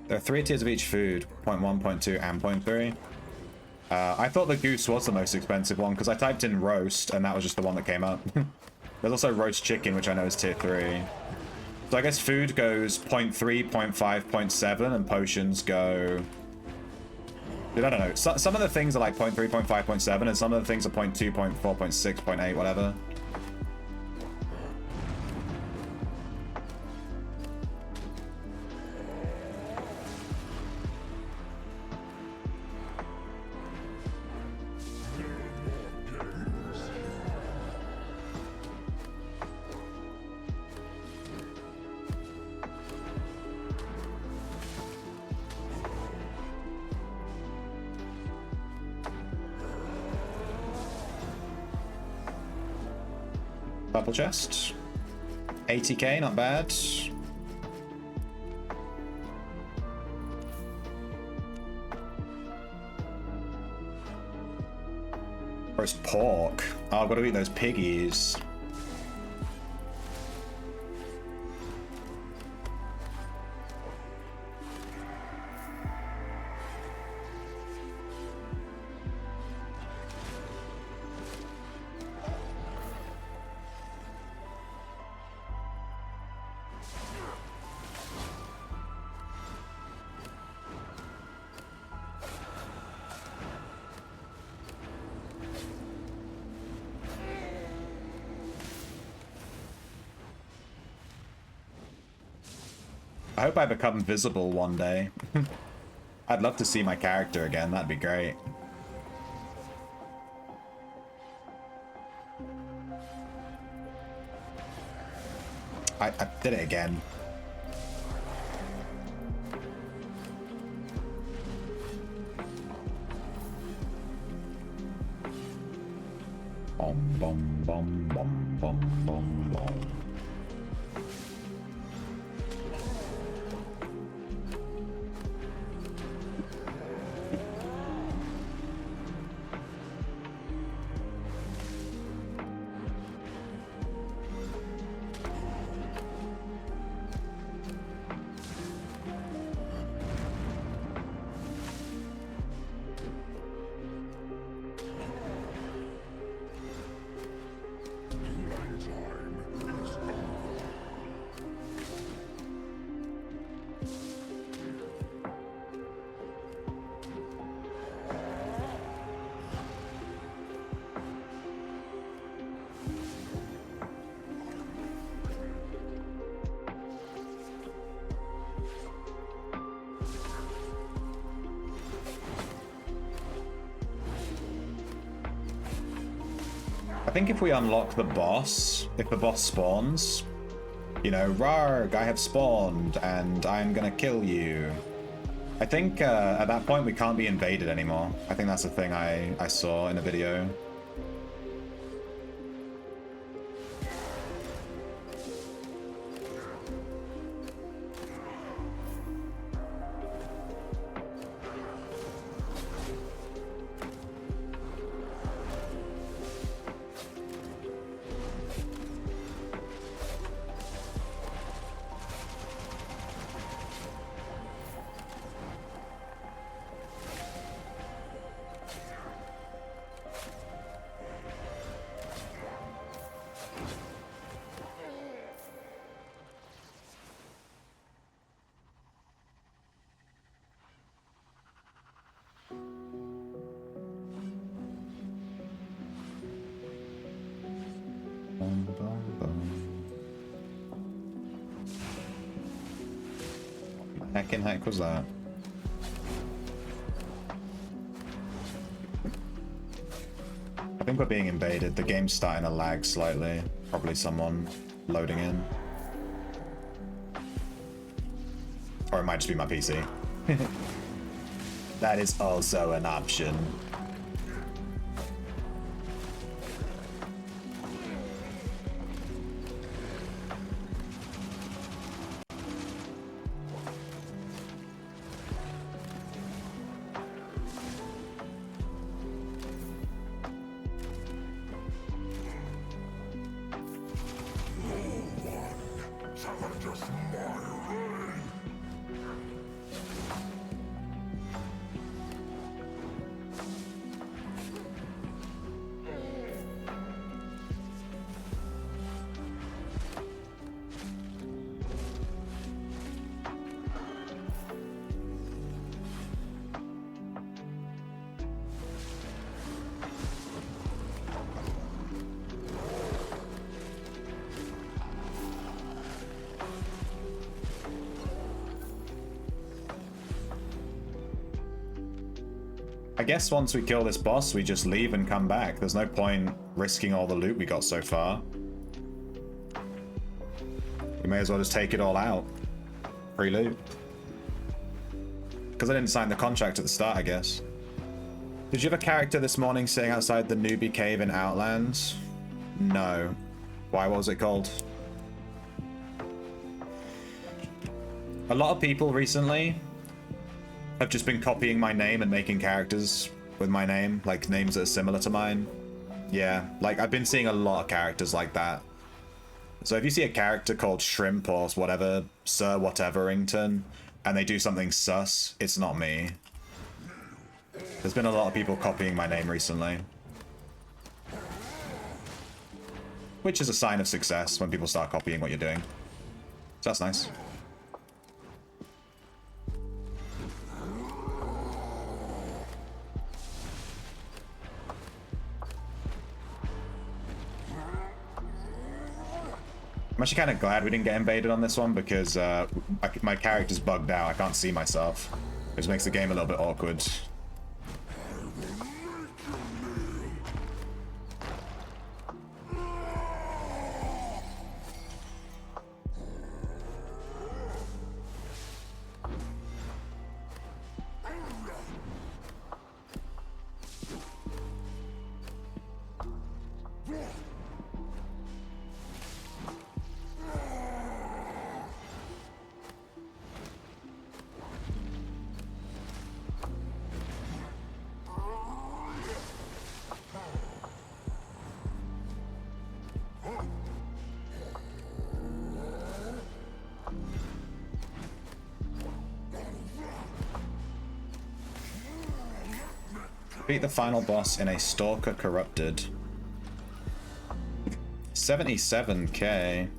There are 3 tiers of each food, 0.1, 0.2, and 0.3. I thought the goose was the most expensive one because I typed in roast and that was just the one that came up. There's also roast chicken, which I know is tier 3. So I guess food goes 0.3, 0.5, 0.7, and potions go... Dude, I don't know. Some of the things are like 0.3, 0.5, 0.7, and some of the things are 0.2, 0.4, 0.6, 0.8, whatever. purple chest. 80k, not bad. Roast pork. Oh, I've got to eat those piggies. I hope I become visible one day. I'd love to see my character again, that'd be great. I did it again. Bom bom bom bom bom bom bom. I think if we unlock the boss, if the boss spawns, you know, Rarg, I have spawned and I'm gonna kill you. I think at that point we can't be invaded anymore. I think that's the thing I saw in a video. Heckin' heck was that? I think we're being invaded. The game's starting to lag slightly. Probably someone loading in. Or it might just be my PC. That is also an option. I guess once we kill this boss, we just leave and come back. There's no point risking all the loot we got so far. We may as well just take it all out. Free loot. Because I didn't sign the contract at the start, I guess. Did you have a character this morning sitting outside the newbie cave in Outlands? No. Why? What was it called? A lot of people recently have just been copying my name and making characters with my name, like names that are similar to mine. Yeah, like I've been seeing a lot of characters like that. So if you see a character called Shrimp or whatever, Sir Whateverington, and they do something sus, it's not me. There's been a lot of people copying my name recently. Which is a sign of success when people start copying what you're doing. So that's nice. I'm actually kind of glad we didn't get invaded on this one because my character's bugged out. I can't see myself, which makes the game a little bit awkward. Beat the final boss in a Stalker Corrupted. 77k.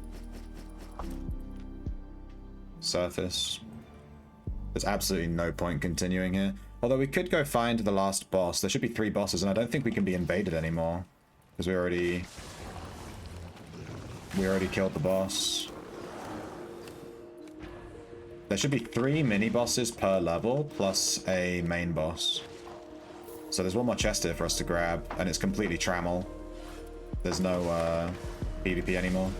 Surface. There's absolutely no point continuing here. Although we could go find the last boss. There should be 3 bosses, and I don't think we can be invaded anymore. Because we already killed the boss. There should be 3 mini-bosses per level, plus a main boss. So there's one more chest here for us to grab, and it's completely trammel. There's no PvP anymore.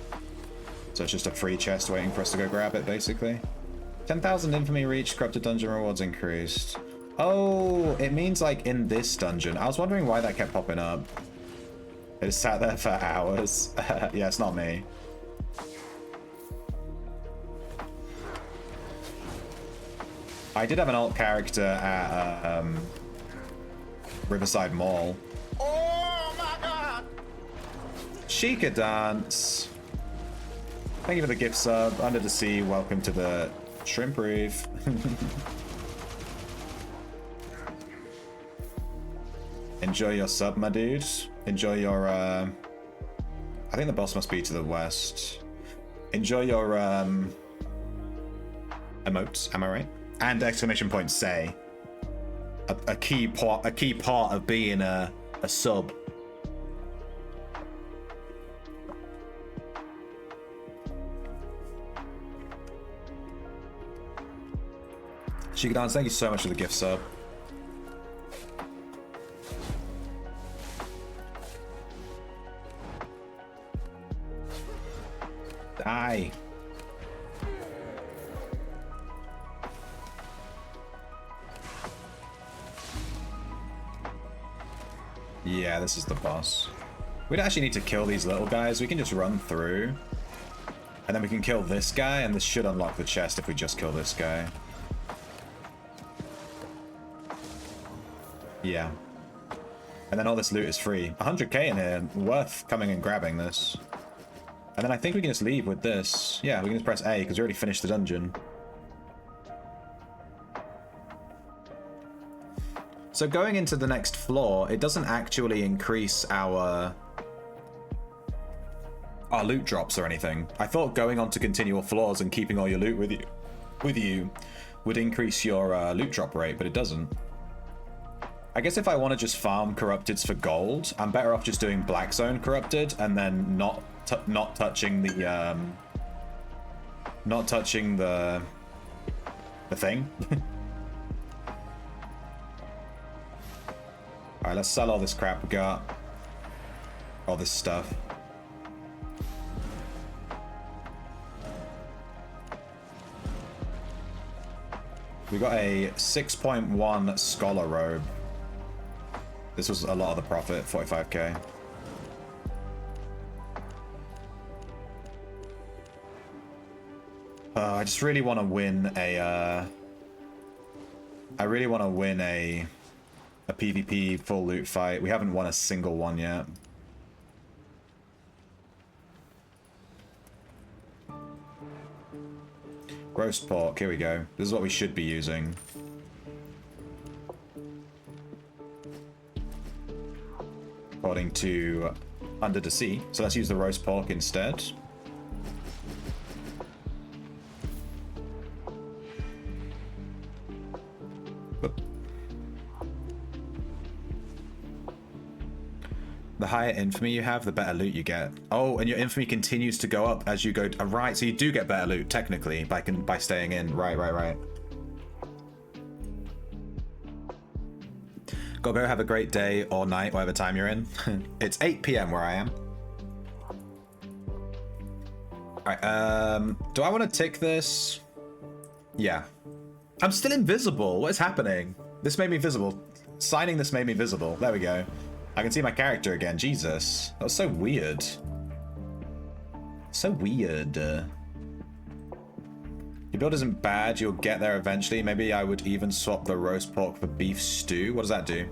So it's just a free chest waiting for us to go grab it, basically. 10,000 infamy reached, corrupted dungeon rewards increased. Oh, it means like in this dungeon. I was wondering why that kept popping up. It just sat there for hours. Yeah, it's not me. I did have an alt character at Riverside Mall. Oh my god! Sheikah Dance. Thank you for the gift sub. Under the Sea, welcome to the Shrimp Reef. Enjoy your sub, my dude. Enjoy your, I think the boss must be to the west. Enjoy your, emotes, am I right? And exclamation point say. A key part of being a sub. Sheikah Dance, thank you so much for the gift sub. Die. Yeah, this is the boss. We don't actually need to kill these little guys. We can just run through. And then we can kill this guy, and this should unlock the chest if we just kill this guy. Yeah. And then all this loot is free. 100k in here. Worth coming and grabbing this. And then I think we can just leave with this. Yeah, we can just press A, because we already finished the dungeon. So going into the next floor, it doesn't actually increase our loot drops or anything. I thought going on to continual floors and keeping all your loot with you would increase your loot drop rate, but it doesn't. I guess if I want to just farm corrupteds for gold, I'm better off just doing Blackzone corrupted and then not touching the thing. All right, let's sell all this crap we got. All this stuff. We got a 6.1 scholar robe. This was a lot of the profit, 45k. I just really want to win a. I really want to win a PvP full loot fight. We haven't won a single one yet. Roast pork. Here we go. This is what we should be using. According to Under the Sea. So let's use the roast pork instead. The higher infamy you have, the better loot you get. Oh, and your infamy continues to go up as you go. Right, so you do get better loot technically by staying in. Right. Go have a great day or night, whatever time you're in. It's 8 PM where I am. Alright, do I want to tick this? Yeah. I'm still invisible. What is happening? This made me visible. Signing this made me visible. There we go. I can see my character again. Jesus. That was so weird. So weird. Your build isn't bad. You'll get there eventually. Maybe I would even swap the roast pork for beef stew. What does that do?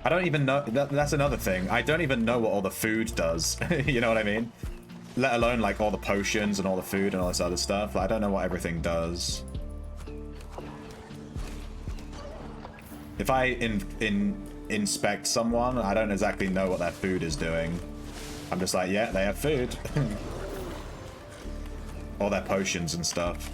I don't even know. That's another thing. I don't even know what all the food does. You know what I mean? Let alone like all the potions and all the food and all this other stuff. Like, I don't know what everything does. If I inspect someone, I don't exactly know what their food is doing. I'm just like, yeah, they have food. All their potions and stuff.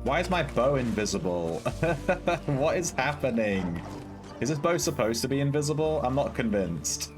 Why is my bow invisible? What is happening? Is this bow supposed to be invisible? I'm not convinced.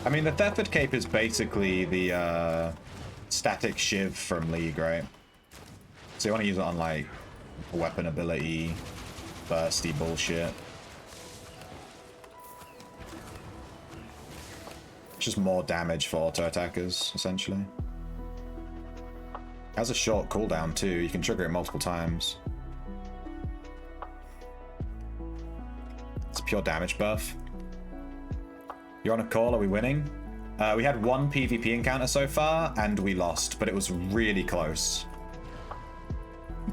I mean, the Thetford Cape is basically the static shiv from League, right? So you want to use it on, like, weapon ability, bursty bullshit. It's just more damage for auto attackers, essentially. It has a short cooldown, too. You can trigger it multiple times. It's a pure damage buff. You're on a call, are we winning? We had one PvP encounter so far, and we lost, but it was really close.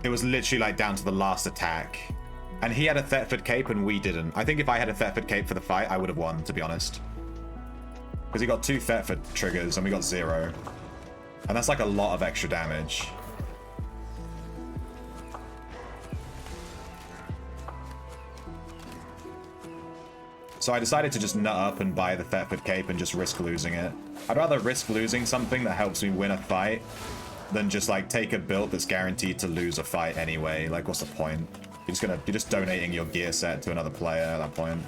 It was literally like down to the last attack. And he had a Thetford Cape and we didn't. I think if I had a Thetford Cape for the fight, I would have won, to be honest. Because he got 2 Thetford triggers and we got 0. And that's like a lot of extra damage. So I decided to just nut up and buy the Thetford Cape and just risk losing it. I'd rather risk losing something that helps me win a fight than just like take a build that's guaranteed to lose a fight anyway. Like, what's the point? You're just donating your gear set to another player at that point.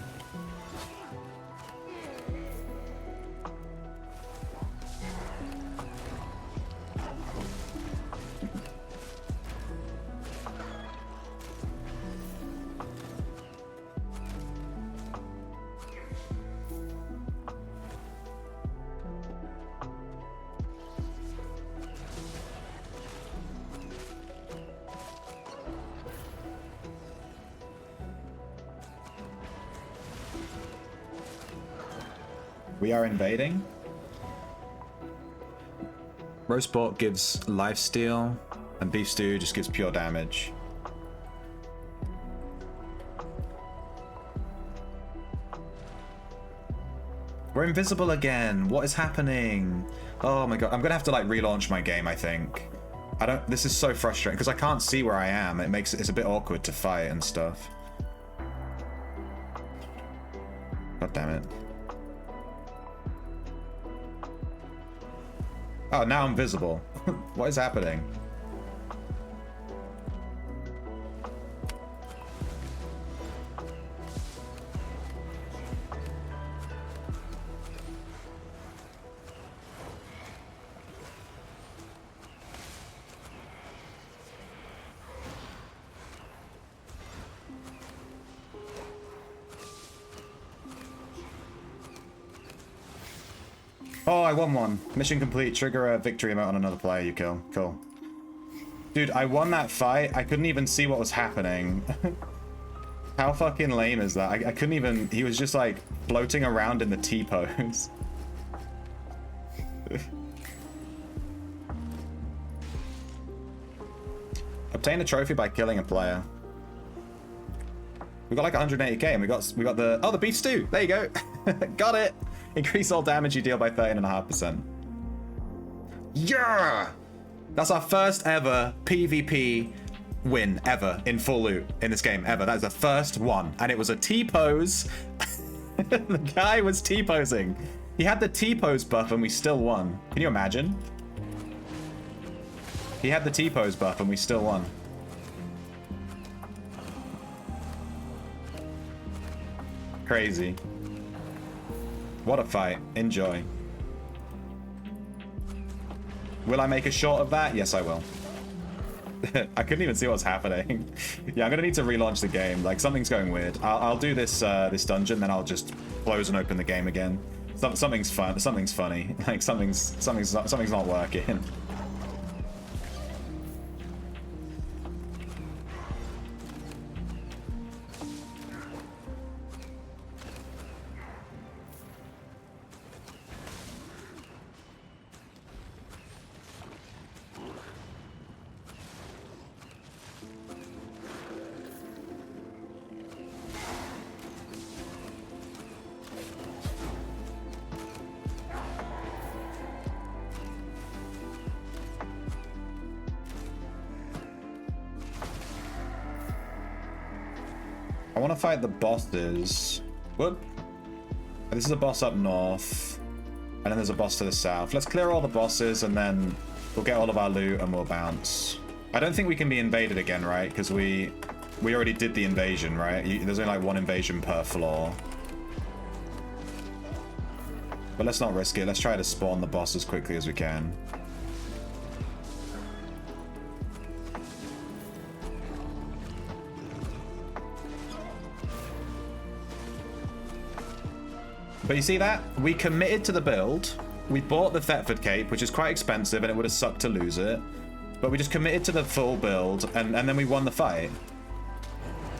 We are invading. Roast pork gives lifesteal, and beef stew just gives pure damage. We're invisible again. What is happening? Oh my god. I'm gonna have to like relaunch my game, I think. I don't... This is so frustrating because I can't see where I am. It's a bit awkward to fight and stuff. God damn it. Oh, now I'm visible. What is happening? Oh, I won one. Mission complete. Trigger a victory emote on another player you kill. Cool. Dude, I won that fight. I couldn't even see what was happening. How fucking lame is that? I couldn't even... He was just like floating around in the T-pose. Obtain a trophy by killing a player. We got like 180k and we got the... Oh, the beef stew. There you go. Got it. Increase all damage you deal by 13.5%. Yeah! That's our first ever PvP win ever in full loot in this game ever. That is the first one. And it was a T-pose. The guy was T-posing. He had the T-pose buff and we still won. Can you imagine? He had the T-pose buff and we still won. Crazy. What a fight. Enjoy. Will I make a short of that? Yes, I will. I couldn't even see what's happening. Yeah, I'm gonna need to relaunch the game. Like, something's going weird. I'll do this this dungeon, then I'll just close and open the game again. Something's fun. Something's funny. Like, something's not working. I want to fight the bosses. Whoop. This is a boss up north. And then there's a boss to the south. Let's clear all the bosses and then we'll get all of our loot and we'll bounce. I don't think we can be invaded again, right? Because we already did the invasion, right? There's only like one invasion per floor. But let's not risk it. Let's try to spawn the boss as quickly as we can. But you see that? We committed to the build. We bought the Thetford cape, which is quite expensive, and it would have sucked to lose it. But we just committed to the full build, and then we won the fight.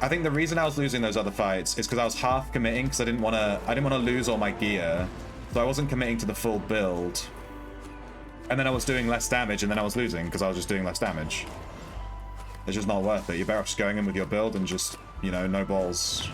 I think the reason I was losing those other fights is because I was half committing, because I didn't want to lose all my gear. So I wasn't committing to the full build. And then I was doing less damage, and then I was losing, because I was just doing less damage. It's just not worth it. You're better off just going in with your build and just, you know, no balls.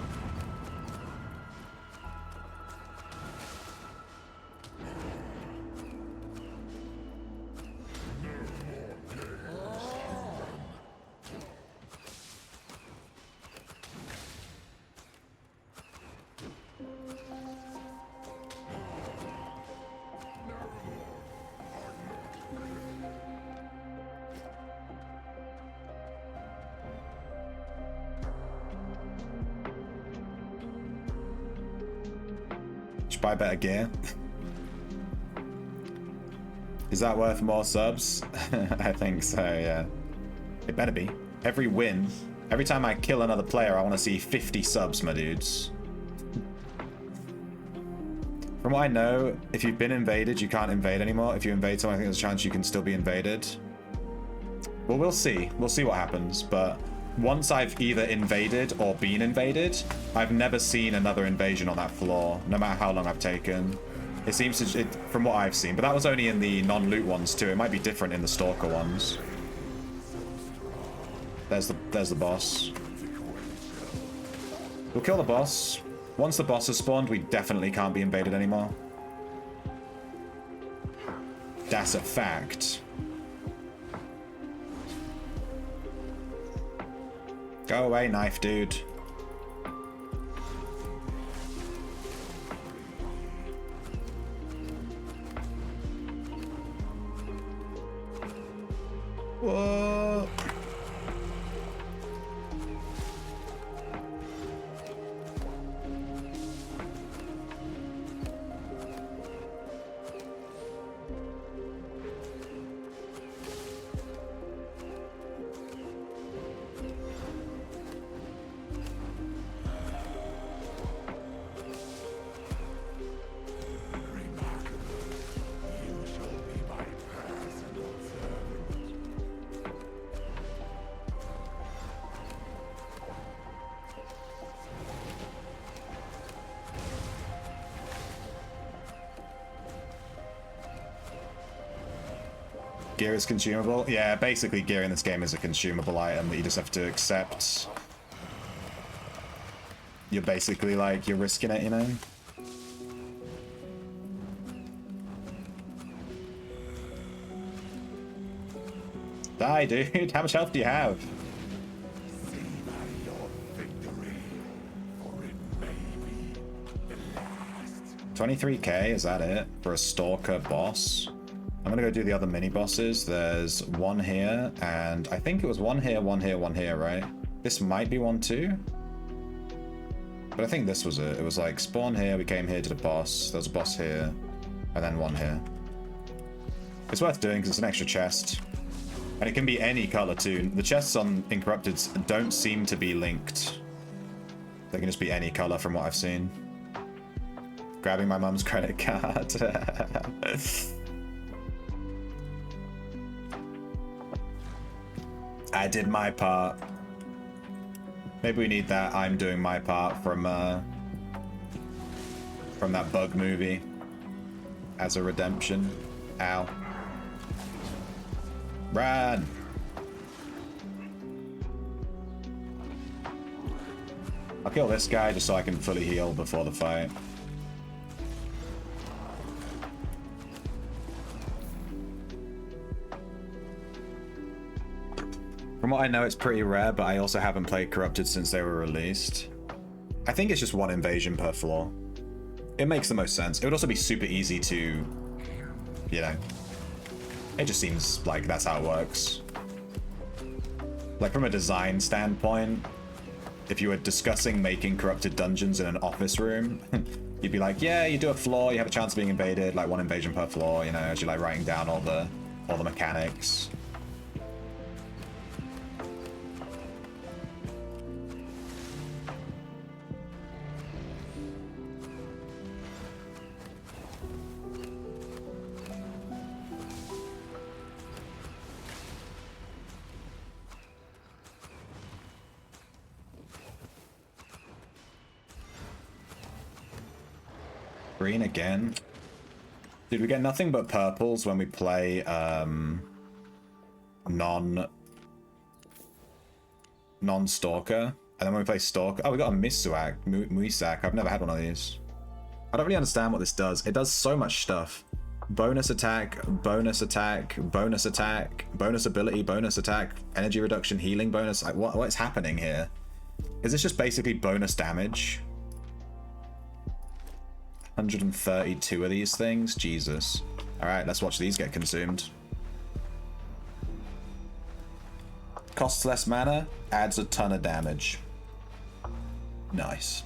Buy better gear. Is that worth more subs? I think so, yeah. It better be. Every win, every time I kill another player, I want to see 50 subs, my dudes. From what I know, if you've been invaded, you can't invade anymore. If you invade someone, I think there's a chance you can still be invaded. Well, we'll see. We'll see what happens, but once I've either invaded or been invaded, I've never seen another invasion on that floor, no matter how long I've taken. It seems to, from what I've seen, but that was only in the non-loot ones too. It might be different in the stalker ones. There's the boss. We'll kill the boss. Once the boss has spawned, we definitely can't be invaded anymore. That's a fact. Go away, knife dude. Whoa. Gear is consumable? Yeah, basically gear in this game is a consumable item that you just have to accept. You're basically like, you're risking it, you know? Die, dude. How much health do you have? 23k, is that it? For a stalker boss? I'm gonna go do the other mini bosses. There's one here, and I think it was one here, one here, one here, right? This might be one too. But I think this was it. It was like spawn here, we came here to the boss, there was a boss here, and then one here. It's worth doing because it's an extra chest. And it can be any color too. The chests on Incorrupted don't seem to be linked. They can just be any color from what I've seen. Grabbing my mum's credit card. I did my part. Maybe we need that I'm doing my part from that bug movie as a redemption. Ow. Run! I'll kill this guy just so I can fully heal before the fight. From what I know, it's pretty rare, but I also haven't played Corrupted since they were released. I think it's just one invasion per floor. It makes the most sense. It would also be super easy to, you know, it just seems like that's how it works. Like from a design standpoint, if you were discussing making Corrupted dungeons in an office room, you'd be like, yeah, you do a floor, you have a chance of being invaded, like one invasion per floor, you know, as you're like writing down all the mechanics. Green again. Dude, we get nothing but purples when we play non-stalker. And then when we play stalker, oh, we got a Muisak. I've never had one of these. I don't really understand what this does. It does so much stuff. Bonus attack, bonus attack, bonus attack, bonus ability, bonus attack, energy reduction, healing bonus. Like what's happening here? Is this just basically bonus damage? 132 of these things? Jesus. Alright, let's watch these get consumed. Costs less mana, adds a ton of damage. Nice.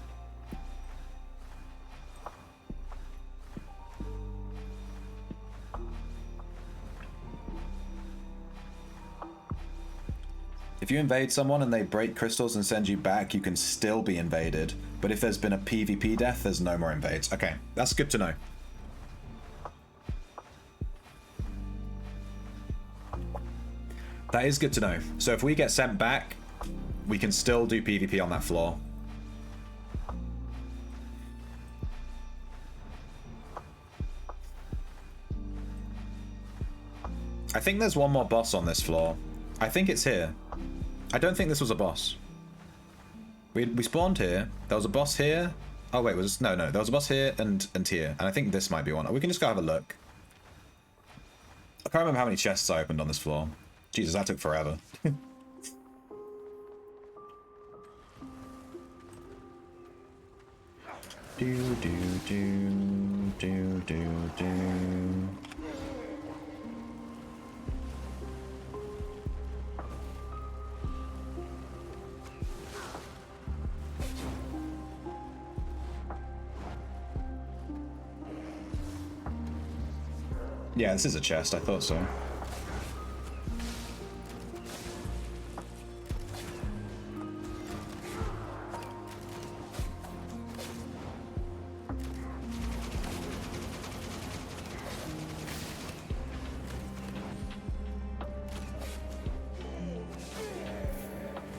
If you invade someone and they break crystals and send you back, you can still be invaded. But if there's been a PvP death, there's no more invades. Okay, that's good to know. That is good to know. So if we get sent back, we can still do PvP on that floor. I think there's one more boss on this floor. I think it's here. I don't think this was a boss. We spawned here. There was a boss here. Oh wait, no. There was a boss here and here. And I think this might be one. We can just go have a look. I can't remember how many chests I opened on this floor. Jesus, that took forever. Do do do do do do. Yeah, this is a chest. I thought so.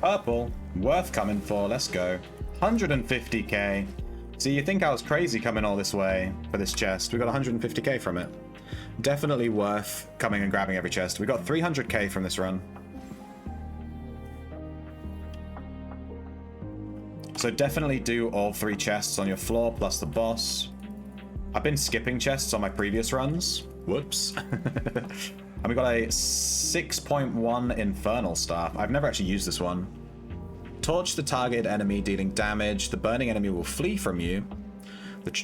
Purple, worth coming for, let's go. 150k. See, you think I was crazy coming all this way for this chest. We got 150k from it. Definitely worth coming and grabbing every chest. We got 300k from this run. So definitely do all 3 chests on your floor plus the boss. I've been skipping chests on my previous runs. Whoops. And we got a 6.1 Infernal Staff. I've never actually used this one. Torch the targeted enemy, dealing damage. The burning enemy will flee from you.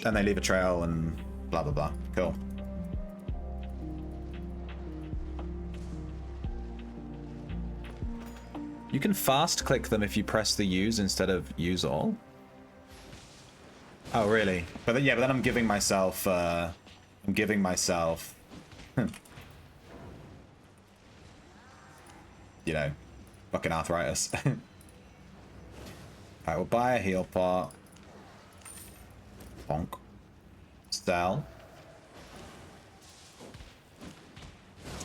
And they leave a trail and blah, blah, blah. Cool. You can fast click them if you press the use instead of use all. Oh, really? But then, yeah, but then I'm giving myself, you know, fucking arthritis. Alright, we'll buy a heal pot. Bonk. Sell.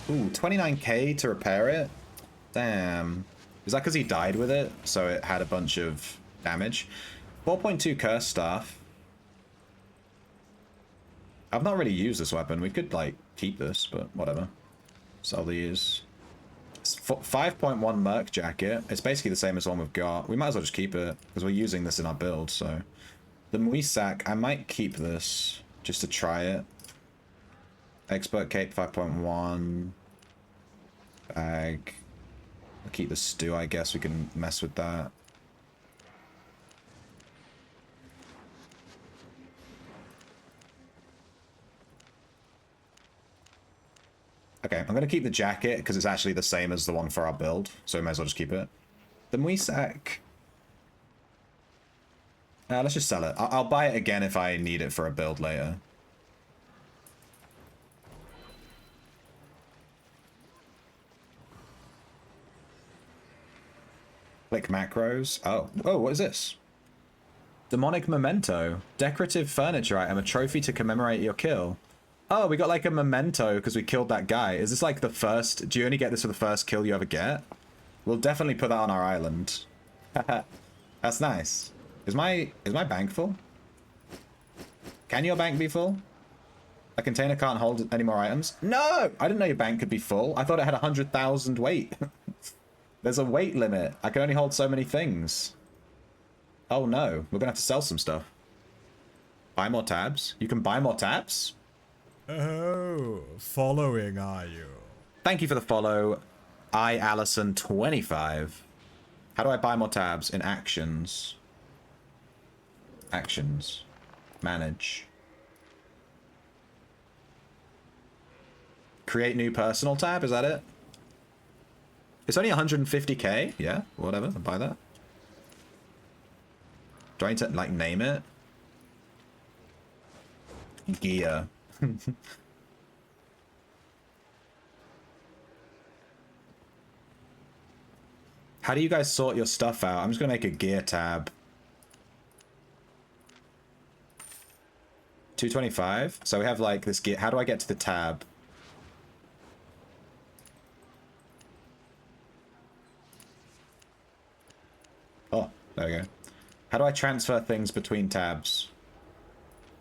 Ooh, 29k to repair it? Damn. Is that because he died with it? So it had a bunch of damage? 4.2 curse staff. I've not really used this weapon. We could, like, keep this, but whatever. Sell these. 5.1 Merc jacket. It's basically the same as the one we've got. We might as well just keep it, because we're using this in our build, so. The Muisak, I might keep this, just to try it. Expert Cape 5.1. Bag. I'll keep the stew, I guess we can mess with that. Okay, I'm going to keep the jacket because it's actually the same as the one for our build, so we might as well just keep it. The Muisak. Let's just sell it. I'll buy it again if I need it for a build later. Click macros. Oh, what is this? Demonic memento. Decorative furniture item, a trophy to commemorate your kill. Oh, we got like a memento because we killed that guy. Is this like the first? Do you only get this for the first kill you ever get? We'll definitely put that on our island. That's nice. Is my bank full? Can your bank be full? A container can't hold any more items? No! I didn't know your bank could be full. I thought it had 100,000 weight. There's a weight limit. I can only hold so many things. Oh no, we're gonna have to sell some stuff. Buy more tabs? You can buy more tabs? Oh, following are you? Thank you for the follow. Allison25. How do I buy more tabs? In actions. Actions. Manage. Create new personal tab, is that it? It's only 150k. Yeah, whatever. I'll buy that. Do I need to, like, name it? Gear. How do you guys sort your stuff out? I'm just gonna make a gear tab. 225. So we have like this gear. How do I get to the tab? Oh, there we go. How do I transfer things between tabs?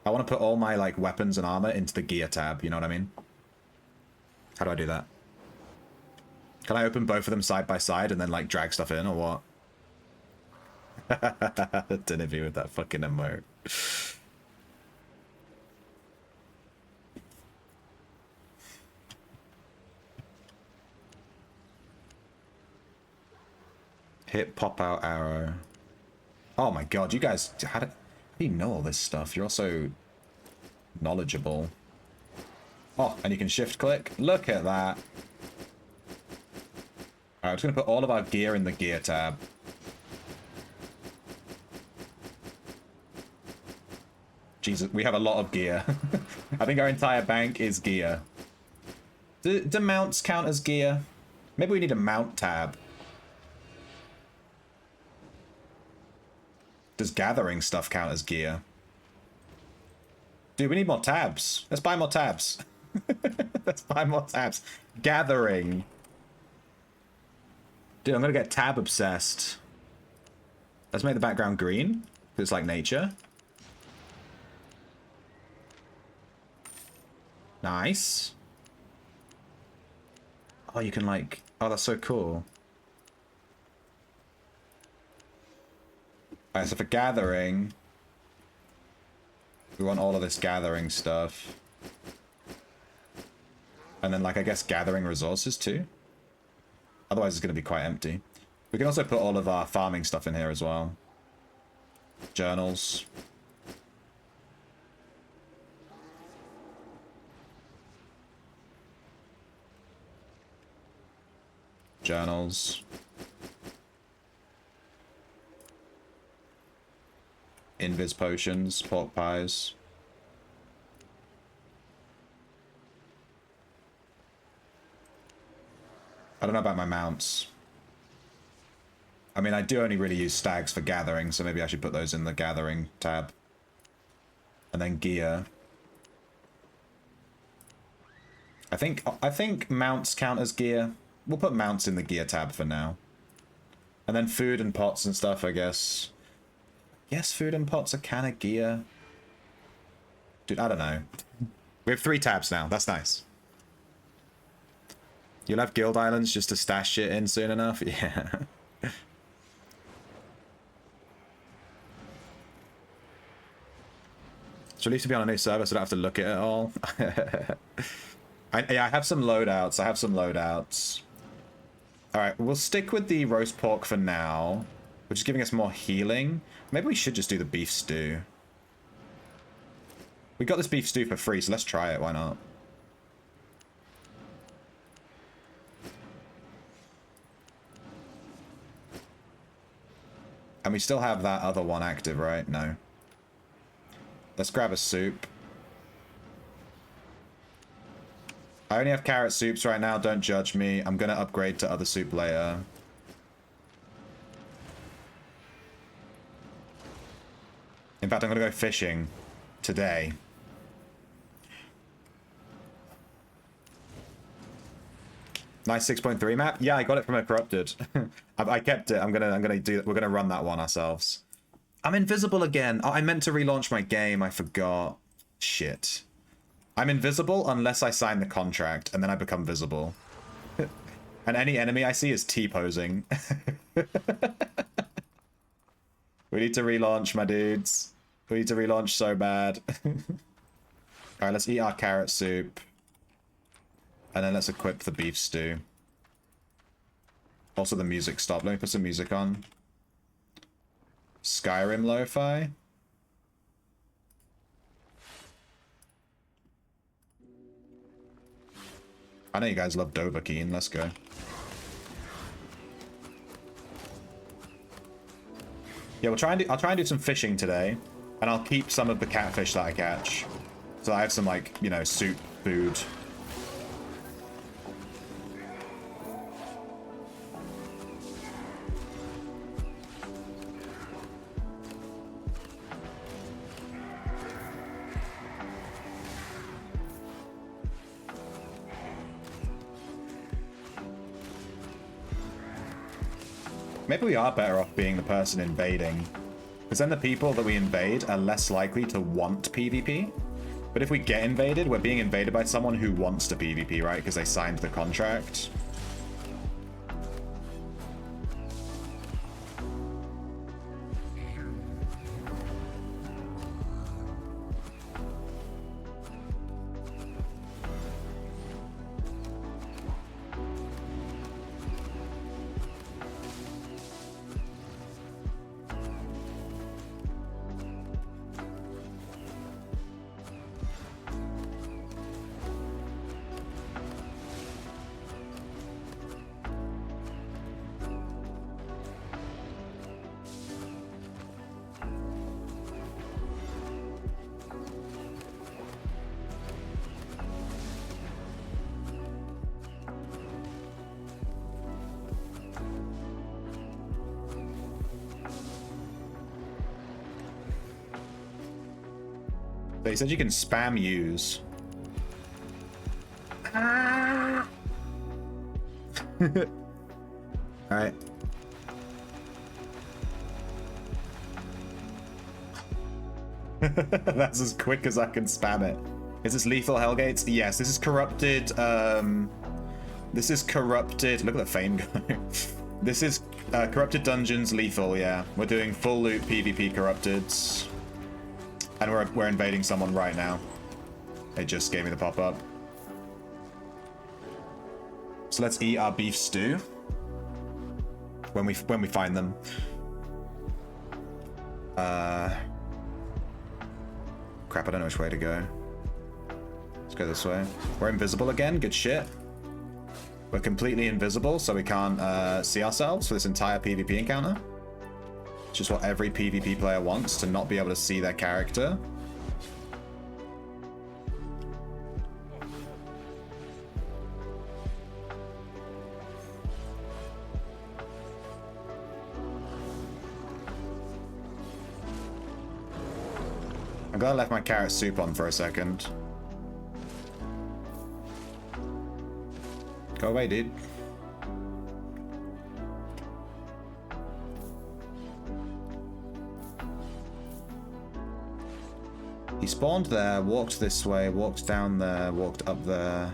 I want to put all my like weapons and armor into the gear tab, you know what I mean? How do I do that? Can I open both of them side by side and then like drag stuff in or what? Didn't be with that fucking emote. Hit pop out arrow. Oh my god, you guys, how You know all this stuff. You're also knowledgeable. Oh, and you can shift click. Look at that. Alright, I'm just going to put all of our gear in the gear tab. Jesus, we have a lot of gear. I think our entire bank is gear. Do mounts count as gear? Maybe we need a mount tab. Does gathering stuff count as gear? Dude, we need more tabs. Let's buy more tabs. Let's buy more tabs. Gathering. Dude, I'm gonna get tab obsessed. Let's make the background green. It's like nature. Nice. Oh, you can like... Oh, that's so cool. Alright, so for gathering... We want all of this gathering stuff. And then, like, I guess gathering resources too. Otherwise, it's going to be quite empty. We can also put all of our farming stuff in here as well. Journals. Journals. Invis potions, pork pies. I don't know about my mounts. I mean, I do only really use stags for gathering, so maybe I should put those in the gathering tab. And then gear. I think mounts count as gear. We'll put mounts in the gear tab for now. And then food and pots and stuff, I guess. Yes, food and pots are kind of gear. Dude, I don't know. We have 3 tabs now. That's nice. You'll have guild islands just to stash shit in soon enough? Yeah. It's relief to be on a new server, so I don't have to look at it all. Yeah, I have some loadouts. Alright, we'll stick with the roast pork for now, which is giving us more healing. Maybe we should just do the beef stew. We got this beef stew for free, so let's try it. Why not? And we still have that other one active, right? No. Let's grab a soup. I only have carrot soups right now, don't judge me. I'm gonna upgrade to other soup later. In fact, I'm gonna go fishing today. Nice 6.3 map. Yeah, I got it from a corrupted. I kept it. We're gonna run that one ourselves. I'm invisible again. Oh, I meant to relaunch my game. I forgot. Shit. I'm invisible unless I sign the contract, and then I become visible. And any enemy I see is T-posing. We need to relaunch, my dudes. We need to relaunch so bad. Alright, let's eat our carrot soup. And then let's equip the beef stew. Also, the music stopped. Let me put some music on. Skyrim lo-fi. I know you guys love Dovahkiin. Let's go. Yeah, I'll try and do some fishing today, and I'll keep some of the catfish that I catch. So I have some, like, you know, soup, food. Maybe we are better off being the person invading. Because then the people that we invade are less likely to want PvP. But if we get invaded, we're being invaded by someone who wants to PvP, right? Because they signed the contract. So he said you can spam use. Ah! Alright. That's as quick as I can spam it. Is this lethal Hellgates? Yes, this is corrupted. This is corrupted. Look at the fame go. This is corrupted dungeons lethal. Yeah, we're doing full loot PvP corrupted, and we're invading someone right now. It just gave me the pop up. So let's eat our beef stew when we find them. Crap, I don't know which way to go. Let's go this way. We're invisible again, good shit. We're completely invisible, so we can't see ourselves for this entire PvP encounter. It's just what every PvP player wants, to not be able to see their character. I'm glad I left my carrot soup on for a second. Go away, dude. He spawned there, walked this way, walked down there, walked up there.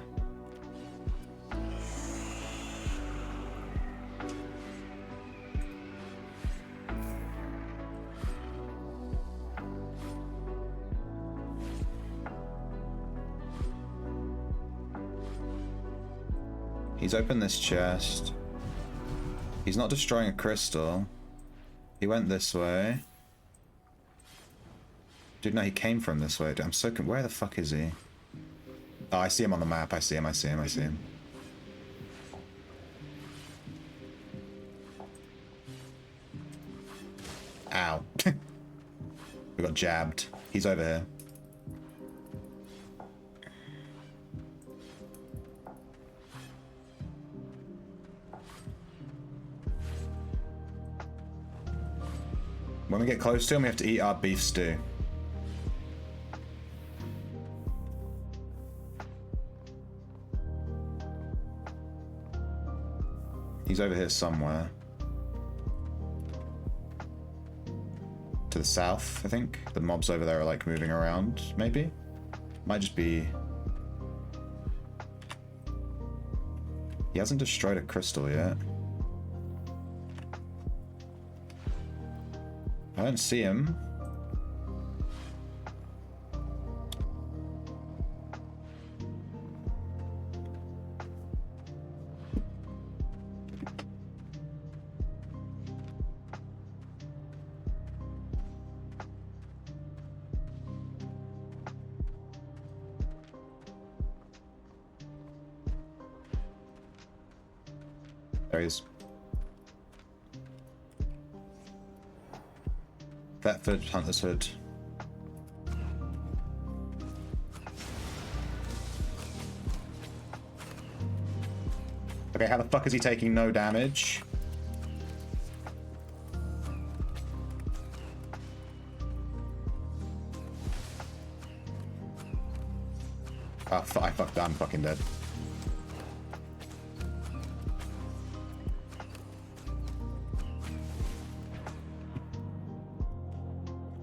He's opened this chest. He's not destroying a crystal. He went this way. Dude, no, he came from this way. I'm so... Where the fuck is he? Oh, I see him on the map. I see him, I see him, I see him. Ow. We got jabbed. He's over here. When we get close to him, we have to eat our beef stew. He's over here somewhere. To the south, I think. The mobs over there are like moving around, maybe? Might just be... He hasn't destroyed a crystal yet. I don't see him. There he is. Thetford, Hunter's Hood. Okay, how the fuck is he taking no damage? Oh, I fucked. I'm fucking dead.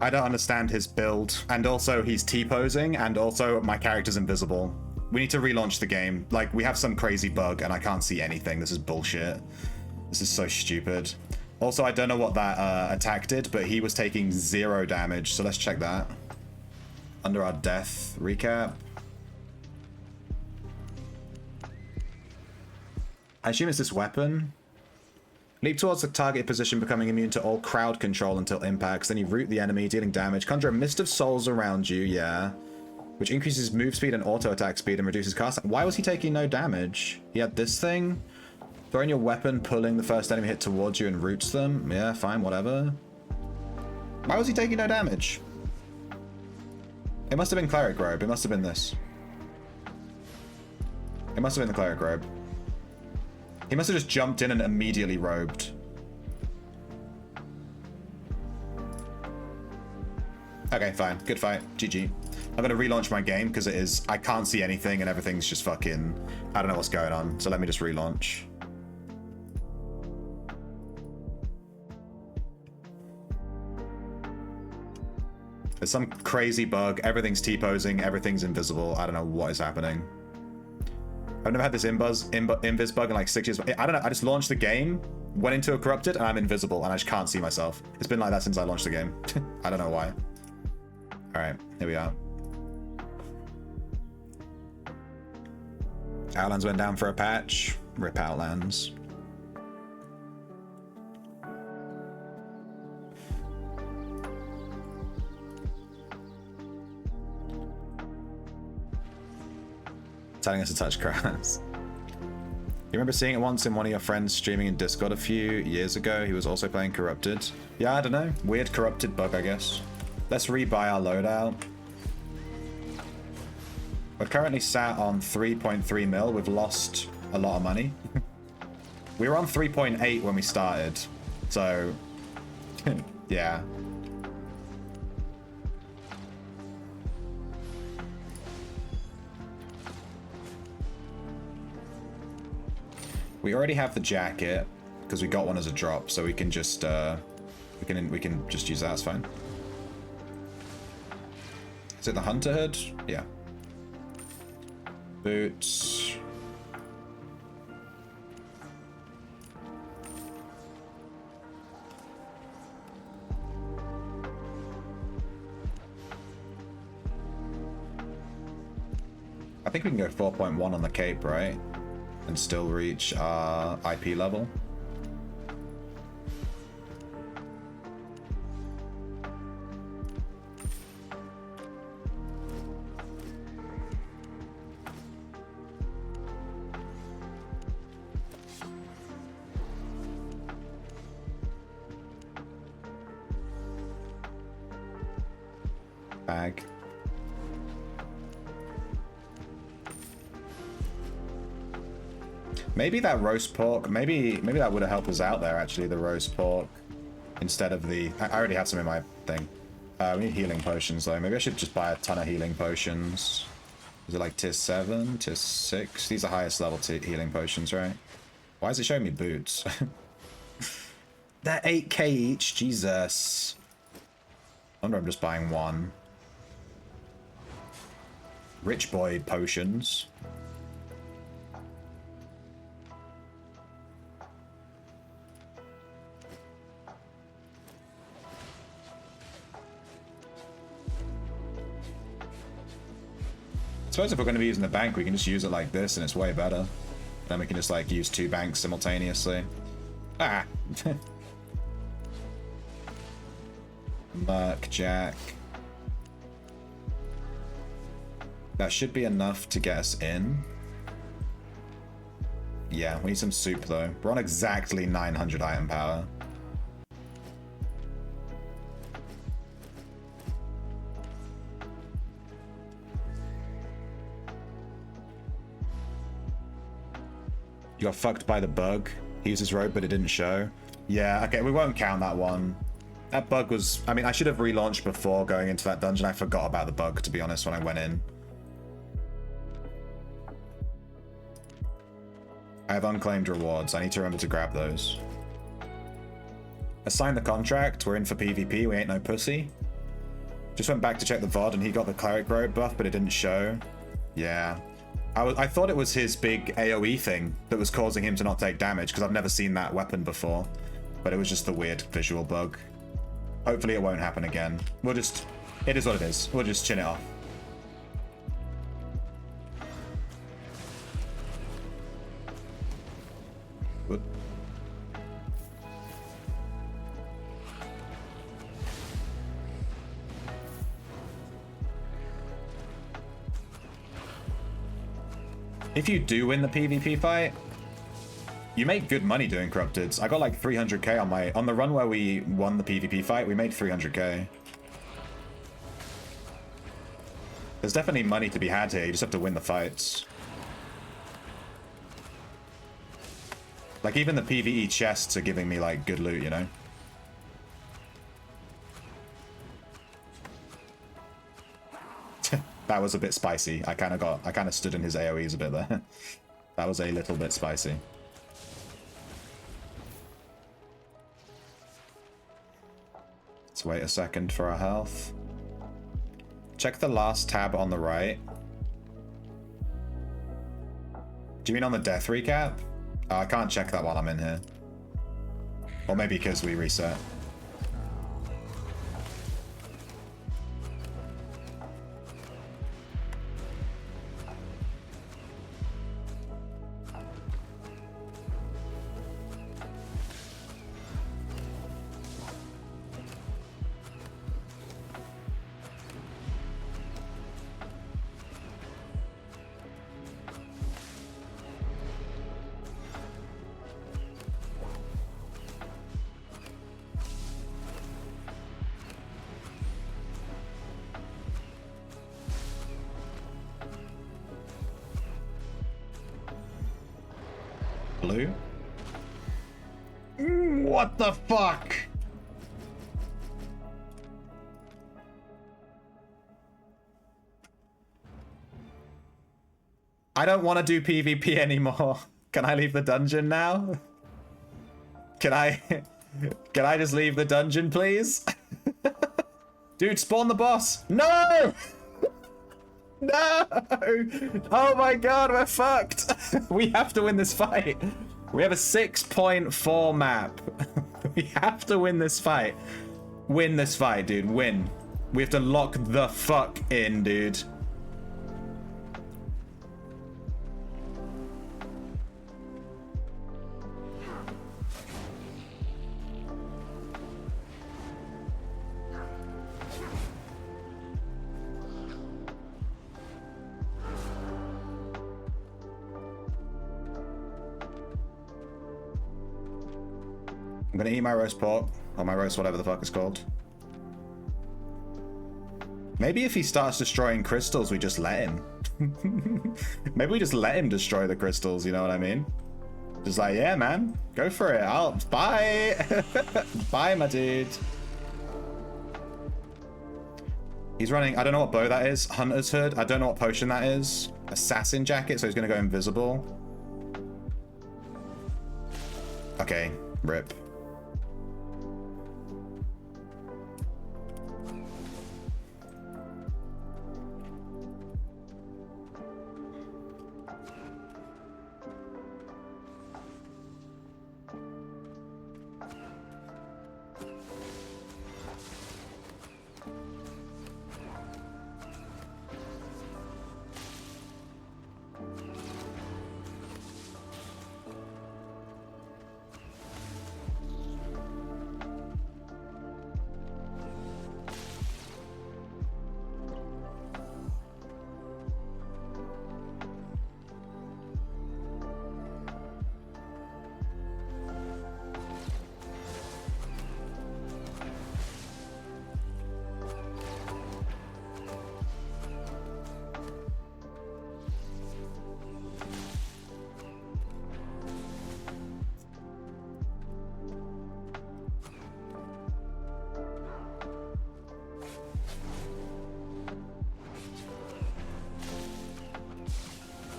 I don't understand his build, and also he's T-posing, and also my character's invisible. We need to relaunch the game. Like, we have some crazy bug, and I can't see anything. This is bullshit. This is so stupid. Also, I don't know what that attack did, but he was taking 0 damage, so let's check that. Under our death recap. I assume it's this weapon. Leap towards the target position, becoming immune to all crowd control until impacts. Then you root the enemy, dealing damage. Conjure a mist of souls around you, yeah. Which increases move speed and auto attack speed and reduces cast. Why was he taking no damage? He had this thing. Throwing your weapon, pulling the first enemy hit towards you and roots them. Yeah, fine, whatever. Why was he taking no damage? It must have been Cleric Robe. It must have been this. It must have been the Cleric Robe. He must have just jumped in and immediately robed. Okay, fine. Good fight. GG. I'm gonna relaunch my game because it is, I can't see anything and everything's just fucking, I don't know what's going on. So let me just relaunch. There's some crazy bug. Everything's T-posing. Everything's invisible. I don't know what is happening. I've never had this invis bug in like 6 years. I don't know. I just launched the game, went into a corrupted, and I'm invisible, and I just can't see myself. It's been like that since I launched the game. I don't know why. All right, here we are. Outlands went down for a patch. Rip Outlands. Telling us to touch grass. You remember seeing it once in one of your friends streaming in Discord a few years ago? He was also playing Corrupted. Yeah, I don't know. Weird Corrupted bug, I guess. Let's rebuy our loadout. We're currently sat on 3.3 mil. We've lost a lot of money. We were on 3.8 when we started. So, yeah. We already have the jacket because we got one as a drop, so we can just we can just use that. That's fine. Is it the hunter hood? Yeah. Boots. I think we can go 4.1 on the cape, right? And still reach our IP level. Bag. Maybe that roast pork, maybe that would have helped us out there, actually, the roast pork, instead of the... I already have some in my thing. We need healing potions, though. Maybe I should just buy a ton of healing potions. Is it like tier 7, tier 6? These are highest level healing potions, right? Why is it showing me boots? They're 8k each, Jesus. I wonder if I'm just buying one. Rich boy potions. I suppose if we're going to be using the bank, we can just use it like this and it's way better. Then we can just like use 2 banks simultaneously. Ah! Merc Jack. That should be enough to get us in. Yeah, we need some soup though. We're on exactly 900 item power. You got fucked by the bug. He used his rope, but it didn't show. Yeah, okay, we won't count that one. That bug was... I mean, I should have relaunched before going into that dungeon. I forgot about the bug, to be honest, when I went in. I have unclaimed rewards. I need to remember to grab those. Assign the contract. We're in for PvP. We ain't no pussy. Just went back to check the VOD and he got the cleric rope buff, but it didn't show. Yeah. I thought it was his big AoE thing that was causing him to not take damage, because I've never seen that weapon before. But it was just the weird visual bug. Hopefully it won't happen again. We'll just... It is what it is. We'll just chin it off. What? If you do win the PvP fight, you make good money doing corrupteds. I got like 300k on the run where we won the PvP fight. We made 300k. There's definitely money to be had here. You just have to win the fights. Like even the PvE chests are giving me like good loot, you know? That was a bit spicy. I kind of stood in his AoEs a bit there. That was a little bit spicy. Let's wait a second for our health. Check the last tab on the right. Do you mean on the death recap? Oh, I can't check that while I'm in here. Or maybe because we reset. Blue? What the fuck? I don't want to do PvP anymore. Can I leave the dungeon now? Can I just leave the dungeon, please? Dude, spawn the boss. No! No! Oh my god, we're fucked. We have to win this fight. We have a 6.4 map. We have to win this fight. Win this fight, dude. Win. We have to lock the fuck in, dude. I'm gonna eat my roast pork, or my roast whatever the fuck it's called. Maybe if he starts destroying crystals, we just let him. Maybe we just let him destroy the crystals, you know what I mean? Just like, yeah, man, go for it. Bye. Bye, my dude. He's running, I don't know what bow that is. Hunter's Hood, I don't know what potion that is. Assassin Jacket, so he's gonna go invisible. Okay, rip.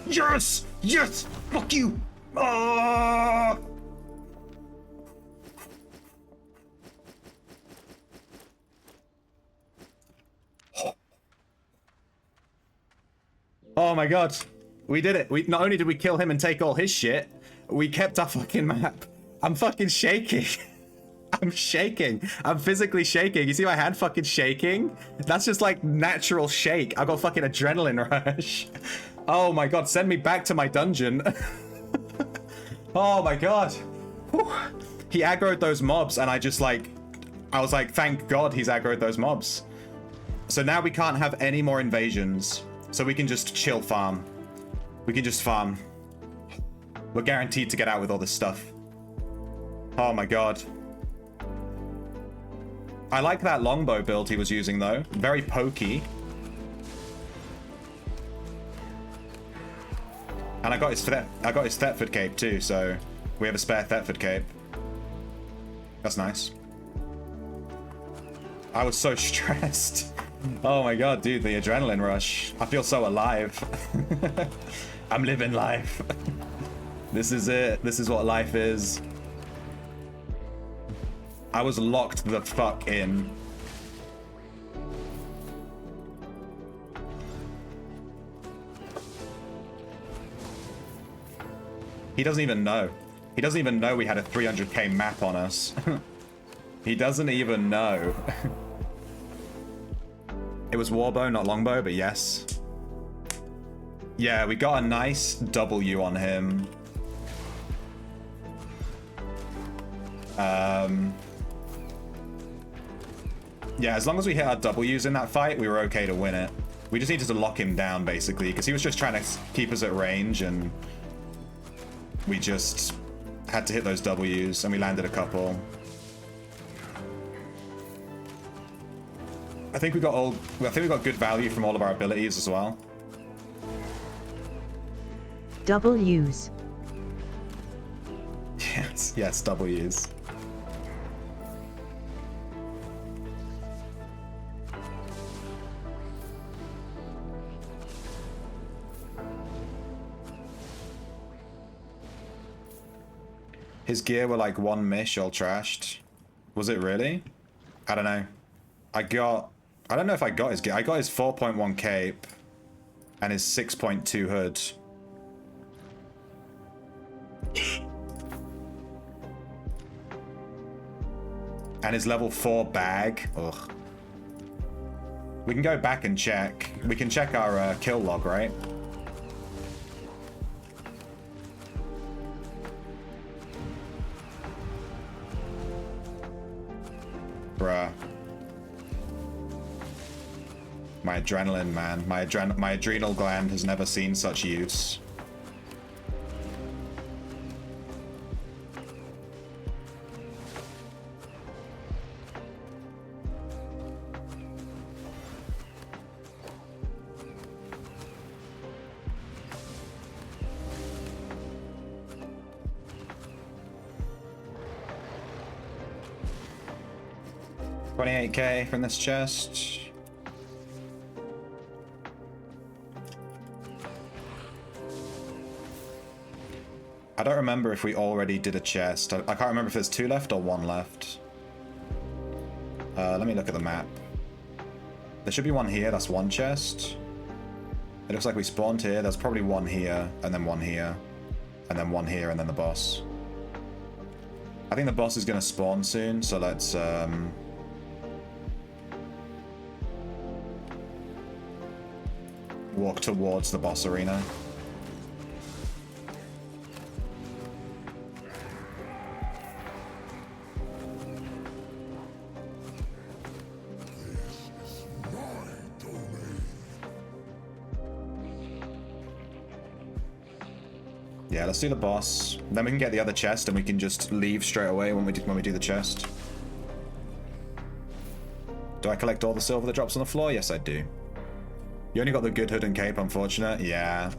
Yes! Yes! Fuck you! Oh! Oh my god. We did it. Not only did we kill him and take all his shit, we kept our fucking map. I'm fucking shaking. I'm shaking. I'm physically shaking. You see my hand fucking shaking? That's just like natural shake. I've got fucking adrenaline rush. Oh my god, send me back to my dungeon. Oh my god. Whew. He aggroed those mobs and I was like, thank god he's aggroed those mobs. So now we can't have any more invasions. So we can just chill farm. We can just farm. We're guaranteed to get out with all this stuff. Oh my god. I like that longbow build he was using though. Very pokey. And I got his Thetford cape too, so we have a spare Thetford cape. That's nice. I was so stressed. Oh my god, dude, the adrenaline rush. I feel so alive. I'm living life. This is it. This is what life is. I was locked the fuck in. He doesn't even know. He doesn't even know we had a 300k map on us. He doesn't even know. It was warbow, not longbow, but yes. Yeah, we got a nice W on him. Yeah, as long as we hit our W's in that fight, we were okay to win it. We just needed to lock him down, basically, because he was just trying to keep us at range, and we just had to hit those W's, and we landed a couple. I think we got good value from all of our abilities as well. W's. Yes, W's. His gear were like one mish all trashed. Was it really? I don't know. I don't know if I got his gear. I got his 4.1 cape and his 6.2 hood. And his level 4 bag. Ugh. We can go back and check. We can check our kill log, right? Bruh. My adrenaline, man. My adrenal gland has never seen such use. $28k from this chest. I don't remember if we already did a chest. I can't remember if there's 2 left or 1 left. Let me look at the map. There should be 1 here. That's 1 chest. It looks like we spawned here. There's probably 1 here, and then 1 here, and then 1 here, and then the boss. I think the boss is going to spawn soon, so let's walk towards the boss arena. Yeah, let's do the boss. Then we can get the other chest, and we can just leave straight away when we do the chest. Do I collect all the silver that drops on the floor? Yes, I do. You only got the good hood and cape, unfortunate. Yeah.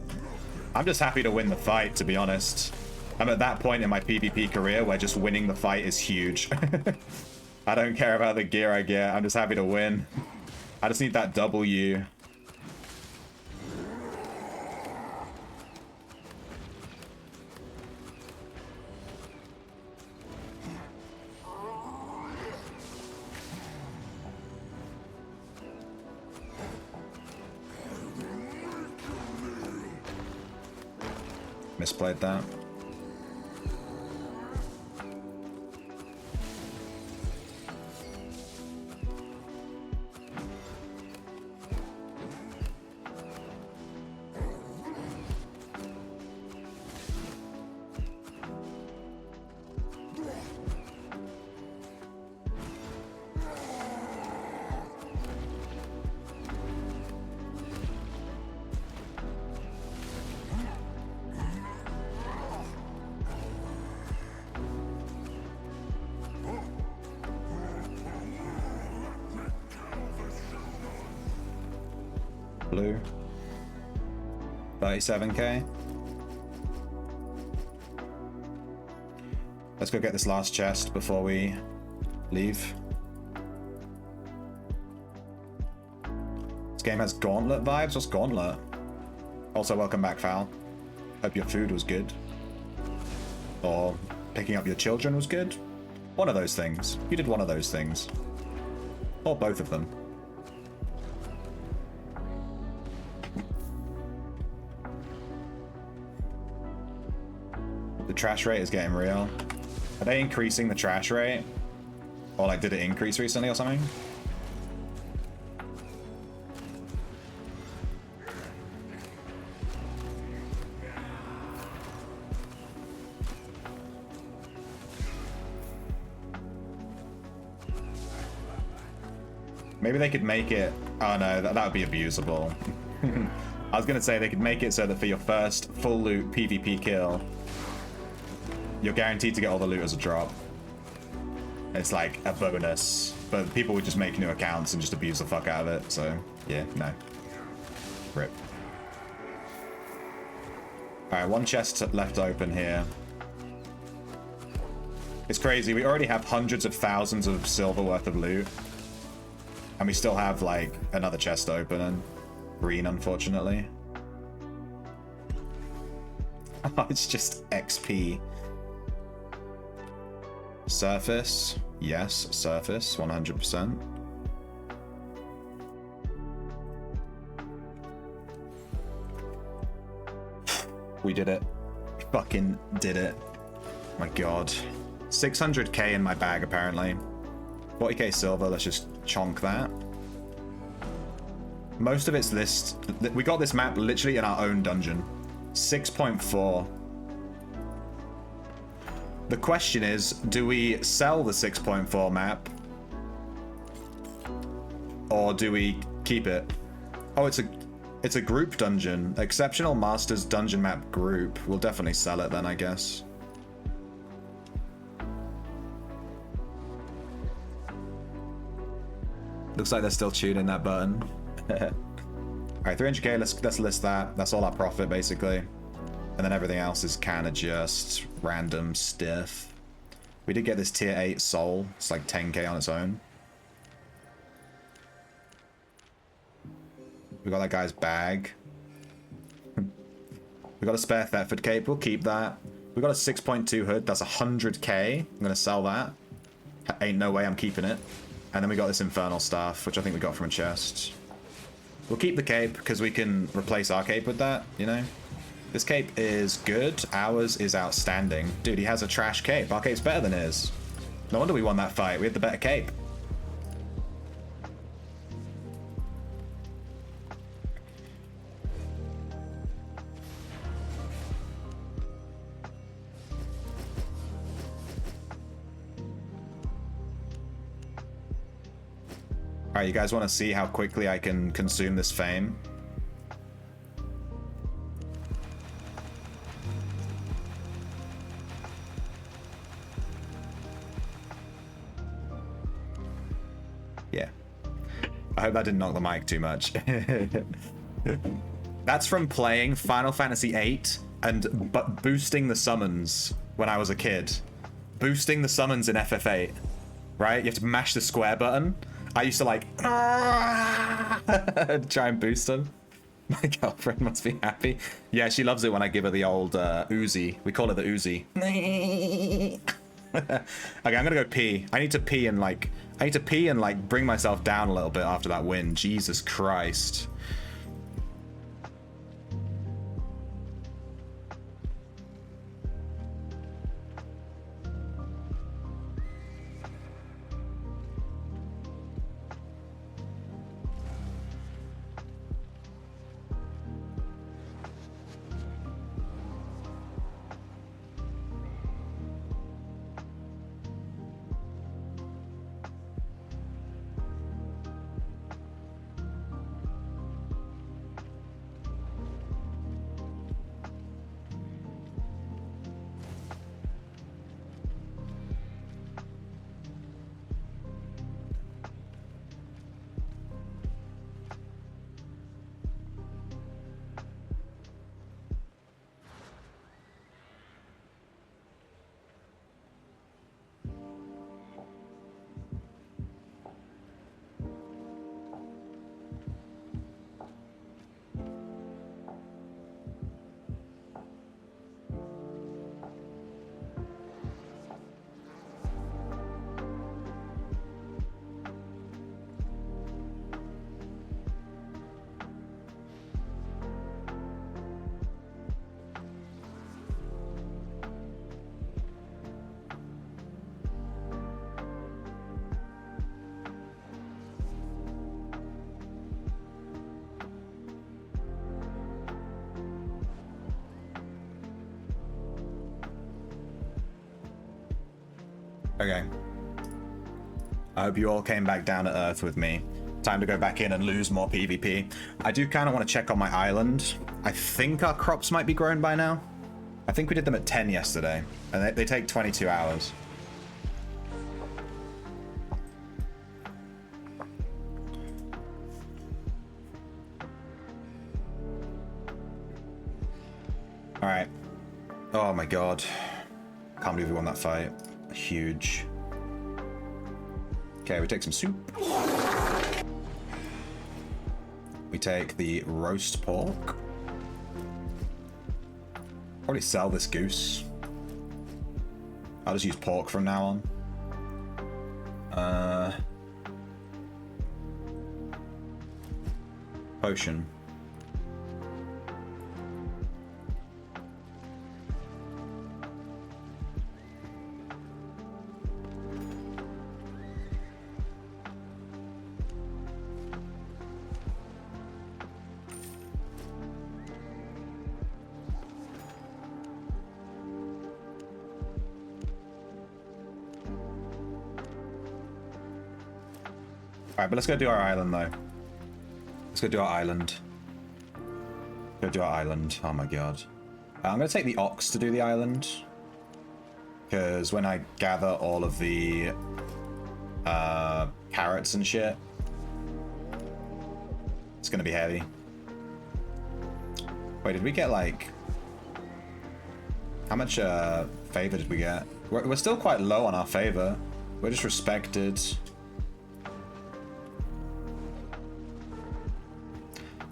I'm just happy to win the fight, to be honest. I'm at that point in my PvP career where just winning the fight is huge. I don't care about the gear I get. I'm just happy to win. I just need that W. Misplayed that. Blue. 37k. Let's go get this last chest before we leave. game has Gauntlet vibes. What's Gauntlet? Also, welcome back, Foul. Hope your food was good. Or picking up your children was good. One of those things. You did one of those things. Or both of them. The trash rate is getting real. Are they increasing the trash rate? Or like, did it increase recently or something? Maybe they could make it... Oh no, that would be abusable. I was gonna say they could make it so that for your first full loot PvP kill, you're guaranteed to get all the loot as a drop. It's like a bonus, but people would just make new accounts and just abuse the fuck out of it, so yeah, no. Rip. Alright, one chest left open here. It's crazy, we already have hundreds of thousands of silver worth of loot. And we still have, like, another chest open and green, unfortunately. Oh, it's just XP. Surface. Yes, surface, 100%. We did it. We fucking did it. My god. 600k in my bag, apparently. 40k silver, let's just chonk that. Most of it's this. We got this map literally in our own dungeon. 6.4. The question is, do we sell the 6.4 map? Or do we keep it? Oh, it's a group dungeon. Exceptional Masters dungeon map group. We'll definitely sell it then, I guess. Looks like they're still tuning that button. Alright, 300k, let's list that. That's all our profit, basically. And then everything else is kind of just random stiff. We did get this tier 8 soul. It's like 10k on its own. We got that guy's bag. We got a spare Thetford cape. We'll keep that. We got a 6.2 hood. That's 100k. I'm going to sell that. Ain't no way I'm keeping it. And then we got this infernal staff, which I think we got from a chest. We'll keep the cape because we can replace our cape with that, you know? This cape is good. Ours is outstanding. Dude, he has a trash cape. Our cape's better than his. No wonder we won that fight. We had the better cape. Alright, you guys want to see how quickly I can consume this fame? Yeah. I hope that didn't knock the mic too much. That's from playing Final Fantasy VIII and boosting the summons when I was a kid. Boosting the summons in FF8. Right? You have to mash the square button. I used to like try and boost them. My girlfriend must be happy. Yeah, she loves it when I give her the old Uzi. We call it the Uzi. Okay, I'm gonna go pee. I need to pee and like bring myself down a little bit after that win. Jesus Christ. Okay. I hope you all came back down to earth with me. Time to go back in and lose more PvP. I do kind of want to check on my island. I think our crops might be grown by now. I think we did them at 10 yesterday, and they take 22 hours. All right. Oh my god. Can't believe we won that fight. Huge. Okay, we take some soup. We take the roast pork. Probably sell this goose. I'll just use pork from now on. Potion. Alright, but let's go do our island, though. Let's go do our island. Go do our island. Oh my god. I'm going to take the ox to do the island. Because when I gather all of the carrots and shit, it's going to be heavy. Wait, did we get, like... How much favor did we get? We're still quite low on our favor. We're just respected.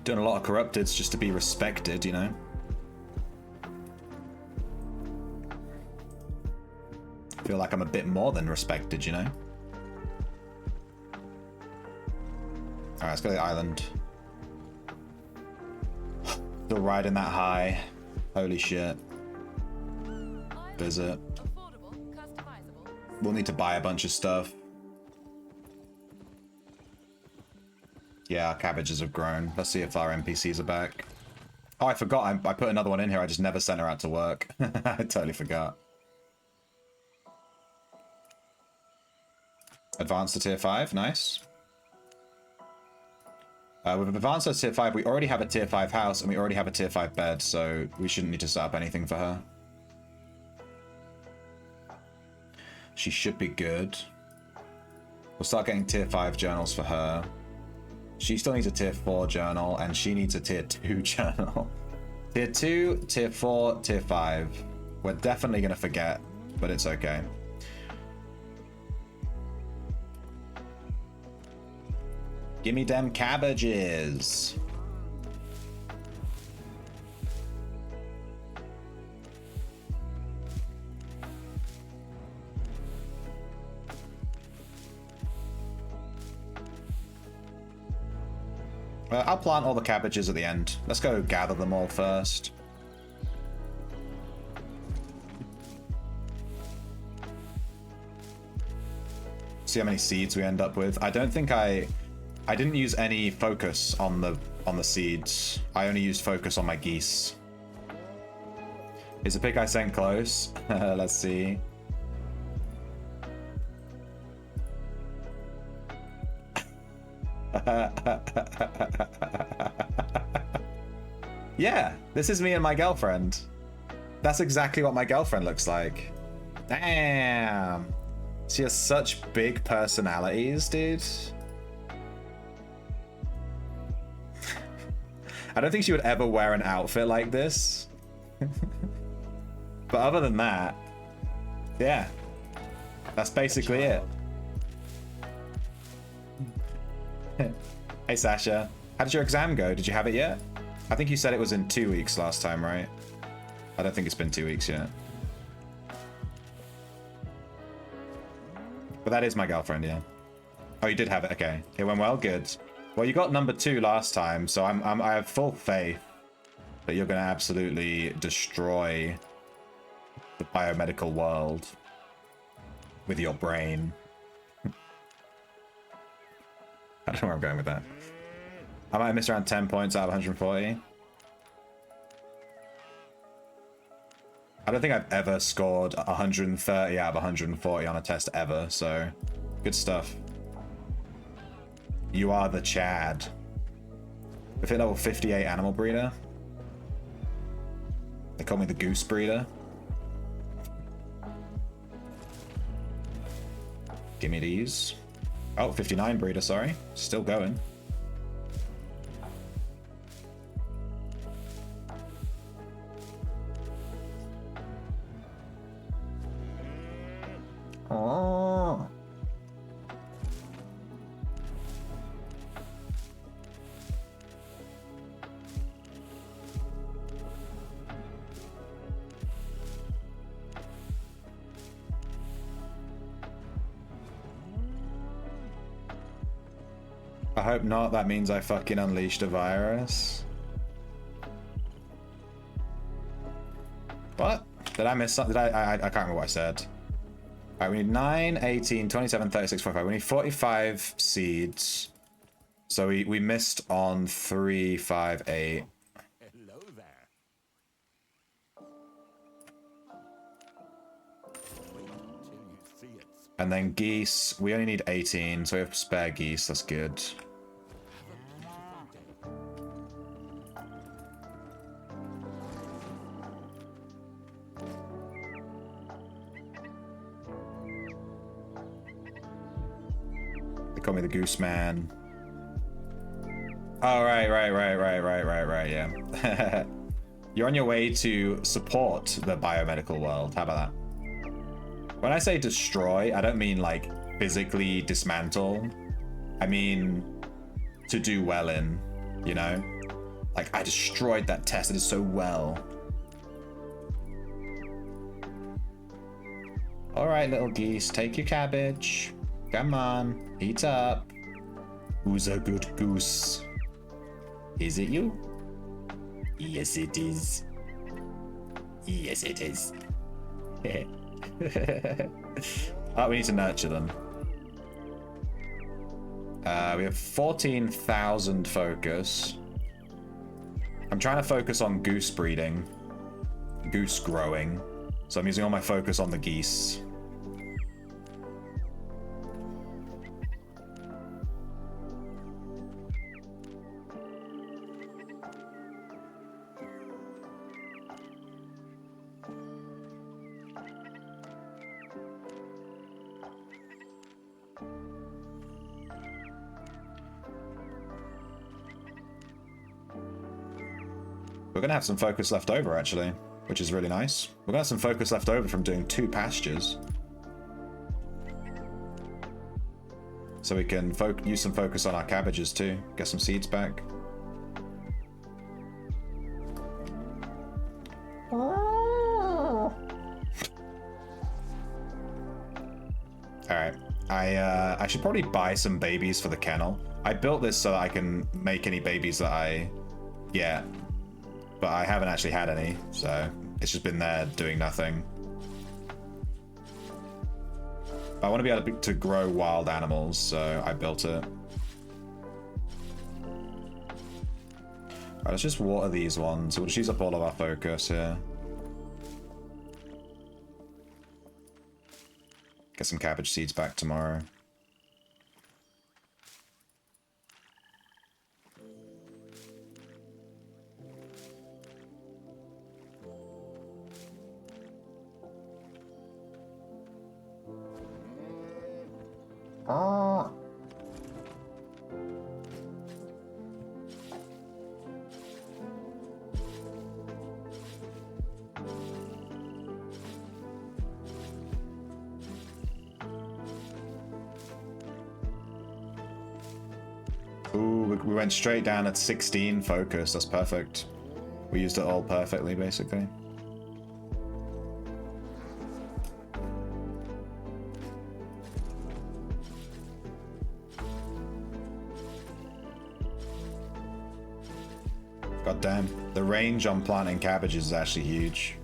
Doing a lot of corrupteds just to be respected, you know? Feel like I'm a bit more than respected, you know? Alright, let's go to the island. Still riding that high. Holy shit. Visit. We'll need to buy a bunch of stuff. Yeah, our cabbages have grown. Let's see if our NPCs are back. Oh, I forgot. I put another one in here. I just never sent her out to work. I totally forgot. Advance to tier 5. Nice. We've advanced to tier 5. We already have a tier 5 house, and we already have a tier 5 bed, so we shouldn't need to set up anything for her. She should be good. We'll start getting tier 5 journals for her. She still needs a tier 4 journal, and she needs a tier 2 journal. Tier 2, tier 4, tier 5. We're definitely going to forget, but it's okay. Give me them cabbages. I'll plant all the cabbages at the end. Let's go gather them all first. See how many seeds we end up with. I don't think I didn't use any focus on the seeds. I only used focus on my geese. Is the pick I sent close? Let's see. Yeah, this is me and my girlfriend. That's exactly what my girlfriend looks like. Damn. She has such big personalities, dude. I don't think she would ever wear an outfit like this. But other than that, yeah. That's basically it. Hey Sasha, how did your exam go? Did you have it yet? I think you said it was in 2 weeks last time, right? I don't think it's been 2 weeks yet. But that is my girlfriend, yeah. Oh, you did have it. Okay, it went well. Good. Well, you got number 2 last time, so I have full faith that you're going to absolutely destroy the biomedical world with your brain. I don't know where I'm going with that. I might have missed around 10 points out of 140. I don't think I've ever scored 130 out of 140 on a test ever, so good stuff. You are the Chad. We've hit level 58 animal breeder. They call me the goose breeder. Give me these. Oh, 59 breeder, sorry. Still going. Oh. I hope not. That means I fucking unleashed a virus. What? Did I miss something? I can't remember what I said. Alright, we need 9, 18, 27, 36, 45. We need 45 seeds. So we missed on 3, 5, 8. Hello there. Wait till you see it. And then geese. We only need 18, so we have spare geese. That's good. Call me the goose man. Oh, right, yeah. You're on your way to support the biomedical world. How about that? When I say destroy, I don't mean like physically dismantle. I mean to do well in, you know? Like I destroyed that test. It is so well. All right, little geese, take your cabbage. Come on, eat up. Who's a good goose? Is it you? Yes, it is. Yes, it is. Oh, we need to nurture them. We have 14,000 focus. I'm trying to focus on goose breeding, goose growing. So I'm using all my focus on the geese. We're gonna have some focus left over actually, which is really nice. We're gonna have some focus left over from doing 2 pastures. So we can use some focus on our cabbages too. Get some seeds back. Alright. I should probably buy some babies for the kennel. I built this so that I can make any babies that I get. But I haven't actually had any, so it's just been there doing nothing. I want to be able to grow wild animals, so I built it. Alright, let's just water these ones. We'll just use up all of our focus here. Get some cabbage seeds back tomorrow. Ah. Ooh, we went straight down at 16 focus. That's perfect. We used it all perfectly, basically. God damn. The range on planting cabbages is actually huge.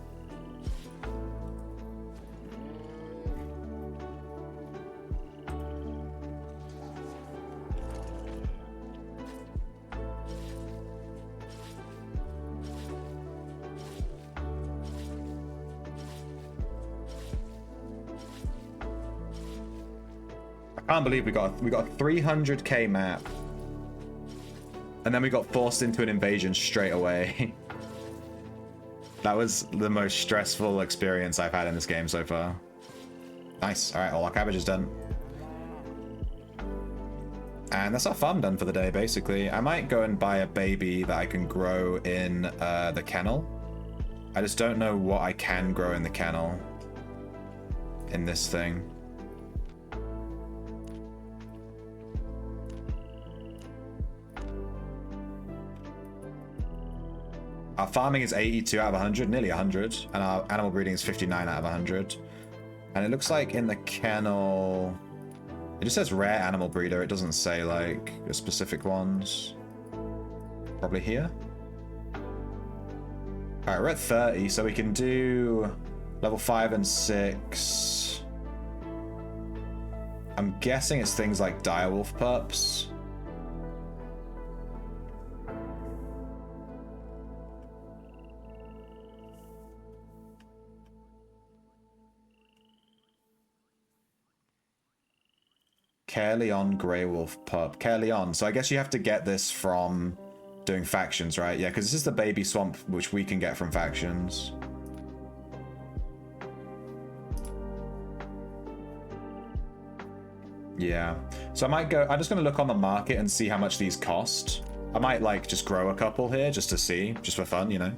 Can't believe we got a 300k map. And then we got forced into an invasion straight away. That was the most stressful experience I've had in this game so far. Nice. Alright, all our cabbage is done. And that's our farm done for the day, basically. I might go and buy a baby that I can grow in the kennel. I just don't know what I can grow in the kennel. In this thing. Our farming is 82 out of 100, nearly 100. And our animal breeding is 59 out of 100. And it looks like in the kennel... It just says rare animal breeder. It doesn't say, like, the specific ones. Probably here. Alright, we're at 30, so we can do level 5 and 6. I'm guessing it's things like direwolf pups. Caerleon Greywolf Pup. Caerleon. So I guess you have to get this from doing factions, right? Yeah, because this is the baby swamp which we can get from factions. Yeah. So I might go... I'm just going to look on the market and see how much these cost. I might, like, just grow a couple here just to see. Just for fun, you know?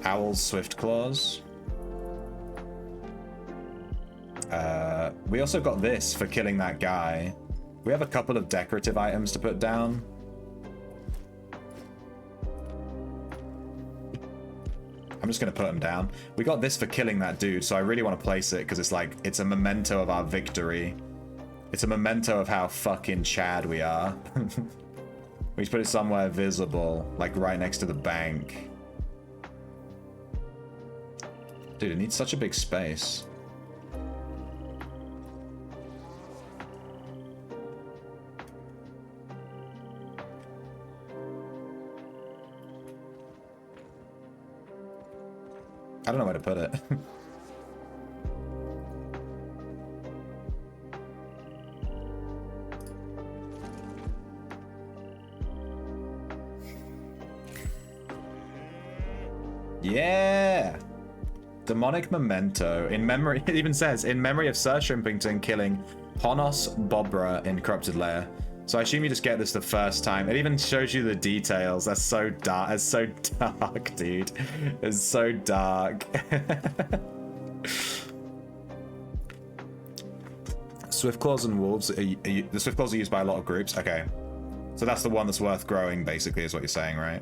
Owl's Swift Claws. We also got this for killing that guy. We have a couple of decorative items to put down. I'm just going to put them down. We got this for killing that dude, so I really want to place it because it's like, it's a memento of our victory. It's a memento of how fucking Chad we are. We should put it somewhere visible, like right next to the bank. Dude, it needs such a big space. I don't know where to put it. Yeah! Demonic memento. In memory, it even says, in memory of Sir Shrimpington killing Ponos Bobra in Corrupted Lair. So I assume you just get this the first time. It even shows you the details. That's so dark. It's so dark, dude. It's so dark. Swiftclaws and wolves. The Swiftclaws are used by a lot of groups. Okay. So that's the one that's worth growing, basically, is what you're saying, right?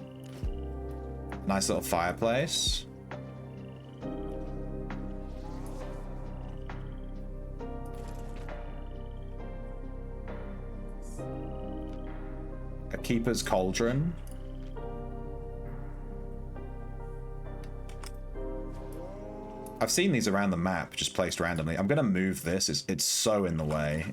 Nice little fireplace. A keeper's cauldron. I've seen these around the map, just placed randomly. I'm gonna move this. It's so in the way.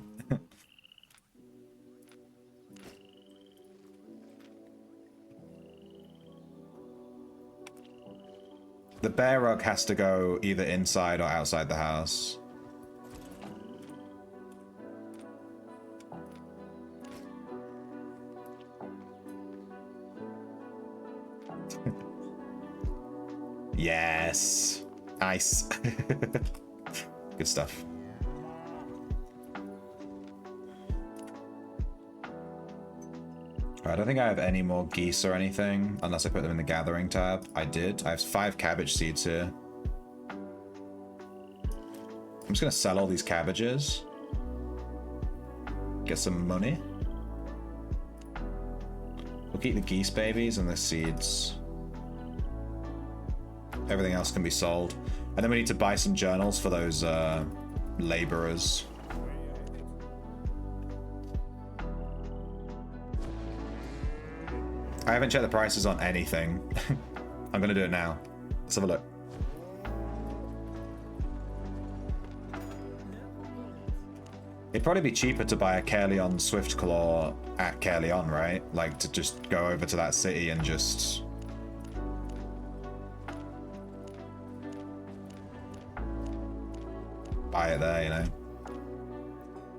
The bear rug has to go either inside or outside the house. Yes. Nice. Good stuff. I don't think I have any more geese or anything, unless I put them in the gathering tab. I did. I have 5 cabbage seeds here. I'm just gonna sell all these cabbages. Get some money. We'll keep the geese babies and the seeds. Everything else can be sold. And then we need to buy some journals for those laborers. I haven't checked the prices on anything. I'm gonna do it now. Let's have a look. It'd probably be cheaper to buy a Caerleon Swiftclaw at Caerleon, right? Like, to just go over to that city and just... buy it there, you know?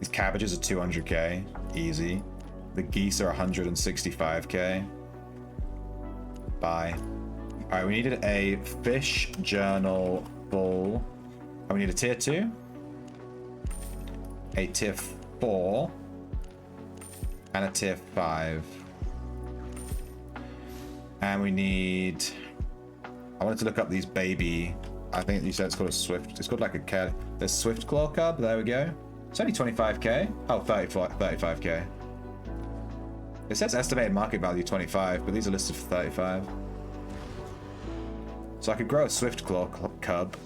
These cabbages are 200k, easy. The geese are 165k. Buy. Alright, we needed a fish journal full. And we need a tier 2. A tier 4. And a tier 5. And we need... I wanted to look up these baby... I think you said it's called a swift... It's called like a cat... There's swift claw cub. There we go. It's only 25k. Oh, 35k. It says estimated market value 25, but these are listed for 35. So I could grow a swift claw cub.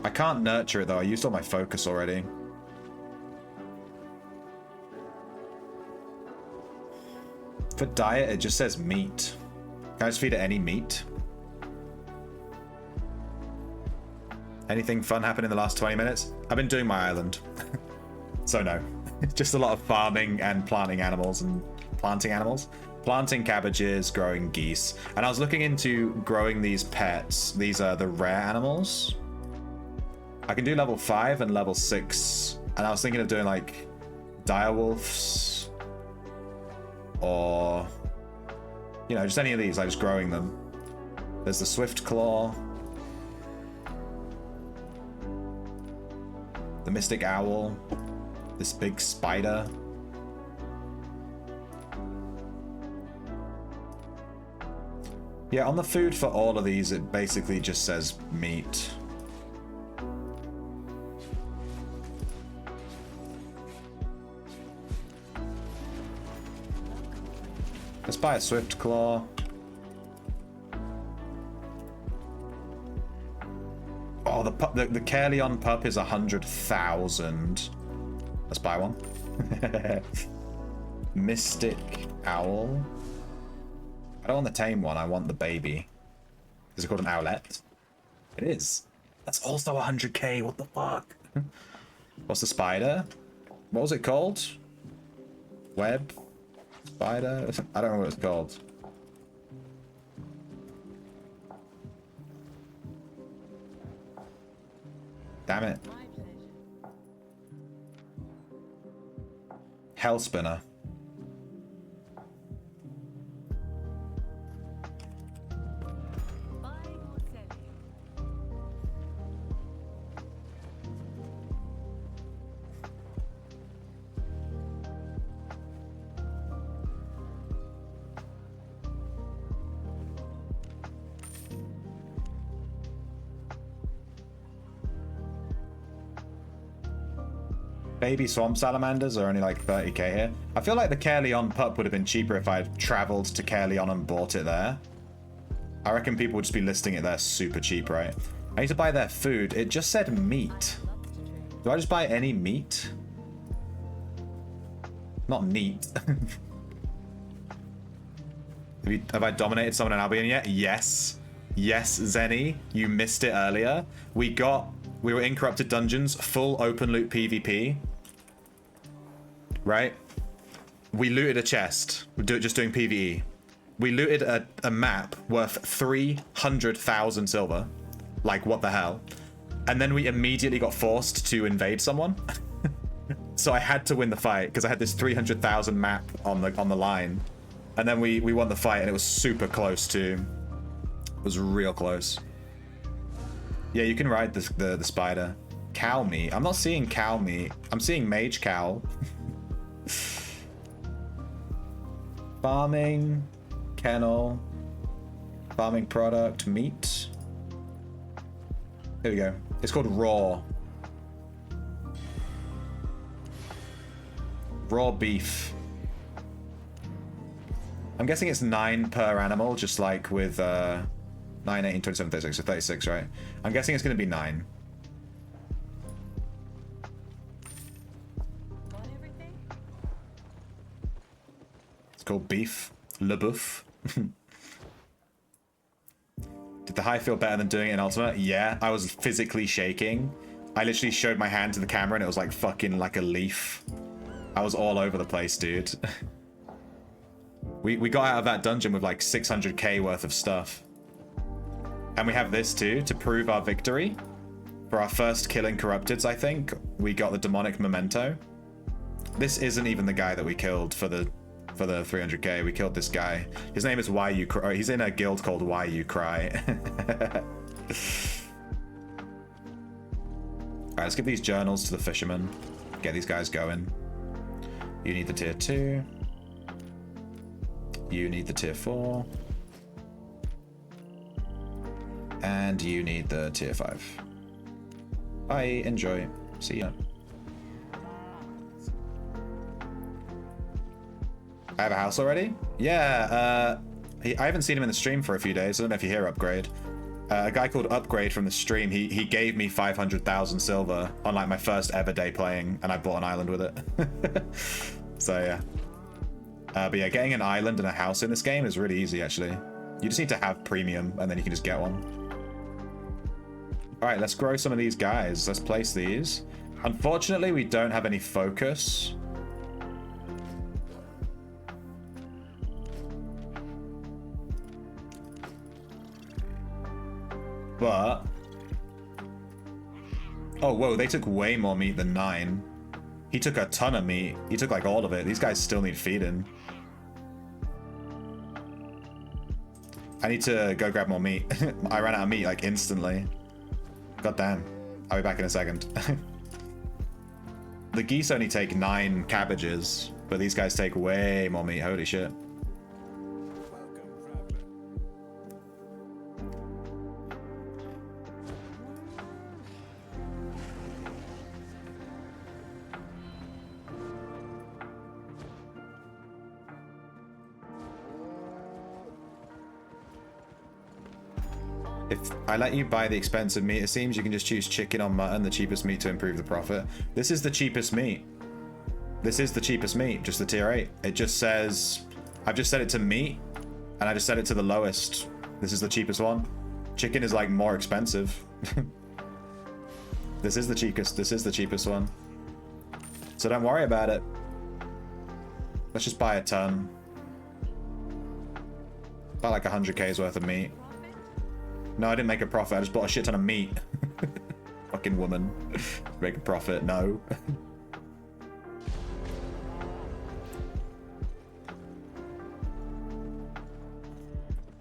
I can't nurture it though. I used all my focus already. For diet, it just says meat. Can I just feed it any meat? Anything fun happened in the last 20 minutes? I've been doing my island. So no. It's just a lot of farming and planting animals and planting animals. Planting cabbages, growing geese. And I was looking into growing these pets. These are the rare animals. I can do level 5 and level 6. And I was thinking of doing like direwolves. Or, you know, just any of these, like just growing them. There's the swift claw. The mystic owl. This big spider. Yeah, on the food for all of these, it basically just says meat. Let's buy a swift claw. Oh, the Carleon pup is 100,000. Let's buy one. Mystic owl. I don't want the tame one. I want the baby. Is it called an owlet? It is. That's also 100k. What the fuck? What's the spider? What was it called? Web? Spider? I don't know what it's called. Damn it. Hell spinner. Baby swamp salamanders are only like 30k here. I feel like the Carleon pup would have been cheaper if I had traveled to Carleon and bought it there. I reckon people would just be listing it there super cheap, right? I need to buy their food. It just said meat. Do I just buy any meat? Not neat. Have I dominated someone in Albion yet? Yes. Yes, Zenny. You missed it earlier. We were in Corrupted Dungeons, full open loot PvP. Right? We looted a chest. We're just doing PvE. We looted a map worth 300,000 silver. Like, what the hell? And then we immediately got forced to invade someone. So I had to win the fight because I had this 300,000 map on the line. And then we won the fight and it was super close too. It was real close. Yeah, you can ride the spider. Cow meat. I'm not seeing cow meat. I'm seeing mage cow. Farming. Kennel. Farming product. Meat. Here we go. It's called raw. Raw beef. I'm guessing it's 9 per animal, just like with 9, 18, 27, 36, so 36, right? I'm guessing it's going to be 9. It's called beef. Le boeuf. Did the high feel better than doing it in Ultima? Yeah, I was physically shaking. I literally showed my hand to the camera and it was like fucking like a leaf. I was all over the place, dude. We got out of that dungeon with like 600k worth of stuff. And we have this too, to prove our victory. For our first killing corrupteds, I think, we got the demonic memento. This isn't even the guy that we killed for the 300k. We killed this guy. His name is Why You Cry. He's in a guild called Why You Cry. Alright, let's give these journals to the fisherman. Get these guys going. You need the tier 2. You need the tier 4. And you need the tier 5. Bye, enjoy. See ya. I have a house already? Yeah, I haven't seen him in the stream for a few days. I don't know if you hear Upgrade. A guy called Upgrade from the stream, he gave me 500,000 silver on like my first ever day playing, and I bought an island with it. So yeah. But yeah, getting an island and a house in this game is really easy actually. You just need to have premium and then you can just get one. Alright, let's grow some of these guys. Let's place these. Unfortunately, we don't have any focus. But... oh, whoa, they took way more meat than 9. He took a ton of meat. He took like all of it. These guys still need feeding. I need to go grab more meat. I ran out of meat like instantly. God damn. I'll be back in a second. The geese only take 9 cabbages, but these guys take way more meat. Holy shit. If I let you buy the expensive meat, it seems you can just choose chicken or mutton, the cheapest meat, to improve the profit. This is the cheapest meat. This is the cheapest meat, just the tier 8. It just says... I've just set it to meat, and I just set it to the lowest. This is the cheapest one. Chicken is like more expensive. This is the cheapest. This is the cheapest one. So don't worry about it. Let's just buy a ton. About like 100k's worth of meat. No, I didn't make a profit. I just bought a shit ton of meat. Fucking woman. Make a profit. No.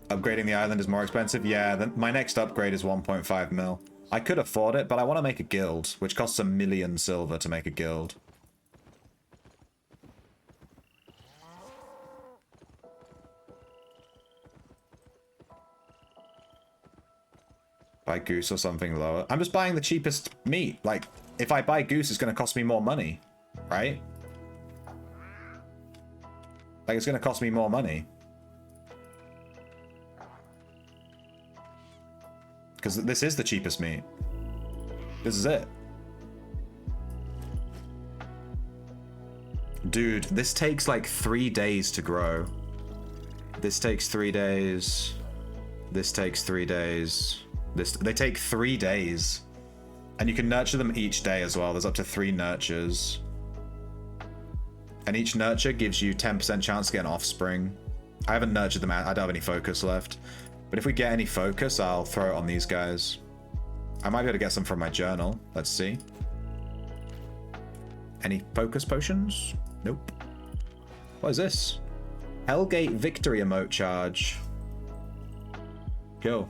Upgrading the island is more expensive? Yeah, my next upgrade is 1.5 mil. I could afford it, but I want to make a guild, which costs 1 million silver to make a guild. Buy goose or something lower. I'm just buying the cheapest meat. Like, if I buy goose, it's going to cost me more money, right? Like, it's going to cost me more money. Because this is the cheapest meat. This is it. Dude, this takes like 3 days to grow. This takes 3 days. This takes 3 days. They take 3 days. And you can nurture them each day as well. There's up to 3 nurtures. And each nurture gives you 10% chance to get an offspring. I haven't nurtured them out. I don't have any focus left. But if we get any focus, I'll throw it on these guys. I might be able to get some from my journal. Let's see. Any focus potions? Nope. What is this? Hellgate Victory emote charge. Cool.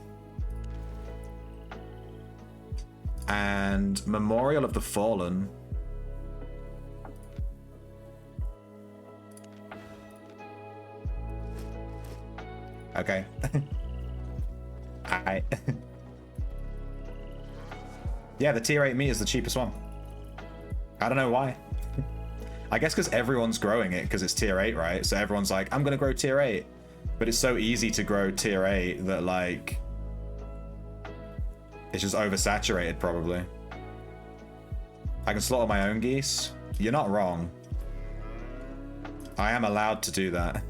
And Memorial of the Fallen. Okay. Alright. Yeah, the tier 8 meat is the cheapest one. I don't know why. I guess because everyone's growing it because it's tier 8, right? So everyone's like, I'm gonna grow tier 8. But it's so easy to grow tier 8 that like... it's just oversaturated, probably. I can slaughter my own geese. You're not wrong. I am allowed to do that.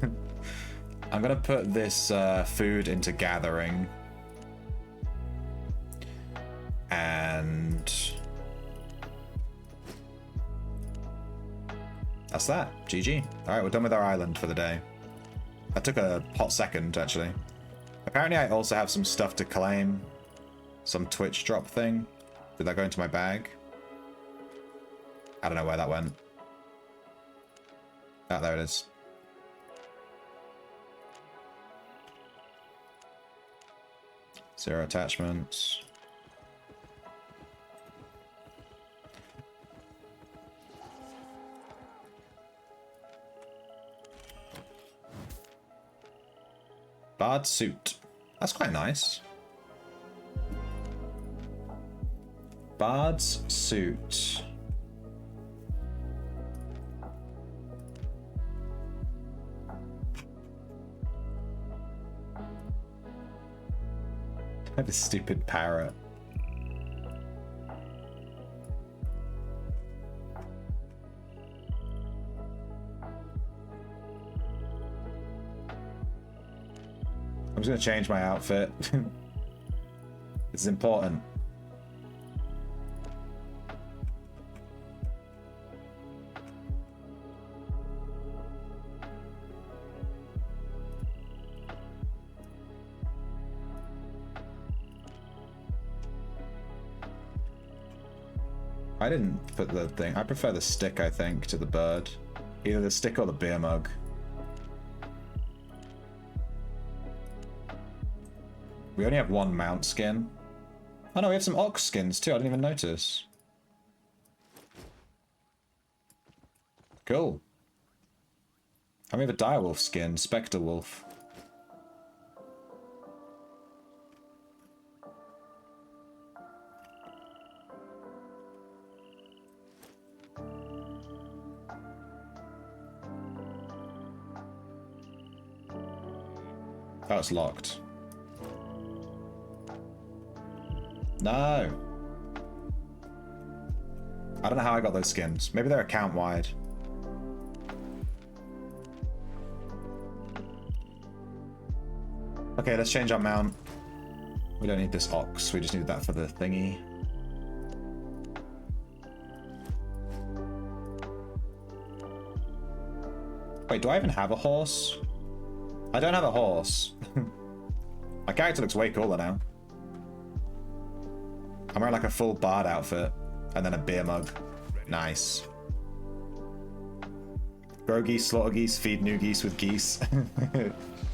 I'm gonna put this food into gathering. And... that's that. GG. Alright, we're done with our island for the day. That took a hot second, actually. Apparently I also have some stuff to claim. Some Twitch drop thing. Did that go into my bag? I don't know where that went. Ah, there it is. Zero attachments. Bard suit. That's quite nice. Bard's suit. The stupid parrot. I'm just gonna change my outfit. It's important. I didn't put the thing. I prefer the stick, I think, to the bird. Either the stick or the beer mug. We only have one mount skin. Oh no, we have some ox skins too. I didn't even notice. Cool. And we have a direwolf skin, Spectre Wolf. Oh, it's locked. No. I don't know how I got those skins. Maybe they're account-wide. Okay, let's change our mount. We don't need this ox. We just need that for the thingy. Wait, do I even have a horse? I don't have a horse. My character looks way cooler now. I'm wearing like a full bard outfit and then a beer mug. Nice. Grow geese, slaughter geese, feed new geese with geese.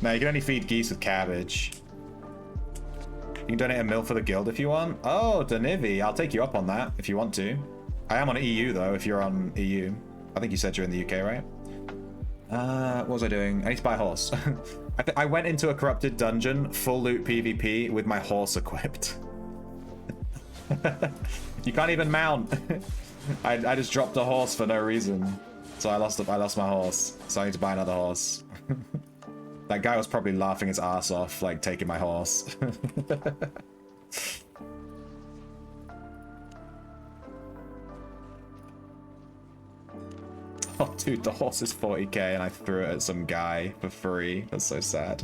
No, you can only feed geese with cabbage. You can donate a mil for the guild if you want. Oh, Danivi, I'll take you up on that if you want to. I am on EU though, if you're on EU. I think you said you're in the UK, right? What was I doing? I need to buy a horse. I went into a corrupted dungeon, full loot PvP, with my horse equipped. You can't even mount. I just dropped a horse for no reason. So I lost my horse. So I need to buy another horse. That guy was probably laughing his ass off, like, taking my horse. Oh, dude, the horse is 40k and I threw it at some guy for free. That's so sad.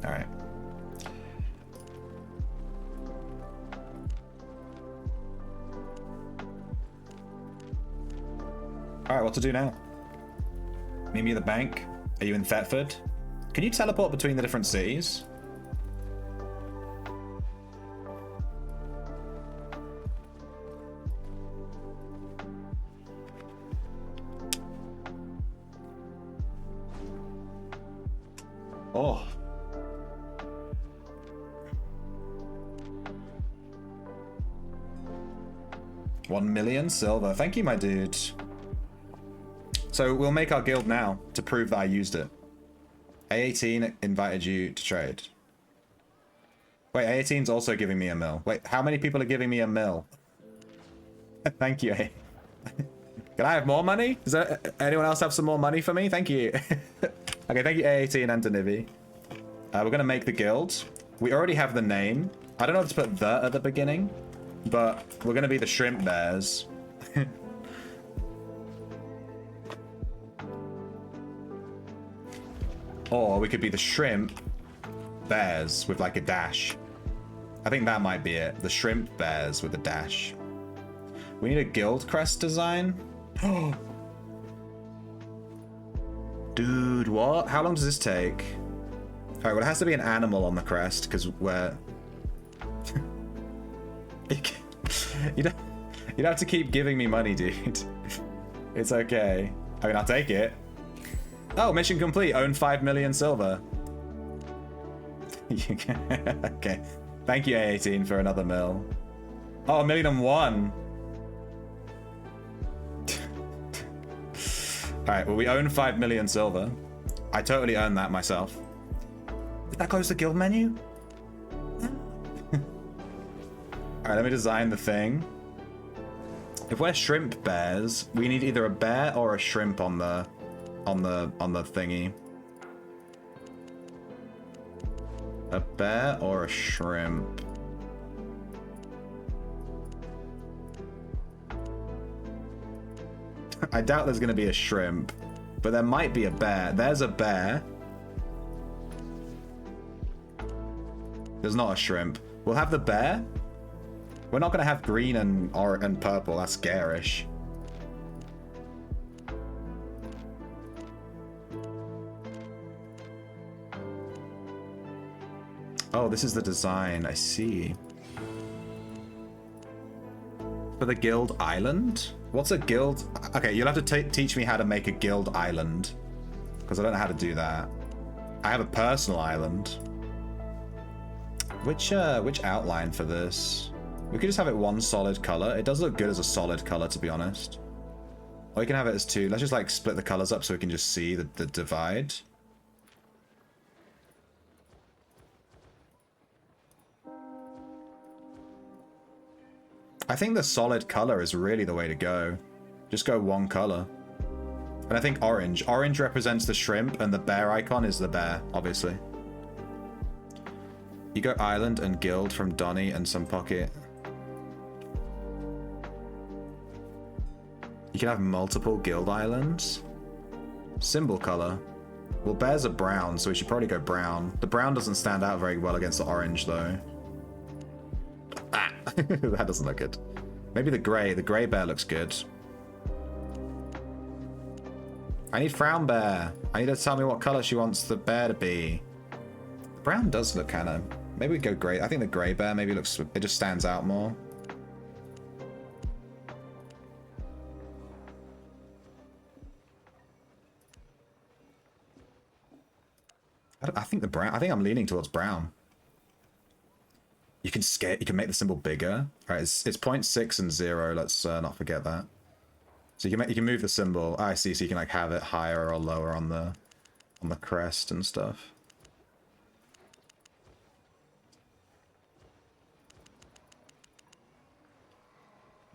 Alright. Alright, what to do now? Meet me at the bank. Are you in Thetford? Can you teleport between the different cities? Oh. $1 million silver. Thank you, my dude. So we'll make our guild now to prove that I used it. A18 invited you to trade. Wait, A18's also giving me a mil. Wait, how many people are giving me a mil? Thank you, A. Can I have more money? Does anyone else have some more money for me? Thank you. Okay, thank you, A18 and Danivi. We're going to make the guild. We already have the name. I don't know if to put the at the beginning, but we're going to be the Shrimp Bears. Or we could be the Shrimp Bears with like a dash. I think that might be it. The Shrimp Bears with a dash. We need a guild crest design. Dude, what? How long does this take? Alright, well, it has to be an animal on the crest because we're... You don't have to keep giving me money, dude. It's okay. I mean, I'll take it. Oh, mission complete. Own 5 million silver. Okay. Thank you, A18, for another mill. Oh, 1,000,001. Alright, well, we own 5 million silver. I totally earned that myself. Did that close the guild menu? Alright, let me design the thing. If we're shrimp bears, we need either a bear or a shrimp on the thingy. A bear or a shrimp? I doubt there's going to be a shrimp, but there might be a bear. There's a bear. There's not a shrimp. We'll have the bear. We're not going to have green and purple. That's garish. Oh, this is the design. I see. For the guild island? What's a guild? Okay, you'll have to teach me how to make a guild island, because I don't know how to do that. I have a personal island. Which outline for this? We could just have it one solid color. It does look good as a solid color, to be honest. Or you can have it as two. Let's just like split the colors up so we can just see the divide. I think the solid color is really the way to go. Just go one color. And I think orange. Orange represents the shrimp, and the bear icon is the bear, obviously. You go island and guild from Donny and some pocket. You can have multiple guild islands. Symbol color. Well, bears are brown, so we should probably go brown. The brown doesn't stand out very well against the orange, though. Ah, that doesn't look good. Maybe the grey. The grey bear looks good. I need Frown Bear. I need her to tell me what color she wants the bear to be. The brown does look kind of... Maybe we go grey. I think the grey bear maybe looks... It just stands out more. I think the brown... I think I'm leaning towards brown. You can scale... You can make the symbol bigger. All right, it's 0.6 and 0. Let's not forget that. So you can move the symbol. I see. So you can like have it higher or lower on the crest and stuff.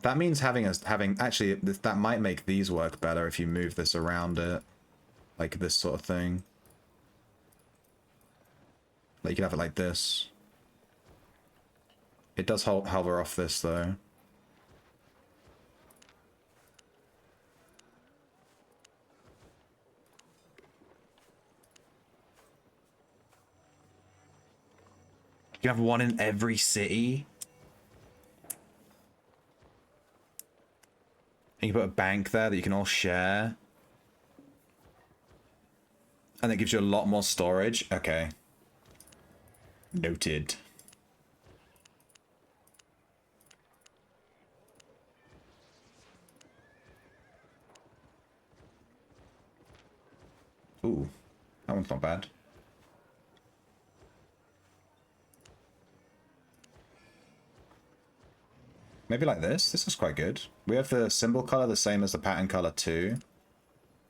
That means having actually that might make these work better if you move this around it, like this sort of thing. Like you can have it like this. It does hover off this though. You have one in every city. And you put a bank there that you can all share. And that gives you a lot more storage. Okay. Noted. Ooh, that one's not bad. Maybe like this. This is quite good. We have the symbol color the same as the pattern color too,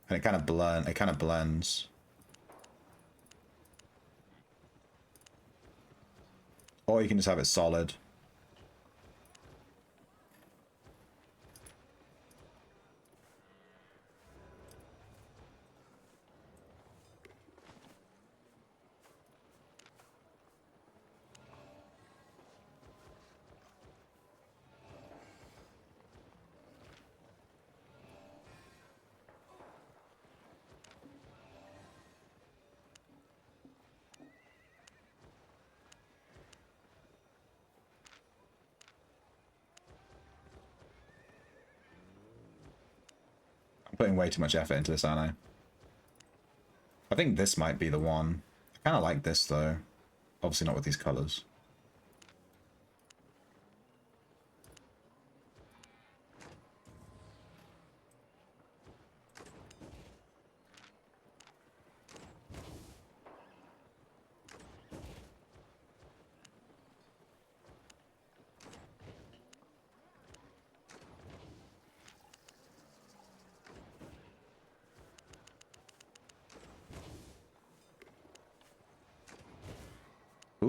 and it kind of blends. Or you can just have it solid. Putting way too much effort into this, aren't I? I think this might be the one. I kind of like this though. Obviously not with these colors.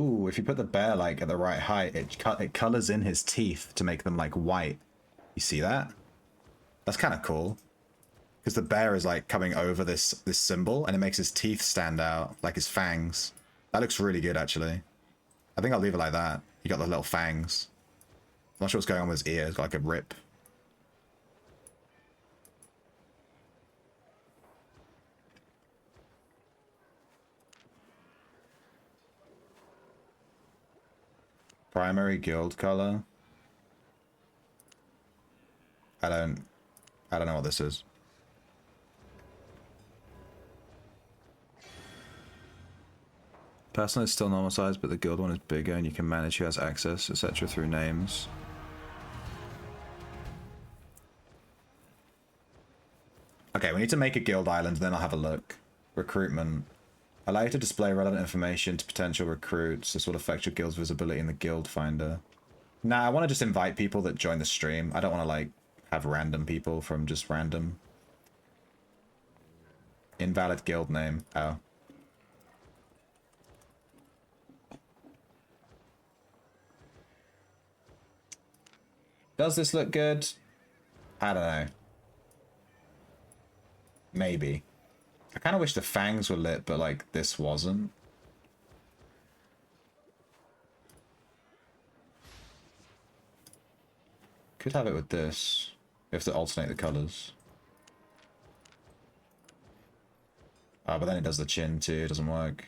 Ooh, if you put the bear like at the right height, it colors in his teeth to make them like white. You see that? That's kind of cool. Because the bear is like coming over this symbol and it makes his teeth stand out, like his fangs. That looks really good actually. I think I'll leave it like that. You got the little fangs. I'm not sure what's going on with his ear. It's got like a rip. Primary guild color. I don't know what this is. Personal is still normal size, but the guild one is bigger and you can manage who has access, etc. through names. Okay, we need to make a guild island, then I'll have a look. Recruitment. Allow you to display relevant information to potential recruits. This will affect your guild's visibility in the guild finder. Nah, I want to just invite people that join the stream. I don't want to, like, have random people from just random. Invalid guild name. Oh. Does this look good? I don't know. Maybe. I kind of wish the fangs were lit, but like this wasn't. Could have it with this. We have to alternate the colors. Oh, but then it does the chin too. It doesn't work.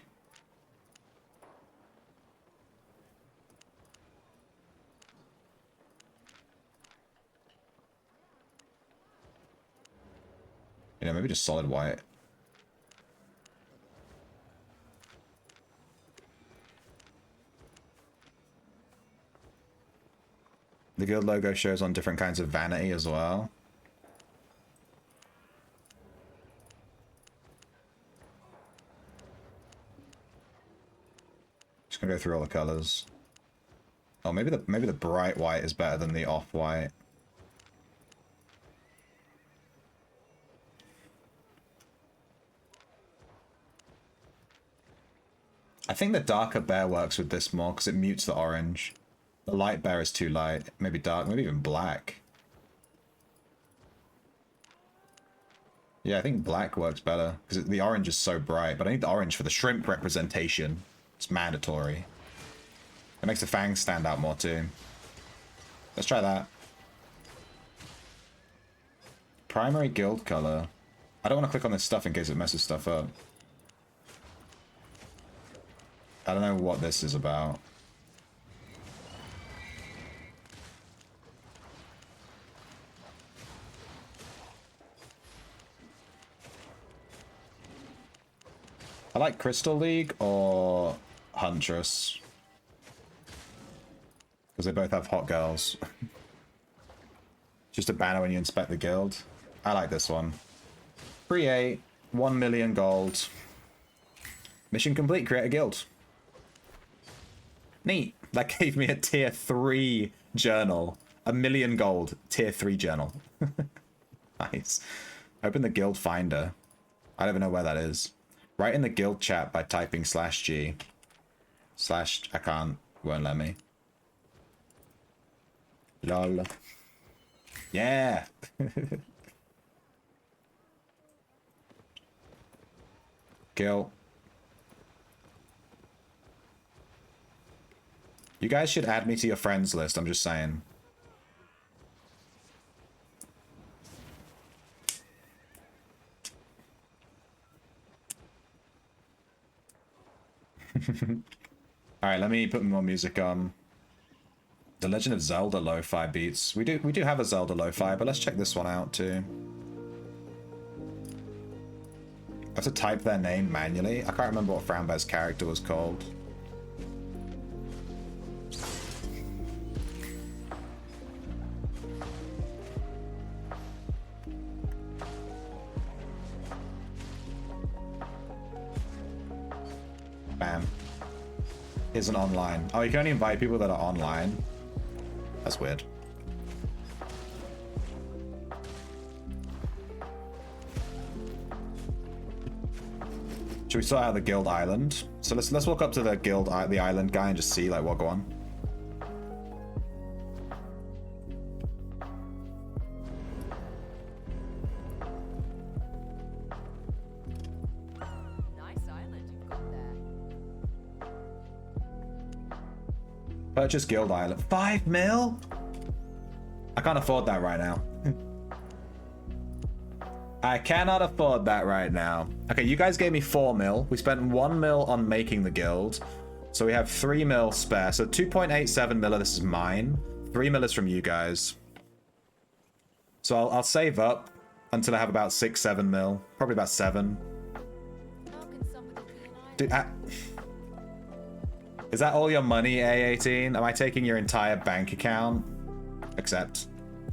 You know, maybe just solid white. The guild logo shows on different kinds of vanity as well. Just gonna go through all the colors. Oh, maybe the bright white is better than the off-white. I think the darker bear works with this more because it mutes the orange. The light bear is too light. Maybe dark, maybe even black. Yeah, I think black works better because the orange is so bright, but I need the orange for the shrimp representation. It's mandatory. It makes the fangs stand out more too. Let's try that. Primary guild color. I don't want to click on this stuff in case it messes stuff up. I don't know what this is about. I like Crystal League or Huntress. Because they both have hot girls. Just a banner when you inspect the guild. I like this one. Create 1 million gold. Mission complete, create a guild. Neat. That gave me a tier 3 journal. 1 million gold. Tier 3 journal. Nice. Open the guild finder. I don't even know where that is. Write in the guild chat by typing /G. I can't. Won't let me. Lol. Yeah. Kill. You guys should add me to your friends list, I'm just saying. Alright, let me put more music on. The Legend of Zelda lo-fi beats. We do have a Zelda lo-fi, but let's check this one out too. I have to type their name manually. I can't remember what Frambear's character was called. Bam. Isn't online. Oh, you can only invite people that are online. That's weird. Should we sort out the guild island? So let's walk up to the guild the island guy and just see like what go on. Nice island you've got there. Purchase guild island. 5 mil? I can't afford that right now. I cannot afford that right now. Okay, you guys gave me 4 mil. We spent 1 mil on making the guild. So we have 3 mil spare. So 2.87 mil of this is mine. 3 mil is from you guys. So I'll save up until I have about 6, 7 mil. Probably about 7. Dude, is that all your money, A18? Am I taking your entire bank account? Accept.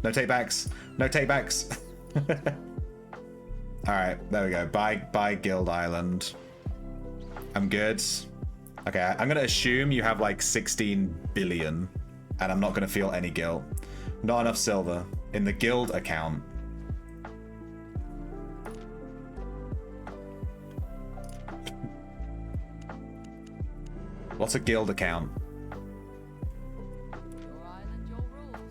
No takebacks. No takebacks. Alright, there we go. Buy Guild Island. I'm good. Okay, I'm gonna assume you have like 16 billion, and I'm not gonna feel any guilt. Not enough silver in the guild account. What's a guild account? Your island, your rules.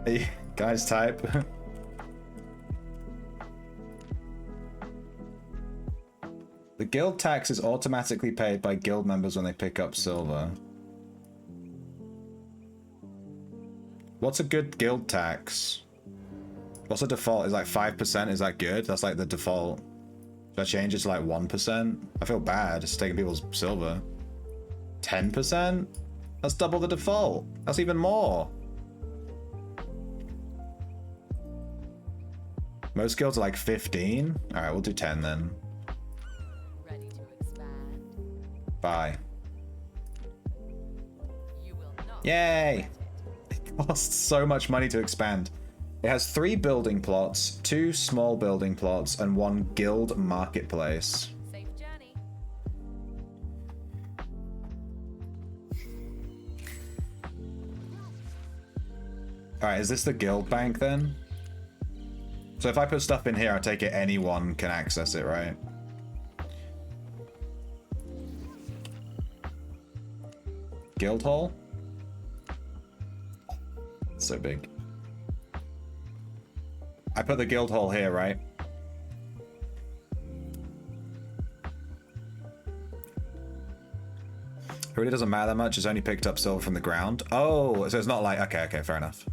Hey, guys, type. The guild tax is automatically paid by guild members when they pick up silver. What's a good guild tax? What's the default? Is like 5%? Is that good? That's like the default. Should I change it to like 1%? I feel bad. It's taking people's silver. 10%? That's double the default. That's even more. Most guilds are like 15. All right, we'll do 10 then. Ready to expand? Bye. You will not. Yay! It costs so much money to expand. It has 3 building plots, 2 small building plots, and 1 guild marketplace. Safe journey. Alright, is this the guild bank then? So if I put stuff in here, I take it anyone can access it, right? Guild hall? So big. I put the guild hall here, right? It really doesn't matter that much. It's only picked up silver from the ground. Oh, so it's not like... Okay, fair enough.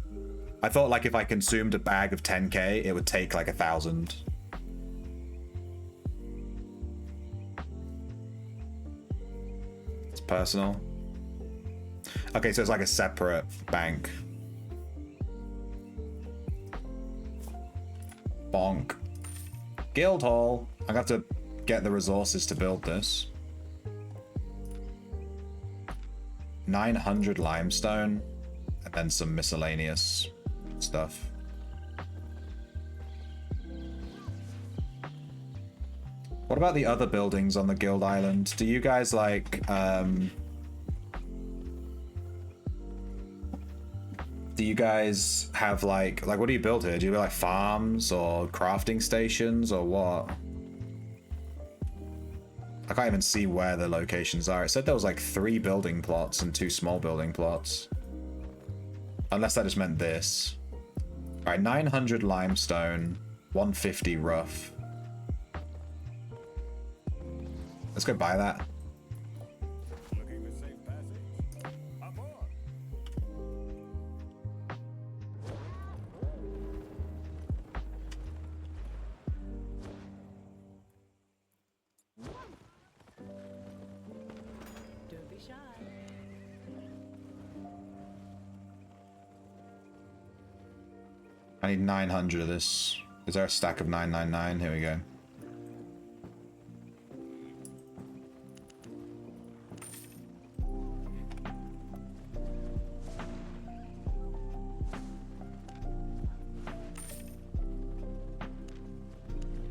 I thought like if I consumed a bag of 10k, it would take like 1,000. It's personal. Okay, so it's like a separate bank. Bonk. Guild hall. I'm gonna have to get the resources to build this. 900 limestone, and then some miscellaneous stuff. What about the other buildings on the guild island? Do you guys like do you guys have like what do you build here? Do you build like farms or crafting stations or what? I can't even see where the locations are. It said there was like 3 building plots and 2 small building plots. Unless that just meant this. Alright, 900 limestone, 150 rough. Let's go buy that. I need 900 of this. Is there a stack of 999? Here we go.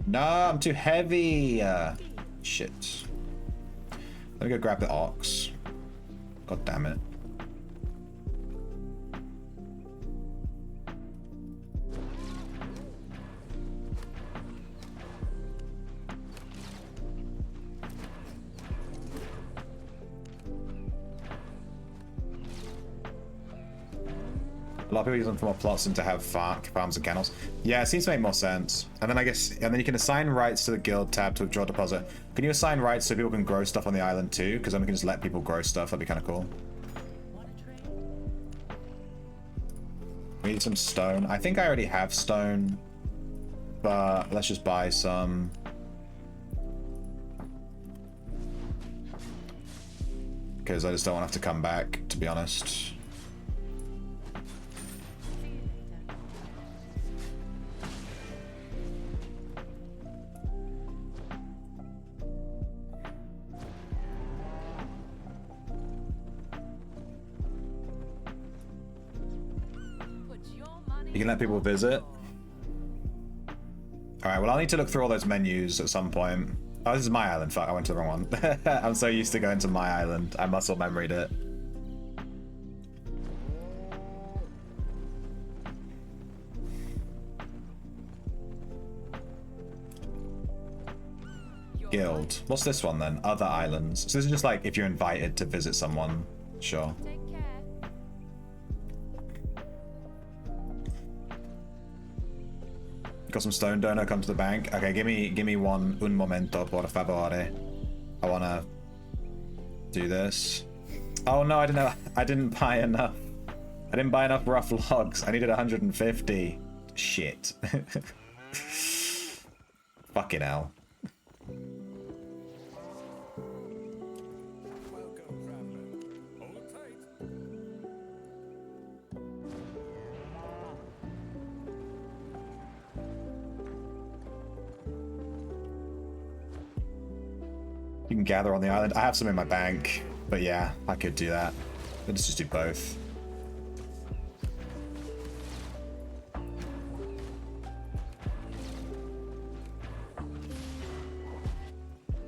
No, I'm too heavy. Shit. Let me go grab the ox. God damn it. A lot of people use them for more plots than to have farms and kennels. Yeah, it seems to make more sense. And then I guess, and then you can assign rights to the guild tab to withdraw deposit. Can you assign rights so people can grow stuff on the island too? Because then we can just let people grow stuff. That'd be kind of cool. We need some stone. I think I already have stone, but let's just buy some. Because I just don't want to have to come back, to be honest. You can let people visit. Alright, well I'll need to look through all those menus at some point. Oh, this is my island. Fuck, I went to the wrong one. I'm so used to going to my island. I muscle memoried it. Guild. What's this one then? Other islands. So this is just like if you're invited to visit someone. Sure. Take care. Got some stone donor, come to the bank. Okay, give me un momento, por favore. I wanna do this. Oh no, I didn't buy enough. I didn't buy enough rough logs. I needed 150. Shit. Fucking hell. You can gather on the island. I have some in my bank, but yeah, I could do that. Let's just do both.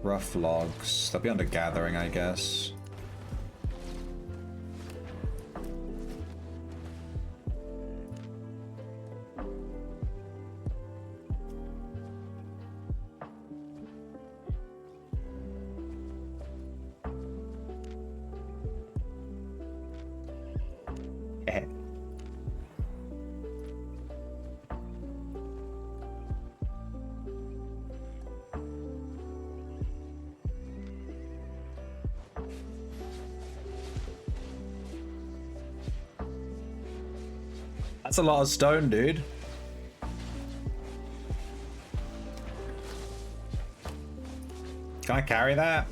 Rough logs. They'll be under gathering, I guess. That's a lot of stone, dude. Can I carry that?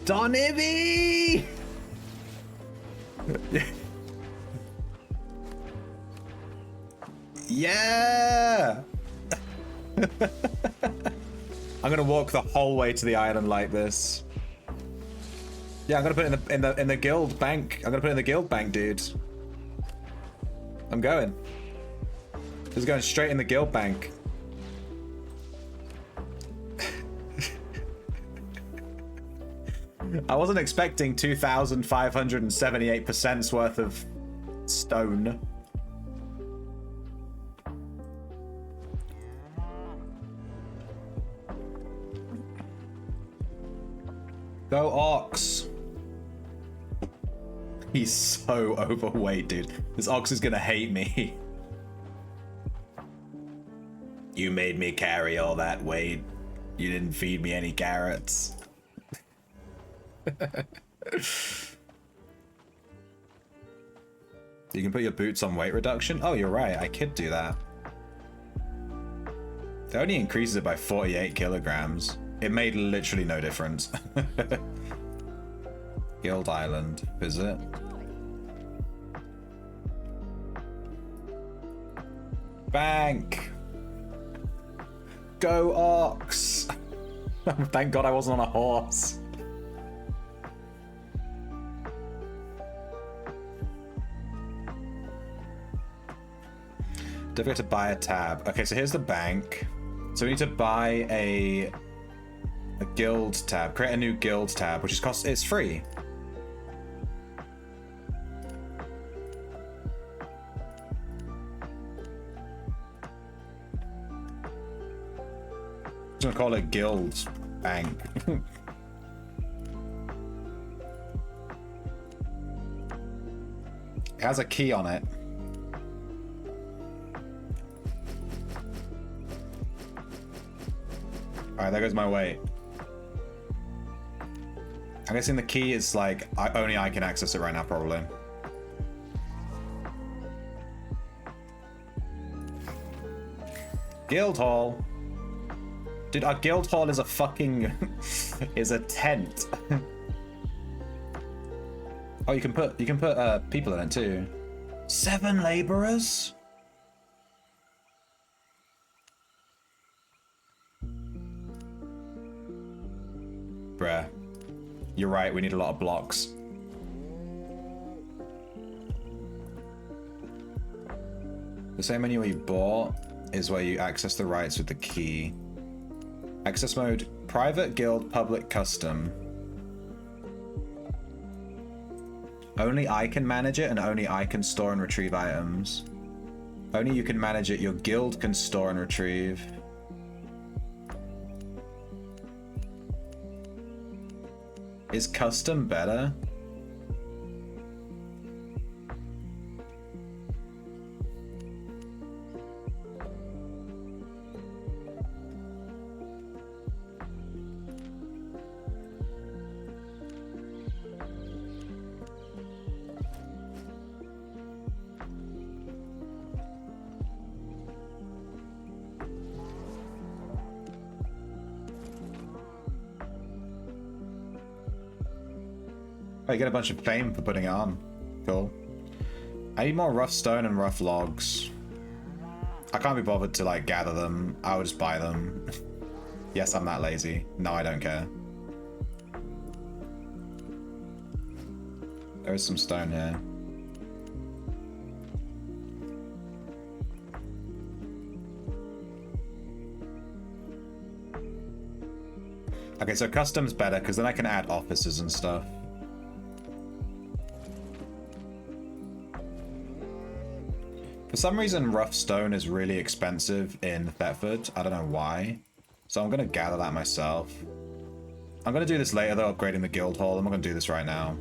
Don Ivy! Yeah! I'm gonna walk the whole way to the island like this. Yeah, I'm gonna put it in the guild bank. I'm gonna put it in the guild bank, dude. I'm going. This is going straight in the guild bank. I wasn't expecting 2,578% worth of stone. Go Ox. He's so overweight, dude. This Ox is gonna hate me. You made me carry all that weight. You didn't feed me any carrots. You can put your boots on weight reduction? Oh, you're right. I could do that. It only increases it by 48 kilograms. It made literally no difference. Guild Island. Visit. Enjoy. Bank. Go Ox. Thank God I wasn't on a horse. Don't forget to buy a tab. Okay, so here's the bank. So we need to buy a guild tab. Create a new guild tab, which is it's free. I'm gonna call it Guild Bank. It has a key on it. Alright, there goes my weight. I'm guessing the key is like, only I can access it right now, probably. Guild Hall. Dude, our guild hall is a fucking... is a tent. Oh, you can put people in it too. 7 laborers? Bruh. You're right, we need a lot of blocks. The same menu where you bought is where you access the rights with the key. Access mode, private, guild, public, custom. Only I can manage it and only I can store and retrieve items. Only you can manage it, your guild can store and retrieve. Is custom better? Oh, you get a bunch of fame for putting it on. Cool. I need more rough stone and rough logs. I can't be bothered to like gather them. I would just buy them. Yes, I'm that lazy. No, I don't care. There is some stone here. Okay, so custom's better because then I can add offices and stuff. For some reason, rough stone is really expensive in Thetford. I don't know why. So I'm going to gather that myself. I'm going to do this later, though, upgrading the guild hall. I'm not going to do this right now.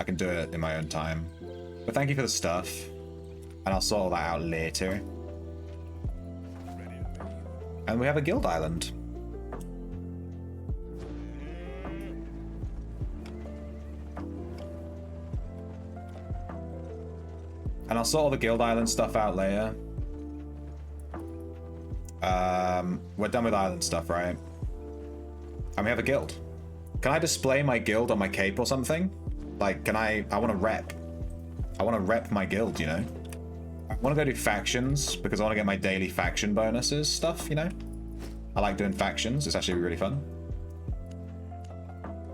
I can do it in my own time. But thank you for the stuff. And I'll sort all that out later. And we have a guild island. And I'll sort all the Guild Island stuff out later. We're done with island stuff, right? And we have a guild. Can I display my guild on my cape or something? Like, can I want to rep. I want to rep my guild, you know? I want to go do factions because I want to get my daily faction bonuses stuff, you know? I like doing factions. It's actually really fun.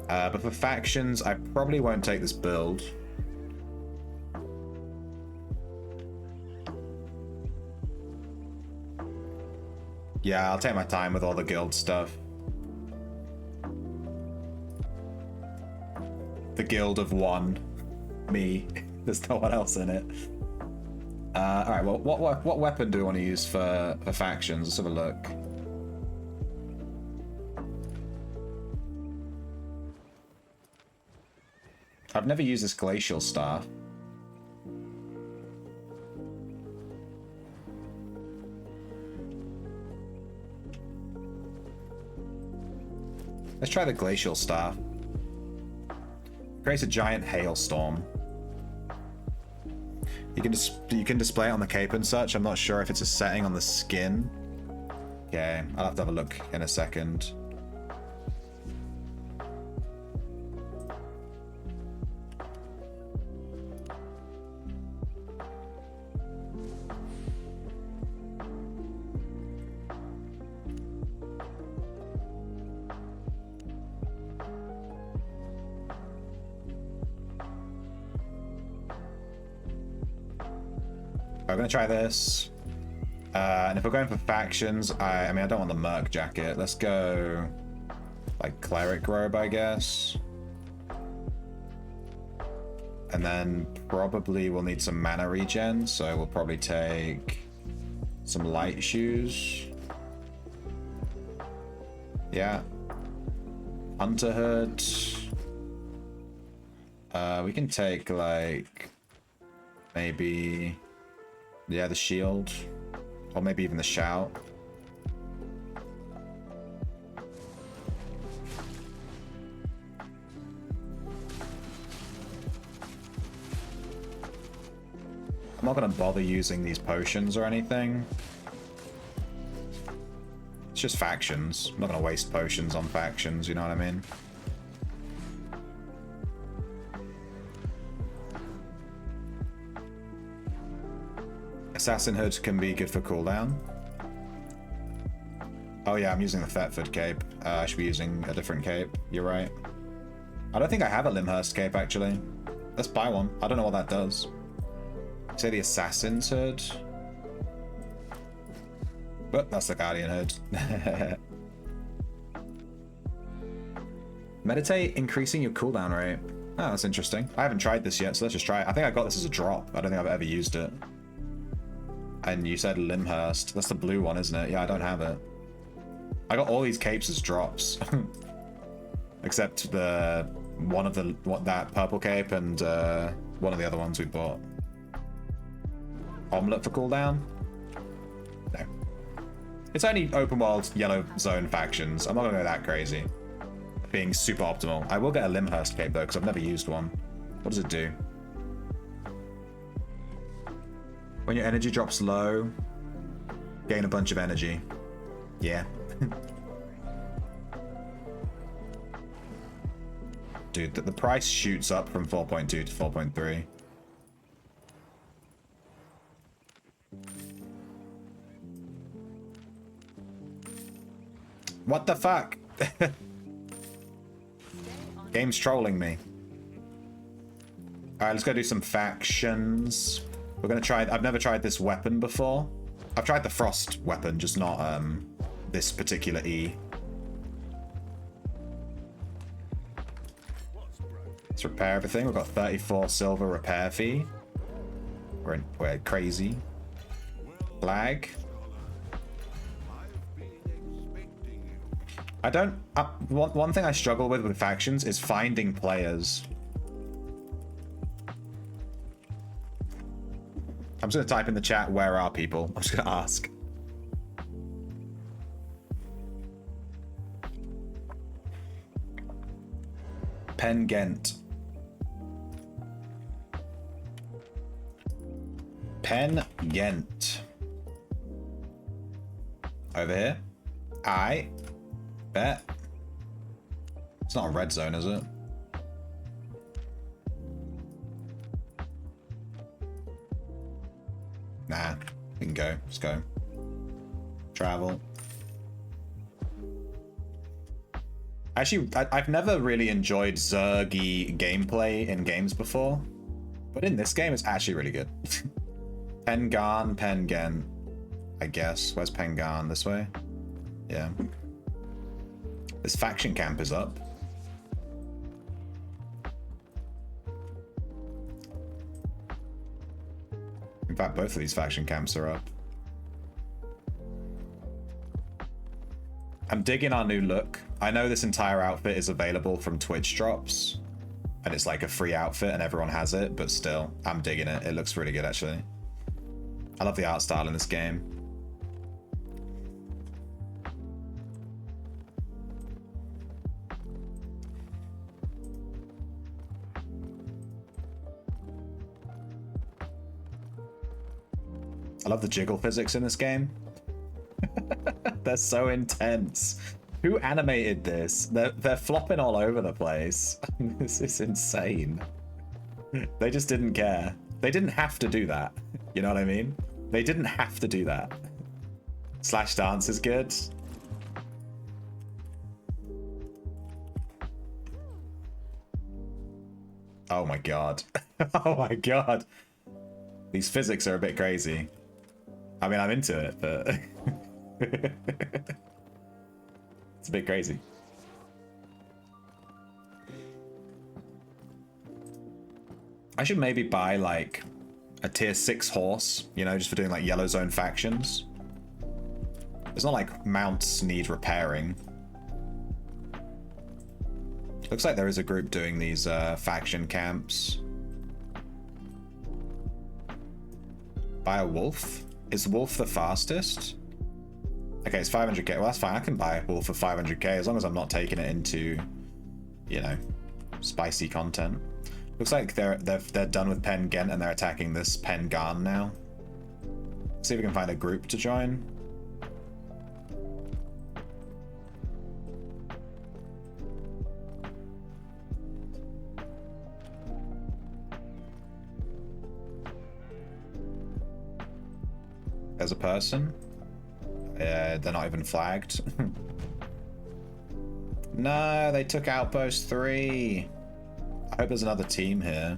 But for factions, I probably won't take this build. Yeah, I'll take my time with all the guild stuff. The guild of one. Me. There's no one else in it. Alright, well, what weapon do we want to use for factions? Let's have a look. I've never used this glacial staff. Let's try the glacial staff. Creates a giant hailstorm. You can display it on the cape and such. I'm not sure if it's a setting on the skin. Okay, I'll have to have a look in a second. I'm gonna try this. And if we're going for factions, I mean, I don't want the Merc jacket. Let's go like Cleric robe, I guess. And then probably we'll need some mana regen, so we'll probably take some light shoes. Yeah. Hunter hood. We can take like maybe, yeah, the shield, or maybe even the shout. I'm not gonna bother using these potions or anything. It's just factions. I'm not gonna waste potions on factions, you know what I mean? Assassin Hood can be good for cooldown. Oh yeah, I'm using the Thetford cape. I should be using a different cape. You're right. I don't think I have a Limhurst cape, actually. Let's buy one. I don't know what that does. Say the Assassin's Hood. But that's the Guardian Hood. Meditate increasing your cooldown rate. Oh, that's interesting. I haven't tried this yet, so let's just try it. I think I got this as a drop. I don't think I've ever used it. And you said Limhurst. That's the blue one, isn't it? Yeah, I don't have it. I got all these capes as drops. Except the that purple cape and one of the other ones we bought. Omelette for cooldown? No. It's only open world yellow zone factions. I'm not gonna go that crazy. Being super optimal. I will get a Limhurst cape though, because I've never used one. What does it do? When your energy drops low, gain a bunch of energy. Yeah. Dude, the price shoots up from 4.2 to 4.3. What the fuck? Game's trolling me. Alright, let's go do some factions. We're gonna try... I've never tried this weapon before. I've tried the frost weapon, just not this particular E. Let's repair everything. We've got 34 silver repair fee. We're crazy. Flag. I don't... one thing I struggle with factions is finding players. I'm just going to type in the chat, where are people? I'm just going to ask. Pen Ghent. Pen Ghent. Over here. I bet. It's not a red zone, is it? Nah, we can go. Let's go. Travel. Actually, I've never really enjoyed Zergy gameplay in games before, but in this game, it's actually really good. Pengan, Pengen, I guess. Where's Pengan? This way? Yeah. This faction camp is up. In fact, both of these faction camps are up. I'm digging our new look. I know this entire outfit is available from Twitch drops, and it's like a free outfit and everyone has it, but still, I'm digging it. It looks really good, actually. I love the art style in this game. I love the jiggle physics in this game. They're so intense. Who animated this? They're flopping all over the place. This is insane. They just didn't care. They didn't have to do that. You know what I mean? They didn't have to do that. Slash dance is good. Oh my god. Oh my god. These physics are a bit crazy. I mean, I'm into it, but it's a bit crazy. I should maybe buy like a tier 6 horse, you know, just for doing like yellow zone factions. It's not like mounts need repairing. Looks like there is a group doing these faction camps. Buy a wolf? Is wolf the fastest? Okay, it's 500k. Well, that's fine. I can buy a wolf for 500k as long as I'm not taking it into, you know, spicy content. Looks like they're done with Pen Ghent and they're attacking this Pen Garn now. See if we can find a group to join. There's a person. They're not even flagged. No, they took Outpost 3. I hope there's another team here.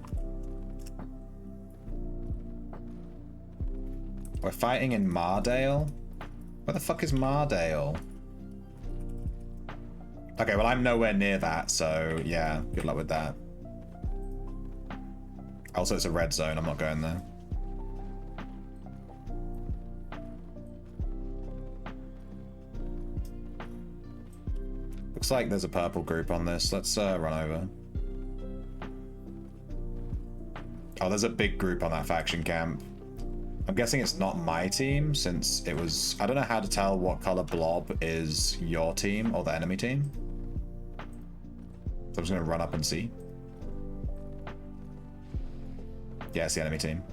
We're fighting in Mardale? Where the fuck is Mardale? Okay, well I'm nowhere near that, so yeah, good luck with that. Also, it's a red zone, I'm not going there. Looks like there's a purple group on this. Let's run over. Oh, there's a big group on that faction camp. I'm guessing it's not my team since it was... I don't know how to tell what color blob is your team or the enemy team. So I'm just going to run up and see. Yeah, it's the enemy team.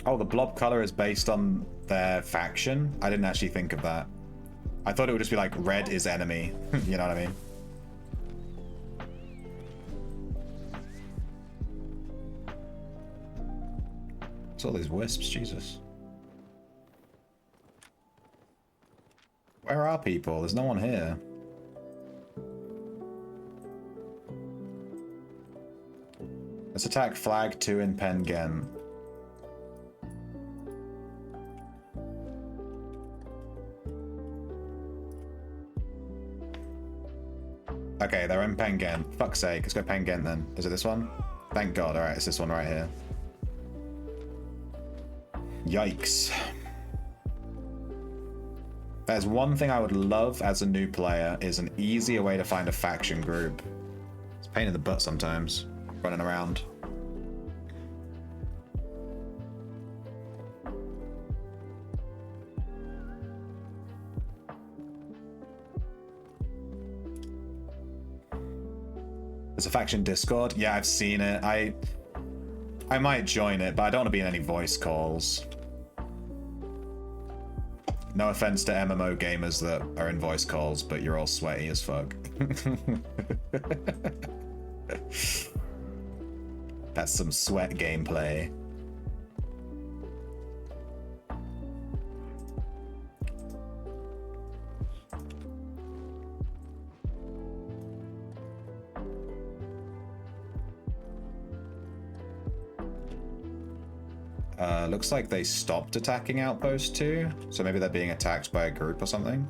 Oh, the blob color is based on their faction? I didn't actually think of that. I thought it would just be like, red is enemy. You know what I mean? What's all these wisps? Jesus. Where are people? There's no one here. Let's attack flag 2 in Pen Ghent. Okay, they're in Pen Ghent. Fuck's sake, let's go Pen Ghent then. Is it this one? Thank God. Alright, it's this one right here. Yikes. There's one thing I would love as a new player is an easier way to find a faction group. It's a pain in the butt sometimes, running around. There's a faction Discord. Yeah, I've seen it. I might join it, but I don't want to be in any voice calls. No offense to MMO gamers that are in voice calls, but you're all sweaty as fuck. That's some sweat gameplay. Looks like they stopped attacking Outpost 2, so maybe they're being attacked by a group or something.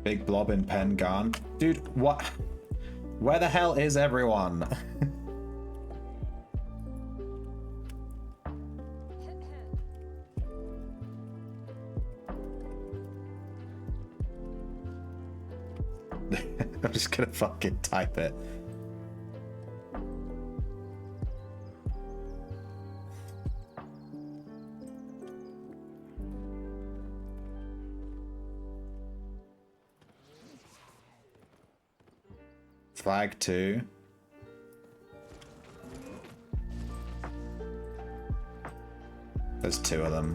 Big blob in Pen Ghent. Dude, what? Where the hell is everyone? I'm just gonna fucking type it. Flag 2. There's 2 of them.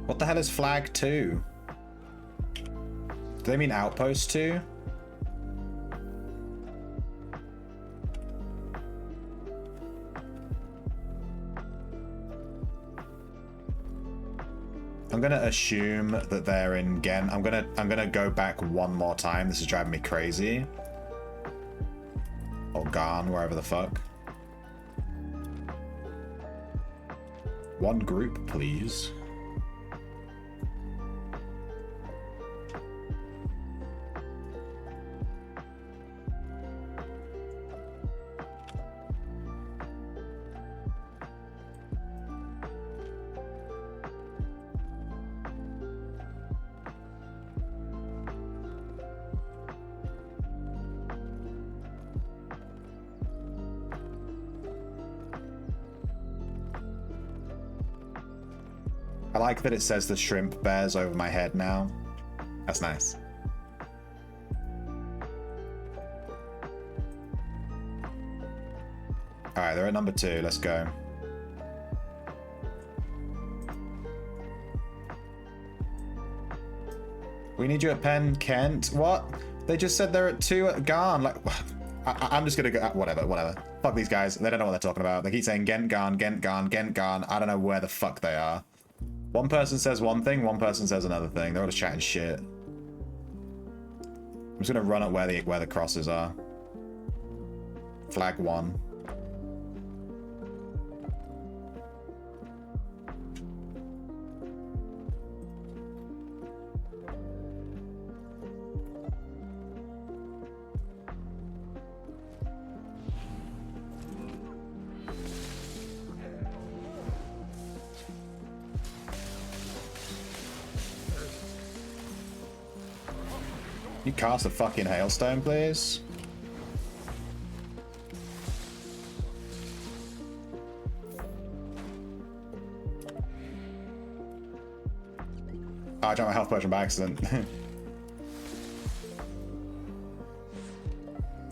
What the hell is flag 2? Do they mean outpost 2? I'm gonna assume that they're in Ghent. I'm gonna go back one more time. This is driving me crazy. Or Garn, wherever the fuck. One group, please. I like that it says the shrimp bears over my head now. That's nice. Alright, they're at number 2. Let's go. We need you at Penn, Kent. What? They just said they're at 2 at Garn. Like, I'm just gonna go. Whatever. Fuck these guys. They don't know what they're talking about. They keep saying Ghent, Garn, Ghent, Garn, Ghent, Garn. I don't know where the fuck they are. One person says one thing, one person says another thing. They're all just chatting shit. I'm just gonna run at where the crosses are. Flag 1. You cast a fucking hailstone, please? Oh, I dropped my health potion by accident.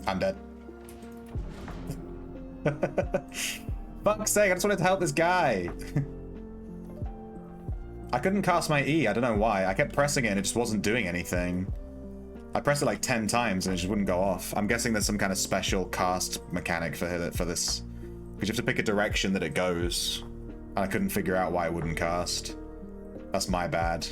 I'm dead. Fuck's sake, I just wanted to help this guy. I couldn't cast my E, I don't know why. I kept pressing it and it just wasn't doing anything. I pressed it like 10 times and it just wouldn't go off. I'm guessing there's some kind of special cast mechanic for this. Because you have to pick a direction that it goes. And I couldn't figure out why it wouldn't cast. That's my bad.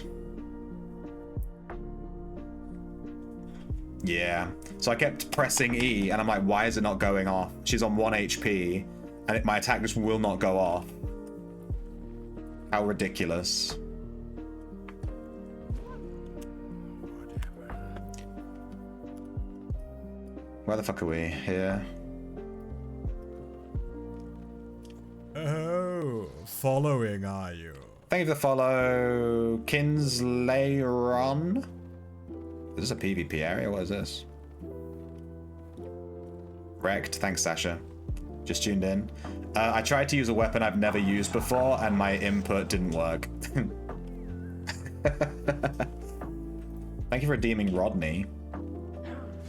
Yeah. So I kept pressing E and I'm like, why is it not going off? She's on 1 HP and my attack just will not go off. How ridiculous. Where the fuck are we? Here. Oh, following are you? Thank you for the follow, Kinslayron. Is this a PvP area? What is this? Wrecked. Thanks, Sasha. Just tuned in. I tried to use a weapon I've never used before, and my input didn't work. Thank you for redeeming Rodney.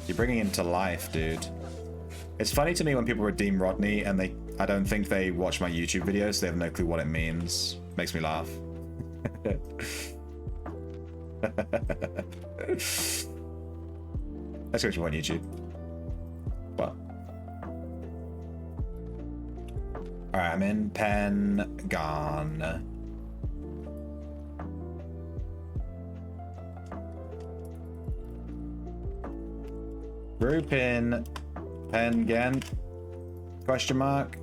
You're bringing him to life, dude. It's funny to me when people redeem Rodney and I don't think they watch my YouTube videos, so they have no clue what it means. Makes me laugh. Let's go to on YouTube. What? Alright, I'm in Penn-Garn. Group in Penn-Ghent? Question mark.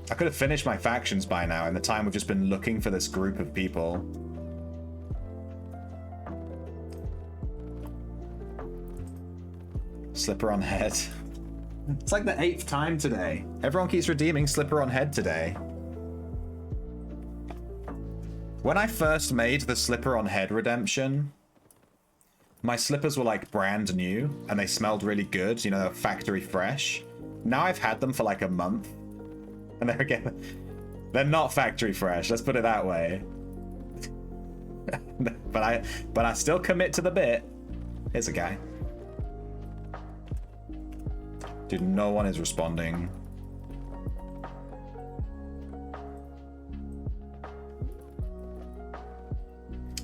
I could have finished my factions by now, and the time we've just been looking for this group of people. Slipper on head. It's like the 8th time today. Everyone keeps redeeming Slipper on head today. When I first made the Slipper on head redemption, my slippers were like brand new and they smelled really good, you know, they were factory fresh. Now I've had them for like a month and they're not factory fresh, let's put it that way. but I still commit to the bit. Here's a guy. Dude, no one is responding.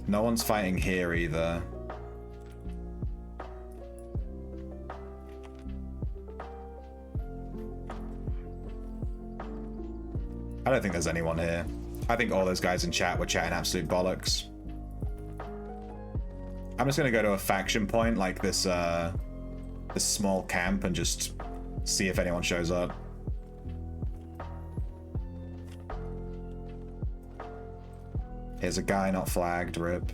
No one's fighting here either. I don't think there's anyone here. I think all those guys in chat were chatting absolute bollocks. I'm just gonna go to a faction point like this this small camp and just see if anyone shows up. Here's a guy not flagged, rip.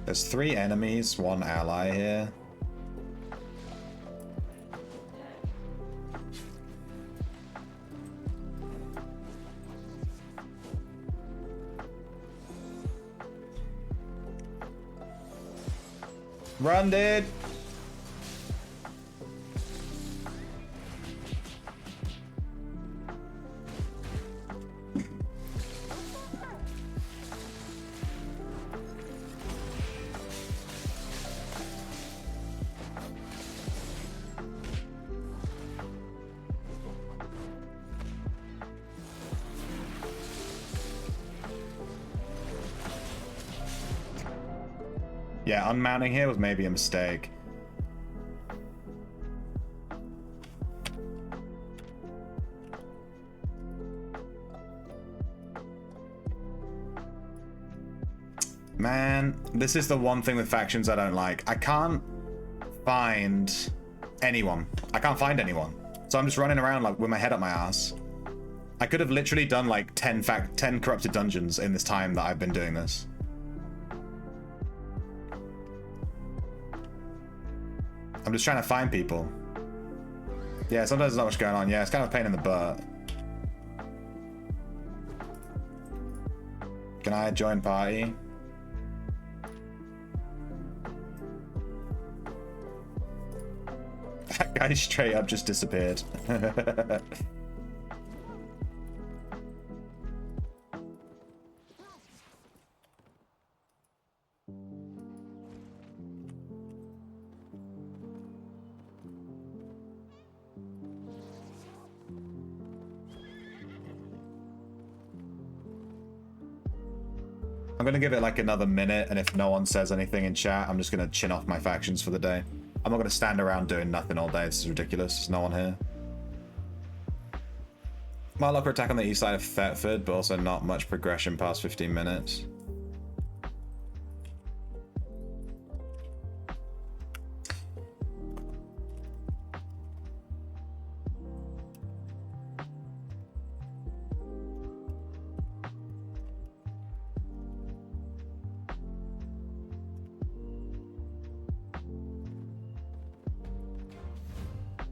There's 3 enemies, 1 ally here. Run, dude! Yeah, unmounting here was maybe a mistake. Man, this is the one thing with factions I don't like. I can't find anyone. I can't find anyone. So I'm just running around like with my head up my ass. I could have literally done like 10 corrupted dungeons in this time that I've been doing this. I'm just trying to find people. Yeah, sometimes there's not much going on. Yeah, it's kind of a pain in the butt. Can I join party? That guy straight up just disappeared. I'm gonna give it like another minute, and if no one says anything in chat, I'm just gonna chin off my factions for the day. I'm not gonna stand around doing nothing all day. This is ridiculous. There's no one here. Might look for attack on the east side of Thetford, but also not much progression past 15 minutes.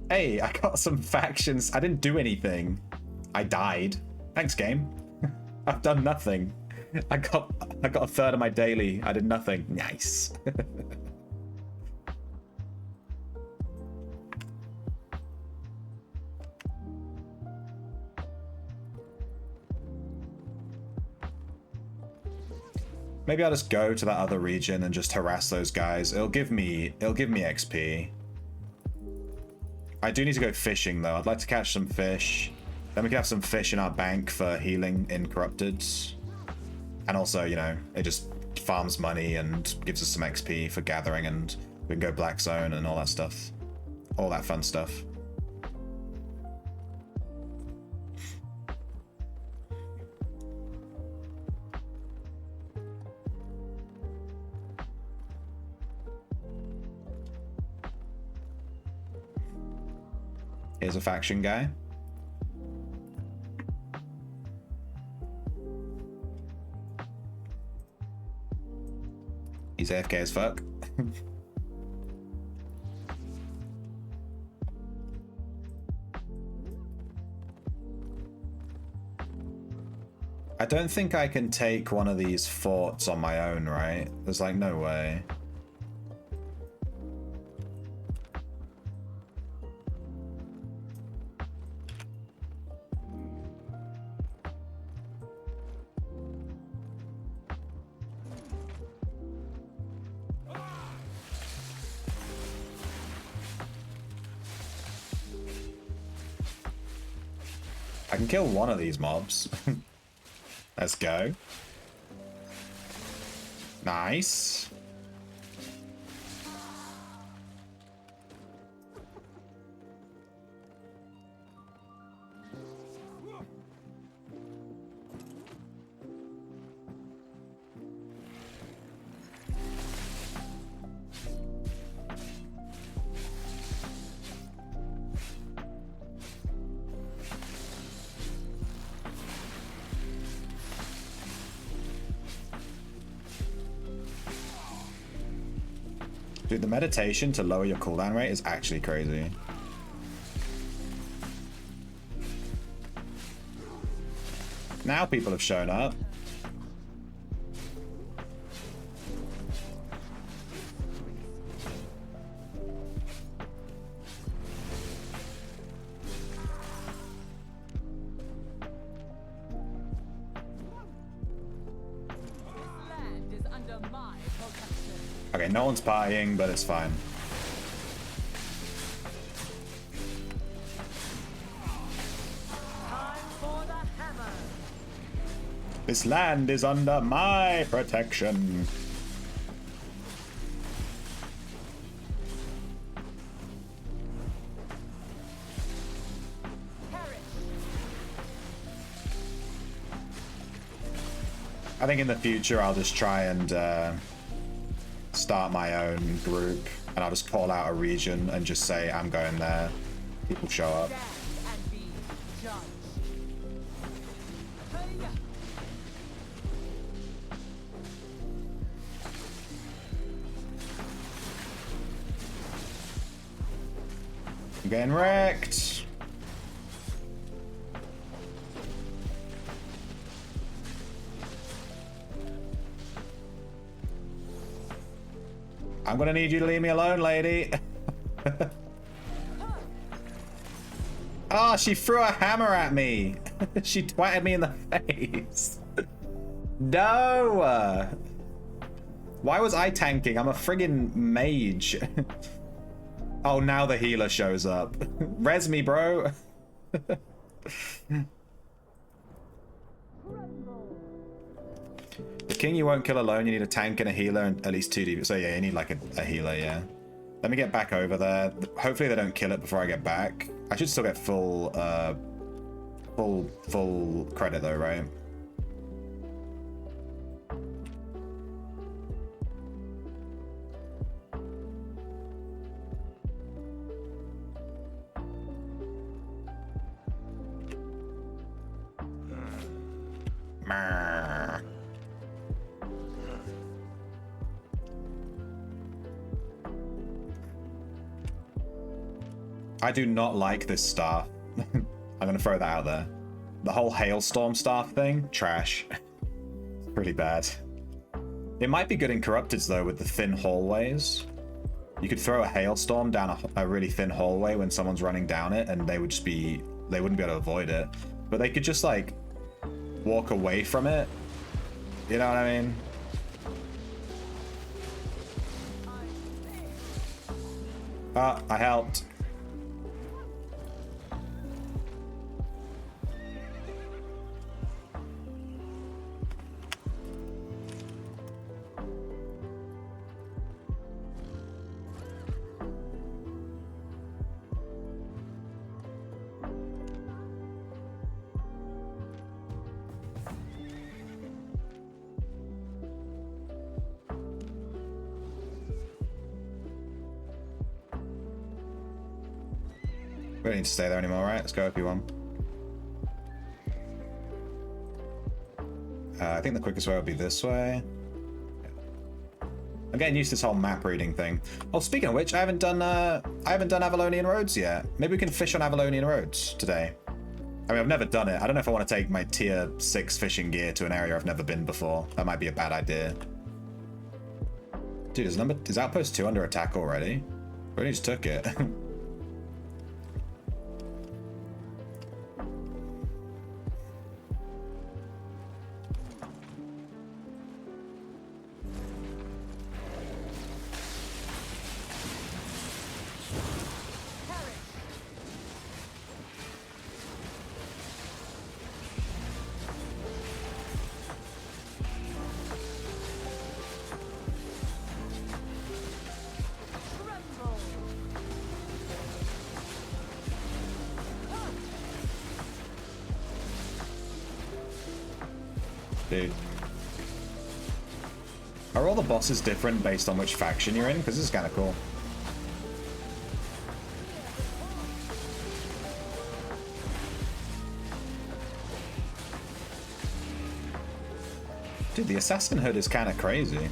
Hey, I got some factions. I didn't do anything. I died. Thanks, game. I've done nothing. I got a third of my daily. I did nothing. Nice. Maybe I'll just go to that other region and just harass those guys. It'll give me XP. I do need to go fishing though. I'd like to catch some fish. Then we can have some fish in our bank for healing in corrupted. And also, you know, it just farms money and gives us some XP for gathering, and we can go Blackzone and all that stuff. All that fun stuff. Here's a faction guy. He's AFK as fuck. I don't think I can take one of these forts on my own, right? There's like no way. I can kill one of these mobs. Let's go. Nice. Dude, the meditation to lower your cooldown rate is actually crazy. Now people have shown up. Land is under my protection. Okay, no one's partying, but it's fine. Time for the hammer. This land is under my protection. Perish. I think in the future I'll just try and start my own group, and I'll just call out a region and just say I'm going there. People show up. Stand and be judged. Hey-ya. I'm getting wrecked. I'm gonna need you to leave me alone, lady. Oh, she threw a hammer at me. She twatted me in the face. No. Why was I tanking? I'm a friggin' mage. Oh, now the healer shows up. Res me, bro. The king you won't kill alone. You need a tank and a healer and at least 2 DPS. So yeah, you need like a healer, yeah. Let me get back over there. Hopefully they don't kill it before I get back. I should still get full credit though, right? Meh. I do not like this staff. I'm gonna throw that out there. The whole hailstorm staff thing, trash. Pretty bad. It might be good in Corrupteds though, with the thin hallways. You could throw a hailstorm down a really thin hallway when someone's running down it, and they would just be, they wouldn't be able to avoid it. But they could just like walk away from it. You know what I mean? Ah, I helped. We don't need to stay there anymore, right? Let's go if you want. I think the quickest way would be this way. I'm getting used to this whole map reading thing. Oh, speaking of which, I haven't done Avalonian Roads yet. Maybe we can fish on Avalonian Roads today. I mean, I've never done it. I don't know if I want to take my tier 6 fishing gear to an area I've never been before. That might be a bad idea. Dude, is Outpost 2 under attack already? We only just took it. Dude. Are all the bosses different based on which faction you're in? Because this is kind of cool. Dude, the assassin hood is kind of crazy.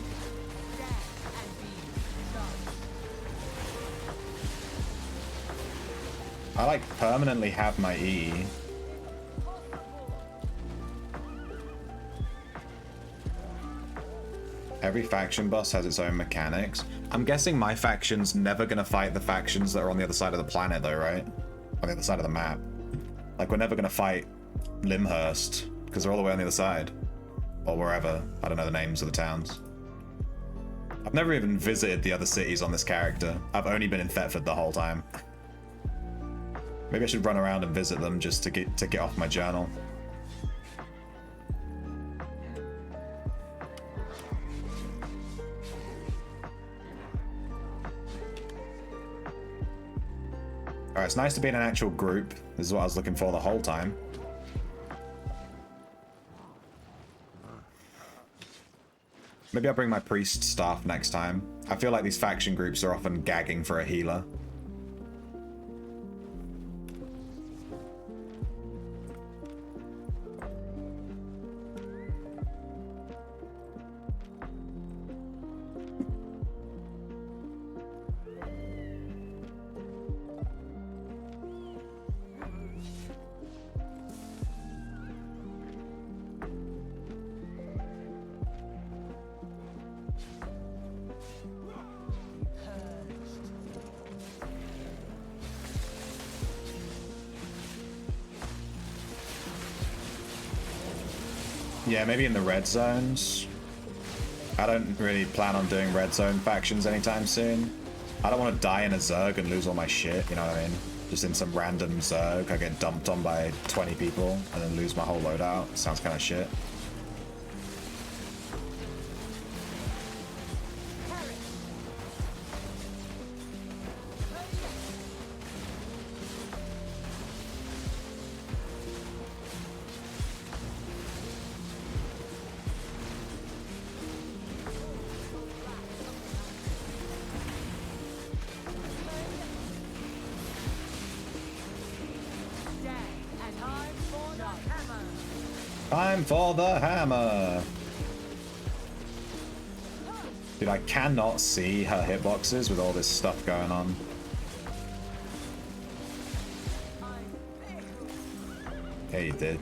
I like permanently have my E. Every faction boss has its own mechanics. I'm guessing my faction's never gonna fight the factions that are on the other side of the planet though, right? On the other side of the map. Like, we're never gonna fight Limhurst, because they're all the way on the other side. Or wherever. I don't know the names of the towns. I've never even visited the other cities on this character. I've only been in Thetford the whole time. Maybe I should run around and visit them just to get off my journal. Alright, it's nice to be in an actual group. This is what I was looking for the whole time. Maybe I'll bring my priest staff next time. I feel like these faction groups are often gagging for a healer. Yeah, maybe in the red zones. I don't really plan on doing red zone factions anytime soon. I don't want to die in a Zerg and lose all my shit, you know what I mean? Just in some random Zerg, I get dumped on by 20 people and then lose my whole loadout. Sounds kind of shit. Time for the hammer! Dude, I cannot see her hitboxes with all this stuff going on. Yeah, you did.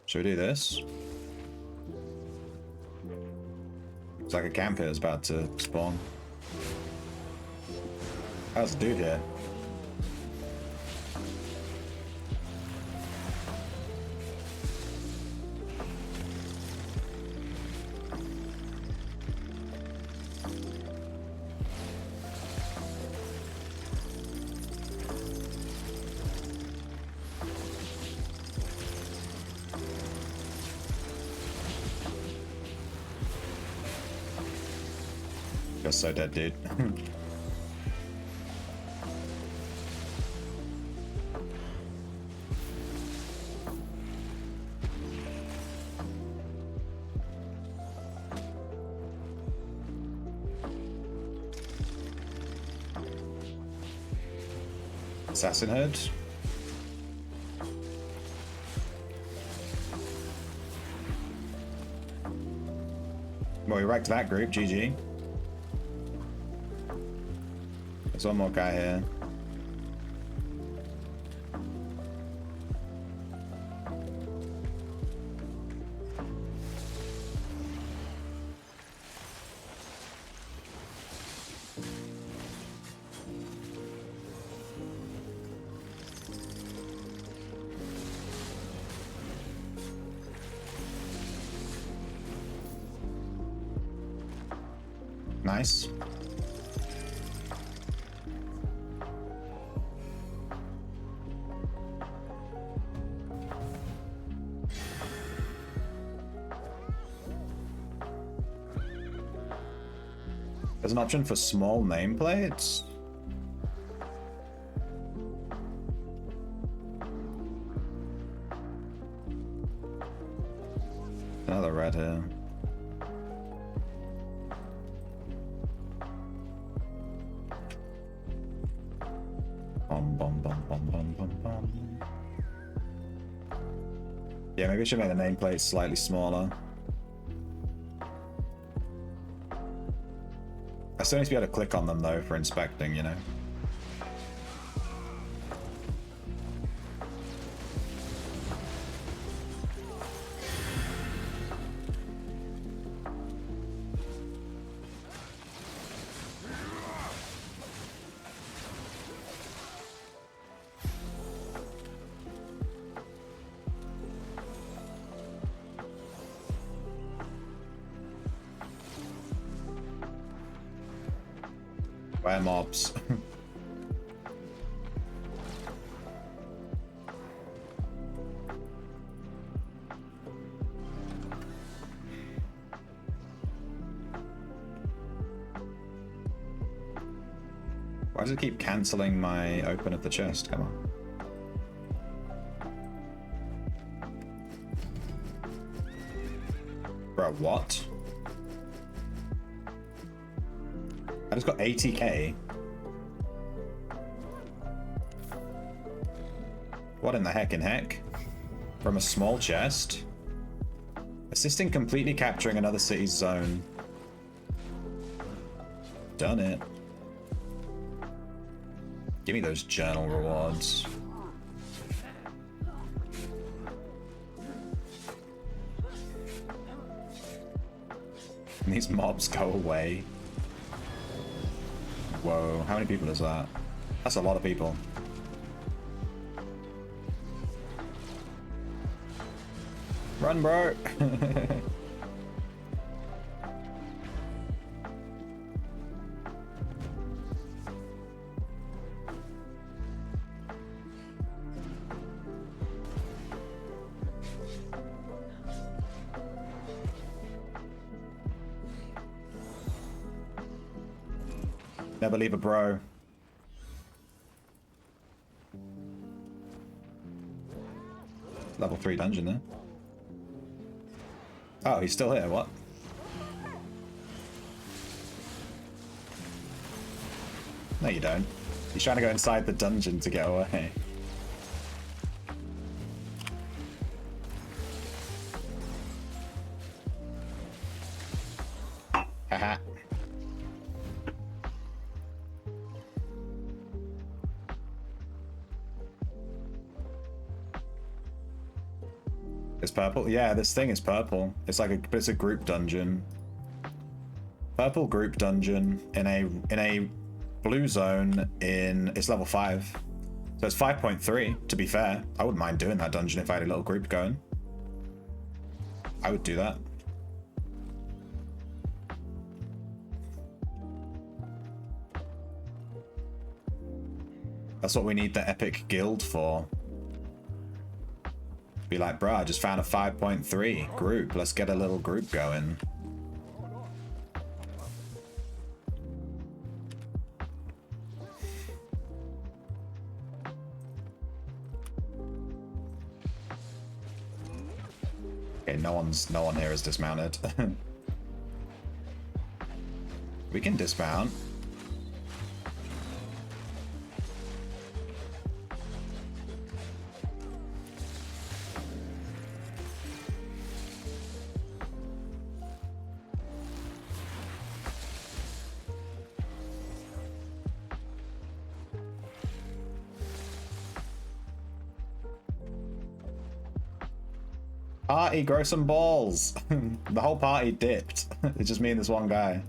Should we do this? Looks like a camp here is about to spawn. How's the dude here? You're so dead, dude. Assassin Hood. Well, we wrecked that group, GG. There's one more guy here. Nice. There's an option for small nameplates. Another red here. Bum, bum, bum, bum, bum, bum, bum. Yeah, maybe I should make the nameplate slightly smaller. I still need to be able to click on them though for inspecting, you know? Where mobs? Why does it keep cancelling my open of the chest? Come on. Bro, what? I just got 80k. What in the heck? From a small chest? Assisting completely capturing another city's zone. Done it. Give me those journal rewards. And these mobs go away. Whoa, how many people is that? That's a lot of people. Run, bro! Never leave a bro. Level 3 dungeon there. Oh, he's still here, what? No, you don't. He's trying to go inside the dungeon to get away. Haha. It's purple? Yeah, this thing is purple. It's like it's a group dungeon. Purple group dungeon in a blue zone it's level 5. So it's 5.3, to be fair. I wouldn't mind doing that dungeon if I had a little group going. I would do that. That's what we need the epic guild for. Be like, bro, I just found a 5.3 group. Let's get a little group going. Okay, no one here is dismounted. We can dismount. Party, grow some balls. The whole party dipped. It's just me and this one guy.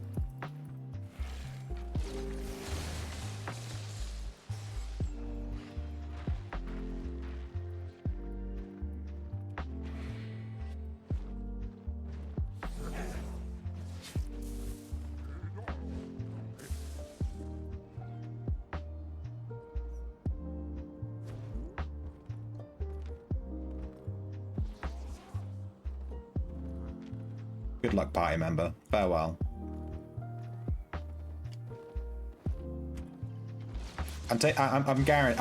Good luck, party member. Farewell. I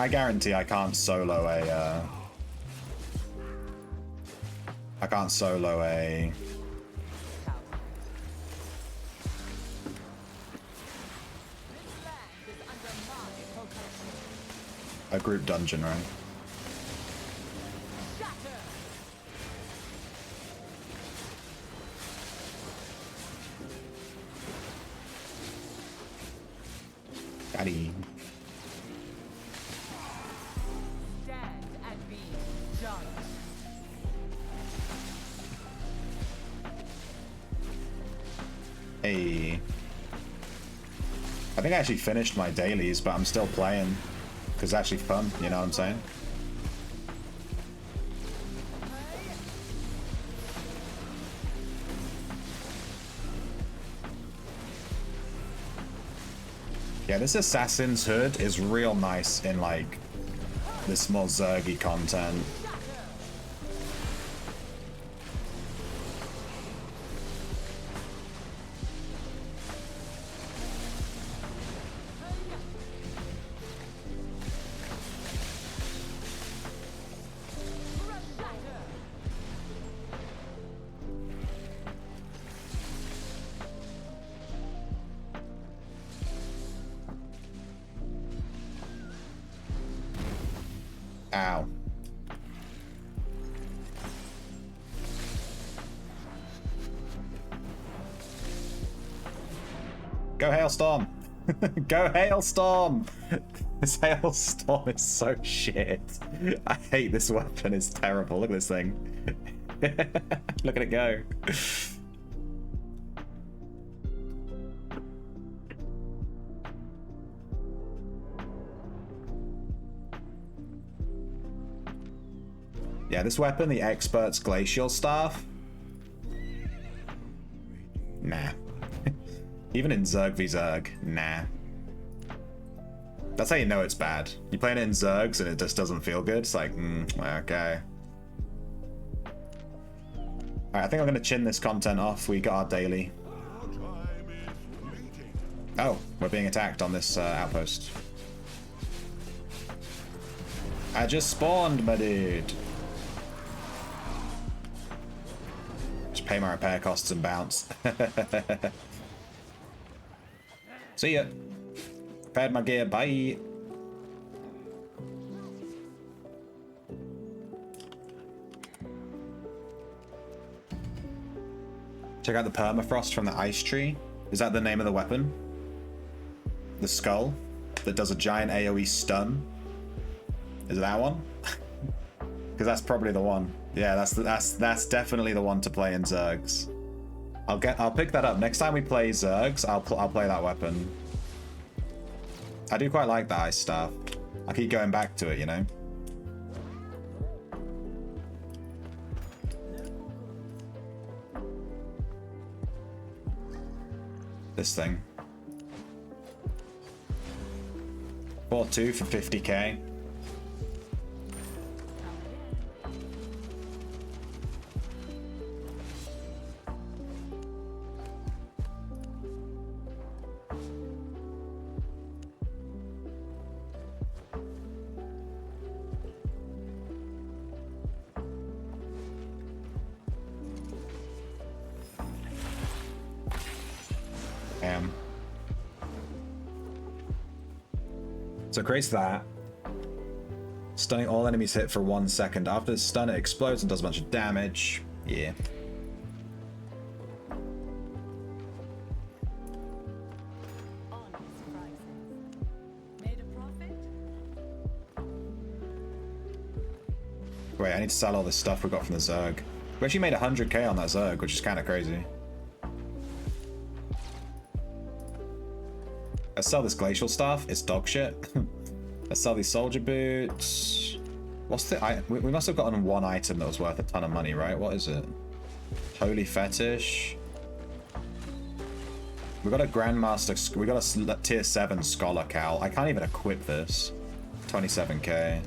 guarantee I can't solo a. I can't solo a a group dungeon, right? Got him. Stand and be judged. Hey. I think I actually finished my dailies, but I'm still playing. Because it's actually fun, you know what I'm saying? Yeah, this Assassin's Hood is real nice in, like, this more Zergy content. Ow. Go Hailstorm! Go Hailstorm! This Hailstorm is so shit. I hate this weapon, it's terrible. Look at this thing. Look at it go. Yeah, this weapon, the Expert's Glacial Staff. Nah. Even in Zerg v Zerg, nah. That's how you know it's bad. You play it in Zergs and it just doesn't feel good. It's like, okay. Alright, I think I'm gonna chin this content off. We got our daily. Oh, we're being attacked on this outpost. I just spawned, my dude. Just pay my repair costs and bounce. See ya. Repaired my gear, bye. Check out the permafrost from the ice tree. Is that the name of the weapon? The skull that does a giant AoE stun. Is it that one? Because that's probably the one. Yeah, that's definitely the one to play in Zergs. I'll pick that up next time we play Zergs. I'll play that weapon. I do quite like the ice staff. I keep going back to it, you know. This thing. 4-2 for 50k. So it creates that. Stunning all enemies hit for 1 second. After the stun, it explodes and does a bunch of damage. Yeah. Wait, I need to sell all this stuff we got from the Zerg. We actually made 100k on that Zerg, which is kind of crazy. Let's sell this glacial staff. It's dog shit. Let's sell these soldier boots. What's the... We must have gotten one item that was worth a ton of money, right? What is it? Holy fetish. We got a grandmaster... We got a tier 7 scholar cowl. I can't even equip this. 27k.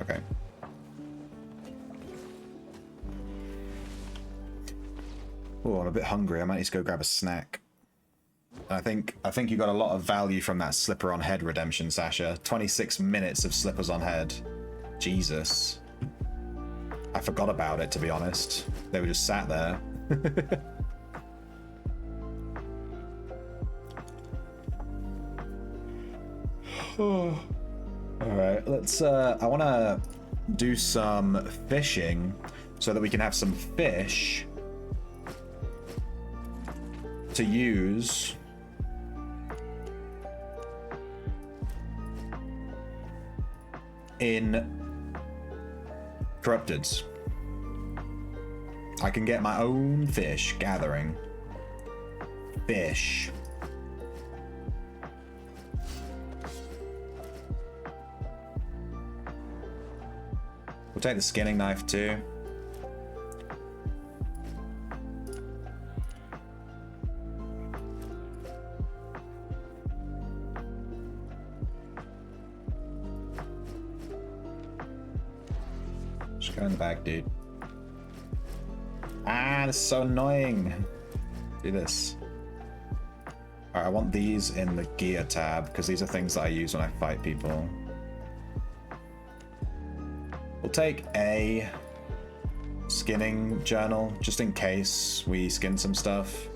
Okay. Oh, I'm a bit hungry. I might need to go grab a snack. I think you got a lot of value from that slipper on head redemption, Sasha. 26 minutes of slippers on head. Jesus. I forgot about it, to be honest. They were just sat there. Alright, let's, I want to do some fishing so that we can have some fish to use in Corrupteds. I can get my own fish gathering. Fish. We'll take the skinning knife too. Just go in the back, dude. Ah, this is so annoying. Do this. Alright, I want these in the gear tab, because these are things that I use when I fight people. We'll take a skinning journal, just in case we skin some stuff.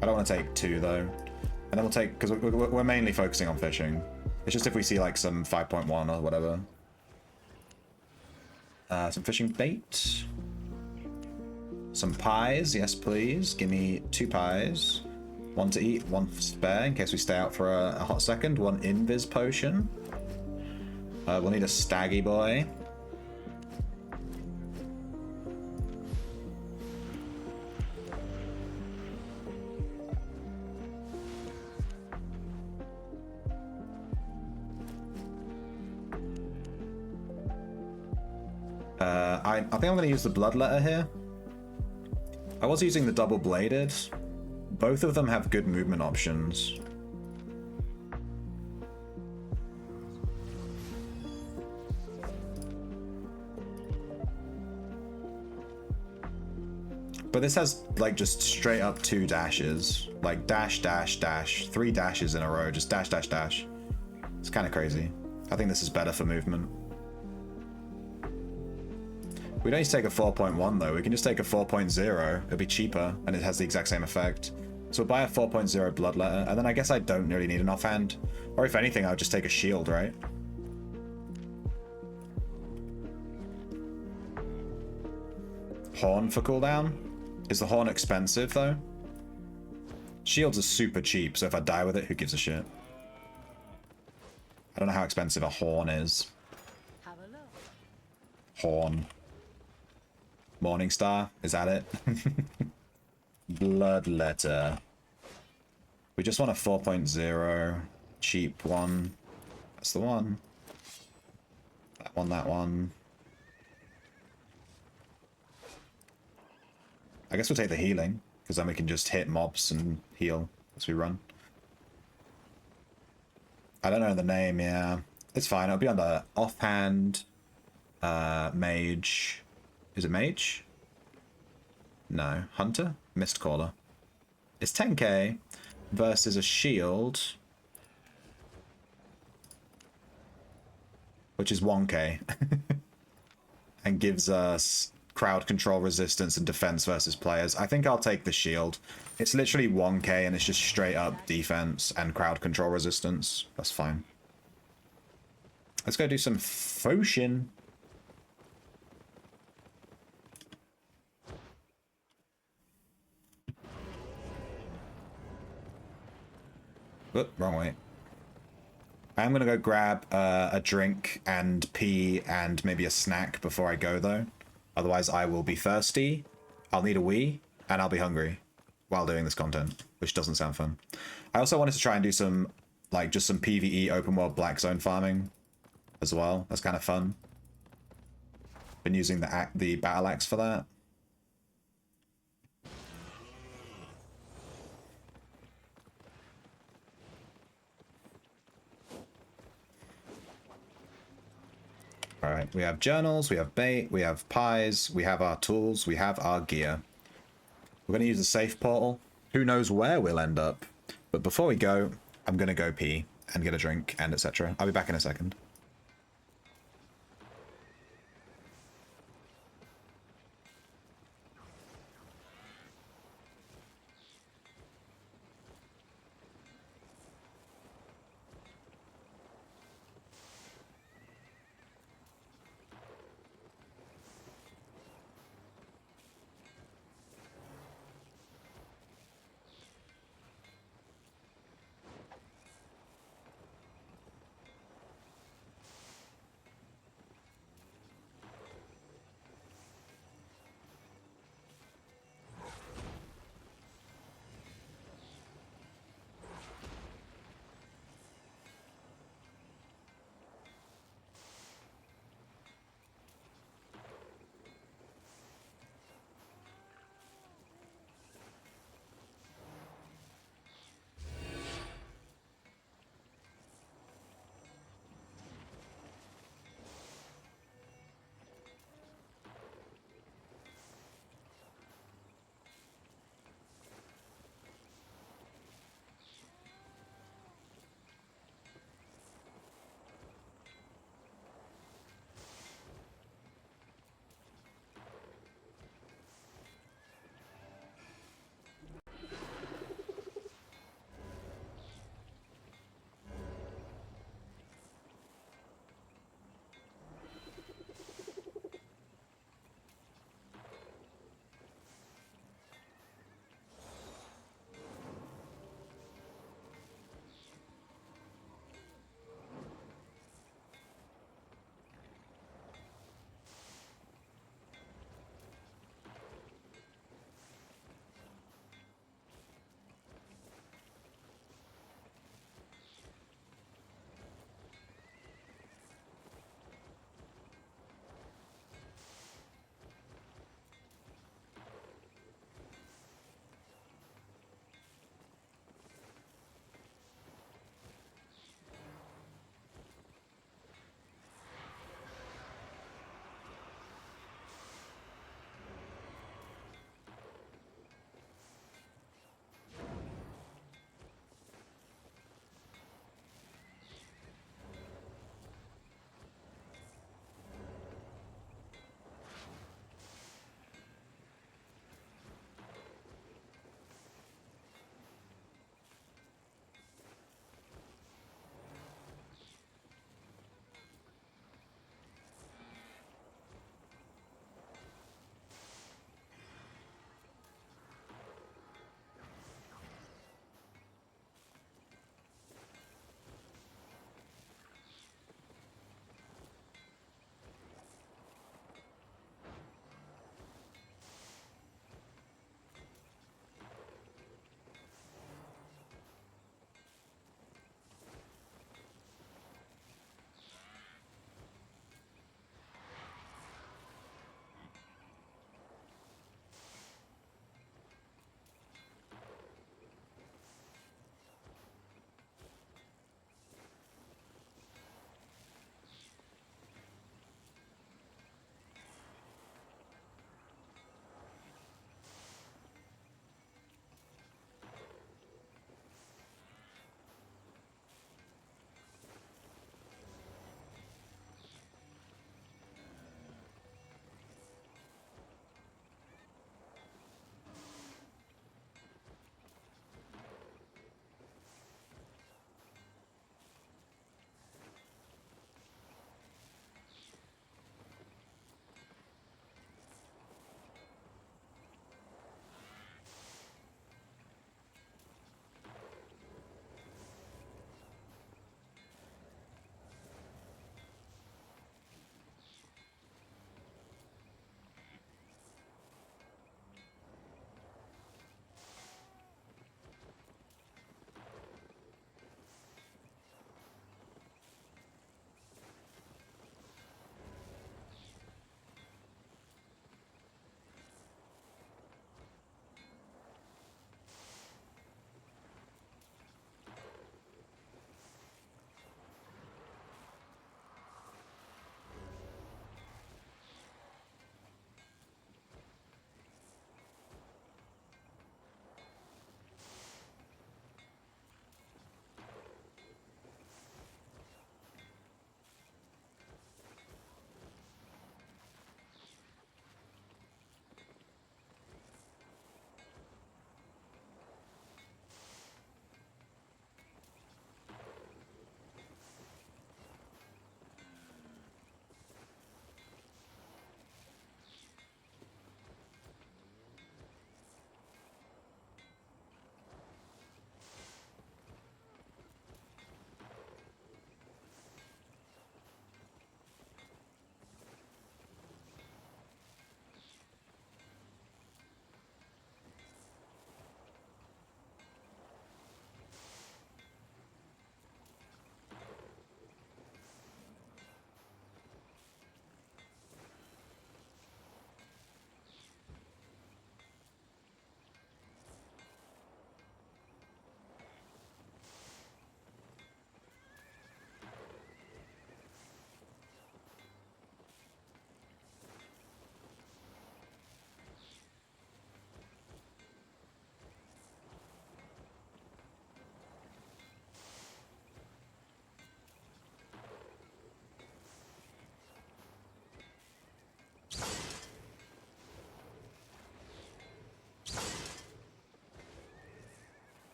I don't want to take 2, though. And then we'll take, because we're mainly focusing on fishing. It's just if we see, like, some 5.1 or whatever. Some fishing bait. Some pies, yes please. Give me 2 pies. 1 to eat, 1 spare in case we stay out for a hot second. 1 invis potion. We'll need a staggy boy. I think I'm going to use the bloodletter here. I was using the double-bladed. Both of them have good movement options. But this has, like, just straight up 2 dashes. Like, dash, dash, dash. 3 dashes in a row. Just dash, dash, dash. It's kind of crazy. I think this is better for movement. We don't need to take a 4.1 though, we can just take a 4.0, it'll be cheaper, and it has the exact same effect. So we'll buy a 4.0 bloodletter, and then I guess I don't really need an offhand. Or if anything, I'll just take a shield, right? Horn for cooldown? Is the horn expensive though? Shields are super cheap, so if I die with it, who gives a shit? I don't know how expensive a horn is. Have a look. Horn. Morningstar, is that it? Bloodletter. We just want a 4.0 cheap one. That's the one. That one, that one. I guess we'll take the healing, because then we can just hit mobs and heal as we run. I don't know the name, yeah. It's fine, it'll be under offhand, mage. Is it mage? No. Hunter? Mistcaller. It's 10k versus a shield, which is 1k. And gives us crowd control resistance and defense versus players. I think I'll take the shield. It's literally 1k and it's just straight up defense and crowd control resistance. That's fine. Let's go do some Foshin. Oop, wrong way. I'm gonna go grab a drink and pee and maybe a snack before I go though. Otherwise I will be thirsty, I'll need a wee, and I'll be hungry while doing this content, which doesn't sound fun. I also wanted to try and do some, like, just some PvE open world Blackzone farming as well. That's kind of fun. Been using the battle axe for that. Alright, we have journals, we have bait, we have pies, we have our tools, we have our gear. We're going to use the safe portal. Who knows where we'll end up. But before we go, I'm going to go pee and get a drink and etc. I'll be back in a second.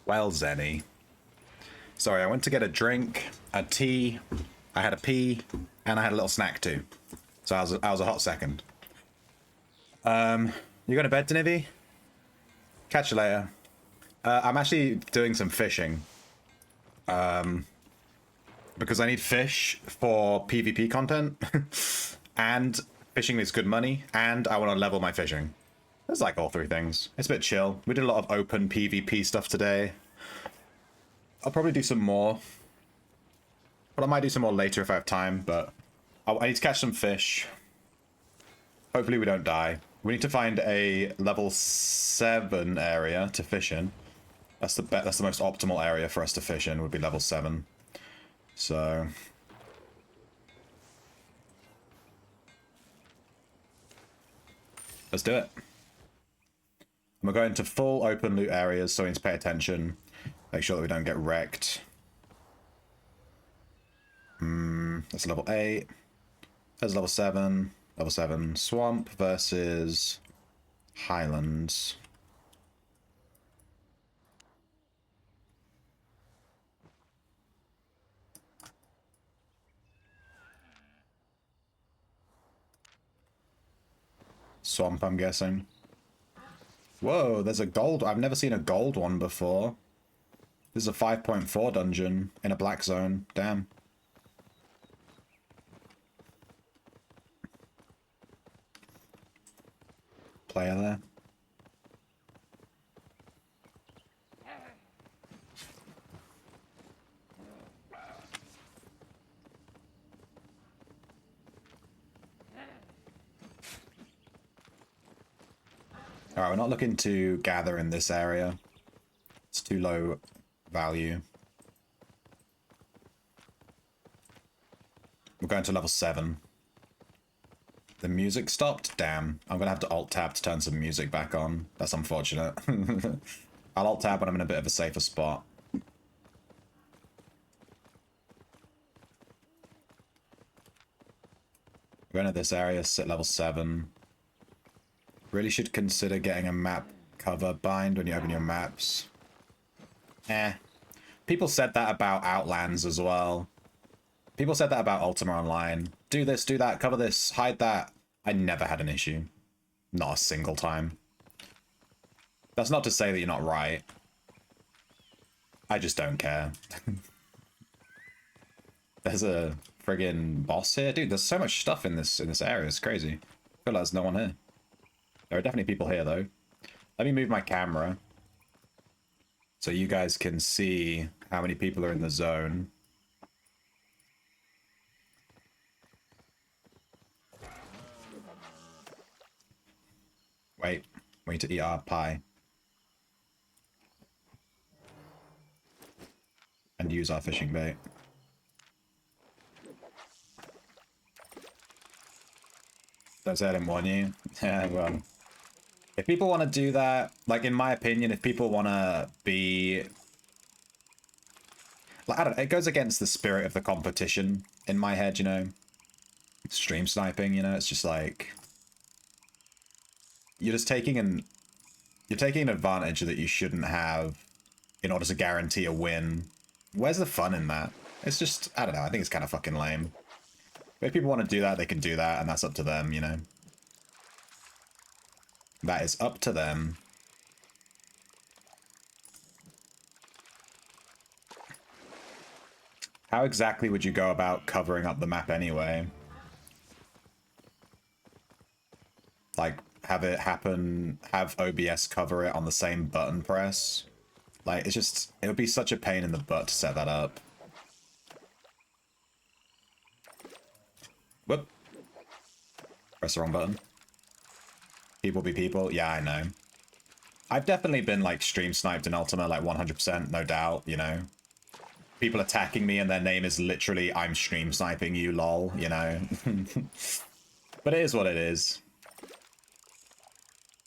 Well, Zenny. Sorry, I went to get a drink, a tea, I had a pee, and I had a little snack too. So I was a hot second. You going to bed, Denivi? Catch you later. I'm actually doing some fishing. Because I need fish for PvP content. And fishing is good money. And I want to level my fishing. There's like all three things. It's a bit chill. We did a lot of open PvP stuff today. I'll probably do some more. But I might do some more later if I have time. But I need to catch some fish. Hopefully we don't die. We need to find a level 7 area to fish in. That's the most optimal area for us to fish in, would be level 7. So let's do it. And we're going to full open loot areas, so we need to pay attention. Make sure that we don't get wrecked. That's level 8. There's level 7. Level 7 Swamp versus Highlands. Swamp, I'm guessing. Whoa, there's a gold. I've never seen a gold one before. This is a 5.4 dungeon in a Blackzone. Damn. Player there. Alright, we're not looking to gather in this area. It's too low value. We're going to level 7. The music stopped? Damn. I'm gonna have to alt-tab to turn some music back on. That's unfortunate. I'll alt-tab when I'm in a bit of a safer spot. We're going to this area, sit level 7. Really should consider getting a map cover bind when you open your maps. People said that about Outlands as well. People said that about Ultima Online. Do this, do that, cover this, hide that. I never had an issue. Not a single time. That's not to say that you're not right. I just don't care. There's a friggin' boss here. Dude, there's so much stuff in this area. It's crazy. I feel like there's no one here. There are definitely people here, though. Let me move my camera so you guys can see how many people are in the zone. Wait, we need to eat our pie. And use our fishing bait. Don't say I didn't warn you. Yeah, well. If people want to do that, like in my opinion, if people want to be... like, I don't know, it goes against the spirit of the competition in my head, you know? Stream sniping, you know? It's just like... You're just taking an advantage that you shouldn't have in order to guarantee a win. Where's the fun in that? It's just, I don't know, I think it's kind of fucking lame. But if people want to do that, they can do that, and that's up to them, you know? That is up to them. How exactly would you go about covering up the map anyway? Like, have it happen, have OBS cover it on the same button press? Like, it's just, it would be such a pain in the butt to set that up. Whoop. Press the wrong button. People be people. Yeah, I know. I've definitely been, like, stream sniped in Ultima, like, 100%, no doubt, you know? People attacking me and their name is literally, I'm stream sniping you, lol, you know? But it is what it is.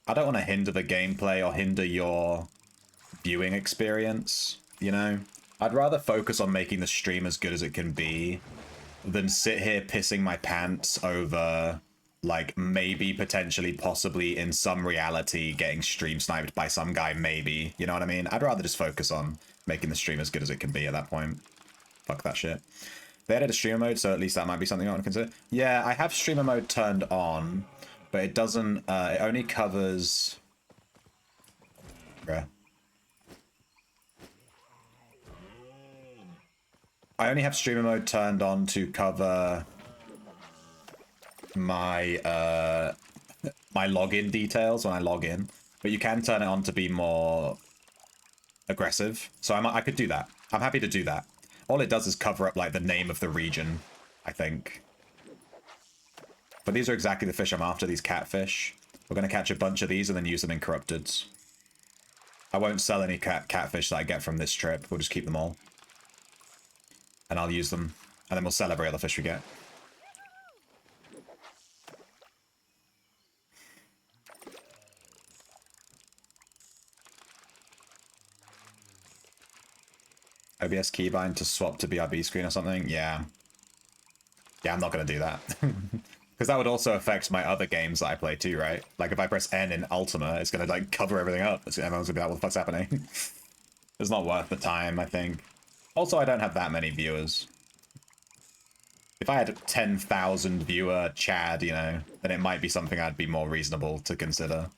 I don't want to hinder the gameplay or hinder your viewing experience, you know? I'd rather focus on making the stream as good as it can be than sit here pissing my pants over like maybe potentially possibly in some reality getting stream sniped by some guy, maybe, you know what I mean? I'd rather just focus on making the stream as good as it can be at that point. Fuck that shit. They added a streamer mode, so at least that might be something I want to consider. Yeah, I have streamer mode turned on, but it doesn't, it only covers... Bruh. I only have streamer mode turned on to cover my my login details when I log in, but you can turn it on to be more aggressive. So I could do that. I'm happy to do that. All it does is cover up like the name of the region, I think. But these are exactly the fish I'm after, these catfish. We're going to catch a bunch of these and then use them in corrupteds. I won't sell any catfish that I get from this trip. We'll just keep them all. And I'll use them. And then we'll sell every other fish we get. OBS keybind to swap to BRB screen or something? Yeah. Yeah, I'm not going to do that. Because that would also affect my other games that I play too, right? Like if I press N in Ultima, it's going to like cover everything up. Everyone's going to be like, what the fuck's happening? It's not worth the time, I think. Also, I don't have that many viewers. If I had a 10,000 viewer Chad, you know, then it might be something I'd be more reasonable to consider.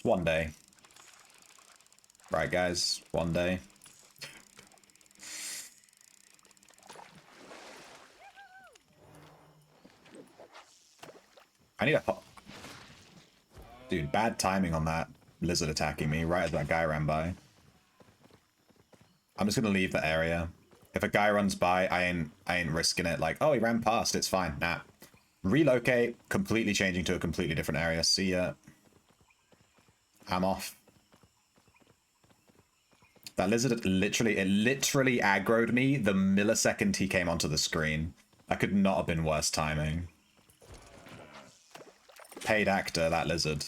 One day. Right, guys, one day. I need a... Dude, bad timing on that lizard attacking me right as that guy ran by. I'm just gonna leave the area. If a guy runs by, I ain't risking it. Like, oh, he ran past, it's fine. Nah. Relocate, completely changing to a completely different area. See ya. I'm off. That lizard literally aggroed me the millisecond he came onto the screen. That could not have been worse timing. Paid actor, that lizard.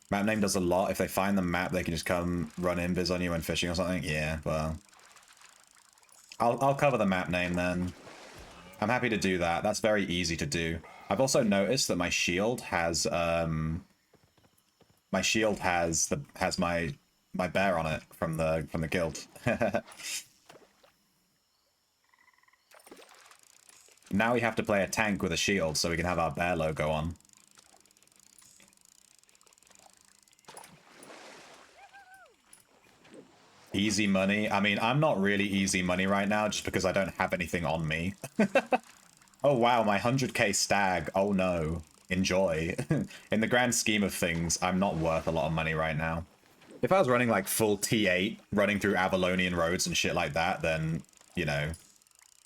Map name does a lot. If they find the map, they can just come run invis on you when fishing or something. Yeah, well. I'll cover the map name then. I'm happy to do that. That's very easy to do. I've also noticed that my shield has my bear on it from the guild. Now we have to play a tank with a shield so we can have our bear logo on. Easy money. I mean, I'm not really easy money right now just because I don't have anything on me. Oh wow, my 100k stag. Oh no. Enjoy. In the grand scheme of things, I'm not worth a lot of money right now. If I was running like full T8, running through Avalonian roads and shit like that, then, you know,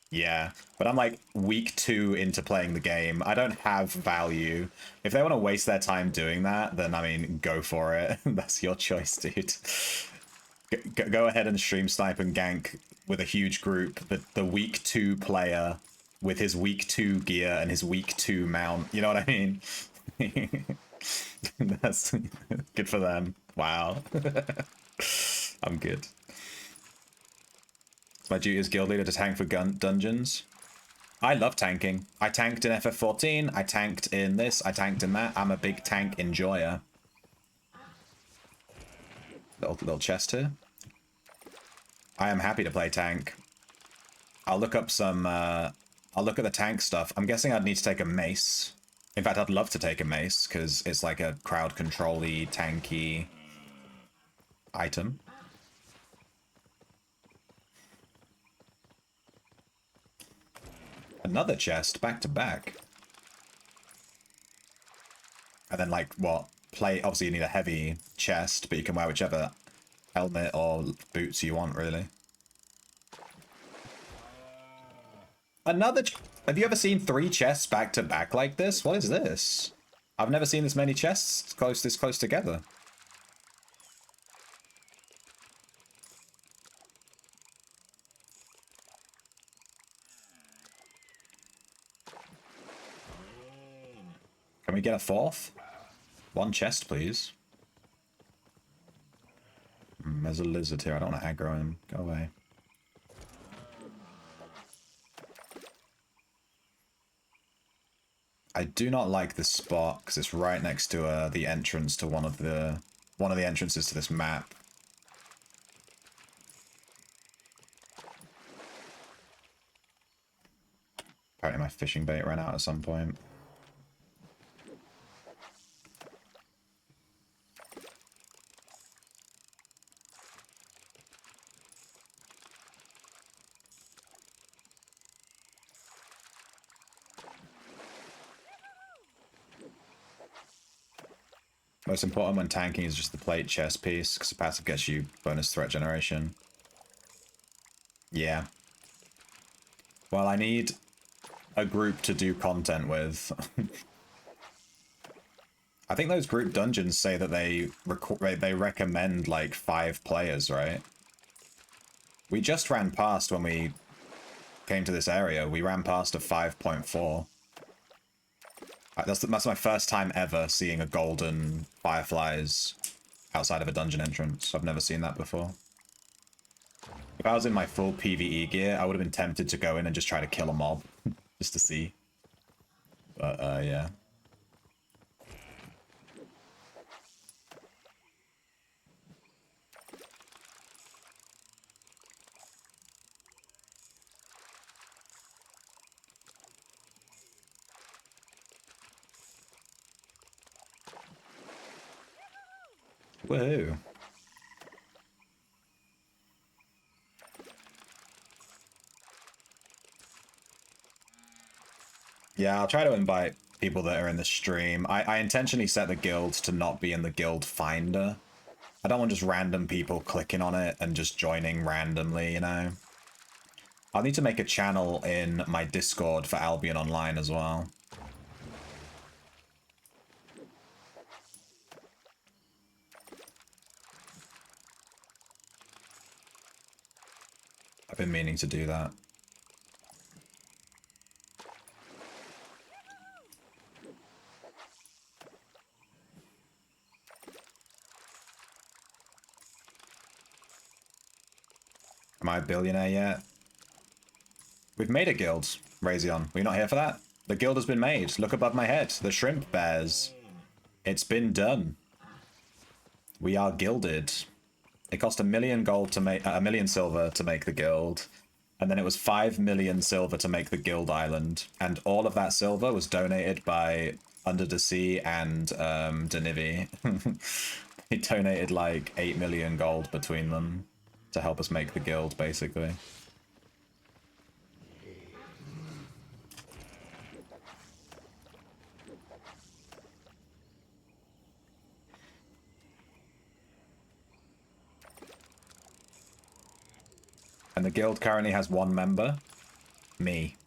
yeah. But I'm like week 2 into playing the game. I don't have value. If they want to waste their time doing that, then, I mean, go for it. That's your choice, dude. Go ahead and stream snipe and gank with a huge group. The week 2 player with his week 2 gear and his week 2 mount. You know what I mean? That's good for them. Wow. I'm good. My duty as guild leader to tank for dungeons. I love tanking. I tanked in FF14. I tanked in this. I tanked in that. I'm a big tank enjoyer. Little chest here. I am happy to play tank. I'll look up some, I'll look at the tank stuff. I'm guessing I'd need to take a mace. In fact, I'd love to take a mace, because it's like a crowd control-y, tanky item. Another chest, back to back. And then, like, what? Obviously, you need a heavy chest, but you can wear whichever helmet or boots you want, really. Another... Have you ever seen 3 chests back to back like this? What is this? I've never seen this many chests this close together. Can we get a 4th? 1 chest, please. There's a lizard here. I don't want to aggro him. Go away. I do not like this spot because it's right next to the entrance to one of the entrances to this map. Apparently my fishing bait ran out at some point. Most important when tanking is just the plate chest piece, because the passive gets you bonus threat generation. Yeah. Well, I need a group to do content with. I think those group dungeons say that they recommend like 5 players, right? We just ran past when we came to this area. We ran past a 5.4. That's my first time ever seeing a golden fireflies outside of a dungeon entrance. I've never seen that before. If I was in my full PvE gear, I would have been tempted to go in and just try to kill a mob. Just to see. But, yeah. Woohoo. Yeah, I'll try to invite people that are in the stream. I intentionally set the guilds to not be in the guild finder. I don't want just random people clicking on it and just joining randomly, you know? I'll need to make a channel in my Discord for Albion Online as well. I've been meaning to do that. Am I a billionaire yet? We've made a guild, Razion. Were you not here for that? The guild has been made. Look above my head. The shrimp bears. It's been done. We are gilded. It cost 1 million gold to make, 1 million silver to make the guild. And then it was 5 million silver to make the guild island. And all of that silver was donated by Under the Sea and Denivi. They donated like 8 million gold between them to help us make the guild, basically. And the guild currently has 1 member. Me.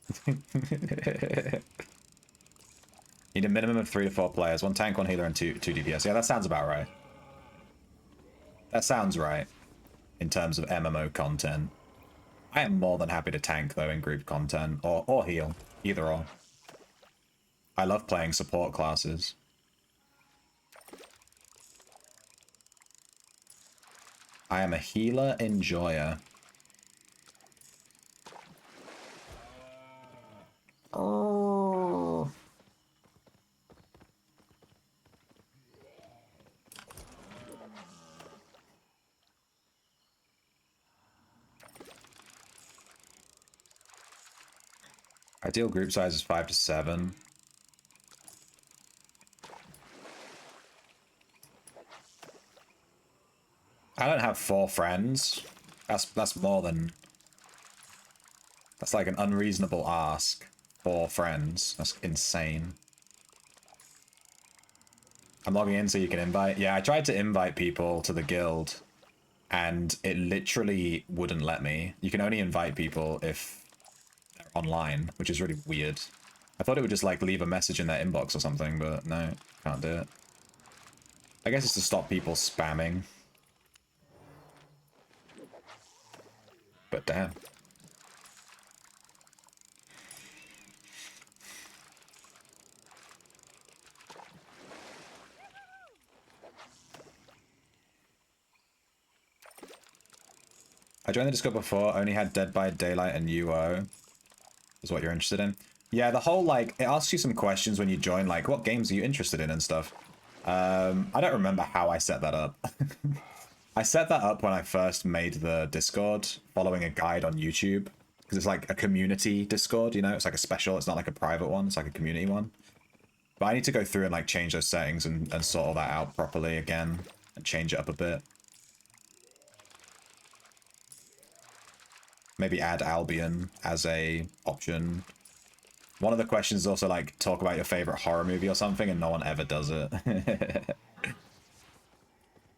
Need a minimum of 3 to 4 players. 1 tank, 1 healer, and 2 DPS. Yeah, that sounds about right. That sounds right. In terms of MMO content. I am more than happy to tank, though, in group content. Or heal. Either or. I love playing support classes. I am a healer enjoyer. Oh. Ideal group size is 5 to 7. I don't have 4 friends. That's more than... That's like an unreasonable ask. 4 friends. That's insane. I'm logging in so you can invite. Yeah, I tried to invite people to the guild, and it literally wouldn't let me. You can only invite people if they're online, which is really weird. I thought it would just like leave a message in their inbox or something, but no, can't do it. I guess it's to stop people spamming. But damn. I joined the Discord before, only had Dead by Daylight and UO. Is what you're interested in. Yeah, the whole, like, it asks you some questions when you join, like, what games are you interested in and stuff. I don't remember how I set that up. I set that up when I first made the Discord, following a guide on YouTube. Because it's like a community Discord, you know? It's like a special, it's not like a private one, it's like a community one. But I need to go through and, like, change those settings and sort all that out properly again. And change it up a bit. Maybe add Albion as a option. One of the questions is also like, talk about your favorite horror movie or something, and no one ever does it.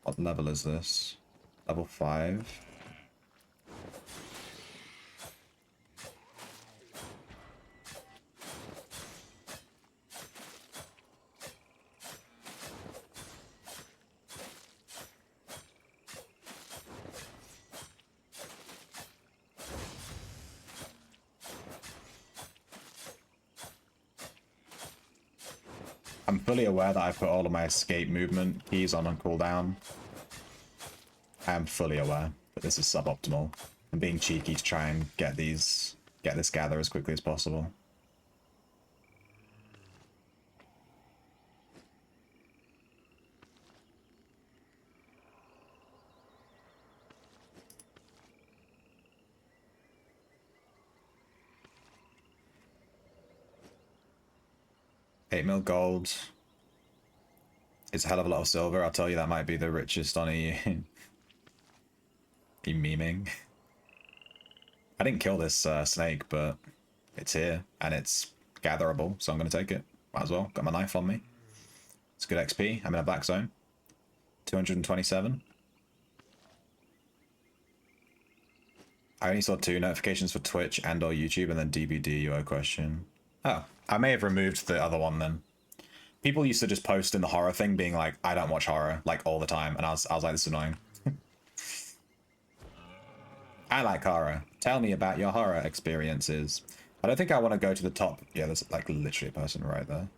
What level is this? Level 5. I'm fully aware that I put all of my escape movement keys on cooldown. I am fully aware that this is suboptimal. I'm being cheeky to try and get this gather as quickly as possible. $8 mil gold. It's a hell of a lot of silver. I'll tell you, that might be the richest on EU. You memeing? I didn't kill this snake, but it's here, and it's gatherable, so I'm going to take it. Might as well. Got my knife on me. It's good XP. I'm in a black zone. 227. I only saw 2 notifications for Twitch and or YouTube, and then DBD, your question. Oh, I may have removed the other one then. People used to just post in the horror thing being like, I don't watch horror, like, all the time. And I was like, this is annoying. I like horror. Tell me about your horror experiences. I don't think I want to go to the top. Yeah, there's like literally a person right there.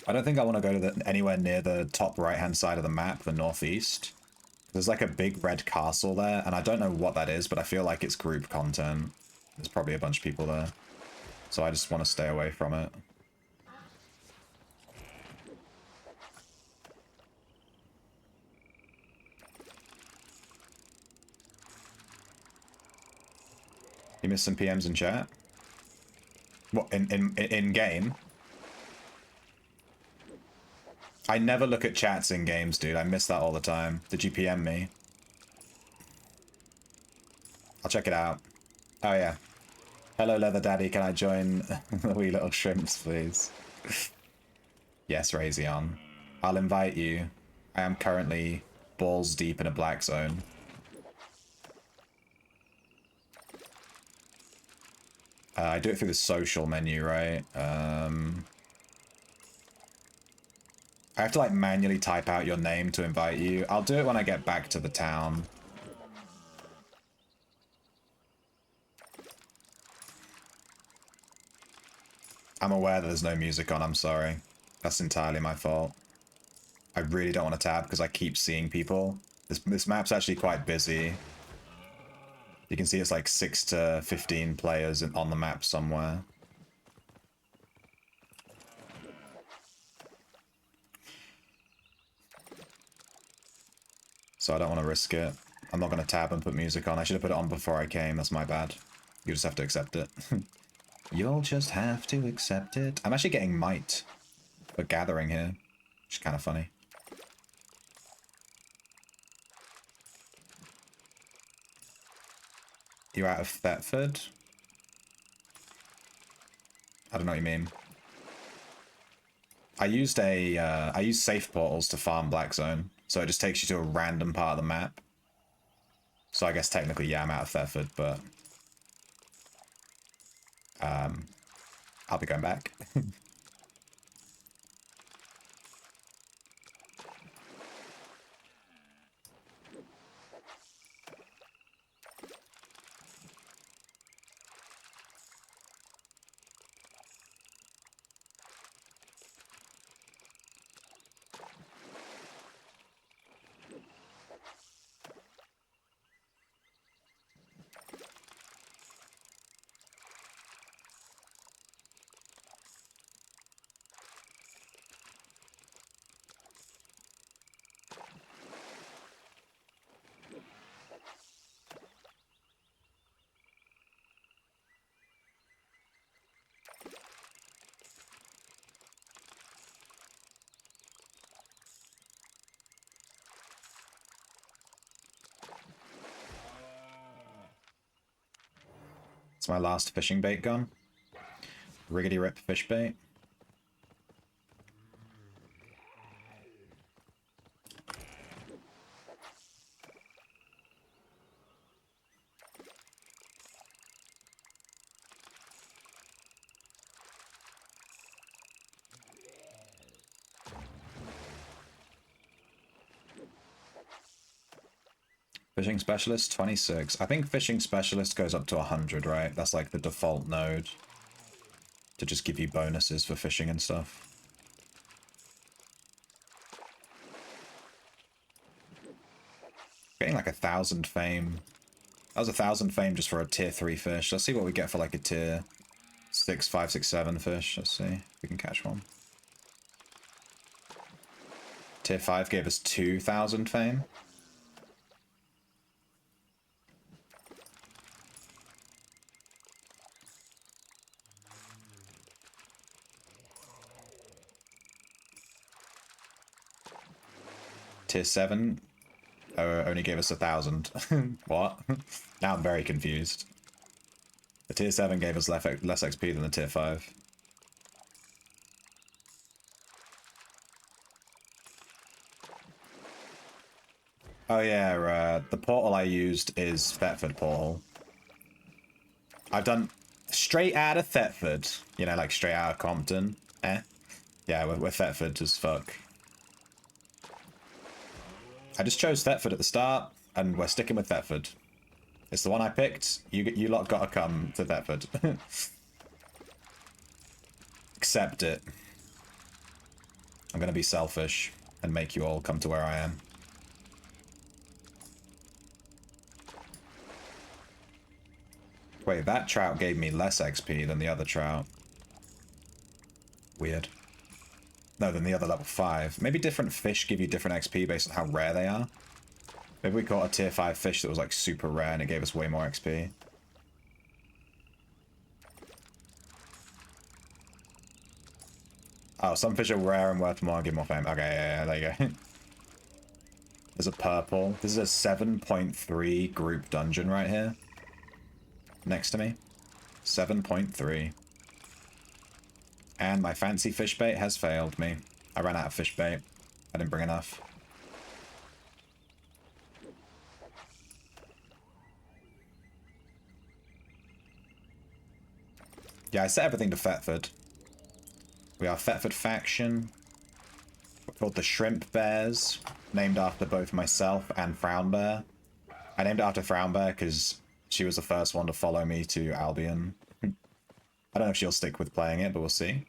I don't think I want to go to anywhere near the top right-hand side of the map, the northeast. There's like a big red castle there, and I don't know what that is, but I feel like it's group content. There's probably a bunch of people there. So I just want to stay away from it. You missed some PMs in chat? What, in game? I never look at chats in games, dude. I miss that all the time. Did you PM me? I'll check it out. Oh, yeah. Hello, Leather Daddy. Can I join the wee little shrimps, please? Yes, Razion. I'll invite you. I am currently balls deep in a black zone. I do it through the social menu, right? I have to, like, manually type out your name to invite you. I'll do it when I get back to the town. I'm aware that there's no music on, I'm sorry. That's entirely my fault. I really don't want to tab because I keep seeing people. This map's actually quite busy. You can see it's like 6 to 15 players on the map somewhere. So I don't want to risk it. I'm not going to tab and put music on. I should have put it on before I came. That's my bad. You just have to accept it. You'll just have to accept it. I'm actually getting might for gathering here, which is kind of funny. You're out of Thetford? I don't know what you mean. I used safe portals to farm Blackzone, so it just takes you to a random part of the map. So I guess technically, yeah, I'm out of Thetford, but I'll be going back. It's my last fishing bait gun. Riggedy rip fish bait. Fishing specialist 26. I think fishing specialist goes up to 100, right? That's like the default node to just give you bonuses for fishing and stuff. Getting like 1,000 fame. That was 1,000 fame just for a tier 3 fish. Let's see what we get for like a tier 6, 5, 6, 7 fish. Let's see if we can catch one. Tier 5 gave us 2,000 fame. Tier 7 only gave us 1,000. What? Now I'm very confused. The tier 7 gave us less XP than the tier 5. Oh yeah, the portal I used is Thetford portal. I've done straight out of Thetford. You know, like straight out of Compton. Yeah, we're Thetford as fuck. I just chose Thetford at the start, and we're sticking with Thetford. It's the one I picked. You lot gotta come to Thetford. Accept it. I'm gonna be selfish and make you all come to where I am. Wait, that trout gave me less XP than the other trout. Weird. No, than the other level 5. Maybe different fish give you different XP based on how rare they are. Maybe we caught a tier 5 fish that was like super rare and it gave us way more XP. Oh, some fish are rare and worth more and give more fame. Okay, yeah, there you go. There's a purple. This is a 7.3 group dungeon right here. Next to me. 7.3. And my fancy fish bait has failed me. I ran out of fish bait. I didn't bring enough. Yeah, I set everything to Thetford. We are Thetford faction. We're called the Shrimp Bears, named after both myself and Frown Bear. I named it after Frown Bear because she was the first one to follow me to Albion. I don't know if she'll stick with playing it, but we'll see.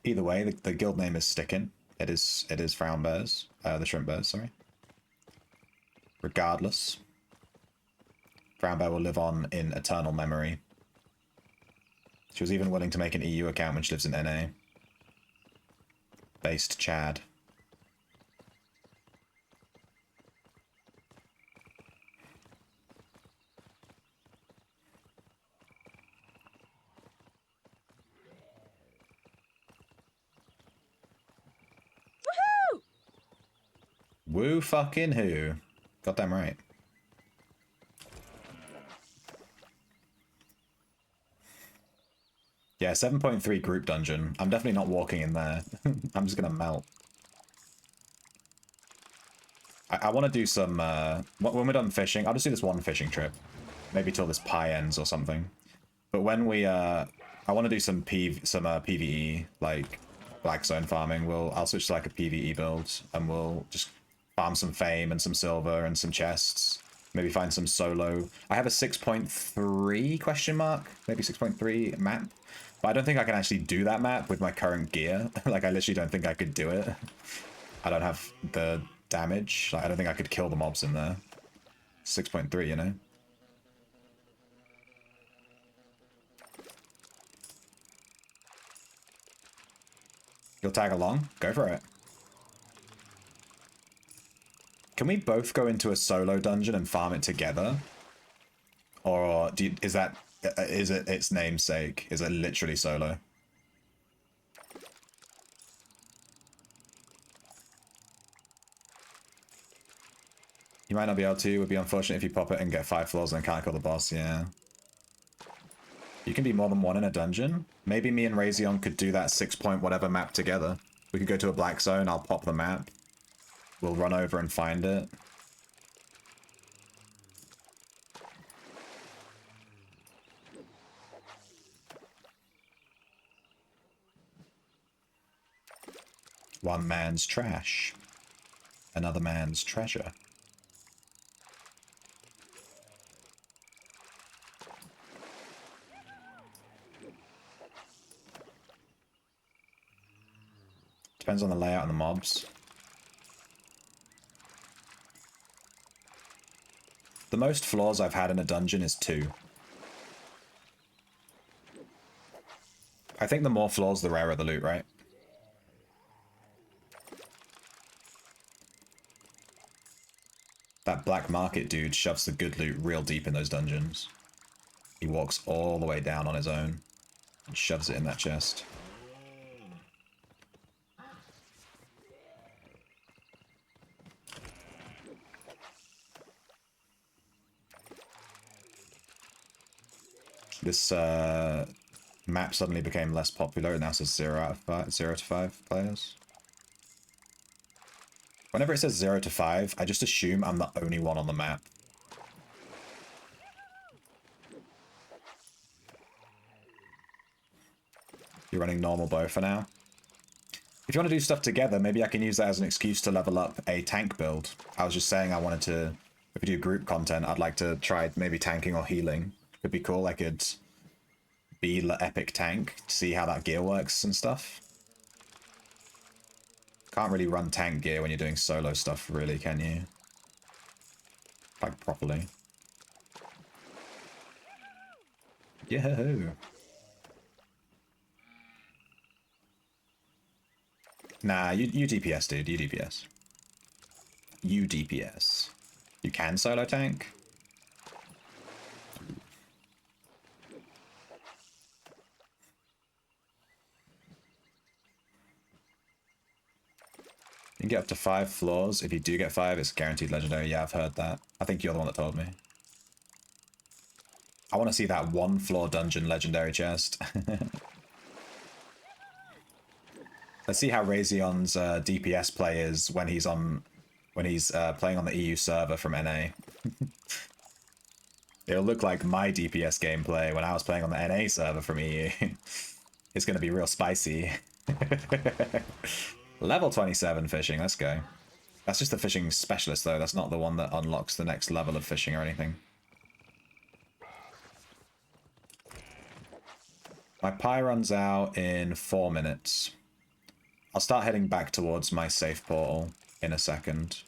Either way, the guild name is sticking. It is Frown Bears. The Shrimp Bears, sorry. Regardless. Frown Bear will live on in eternal memory. She was even willing to make an EU account when she lives in NA. Based Chad. Woo fucking who? Goddamn right. Yeah, 7.3 group dungeon. I'm definitely not walking in there. I'm just gonna melt. I want to do some, when we're done fishing, I'll just do this one fishing trip. Maybe till this pie ends or something. But when we, I want to do some PvE, like Blackzone farming. I'll switch to like a PvE build, and we'll just farm some fame and some silver and some chests. Maybe find some solo. I have a 6.3 question mark, maybe 6.3 map. But I don't think I can actually do that map with my current gear. Like, I literally don't think I could do it. I don't have the damage. Like, I don't think I could kill the mobs in there. 6.3, you know? You'll tag along? Go for it. Can we both go into a solo dungeon and farm it together? Or is it its namesake? Is it literally solo? You might not be able to. It would be unfortunate if you pop it and get 5 floors and can't kill the boss, yeah. You can be more than one in a dungeon. Maybe me and Razion could do that 6-point whatever map together. We could go to a Blackzone, I'll pop the map. We'll run over and find it. One man's trash. Another man's treasure. Depends on the layout and the mobs. The most floors I've had in a dungeon is 2. I think the more floors, the rarer the loot, right? That black market dude shoves the good loot real deep in those dungeons. He walks all the way down on his own and shoves it in that chest. This map suddenly became less popular and now says 0 to 5 players. Whenever it says 0 to 5, I just assume I'm the only one on the map. You're running normal bow for now. If you want to do stuff together, maybe I can use that as an excuse to level up a tank build. I was just saying I wanted to, if we do group content, I'd like to try maybe tanking or healing. Could be cool. I could be the epic tank, see how that gear works and stuff. Can't really run tank gear when you're doing solo stuff, really, can you? Like, properly. Yo! Nah, you DPS, dude. You DPS. You DPS. You can solo tank? You can get up to 5 floors. If you do get 5, it's guaranteed legendary. Yeah, I've heard that. I think you're the one that told me. I want to see that 1-floor dungeon legendary chest. Let's see how Razion's DPS play is when he's playing on the EU server from NA. It'll look like my DPS gameplay when I was playing on the NA server from EU. It's going to be real spicy. Level 27 fishing, let's go. That's just the fishing specialist though, that's not the one that unlocks the next level of fishing or anything. My pie runs out in 4 minutes. I'll start heading back towards my safe portal in a second.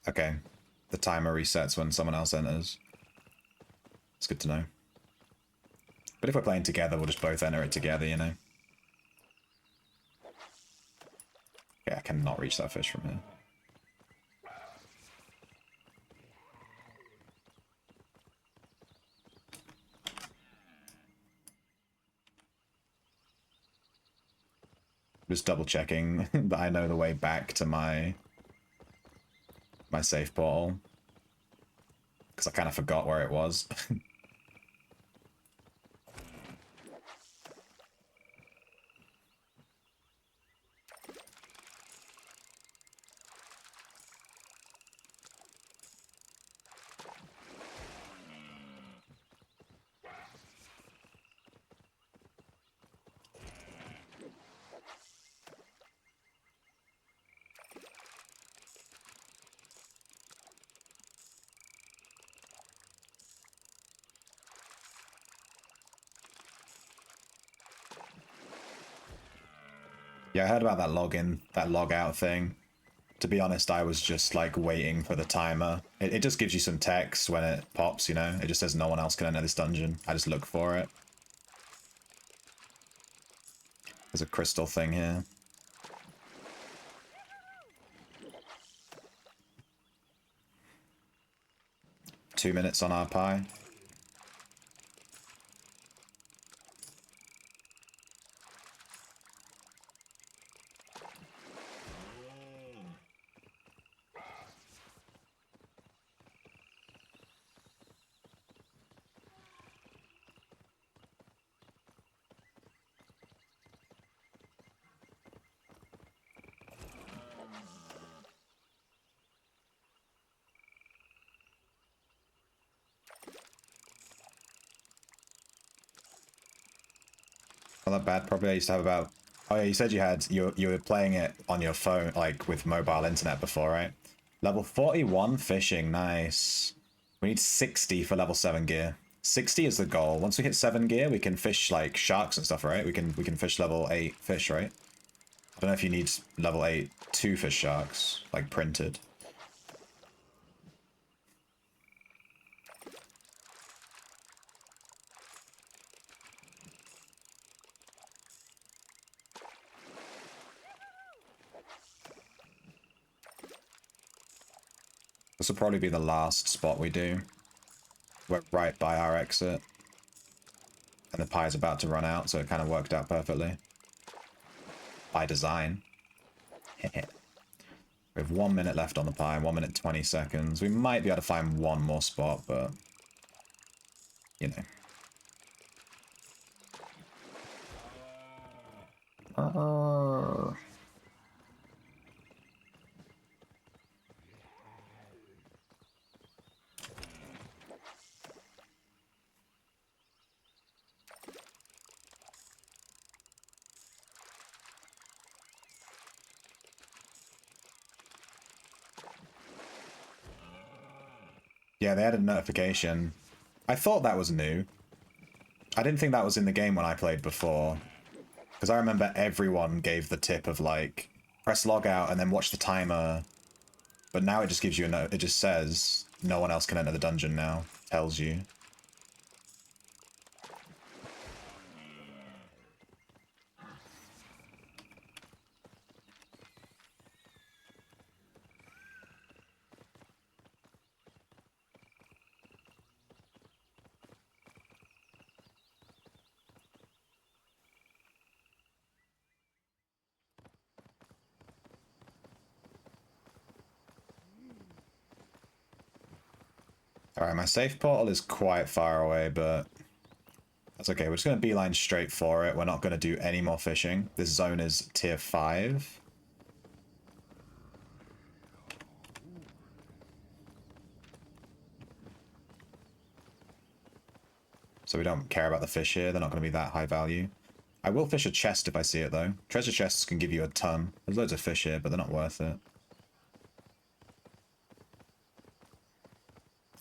Okay, the timer resets when someone else enters. It's good to know. But if we're playing together, we'll just both enter it together, you know? Okay, I cannot reach that fish from here. Just double checking that I know the way back to my safe portal. Because I kind of forgot where it was. Yeah, I heard about that login, that log out thing. To be honest, I was just like waiting for the timer. It just gives you some text when it pops, you know? It just says no one else can enter this dungeon. I just look for it. There's a crystal thing here. Two minutes on our pie. Not that bad. Probably I used to have about... Oh yeah, you said you were playing it on your phone, like with mobile internet before, right? Level 41 fishing, nice. We need 60 for level 7 gear. 60 is the goal. Once we hit 7 gear, we can fish like sharks and stuff, right? We can fish level 8 fish, right? I don't know if you need level 8 to fish sharks, like printed. This will probably be the last spot we do. We're right by our exit. And the pie's about to run out, so it kind of worked out perfectly. By design. We have 1 minute left on the pie, 1 minute 20 seconds. We might be able to find one more spot, but... You know. Yeah, they added a notification. I thought that was new. I didn't think that was in the game when I played before. Because I remember everyone gave the tip of like, press log out and then watch the timer. But now it just gives you a note. It just says, no one else can enter the dungeon now. Tells you. Alright, my safe portal is quite far away, but that's okay. We're just going to beeline straight for it. We're not going to do any more fishing. This zone is tier 5. So we don't care about the fish here. They're not going to be that high value. I will fish a chest if I see it, though. Treasure chests can give you a ton. There's loads of fish here, but they're not worth it.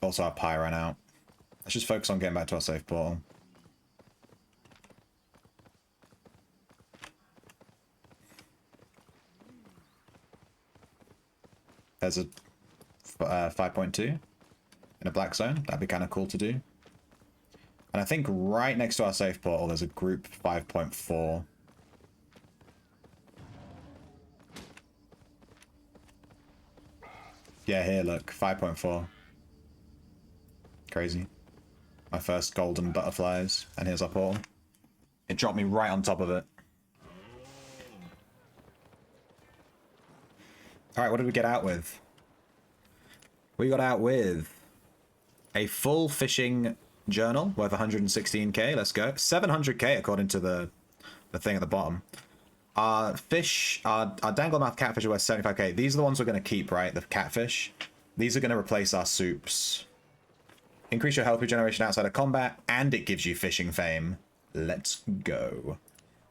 Also, our pie ran out. Let's just focus on getting back to our safe portal. There's a 5.2 in a black zone. That'd be kind of cool to do. And I think right next to our safe portal, there's a group 5.4. Yeah, here, look. 5.4. Crazy. My first golden butterflies. And here's our portal. It dropped me right on top of it. Alright, what did we get out with? We got out with a full fishing journal worth 116k. Let's go. 700k according to the thing at the bottom. Our fish, our danglemouth catfish are worth 75k. These are the ones we're going to keep, right? The catfish. These are going to replace our soups. Increase your health regeneration outside of combat, and it gives you fishing fame. Let's go.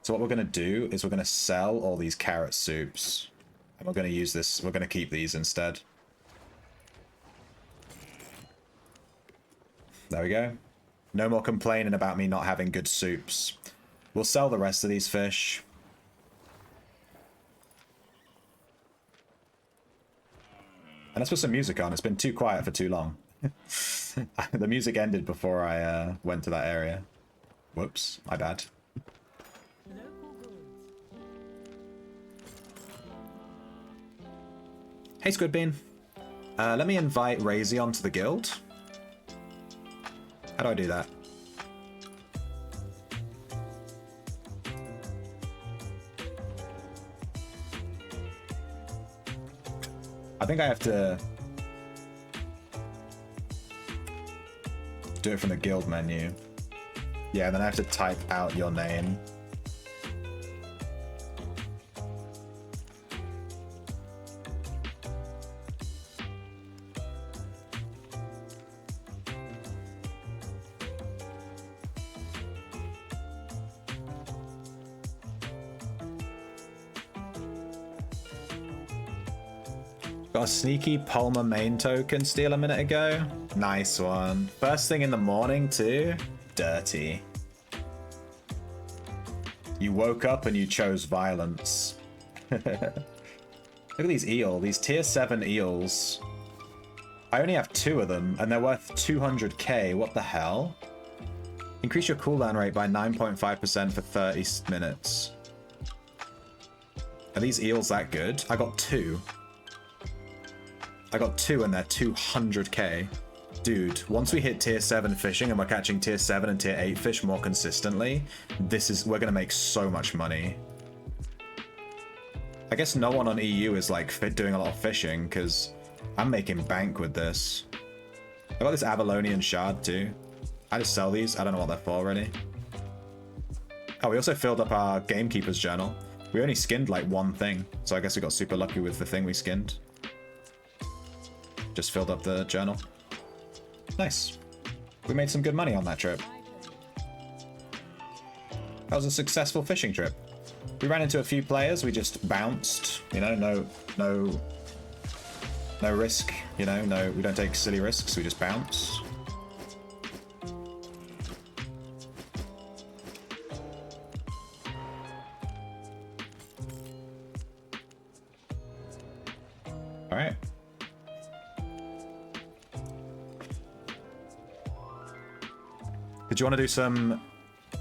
So what we're going to do is we're going to sell all these carrot soups. And we're going to use this, we're going to keep these instead. There we go. No more complaining about me not having good soups. We'll sell the rest of these fish. And let's put some music on. It's been too quiet for too long. The music ended before I went to that area. Whoops, my bad. Hey Squidbean. Let me invite Razy onto the guild. How do I do that? I think I have to do it from the guild menu. Yeah, then I have to type out your name. Got a sneaky Palmer main token steal a minute ago. Nice one. First thing in the morning too. Dirty. You woke up and you chose violence. Look at these these tier 7 eels. I only have 2 of them and they're worth 200k. What the hell? Increase your cooldown rate by 9.5% for 30 minutes. Are these eels that good? I got 2. I got 2 and they're 200k. Dude, once we hit tier 7 fishing and we're catching tier 7 and tier 8 fish more consistently, we're gonna make so much money. I guess no one on EU is like doing a lot of fishing because I'm making bank with this. I got this Avalonian shard too. I just sell these. I don't know what they're for already. Oh, we also filled up our Gamekeeper's journal. We only skinned like 1 thing, so I guess we got super lucky with the thing we skinned. Just filled up the journal. Nice. We made some good money on that trip. That was a successful fishing trip. We ran into a few players, we just bounced, you know, no risk, you know, we don't take silly risks, we just bounce. All right. Did you want to do some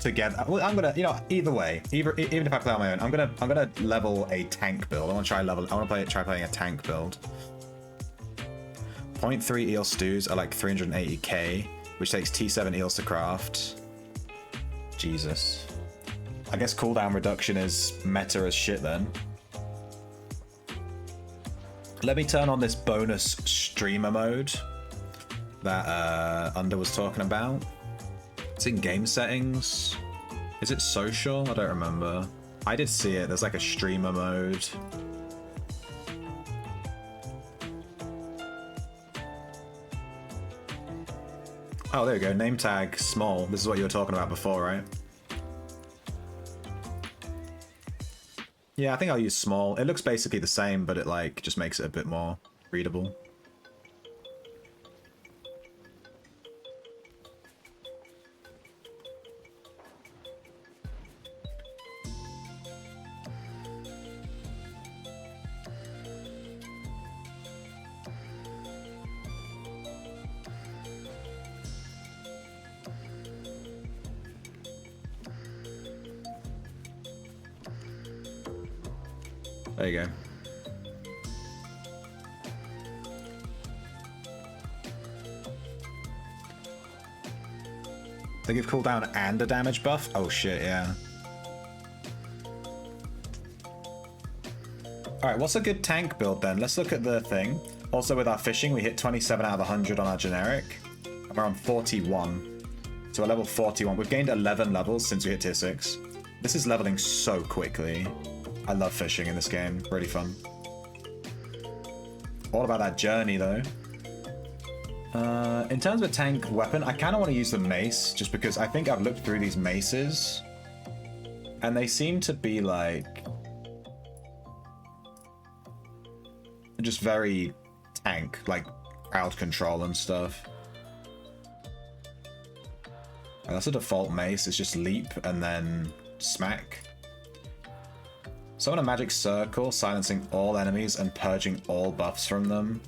together? Well, I'm gonna, you know, either way, even if I play on my own, I'm gonna level a tank build. I want to try playing a tank build. 0.3 eel stews are like 380k, which takes T7 eels to craft. Jesus. I guess cooldown reduction is meta as shit then. Let me turn on this bonus streamer mode that Under was talking about. It's in game settings. Is it social? I don't remember. I did see it. There's like a streamer mode. Oh, there we go. Name tag small. This is what you were talking about before, right? Yeah, I think I'll use small. It looks basically the same, but it like just makes it a bit more readable. There you go. They give cooldown and a damage buff? Oh shit, yeah. Alright, what's a good tank build then? Let's look at the thing. Also with our fishing, we hit 27 out of 100 on our generic. And we're on 41. So we're level 41. We've gained 11 levels since we hit tier 6. This is leveling so quickly. I love fishing in this game. Really fun. All about that journey, though. In terms of a tank weapon, I kind of want to use the mace, just because I think I've looked through these maces, and they seem to be, like, just very tank, like, crowd control and stuff. And that's a default mace. It's just leap and then smack. Summon a magic circle, silencing all enemies and purging all buffs from them.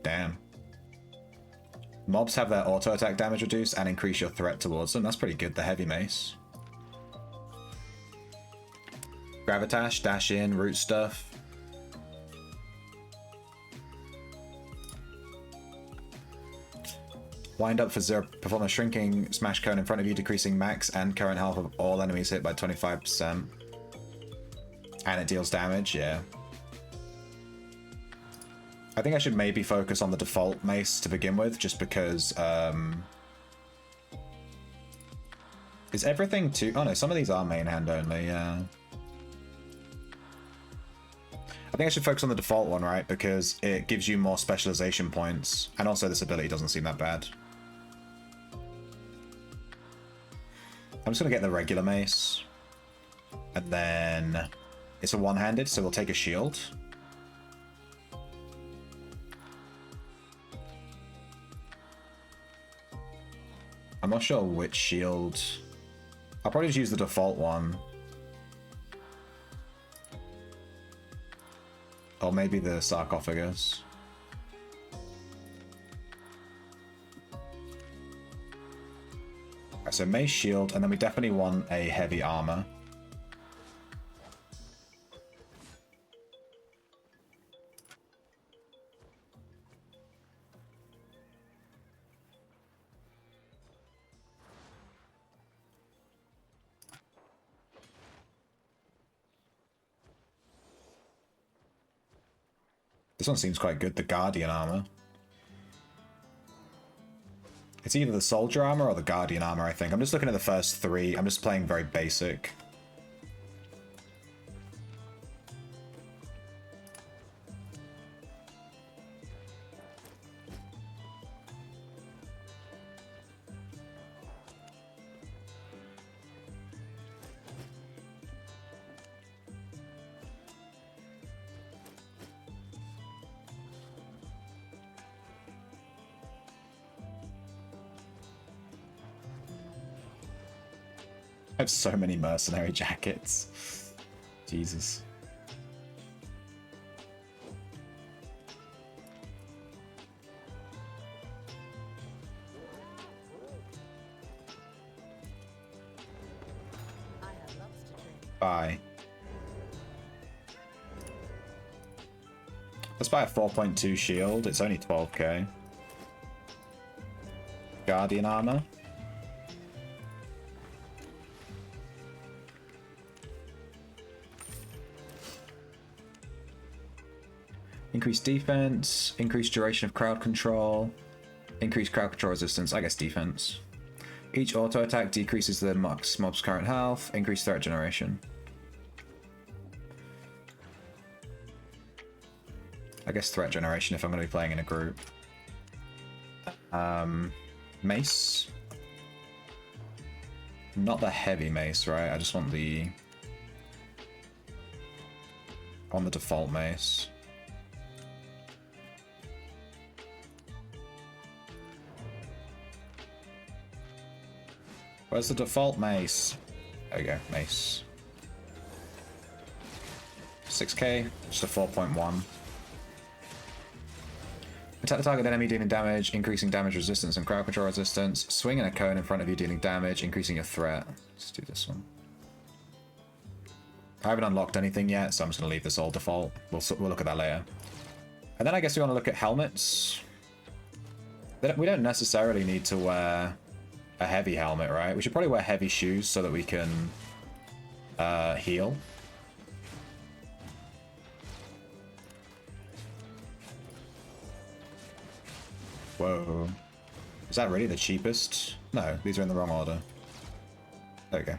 Damn. Mobs have their auto attack damage reduced and increase your threat towards them. That's pretty good, the heavy mace. Gravitas, dash in, root stuff. Wind up for 0. Perform a shrinking smash cone in front of you, decreasing max and current health of all enemies hit by 25%. And it deals damage, yeah. I think I should maybe focus on the default mace to begin with, just because, is everything too... Oh no, some of these are main hand only, yeah. I think I should focus on the default one, right? Because it gives you more specialization points. And also this ability doesn't seem that bad. I'm just going to get the regular mace. And then it's a one-handed, so we'll take a shield. I'm not sure which shield. I'll probably just use the default one. Or maybe the sarcophagus. Alright, so mace shield, and then we definitely want a heavy armor. This one seems quite good, the Guardian armor. It's either the Soldier armor or the Guardian armor, I think. I'm just looking at the first three. I'm just playing very basic. I have so many mercenary jackets. Jesus. Bye. Let's buy a 4.2 shield. It's only 12k. Guardian armor. Increased defense, increased duration of crowd control, increased crowd control resistance, I guess defense. Each auto attack decreases the mob's current health, increased threat generation. I guess threat generation if I'm going to be playing in a group. Mace. Not the heavy mace, right? I just want the... on the default mace. Where's the default mace? There we go, mace. 6k, just a 4.1. Attack the target enemy dealing damage, increasing damage resistance and crowd control resistance. Swing in a cone in front of you dealing damage, increasing your threat. Let's do this one. I haven't unlocked anything yet, so I'm just going to leave this all default. We'll look at that later. And then I guess we want to look at helmets. We don't necessarily need to wear a heavy helmet, right? We should probably wear heavy shoes so that we can heal. Whoa. Is that really the cheapest? No, these are in the wrong order. There we go.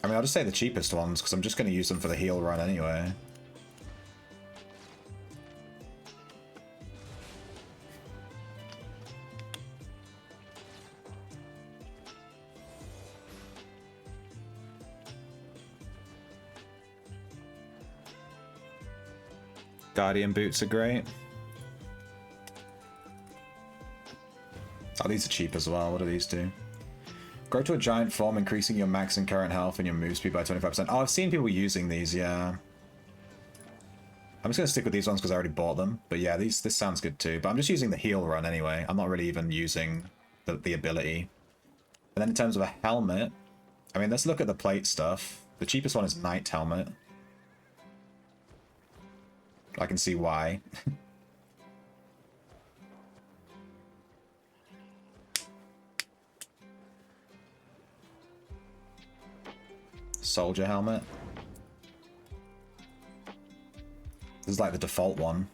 I mean, I'll just say the cheapest ones because I'm just going to use them for the heal run anyway. Guardian boots are great. Oh, these are cheap as well. What do these do? Grow to a giant form, increasing your max and current health and your move speed by 25%. Oh, I've seen people using these, yeah. I'm just going to stick with these ones because I already bought them. But yeah, this sounds good too. But I'm just using the heal run anyway. I'm not really even using the ability. And then in terms of a helmet, I mean, let's look at the plate stuff. The cheapest one is Knight Helmet. I can see why. Soldier helmet. This is like the default one.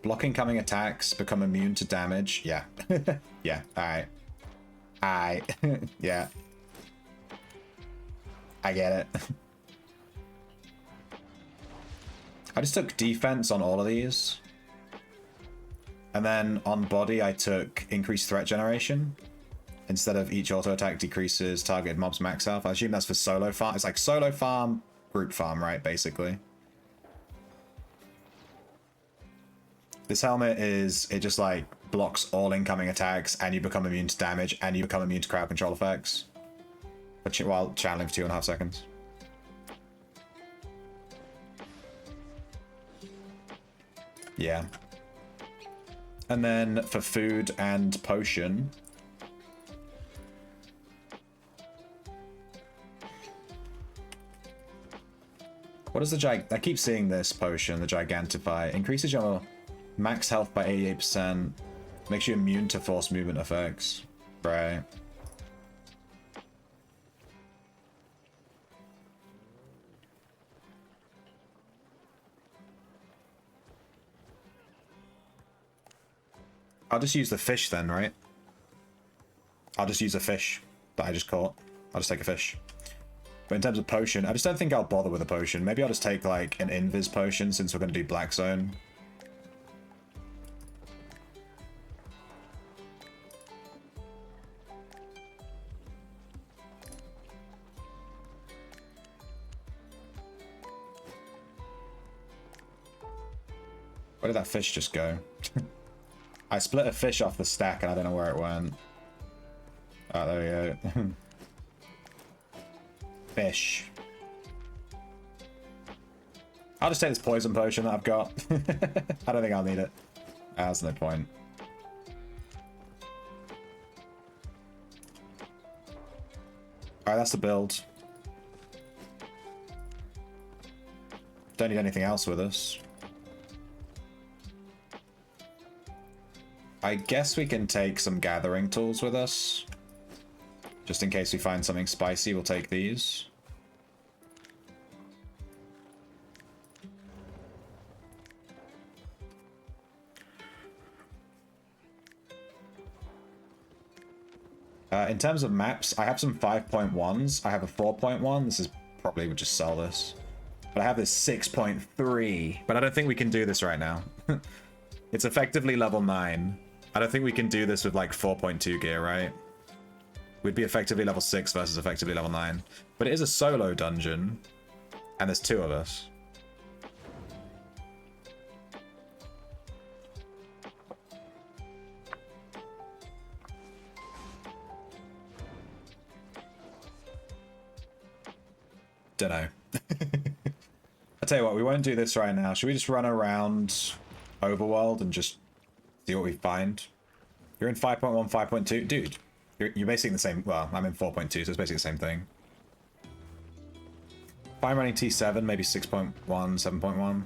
Block incoming attacks, become immune to damage. Yeah. Yeah, alright. Alright. Yeah. I get it. I just took defense on all of these. And then on body, I took increased threat generation. Instead of each auto attack decreases targeted mob's max health. I assume that's for solo farm. It's like solo farm, group farm, right? Basically. This helmet is, it just like blocks all incoming attacks and you become immune to damage and you become immune to crowd control effects. While channeling for 2.5 seconds. Yeah. And then for food and potion. What is the I keep seeing this potion, the Gigantify. Increases your max health by 88%. Makes you immune to force movement effects. Right. I'll just use the fish then, right? I'll just use a fish that I just caught. I'll just take a fish. But in terms of potion, I just don't think I'll bother with a potion. Maybe I'll just take like an invis potion since we're going to do Blackzone. Where did that fish just go? I split a fish off the stack and I don't know where it went. Oh, there we go. Fish. I'll just take this poison potion that I've got. I don't think I'll need it. That's no point. Alright, that's the build. Don't need anything else with us. I guess we can take some gathering tools with us. Just in case we find something spicy, we'll take these. In terms of maps, I have some 5.1s. I have a 4.1. This is probably would just sell this. But I have this 6.3. But I don't think we can do this right now. It's effectively level 9. I don't think we can do this with like 4.2 gear, right? We'd be effectively level 6 versus effectively level 9. But it is a solo dungeon. And there's 2 of us. Dunno. I'll tell you what, we won't do this right now. Should we just run around Overworld and just see what we find? You're in 5.1, 5.2. Dude, you're basically in the same... Well, I'm in 4.2, so it's basically the same thing. If I'm running T7, maybe 6.1, 7.1.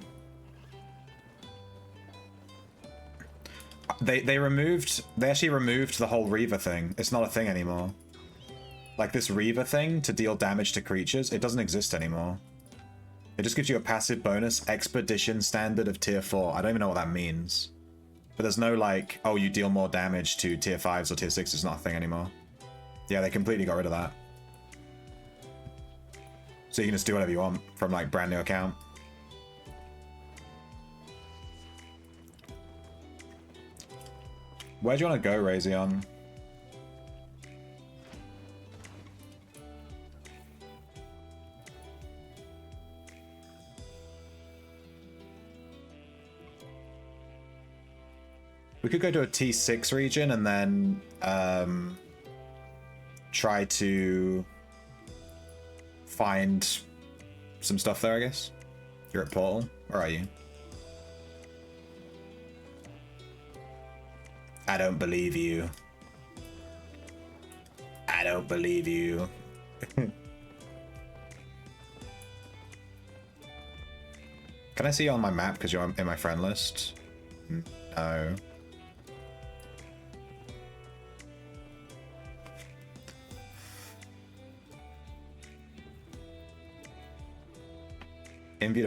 They actually removed the whole Reaver thing. It's not a thing anymore. Like this Reaver thing to deal damage to creatures, it doesn't exist anymore. It just gives you a passive bonus, Expedition Standard of Tier 4. I don't even know what that means. But there's no like, oh, you deal more damage to Tier 5s or Tier 6s. It's not a thing anymore. Yeah, they completely got rid of that. So you can just do whatever you want from like brand new account. Where do you want to go, Razion? We could go to a T6 region and then try to find some stuff there, I guess. You're at Portal. Where are you? I don't believe you. I don't believe you. Can I see you on my map because you're in my friend list? No.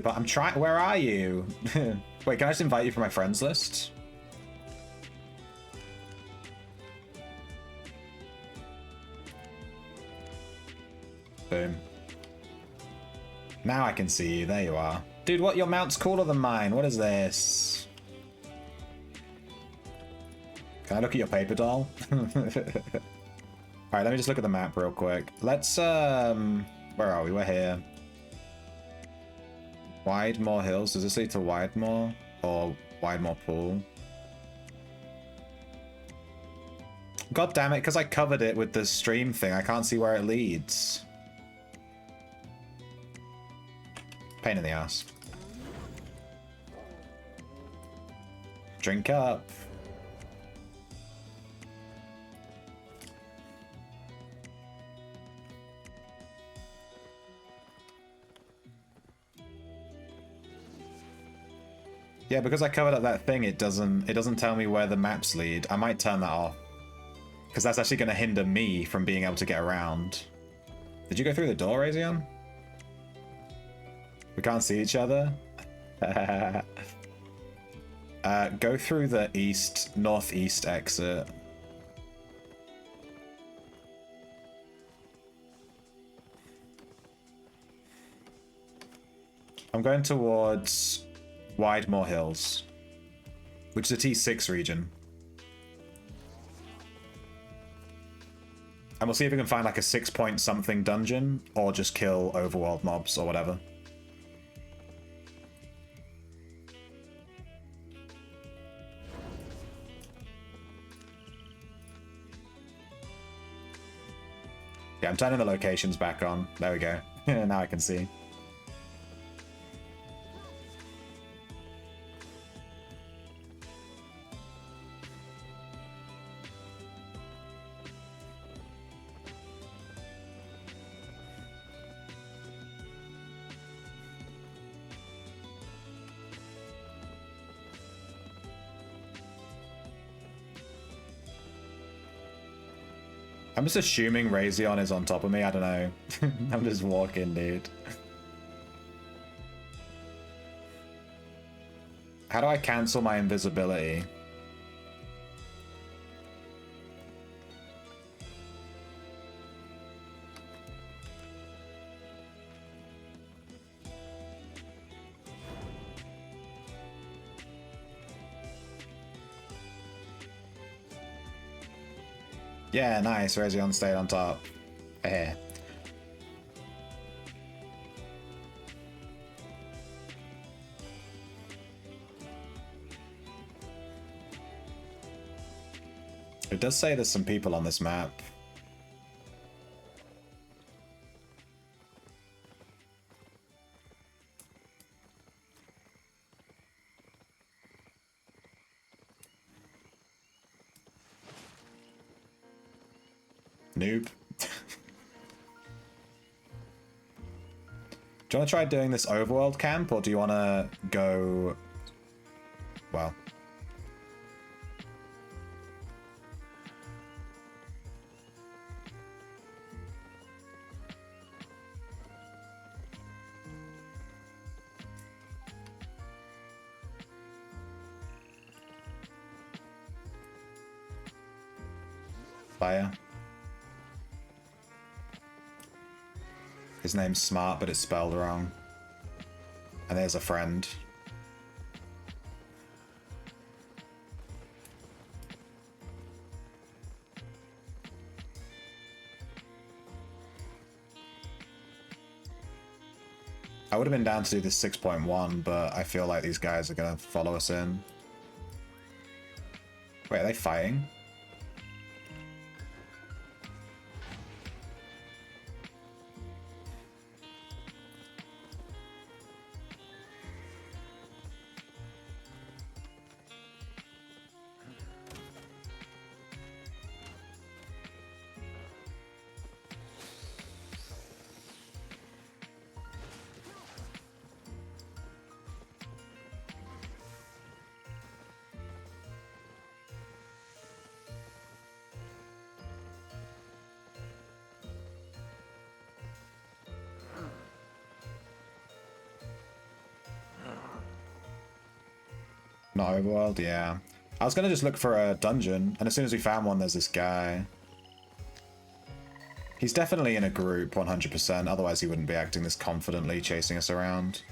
I'm trying. Where are you? Wait, can I just invite you from my friends list? Boom. Now I can see you. There you are. Dude, what? Your mount's cooler than mine. What is this? Can I look at your paper doll? Alright, let me just look at the map real quick. Let's, where are we? We're here. Widemore Hills. Does this lead to Widemore? Or Widemore pool. God damn it, because I covered it with the stream thing, I can't see where it leads. Pain in the ass. Drink up. Yeah, because I covered up that thing, it doesn't tell me where the maps lead. I might turn that off. Because that's actually going to hinder me from being able to get around. Did you go through the door, Razion? We can't see each other? Go through the northeast exit. I'm going towards Widemore Hills, which is a T6 region. And we'll see if we can find like a 6-point something dungeon, or just kill overworld mobs or whatever. Yeah, I'm turning the locations back on. There we go. Now I can see. I'm just assuming Razion is on top of me. I don't know. I'm just walking, dude. How do I cancel my invisibility? Yeah, nice. Razion stayed on top. Eh. It does say there's some people on this map. Noob. Do you want to try doing this overworld camp, or do you want to go... Well... Fire. His name's Smart, but it's spelled wrong. And there's a friend. I would have been down to do this 6.1, but I feel like these guys are going to follow us in. Wait, are they fighting? Not overworld, yeah. I was gonna just look for a dungeon, and as soon as we found one, there's this guy. He's definitely in a group, 100%, otherwise he wouldn't be acting this confidently, chasing us around.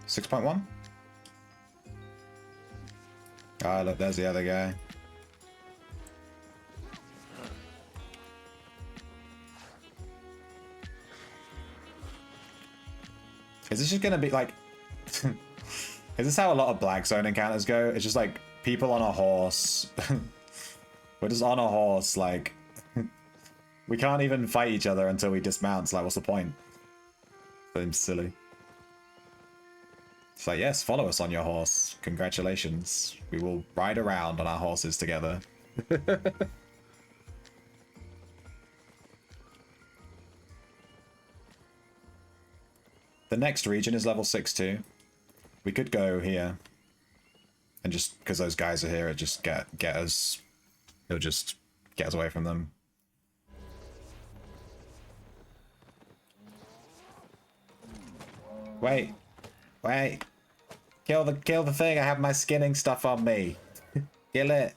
$6.1? Ah, look, there's the other guy. Is this just gonna be like... Is this how a lot of Blackzone encounters go? It's just like people on a horse. We're just on a horse, like... We can't even fight each other until we dismount, so like, what's the point? Seems silly. It's like, yes, follow us on your horse. Congratulations. We will ride around on our horses together. The next region is level 6 too. We could go here. And just, because those guys are here, it just get us... It'll just get us away from them. Wait. Wait. Kill the thing, I have my skinning stuff on me. Kill it.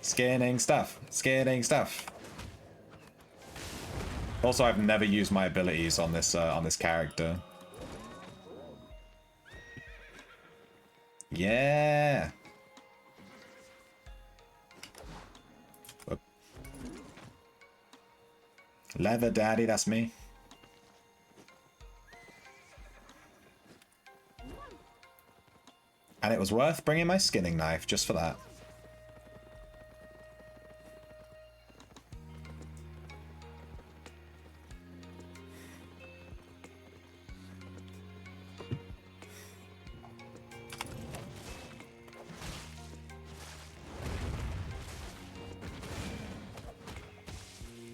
Skinning stuff. Skinning stuff. Also, I've never used my abilities on this character. Yeah. Whoop. Leather daddy, that's me. And it was worth bringing my skinning knife just for that.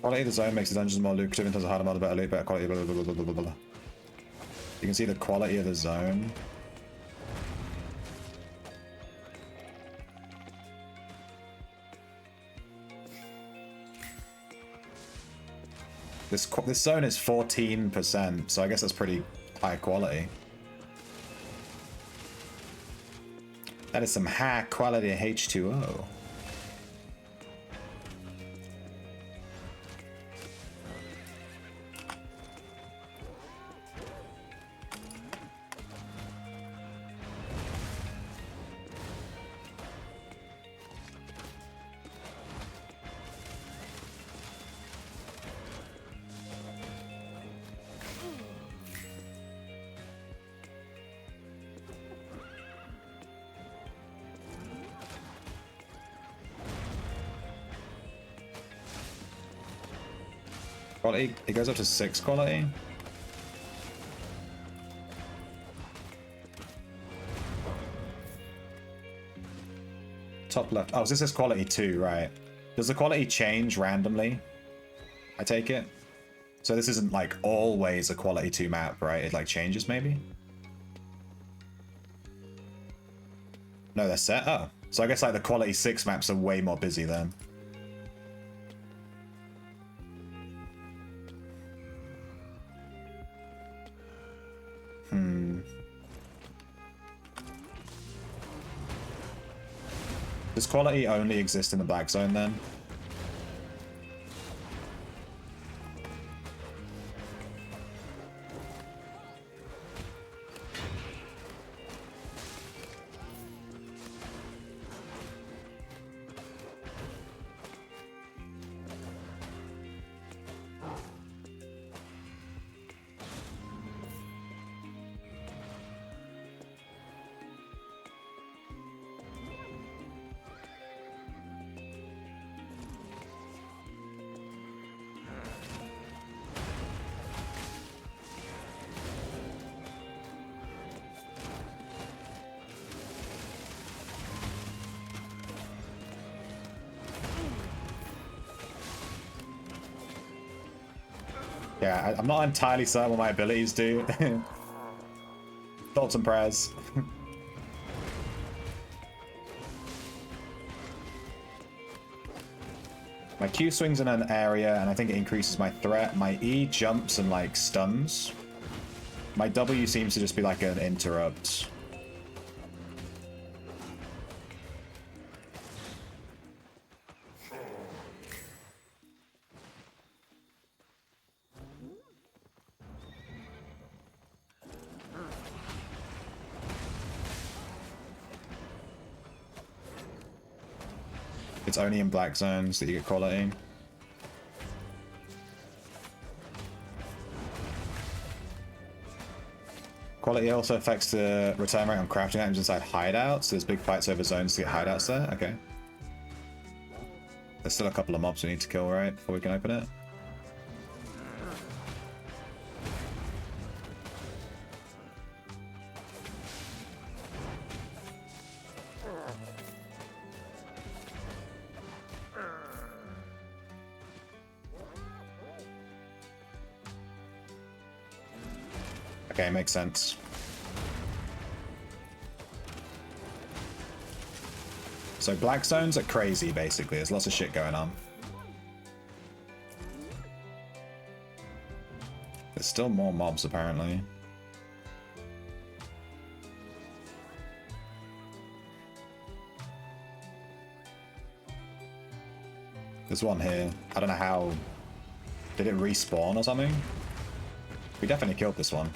Quality of the zone makes the dungeons more lucrative in terms of harder mod, better loot, better quality, blah, blah, blah, blah, blah, blah. You can see the quality of the zone. This zone is 14%, so I guess that's pretty high quality. That is some high quality H2O. Quality, it goes up to 6 quality. Top left. Oh, so this is quality 2, right? Does the quality change randomly? I take it. So this isn't like always a quality 2 map, right? It like changes maybe? No, they're set. Oh. So I guess like the quality 6 maps are way more busy then. Does quality only exist in the Blackzone then? Yeah, I'm not entirely certain what my abilities do. Thoughts and prayers. My Q swings in an area, and I think it increases my threat. My E jumps and, like, stuns. My W seems to just be like an interrupt. It's only in black zones that you get quality. Quality also affects the return rate on crafting items inside hideouts. So there's big fights over zones to get hideouts there. Okay. There's still a couple of mobs we need to kill, right, before we can open it. Okay, makes sense. So black zones are crazy, basically. There's lots of shit going on. There's still more mobs, apparently. There's one here. I don't know how... Did it respawn or something? We definitely killed this one.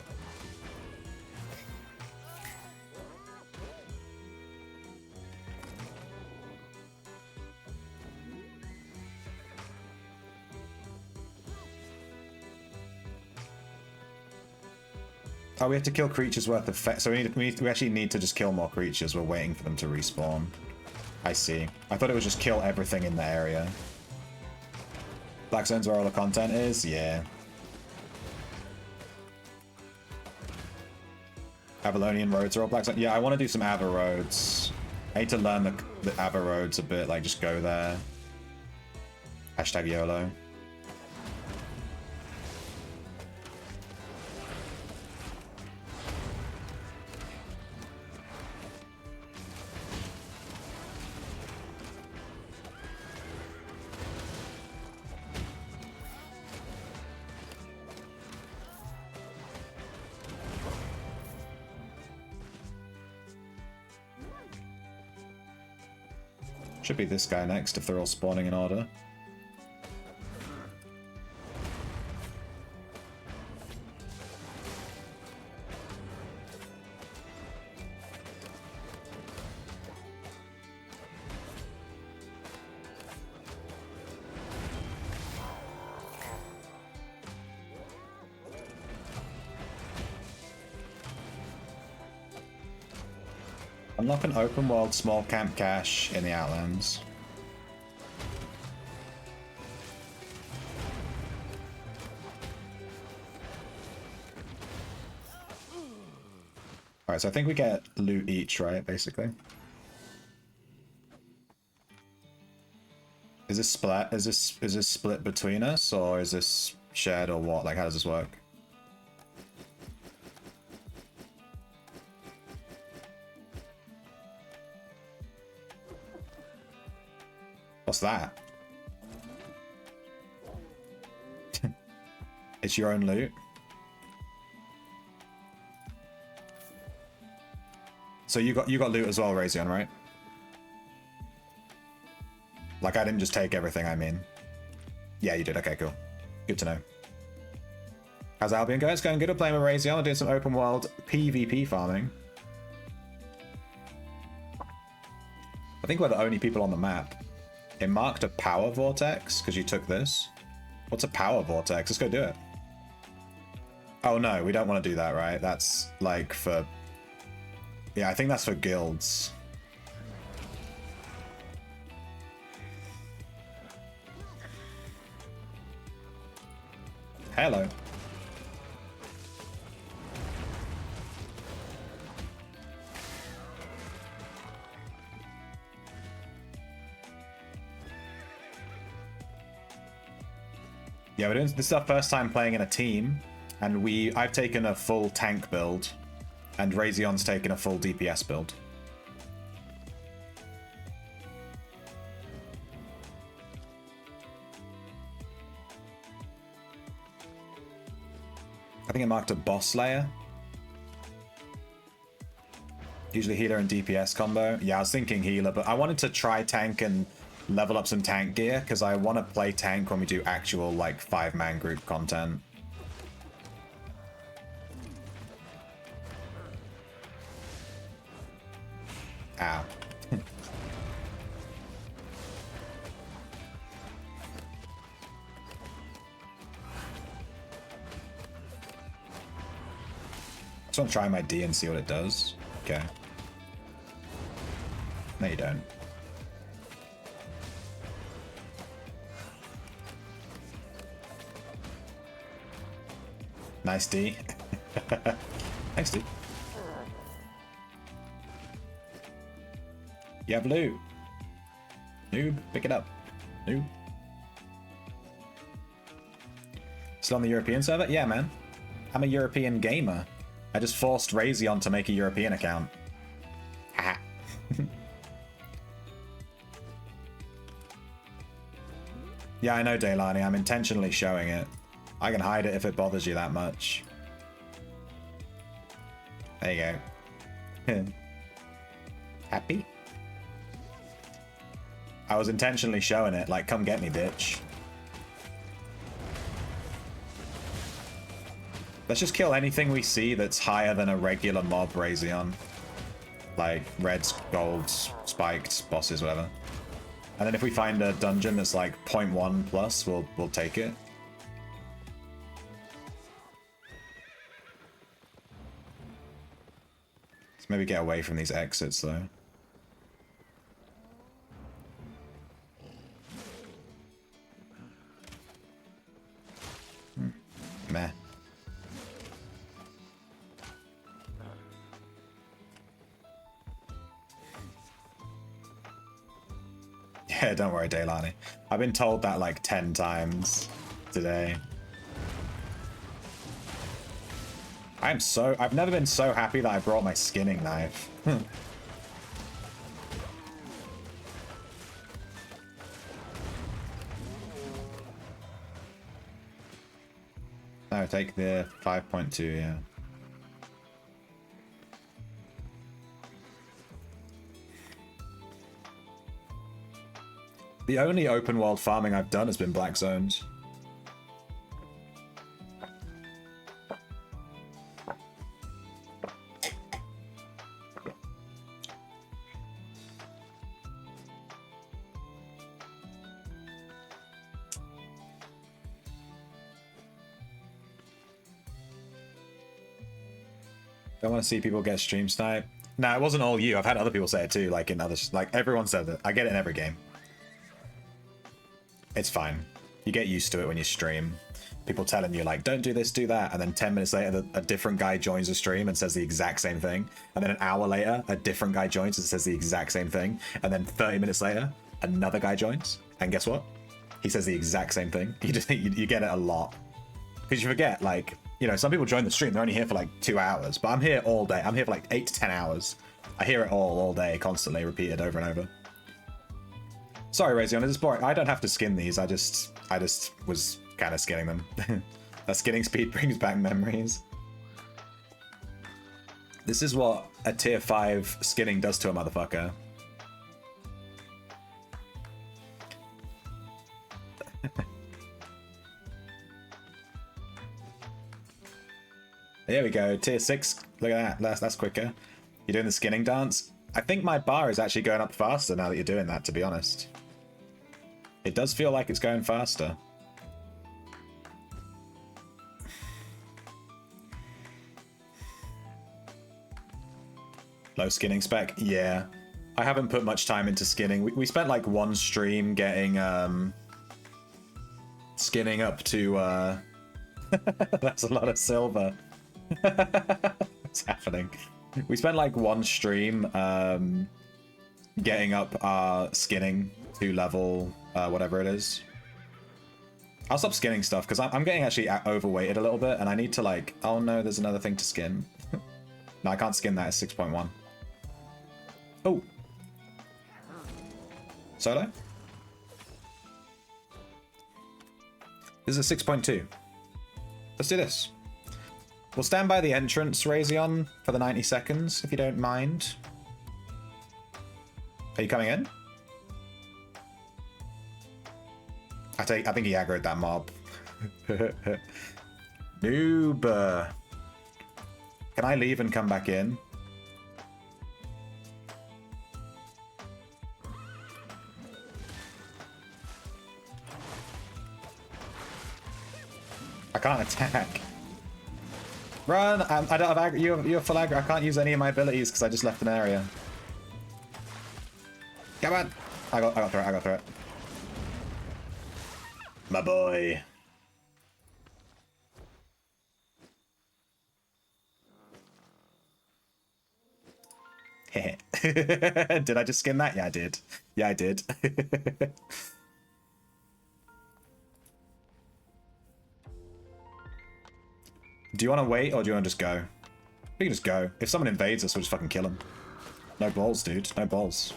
Oh, we have to kill creatures worth of so we actually need to just kill more creatures. We're waiting for them to respawn. I see. I thought it was just kill everything in the area. Black zone's where all the content is? Yeah. Avalonian roads are all black zone. Yeah, I want to do some Ava roads. I need to learn the Ava roads a bit, like just go there. Hashtag YOLO. Should be this guy next if they're all spawning in order. Unlock an open world small camp cache in the Outlands. Alright, so I think we get loot each, right, basically? Is this split? Is this split between us, or is this shared, or what? Like, how does this work? What's that? It's your own loot. So you got loot as well, Razion, right? Like I didn't just take everything, I mean. Yeah, you did. Okay, cool. Good to know. How's Albion going? It's going good. I'm playing with Razion. I'm doing some open world PvP farming. I think we're the only people on the map. It marked a power vortex because you took this. What's a power vortex? Let's go do it. Oh no, we don't want to do that, right? That's like for... Yeah, I think that's for guilds. Hello. Yeah, we're doing, this is our first time playing in a team, and I've taken a full tank build, and Razion's taken a full DPS build. I think it marked a boss slayer. Usually healer and DPS combo. Yeah, I was thinking healer, but I wanted to try tank and level up some tank gear because I want to play tank when we do actual like 5-man group content. Ow. Just want to try my D and see what it does. Okay. No, you don't. Nice D. Thanks, D. You have loot. Noob, pick it up. Noob. Still on the European server? Yeah, man. I'm a European gamer. I just forced Razion to make a European account. Haha. Yeah, I know, Daylani. I'm intentionally showing it. I can hide it if it bothers you that much. There you go. Happy? I was intentionally showing it, like, come get me, bitch. Let's just kill anything we see that's higher than a regular mob Razion. Like, reds, golds, spiked, bosses, whatever. And then if we find a dungeon that's like 0.1 plus, we'll take it. Let's maybe get away from these exits, though. Meh. Yeah, don't worry, Daylani. I've been told that like 10 times today. I've never been so happy that I brought my skinning knife. No, take the 5.2, yeah. The only open world farming I've done has been Blackzones. Don't want to see people get stream snipe. No, it wasn't all you. I've had other people say it too, like in others. Like everyone says it. I get it in every game. It's fine. You get used to it when you stream. People telling you like, don't do this, do that. And then 10 minutes later, a different guy joins the stream and says the exact same thing. And then an hour later, a different guy joins and says the exact same thing. And then 30 minutes later, another guy joins. And guess what? He says the exact same thing. You get it a lot. Because you forget, like, you know, some people join the stream, they're only here for like 2 hours. But I'm here all day. I'm here for like 8 to 10 hours. I hear it all day, constantly, repeated over and over. Sorry, Razion, it's boring. I don't have to skin these. I just was kind of skinning them. That skinning speed brings back memories. This is what a tier 5 skinning does to a motherfucker. There we go, tier 6. Look at that, that's quicker. You're doing the skinning dance. I think my bar is actually going up faster now that you're doing that, to be honest. It does feel like it's going faster. Low skinning spec? Yeah. I haven't put much time into skinning. We spent like one stream getting skinning up to that's a lot of silver. What's happening? We spent like one stream getting up our skinning to level whatever it is. I'll stop skinning stuff because I'm getting actually overweighted a little bit and I need to like, oh no, there's another thing to skin. No, I can't skin that at 6.1. Oh. Solo? This is a 6.2. Let's do this. We'll stand by the entrance, Razion, for the 90 seconds, if you don't mind. Are you coming in? I think he aggroed that mob. Noob. Can I leave and come back in? I can't attack. Run! I don't have aggro. You're full aggro. I can't use any of my abilities because I just left an area. Come on! I got through it. I got through it. My boy. Did I just skin that? Yeah, I did. Yeah, I did. Do you want to wait or do you want to just go? We can just go. If someone invades us, we'll just fucking kill them. No balls, dude. No balls.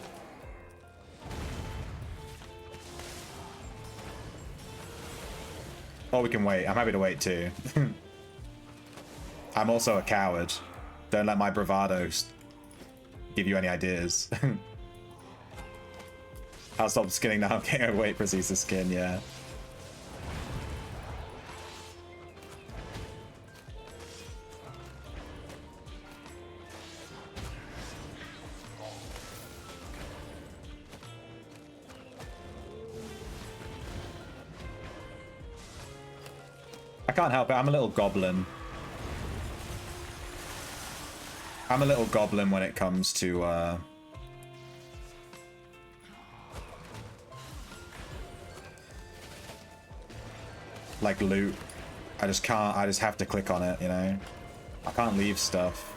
Or we can wait. I'm happy to wait too. I'm also a coward. Don't let my bravado give you any ideas. I'll stop skinning now. I'm getting a wait proceeds to skin, yeah. I can't help it. I'm a little goblin. I'm a little goblin when it comes to like loot. I just can't. I just have to click on it, you know. I can't leave stuff.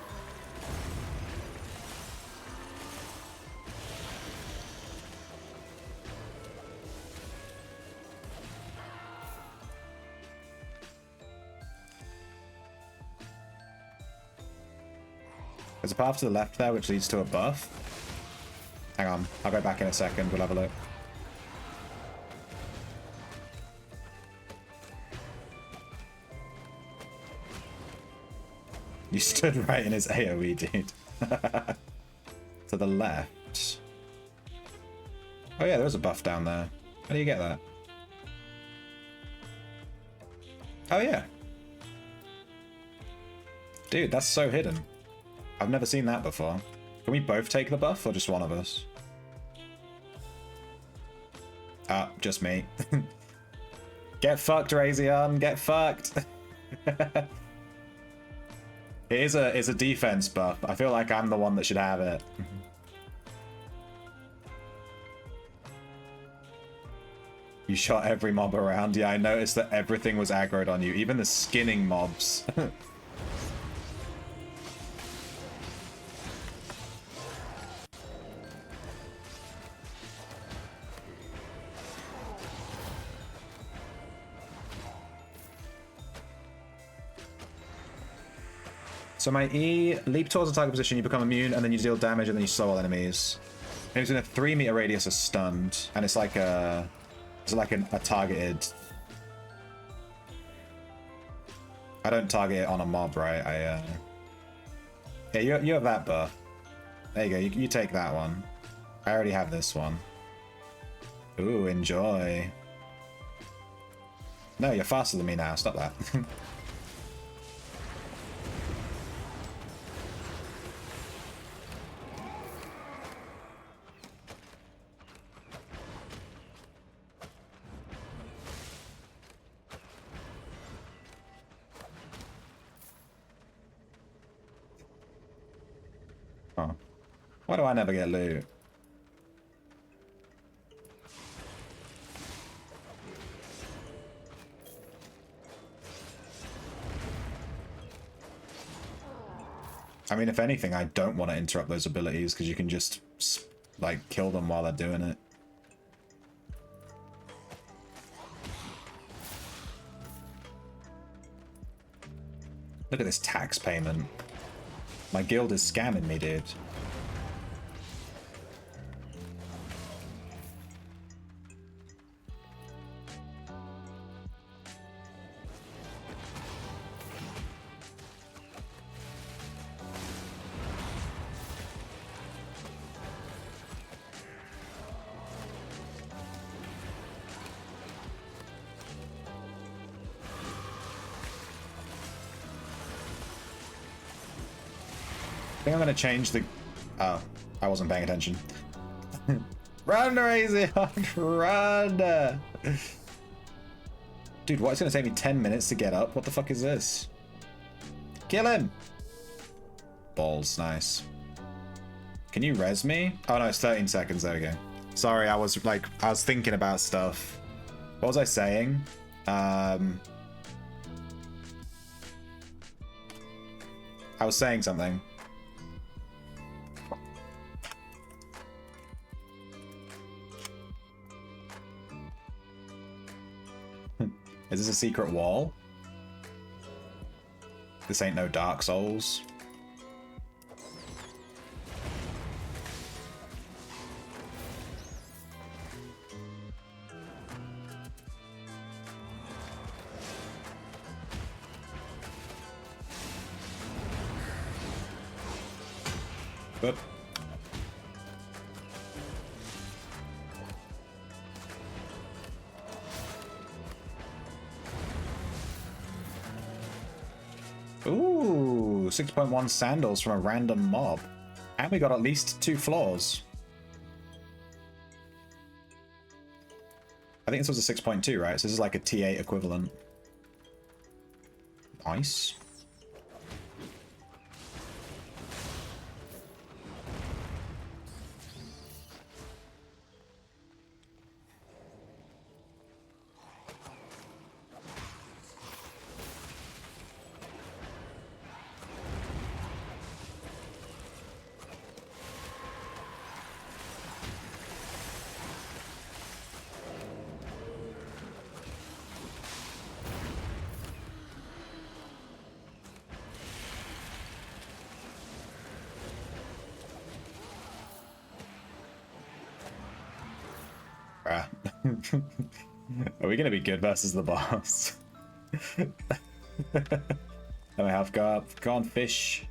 There's a path to the left there which leads to a buff. Hang on, I'll go back in a second, we'll have a look. You stood right in his AoE, dude. To the left. Oh yeah, there's a buff down there. How do you get that? Oh yeah. Dude, that's so hidden. I've never seen that before. Can we both take the buff or just one of us? Ah, just me. Get fucked, Razion. Get fucked. It's a defense buff. I feel like I'm the one that should have it. You shot every mob around. Yeah, I noticed that everything was aggroed on you. Even the skinning mobs. So my E, leap towards the target position, you become immune, and then you deal damage, and then you slow all enemies. And it's in a 3-meter radius are stunned, and it's like a targeted. I don't target it on a mob, right? Yeah, you have that buff. There you go. You take that one. I already have this one. Ooh, enjoy. No, you're faster than me now. Stop that. Oh. Why do I never get loot? I mean, if anything, I don't want to interrupt those abilities because you can just, like, kill them while they're doing it. Look at this tax payment. My guild is scamming me, dude. I think I'm gonna change the... Oh, I wasn't paying attention. Run, Razion! Run! Dude, what? It's gonna take me 10 minutes to get up? What the fuck is this? Kill him! Balls, nice. Can you res me? Oh no, it's 13 seconds, there we go. Sorry, I was thinking about stuff. What was I saying? I was saying something. Is this a secret wall? This ain't no Dark Souls. Whoop. Ooh, 6.1 sandals from a random mob. And we got at least 2 floors. I think this was a 6.2, right? So this is like a T8 equivalent. Nice. Are we gonna be good versus the boss? Then we have go up, go on fish.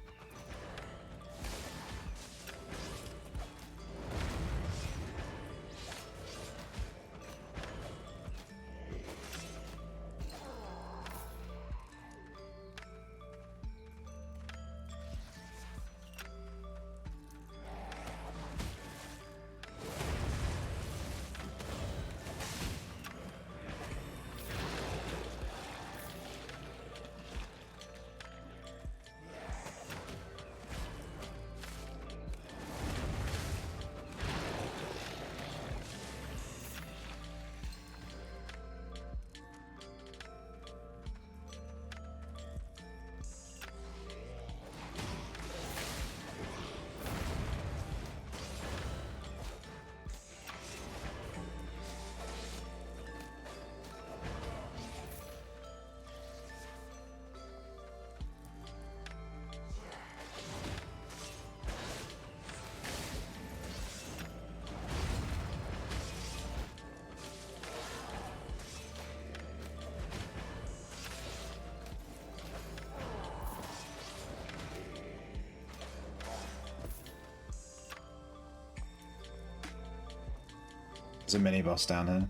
There's a mini boss down here.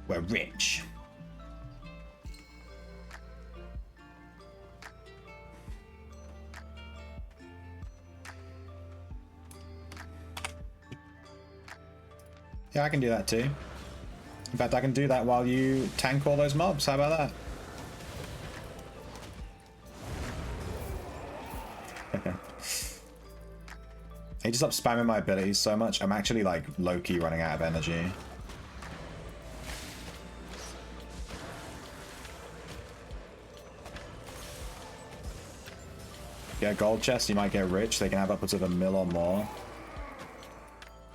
We're rich. Yeah, I can do that too. In fact, I can do that while you tank all those mobs. How about that? Okay. He just stopped spamming my abilities so much. I'm actually like low-key running out of energy. Get a gold chest, you might get rich. They can have upwards of 1 mil or more.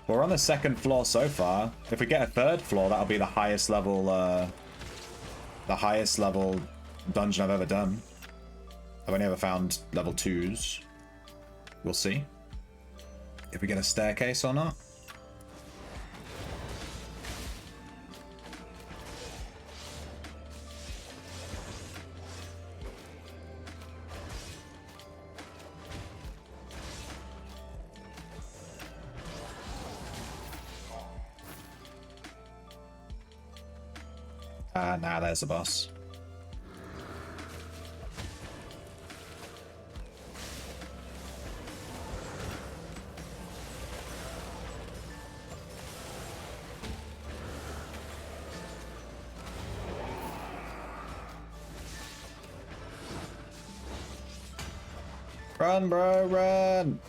We're on the 2nd floor so far. If we get a 3rd floor, that'll be the highest level dungeon I've ever done. I've only ever found level 2s. We'll see if we get a staircase or not. Nah, there's the boss. Run, bro, run!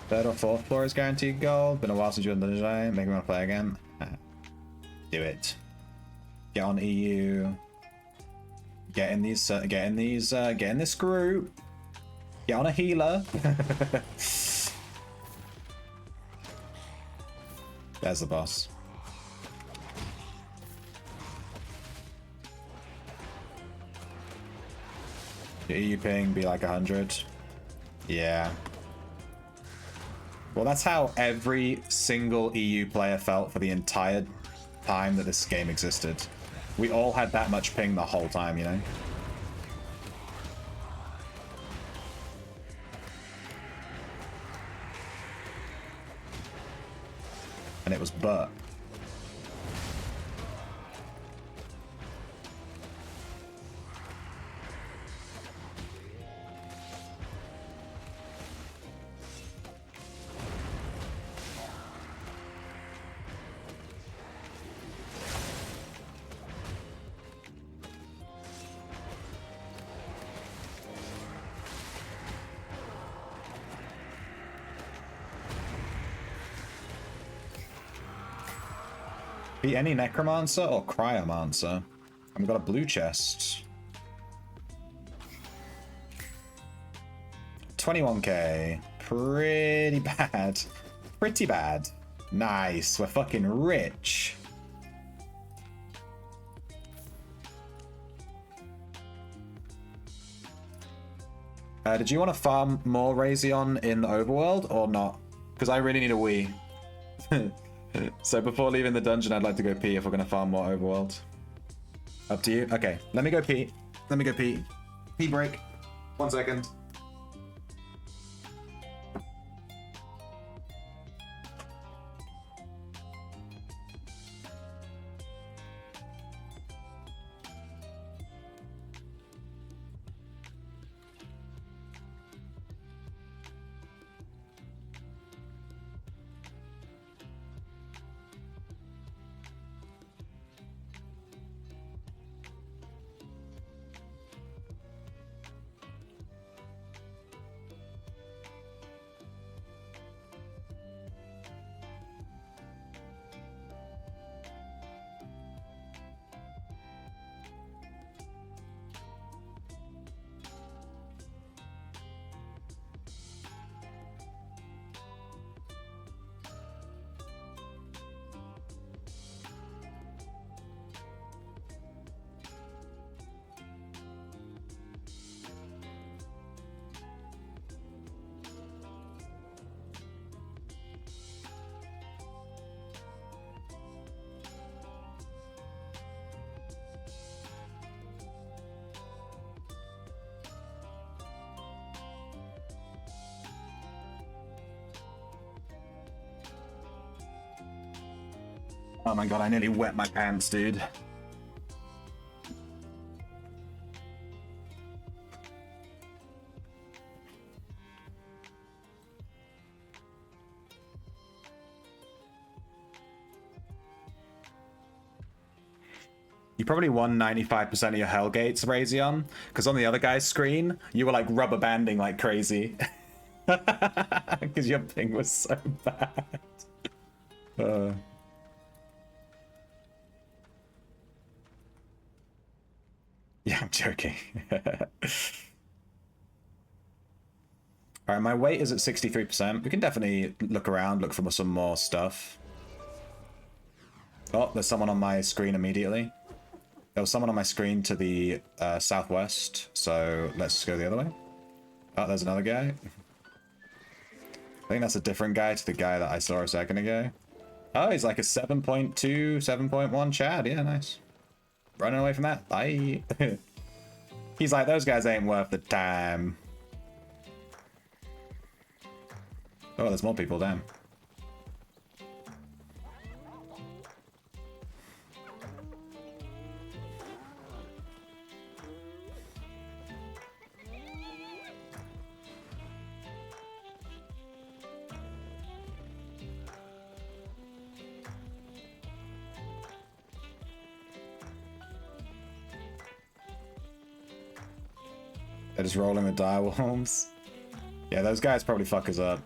Third or fourth floor is guaranteed gold. Been a while since you were in the design. Make me want to play again. Do it. Get on EU. Get in these. Get in this group. Get on a healer. There's the boss. Your EU ping be like 100. Yeah. Well, that's how every single EU player felt for the entire time that this game existed. We all had that much ping the whole time, you know? And it was but. Be any necromancer or cryomancer. I've got a blue chest. 21k. Pretty bad. Pretty bad. Nice. We're fucking rich. Did you want to farm more Razion in the overworld or not? Because I really need a wee. So before leaving the dungeon, I'd like to go pee if we're going to farm more overworld. Up to you. Okay, let me go pee. Let me go pee. Pee break. 1 second. Oh my god, I nearly wet my pants, dude. You probably won 95% of your Hellgates, Razion, because on the other guy's screen, you were like rubber banding like crazy. Because your ping was so bad. Yeah, I'm joking. All right, my weight is at 63%. We can definitely look around, look for some more stuff. Oh, there's someone on my screen immediately. There was someone on my screen to the southwest, so let's go the other way. Oh, there's another guy. I think that's a different guy to the guy that I saw a second ago. Oh, he's like a 7.2, 7.1 Chad. Yeah, nice. Running away from that. Bye. He's like, those guys ain't worth the time. Oh, there's more people, damn. They're just rolling the direwolves. Yeah, those guys probably fuck us up.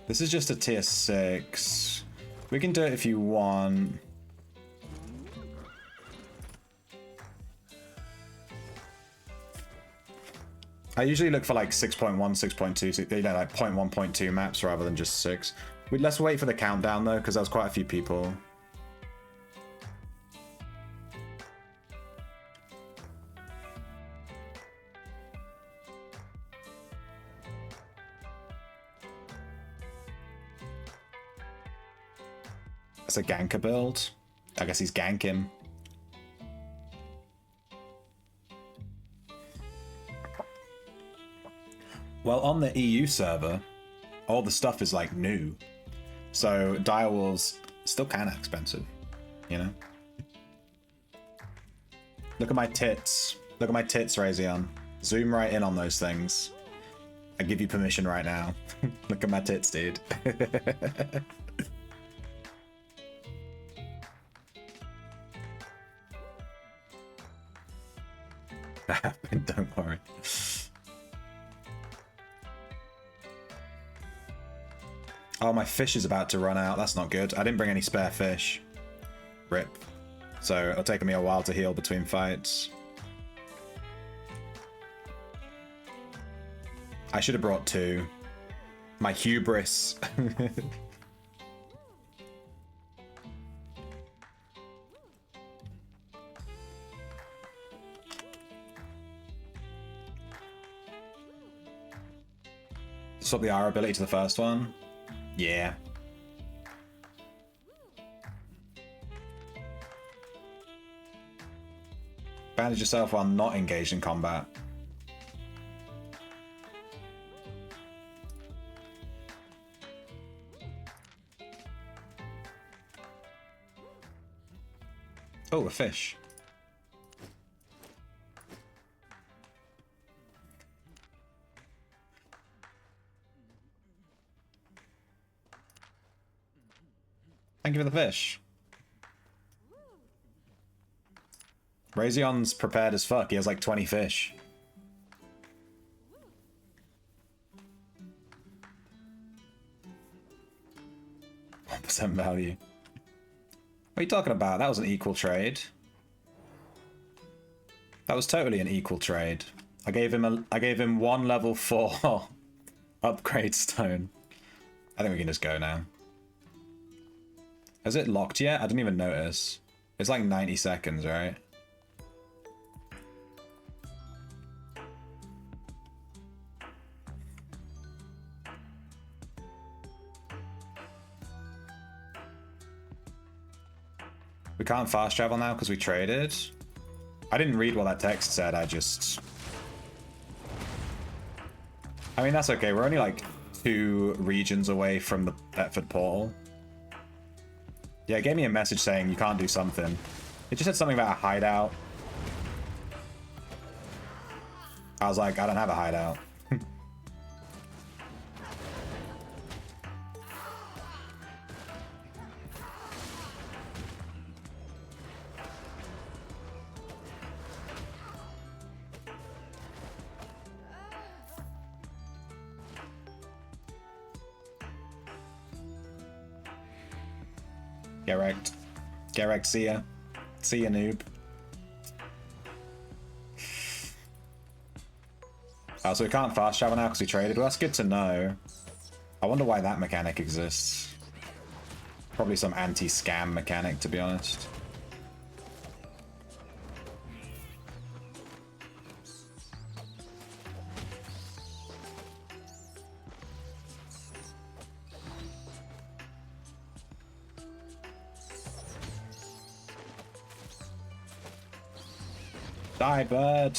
This is just a tier 6. We can do it if you want. I usually look for like 6.1, 6.2, you know, like 0.1, 0.2 maps rather than just 6. Let's wait for the countdown though, because there was quite a few people. It's a ganker build. I guess he's ganking. Well, on the EU server, all the stuff is like new. So direwolves still kind of expensive, you know? Look at my tits. Look at my tits, Razion. Zoom right in on those things. I give you permission right now. Look at my tits, dude. Don't worry. Oh, my fish is about to run out. That's not good. I didn't bring any spare fish. Rip. So it'll take me a while to heal between fights. I should have brought 2. My hubris. Swap the R ability to the first one. Yeah. Bandage yourself while not engaged in combat. Oh, a fish. Thank you for the fish. Razion's prepared as fuck. He has like 20 fish. %1 value. What are you talking about? That was an equal trade. That was totally an equal trade. I gave him 1 level 4 upgrade stone. I think we can just go now. Has it locked yet? I didn't even notice. It's like 90 seconds, right? We can't fast travel now because we traded. I didn't read what that text said, I mean, that's okay. We're only like 2 regions away from the Thetford portal. Yeah, it gave me a message saying you can't do something. It just said something about a hideout. I was like, I don't have a hideout. Get wrecked. Get wrecked, see ya. See ya, noob. Oh, so we can't fast travel now because we traded? Well, that's good to know. I wonder why that mechanic exists. Probably some anti-scam mechanic, to be honest. Die, bird.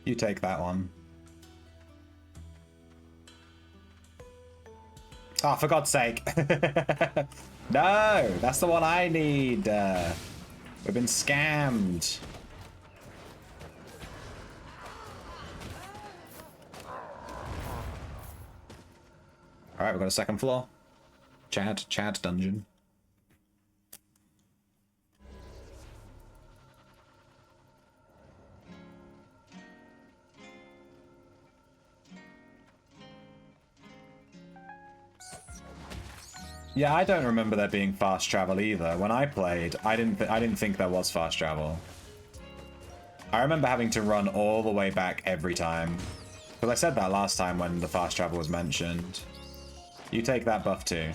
You take that one. Oh, for God's sake. No, that's the one I need. We've been scammed. Alright, we've got a second floor. Chad dungeon. Yeah, I don't remember there being fast travel either. When I played, I didn't think there was fast travel. I remember having to run all the way back every time. Because I said that last time when the fast travel was mentioned. You take that buff too.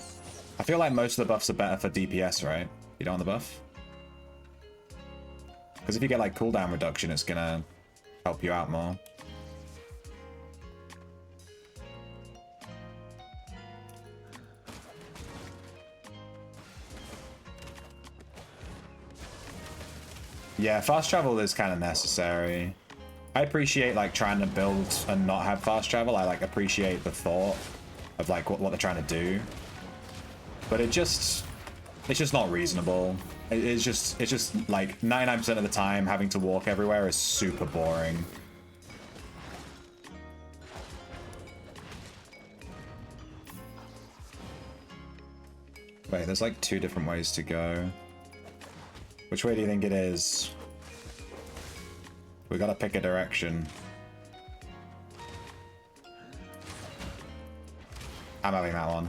I feel like most of the buffs are better for DPS, right? You don't want the buff? Because if you get like cooldown reduction, it's gonna help you out more. Yeah, fast travel is kind of necessary. I appreciate like trying to build and not have fast travel. I like appreciate the thought of like what they're trying to do. But it's just not reasonable. It's just like 99% of the time having to walk everywhere is super boring. Wait, there's like 2 different ways to go. Which way do you think it is? We gotta pick a direction. I'm having that one.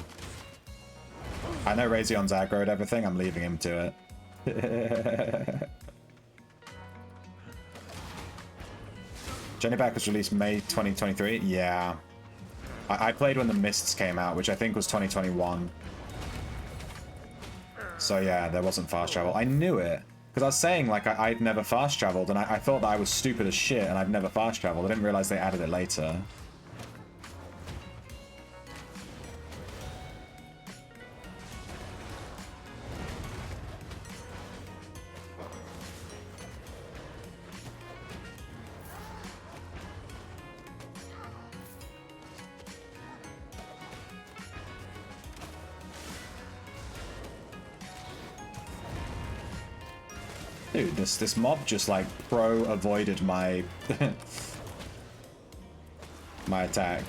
I know Razion's aggroed everything, I'm leaving him to it. Jenny Back was released May 2023? Yeah. I played when the Mists came out, which I think was 2021. So yeah, there wasn't fast travel. I knew it. Because I was saying, like, I'd never fast traveled, and I thought that I was stupid as shit, and I've never fast traveled. I didn't realize they added it later. Dude, this mob just like avoided my my attack.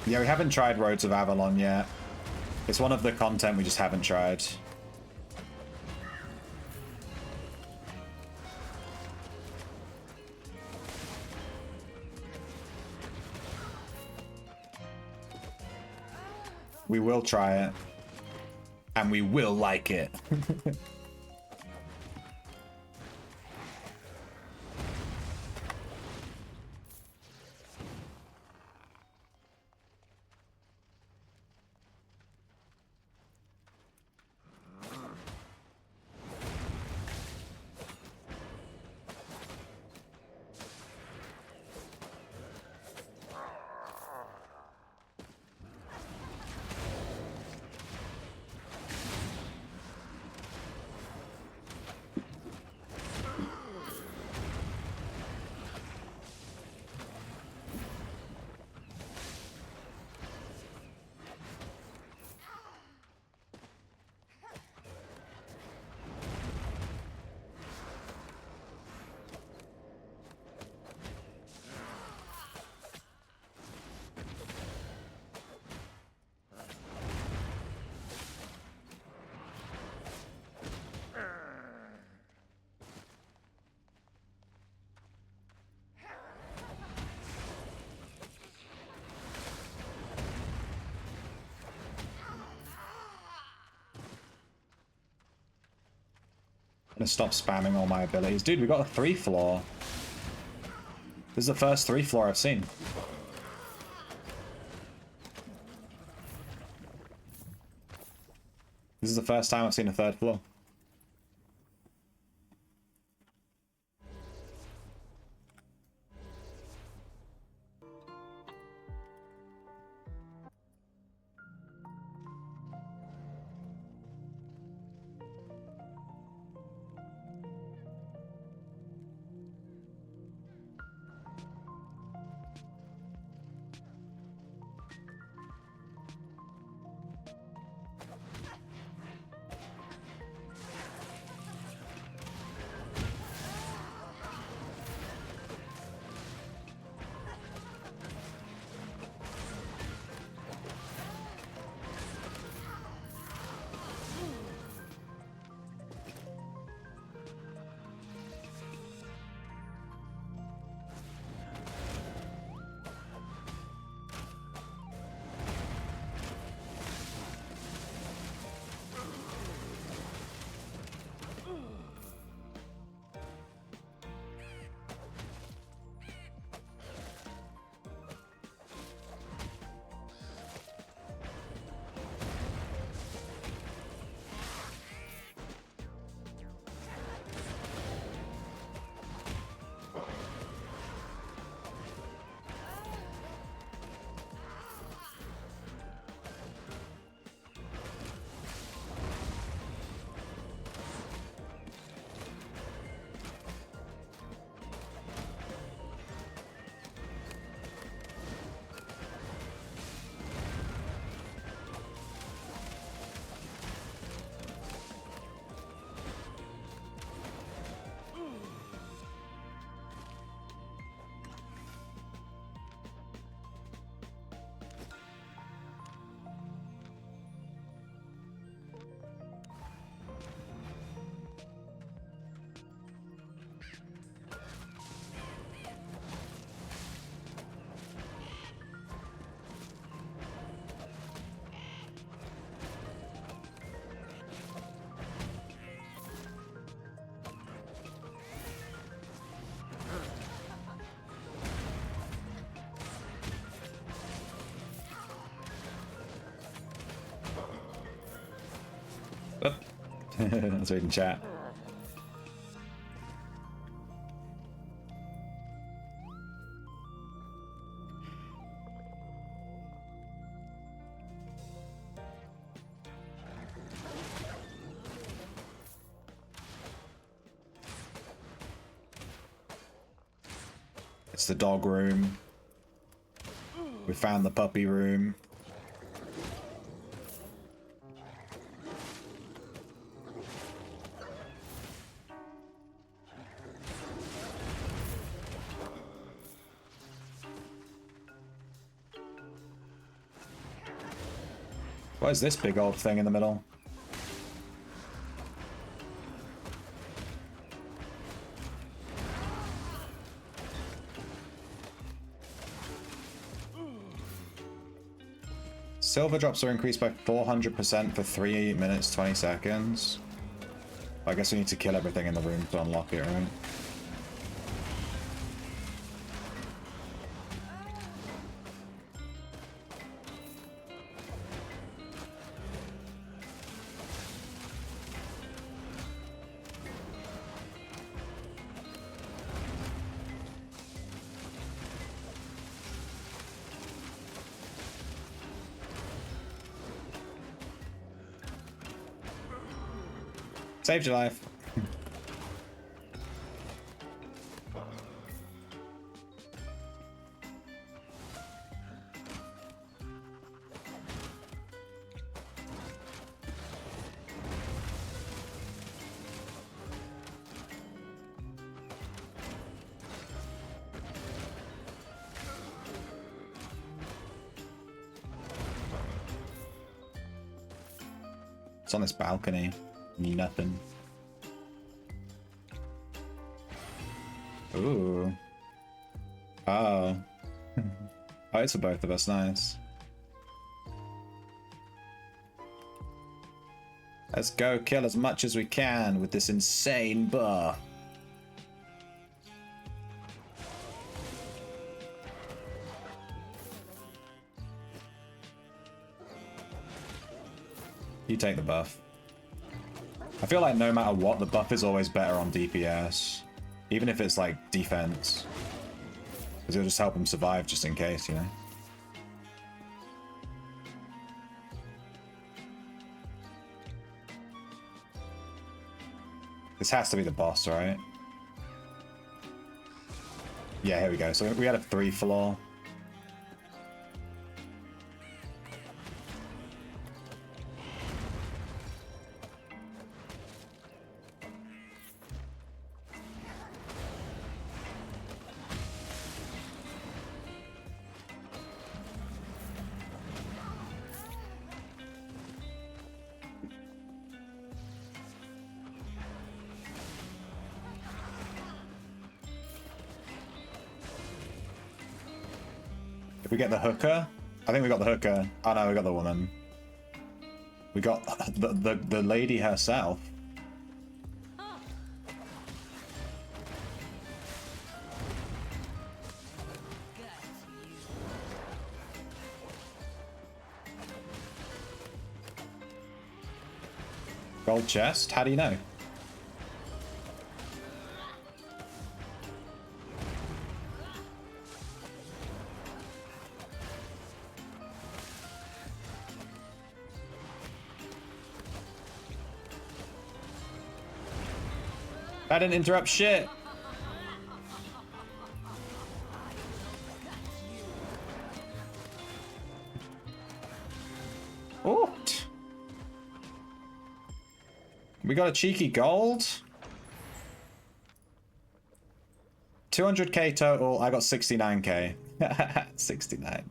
Yeah, we haven't tried Roads of Avalon yet. It's one of the content we just haven't tried. We will try it. And we will like it. I'm gonna stop spamming all my abilities. Dude, we got a 3 floor. This is the first 3 floor I've seen. This is the first time I've seen a 3rd floor. That's reading chat. It's the dog room. We found the puppy room. What is this big old thing in the middle? Silver drops are increased by 400% for 3 minutes, 20 seconds. I guess we need to kill everything in the room to unlock it, right? Saved your life. It's on this balcony. Nothing. Ooh. Oh. Oh, it's for both of us. Nice. Let's go kill as much as we can with this insane buff. You take the buff. I feel like no matter what, the buff is always better on DPS. Even if it's like defense. Because it'll just help him survive just in case, you know? This has to be the boss, right? Yeah, here we go. So we had a 3 floor. We get the hooker. I think we got the hooker. Oh no, we got the woman. We got the lady herself. Gold chest? How do you know? I didn't interrupt shit. Oh. We got a cheeky gold. 200k total. I got 69k. 69.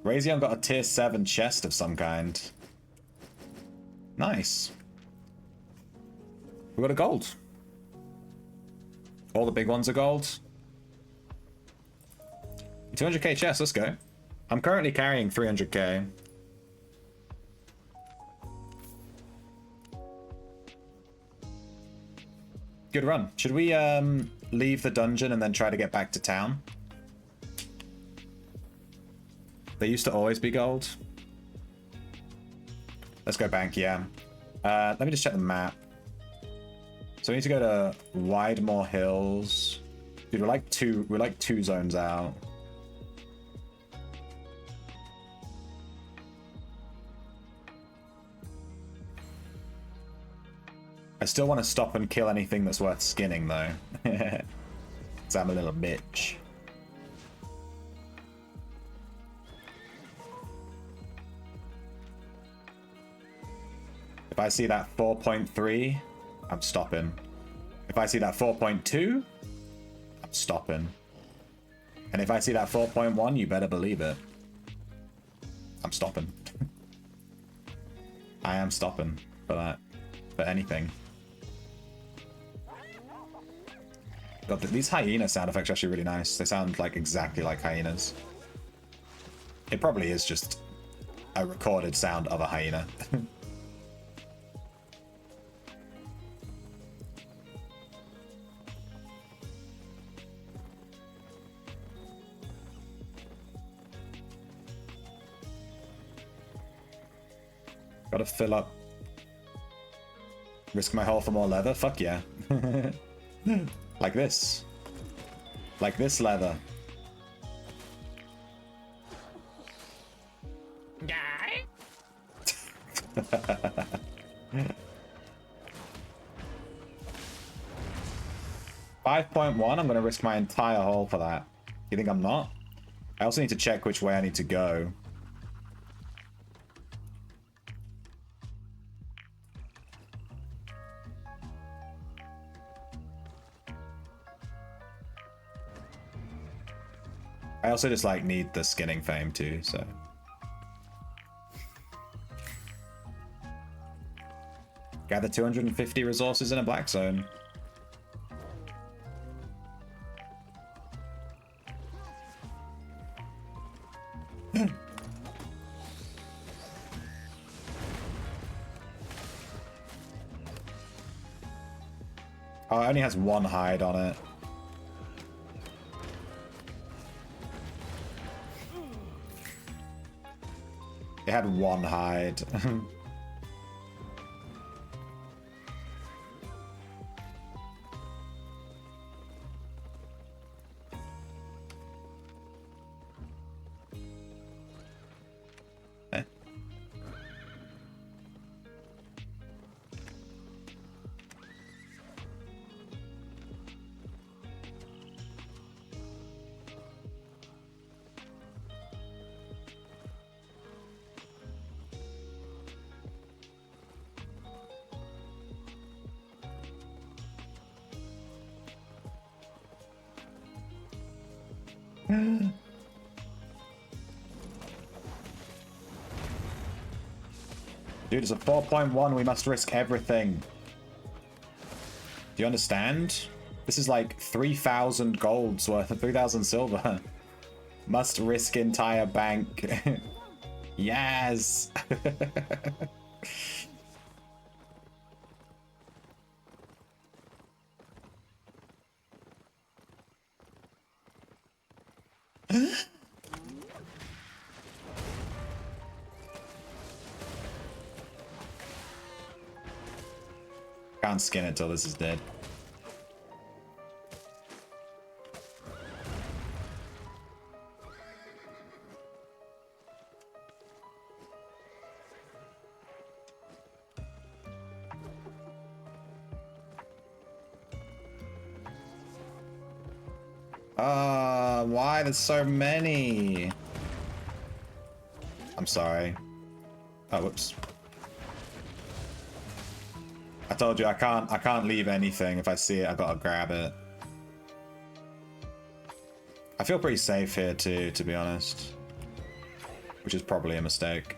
Razion got a tier 7 chest of some kind. Nice. We got a gold. All the big ones are gold. 200k chest, let's go. I'm currently carrying 300k. Good run. Should we leave the dungeon and then try to get back to town? They used to always be gold. Let's go bank, yeah. Let me just check the map. So we need to go to Widemore Hills. Dude, we're like two zones out. I still want to stop and kill anything that's worth skinning though. Cause I'm a little bitch. If I see that 4.3, I'm stopping. If I see that 4.2, I'm stopping. And if I see that 4.1, you better believe it. I'm stopping. I am stopping for that. For anything. God, these hyena sound effects are actually really nice. They sound like exactly like hyenas. It probably is just a recorded sound of a hyena. Gotta fill up. Risk my hull for more leather? Fuck yeah. Like this. Like this leather. Die. 5.1, I'm gonna risk my entire hull for that. You think I'm not? I also need to check which way I need to go. I also just like need the skinning fame too, so. Gather 250 resources in a Blackzone. Oh, it only has one hide on it. It had one hide. Dude, it's a 4.1. We must risk everything. Do you understand? This is like 3,000 golds worth of 3,000 silver. Must risk entire bank. Yes. Can't skin it till this is dead. Why? There's so many. I'm sorry. Oh, whoops. I told you I can't leave anything. If I see it, I've got to grab it. I feel pretty safe here too, to be honest. Which is probably a mistake.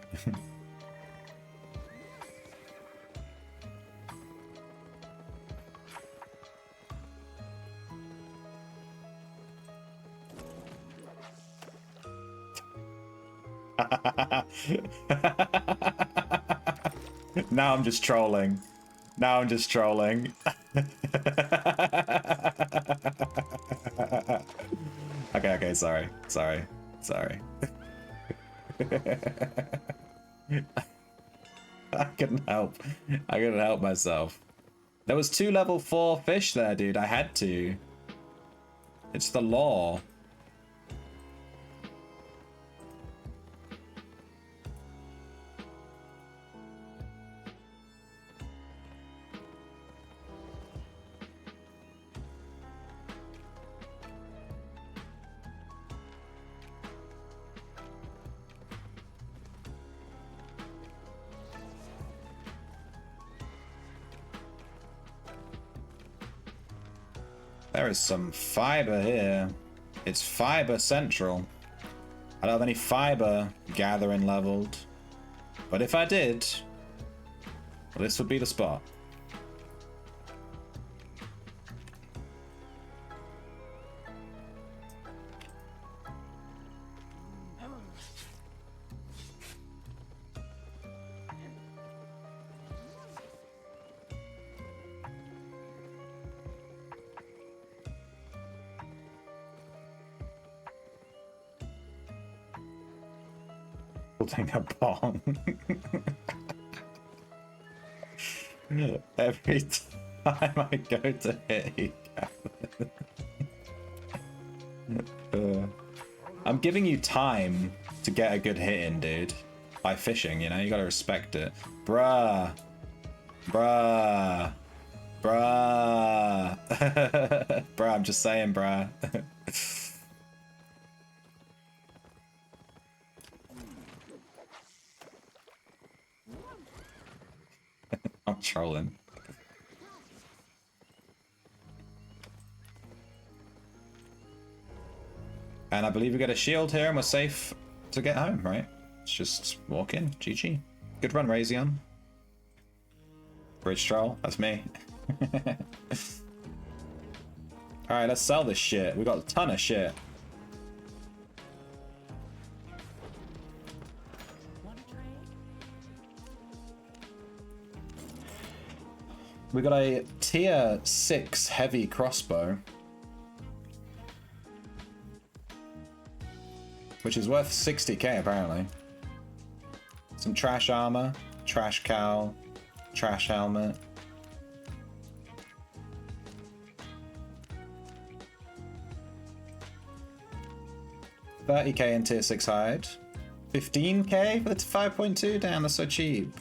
Now I'm just trolling. Now I'm just trolling. Okay, sorry. I couldn't help myself. There was 2 level 4 fish there, dude. I had to. It's the law. There is some fiber here. It's fiber central. I don't have any fiber gathering leveled. But if I did, This would be the spot. Holding a bong. Every time I go to hit you, I'm giving you time to get a good hit in, dude. By fishing, you know? You gotta respect it. Bruh. Bruh. Bruh. Bruh, I'm just saying, bruh. I'm trolling. And I believe we get a shield here and we're safe to get home, right? Let's just walk in. GG. Good run, Razion. Bridge troll, that's me. Alright, let's sell this shit. We got a ton of shit. We got a tier 6 heavy crossbow, which is worth 60k apparently. Some trash armor, trash cowl, trash helmet. $30k in tier 6 hide. 15k for the 5.2? Damn, that's so cheap.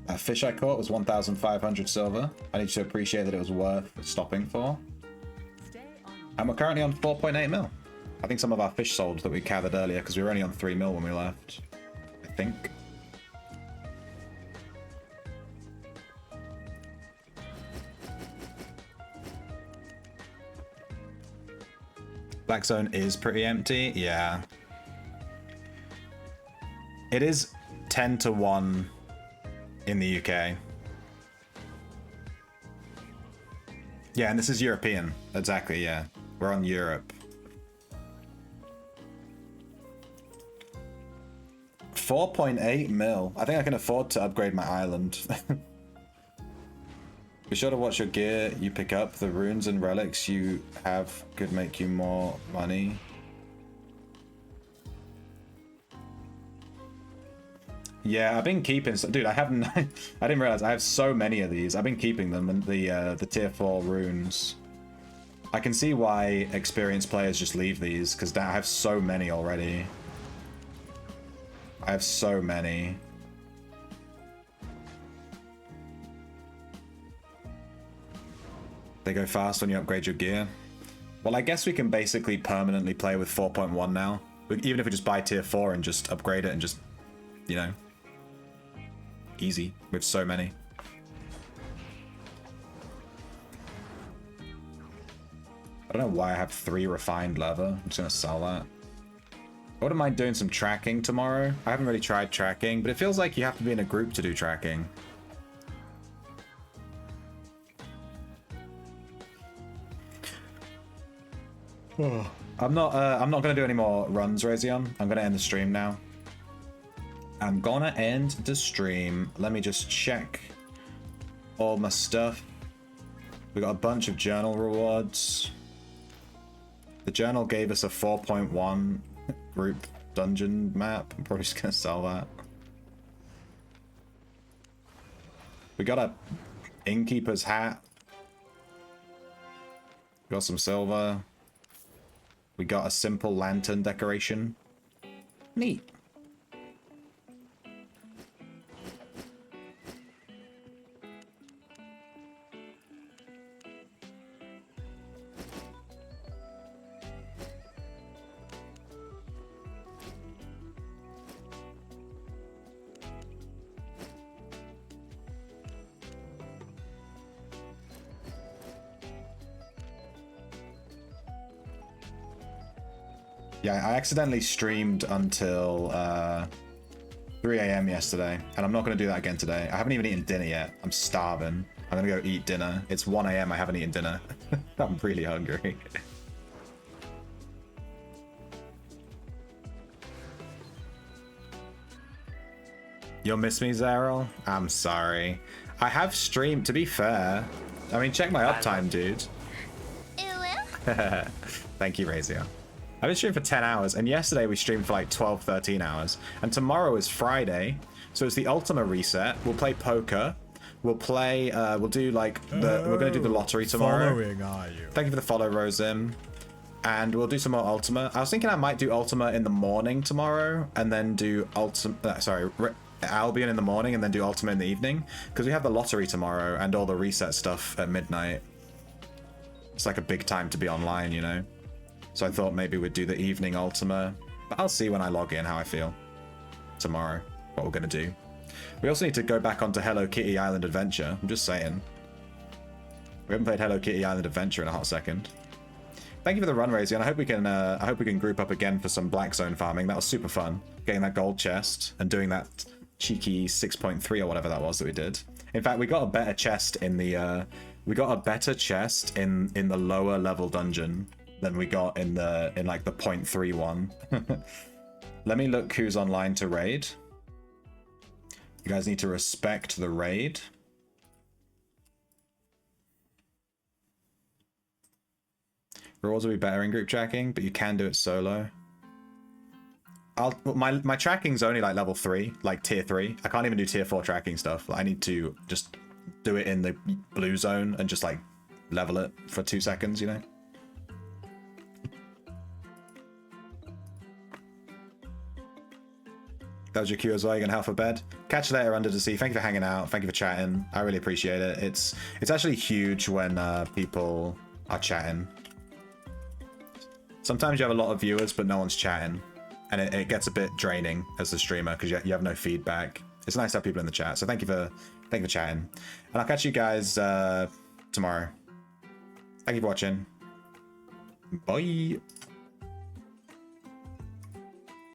That fish I caught was 1,500 silver. I need to appreciate that it was worth stopping for. And we're currently on 4.8 mil. I think some of our fish sold that we gathered earlier because we were only on 3 mil when we left. I think. Blackzone is pretty empty, yeah. It is 10 to 1 in the UK. Yeah, and this is European. Exactly, yeah. We're on Europe. 4.8 mil. I think I can afford to upgrade my island. Be sure to watch your gear you pick up. The runes and relics you have could make you more money. Yeah, I've been keeping... Dude, I haven't... I didn't realize I have so many of these. I've been keeping them in the tier 4 runes. I can see why experienced players just leave these, because I have so many already. I have so many. They go fast when you upgrade your gear. Well, I guess we can basically permanently play with 4.1 now. Even if we just buy tier 4 and just upgrade it and just, you know... Easy, with so many. I don't know why I have 3 refined leather. I'm just gonna sell that. I wouldn't mind doing some tracking tomorrow. I haven't really tried tracking, but it feels like you have to be in a group to do tracking. I'm not gonna do any more runs, Razion. I'm gonna end the stream now. I'm gonna end the stream. Let me just check all my stuff. We got a bunch of journal rewards. The journal gave us a 4.1 group dungeon map. I'm probably just gonna sell that. We got a innkeeper's hat. We got some silver. We got a simple lantern decoration. Neat. Yeah, I accidentally streamed until 3 a.m. yesterday, and I'm not going to do that again today. I haven't even eaten dinner yet. I'm starving. I'm going to go eat dinner. It's 1 a.m. I haven't eaten dinner. I'm really hungry. You'll miss me, Zeryl? I'm sorry. I have streamed, to be fair. I mean, check my uptime, dude. Thank you, Razia. I've been streaming for 10 hours, and yesterday we streamed for like 12, 13 hours. And tomorrow is Friday, so it's the Ultima reset. We'll play poker. We'll play, we'll do like, we're going to do the lottery tomorrow. Following, are you? Thank you for the follow, Rosim. And we'll do some more Ultima. I was thinking I might do Ultima in the morning tomorrow, and then do Albion in the morning, and then do Ultima in the evening. Because we have the lottery tomorrow, and all the reset stuff at midnight. It's like a big time to be online, you know? So I thought maybe we'd do the evening Ultima. But I'll see when I log in how I feel tomorrow, what we're going to do. We also need to go back onto Hello Kitty Island Adventure. I'm just saying. We haven't played Hello Kitty Island Adventure in a hot second. Thank you for the run, Razy, and I hope we can group up again for some Blackzone farming. That was super fun. Getting that gold chest and doing that cheeky 6.3 or whatever that was that we did. In fact, we got a better chest in the the lower level dungeon than we got in like the 0.3 one. Let me look who's online to raid. You guys need to respect the raid. Rewards will be better in group tracking, but you can do it solo. My tracking's only like level 3, like tier 3. I can't even do tier 4 tracking stuff. I need to just do it in the blue zone and just like level it for 2 seconds, you know? That was your cue as well. You're gonna help for bed. Catch you later, Under the Sea. Thank you for hanging out. Thank you for chatting. I really appreciate it. It's actually huge when people are chatting. Sometimes you have a lot of viewers, but no one's chatting, and it gets a bit draining as a streamer because you have no feedback. It's nice to have people in the chat. So thank you for chatting, and I'll catch you guys tomorrow. Thank you for watching. Bye.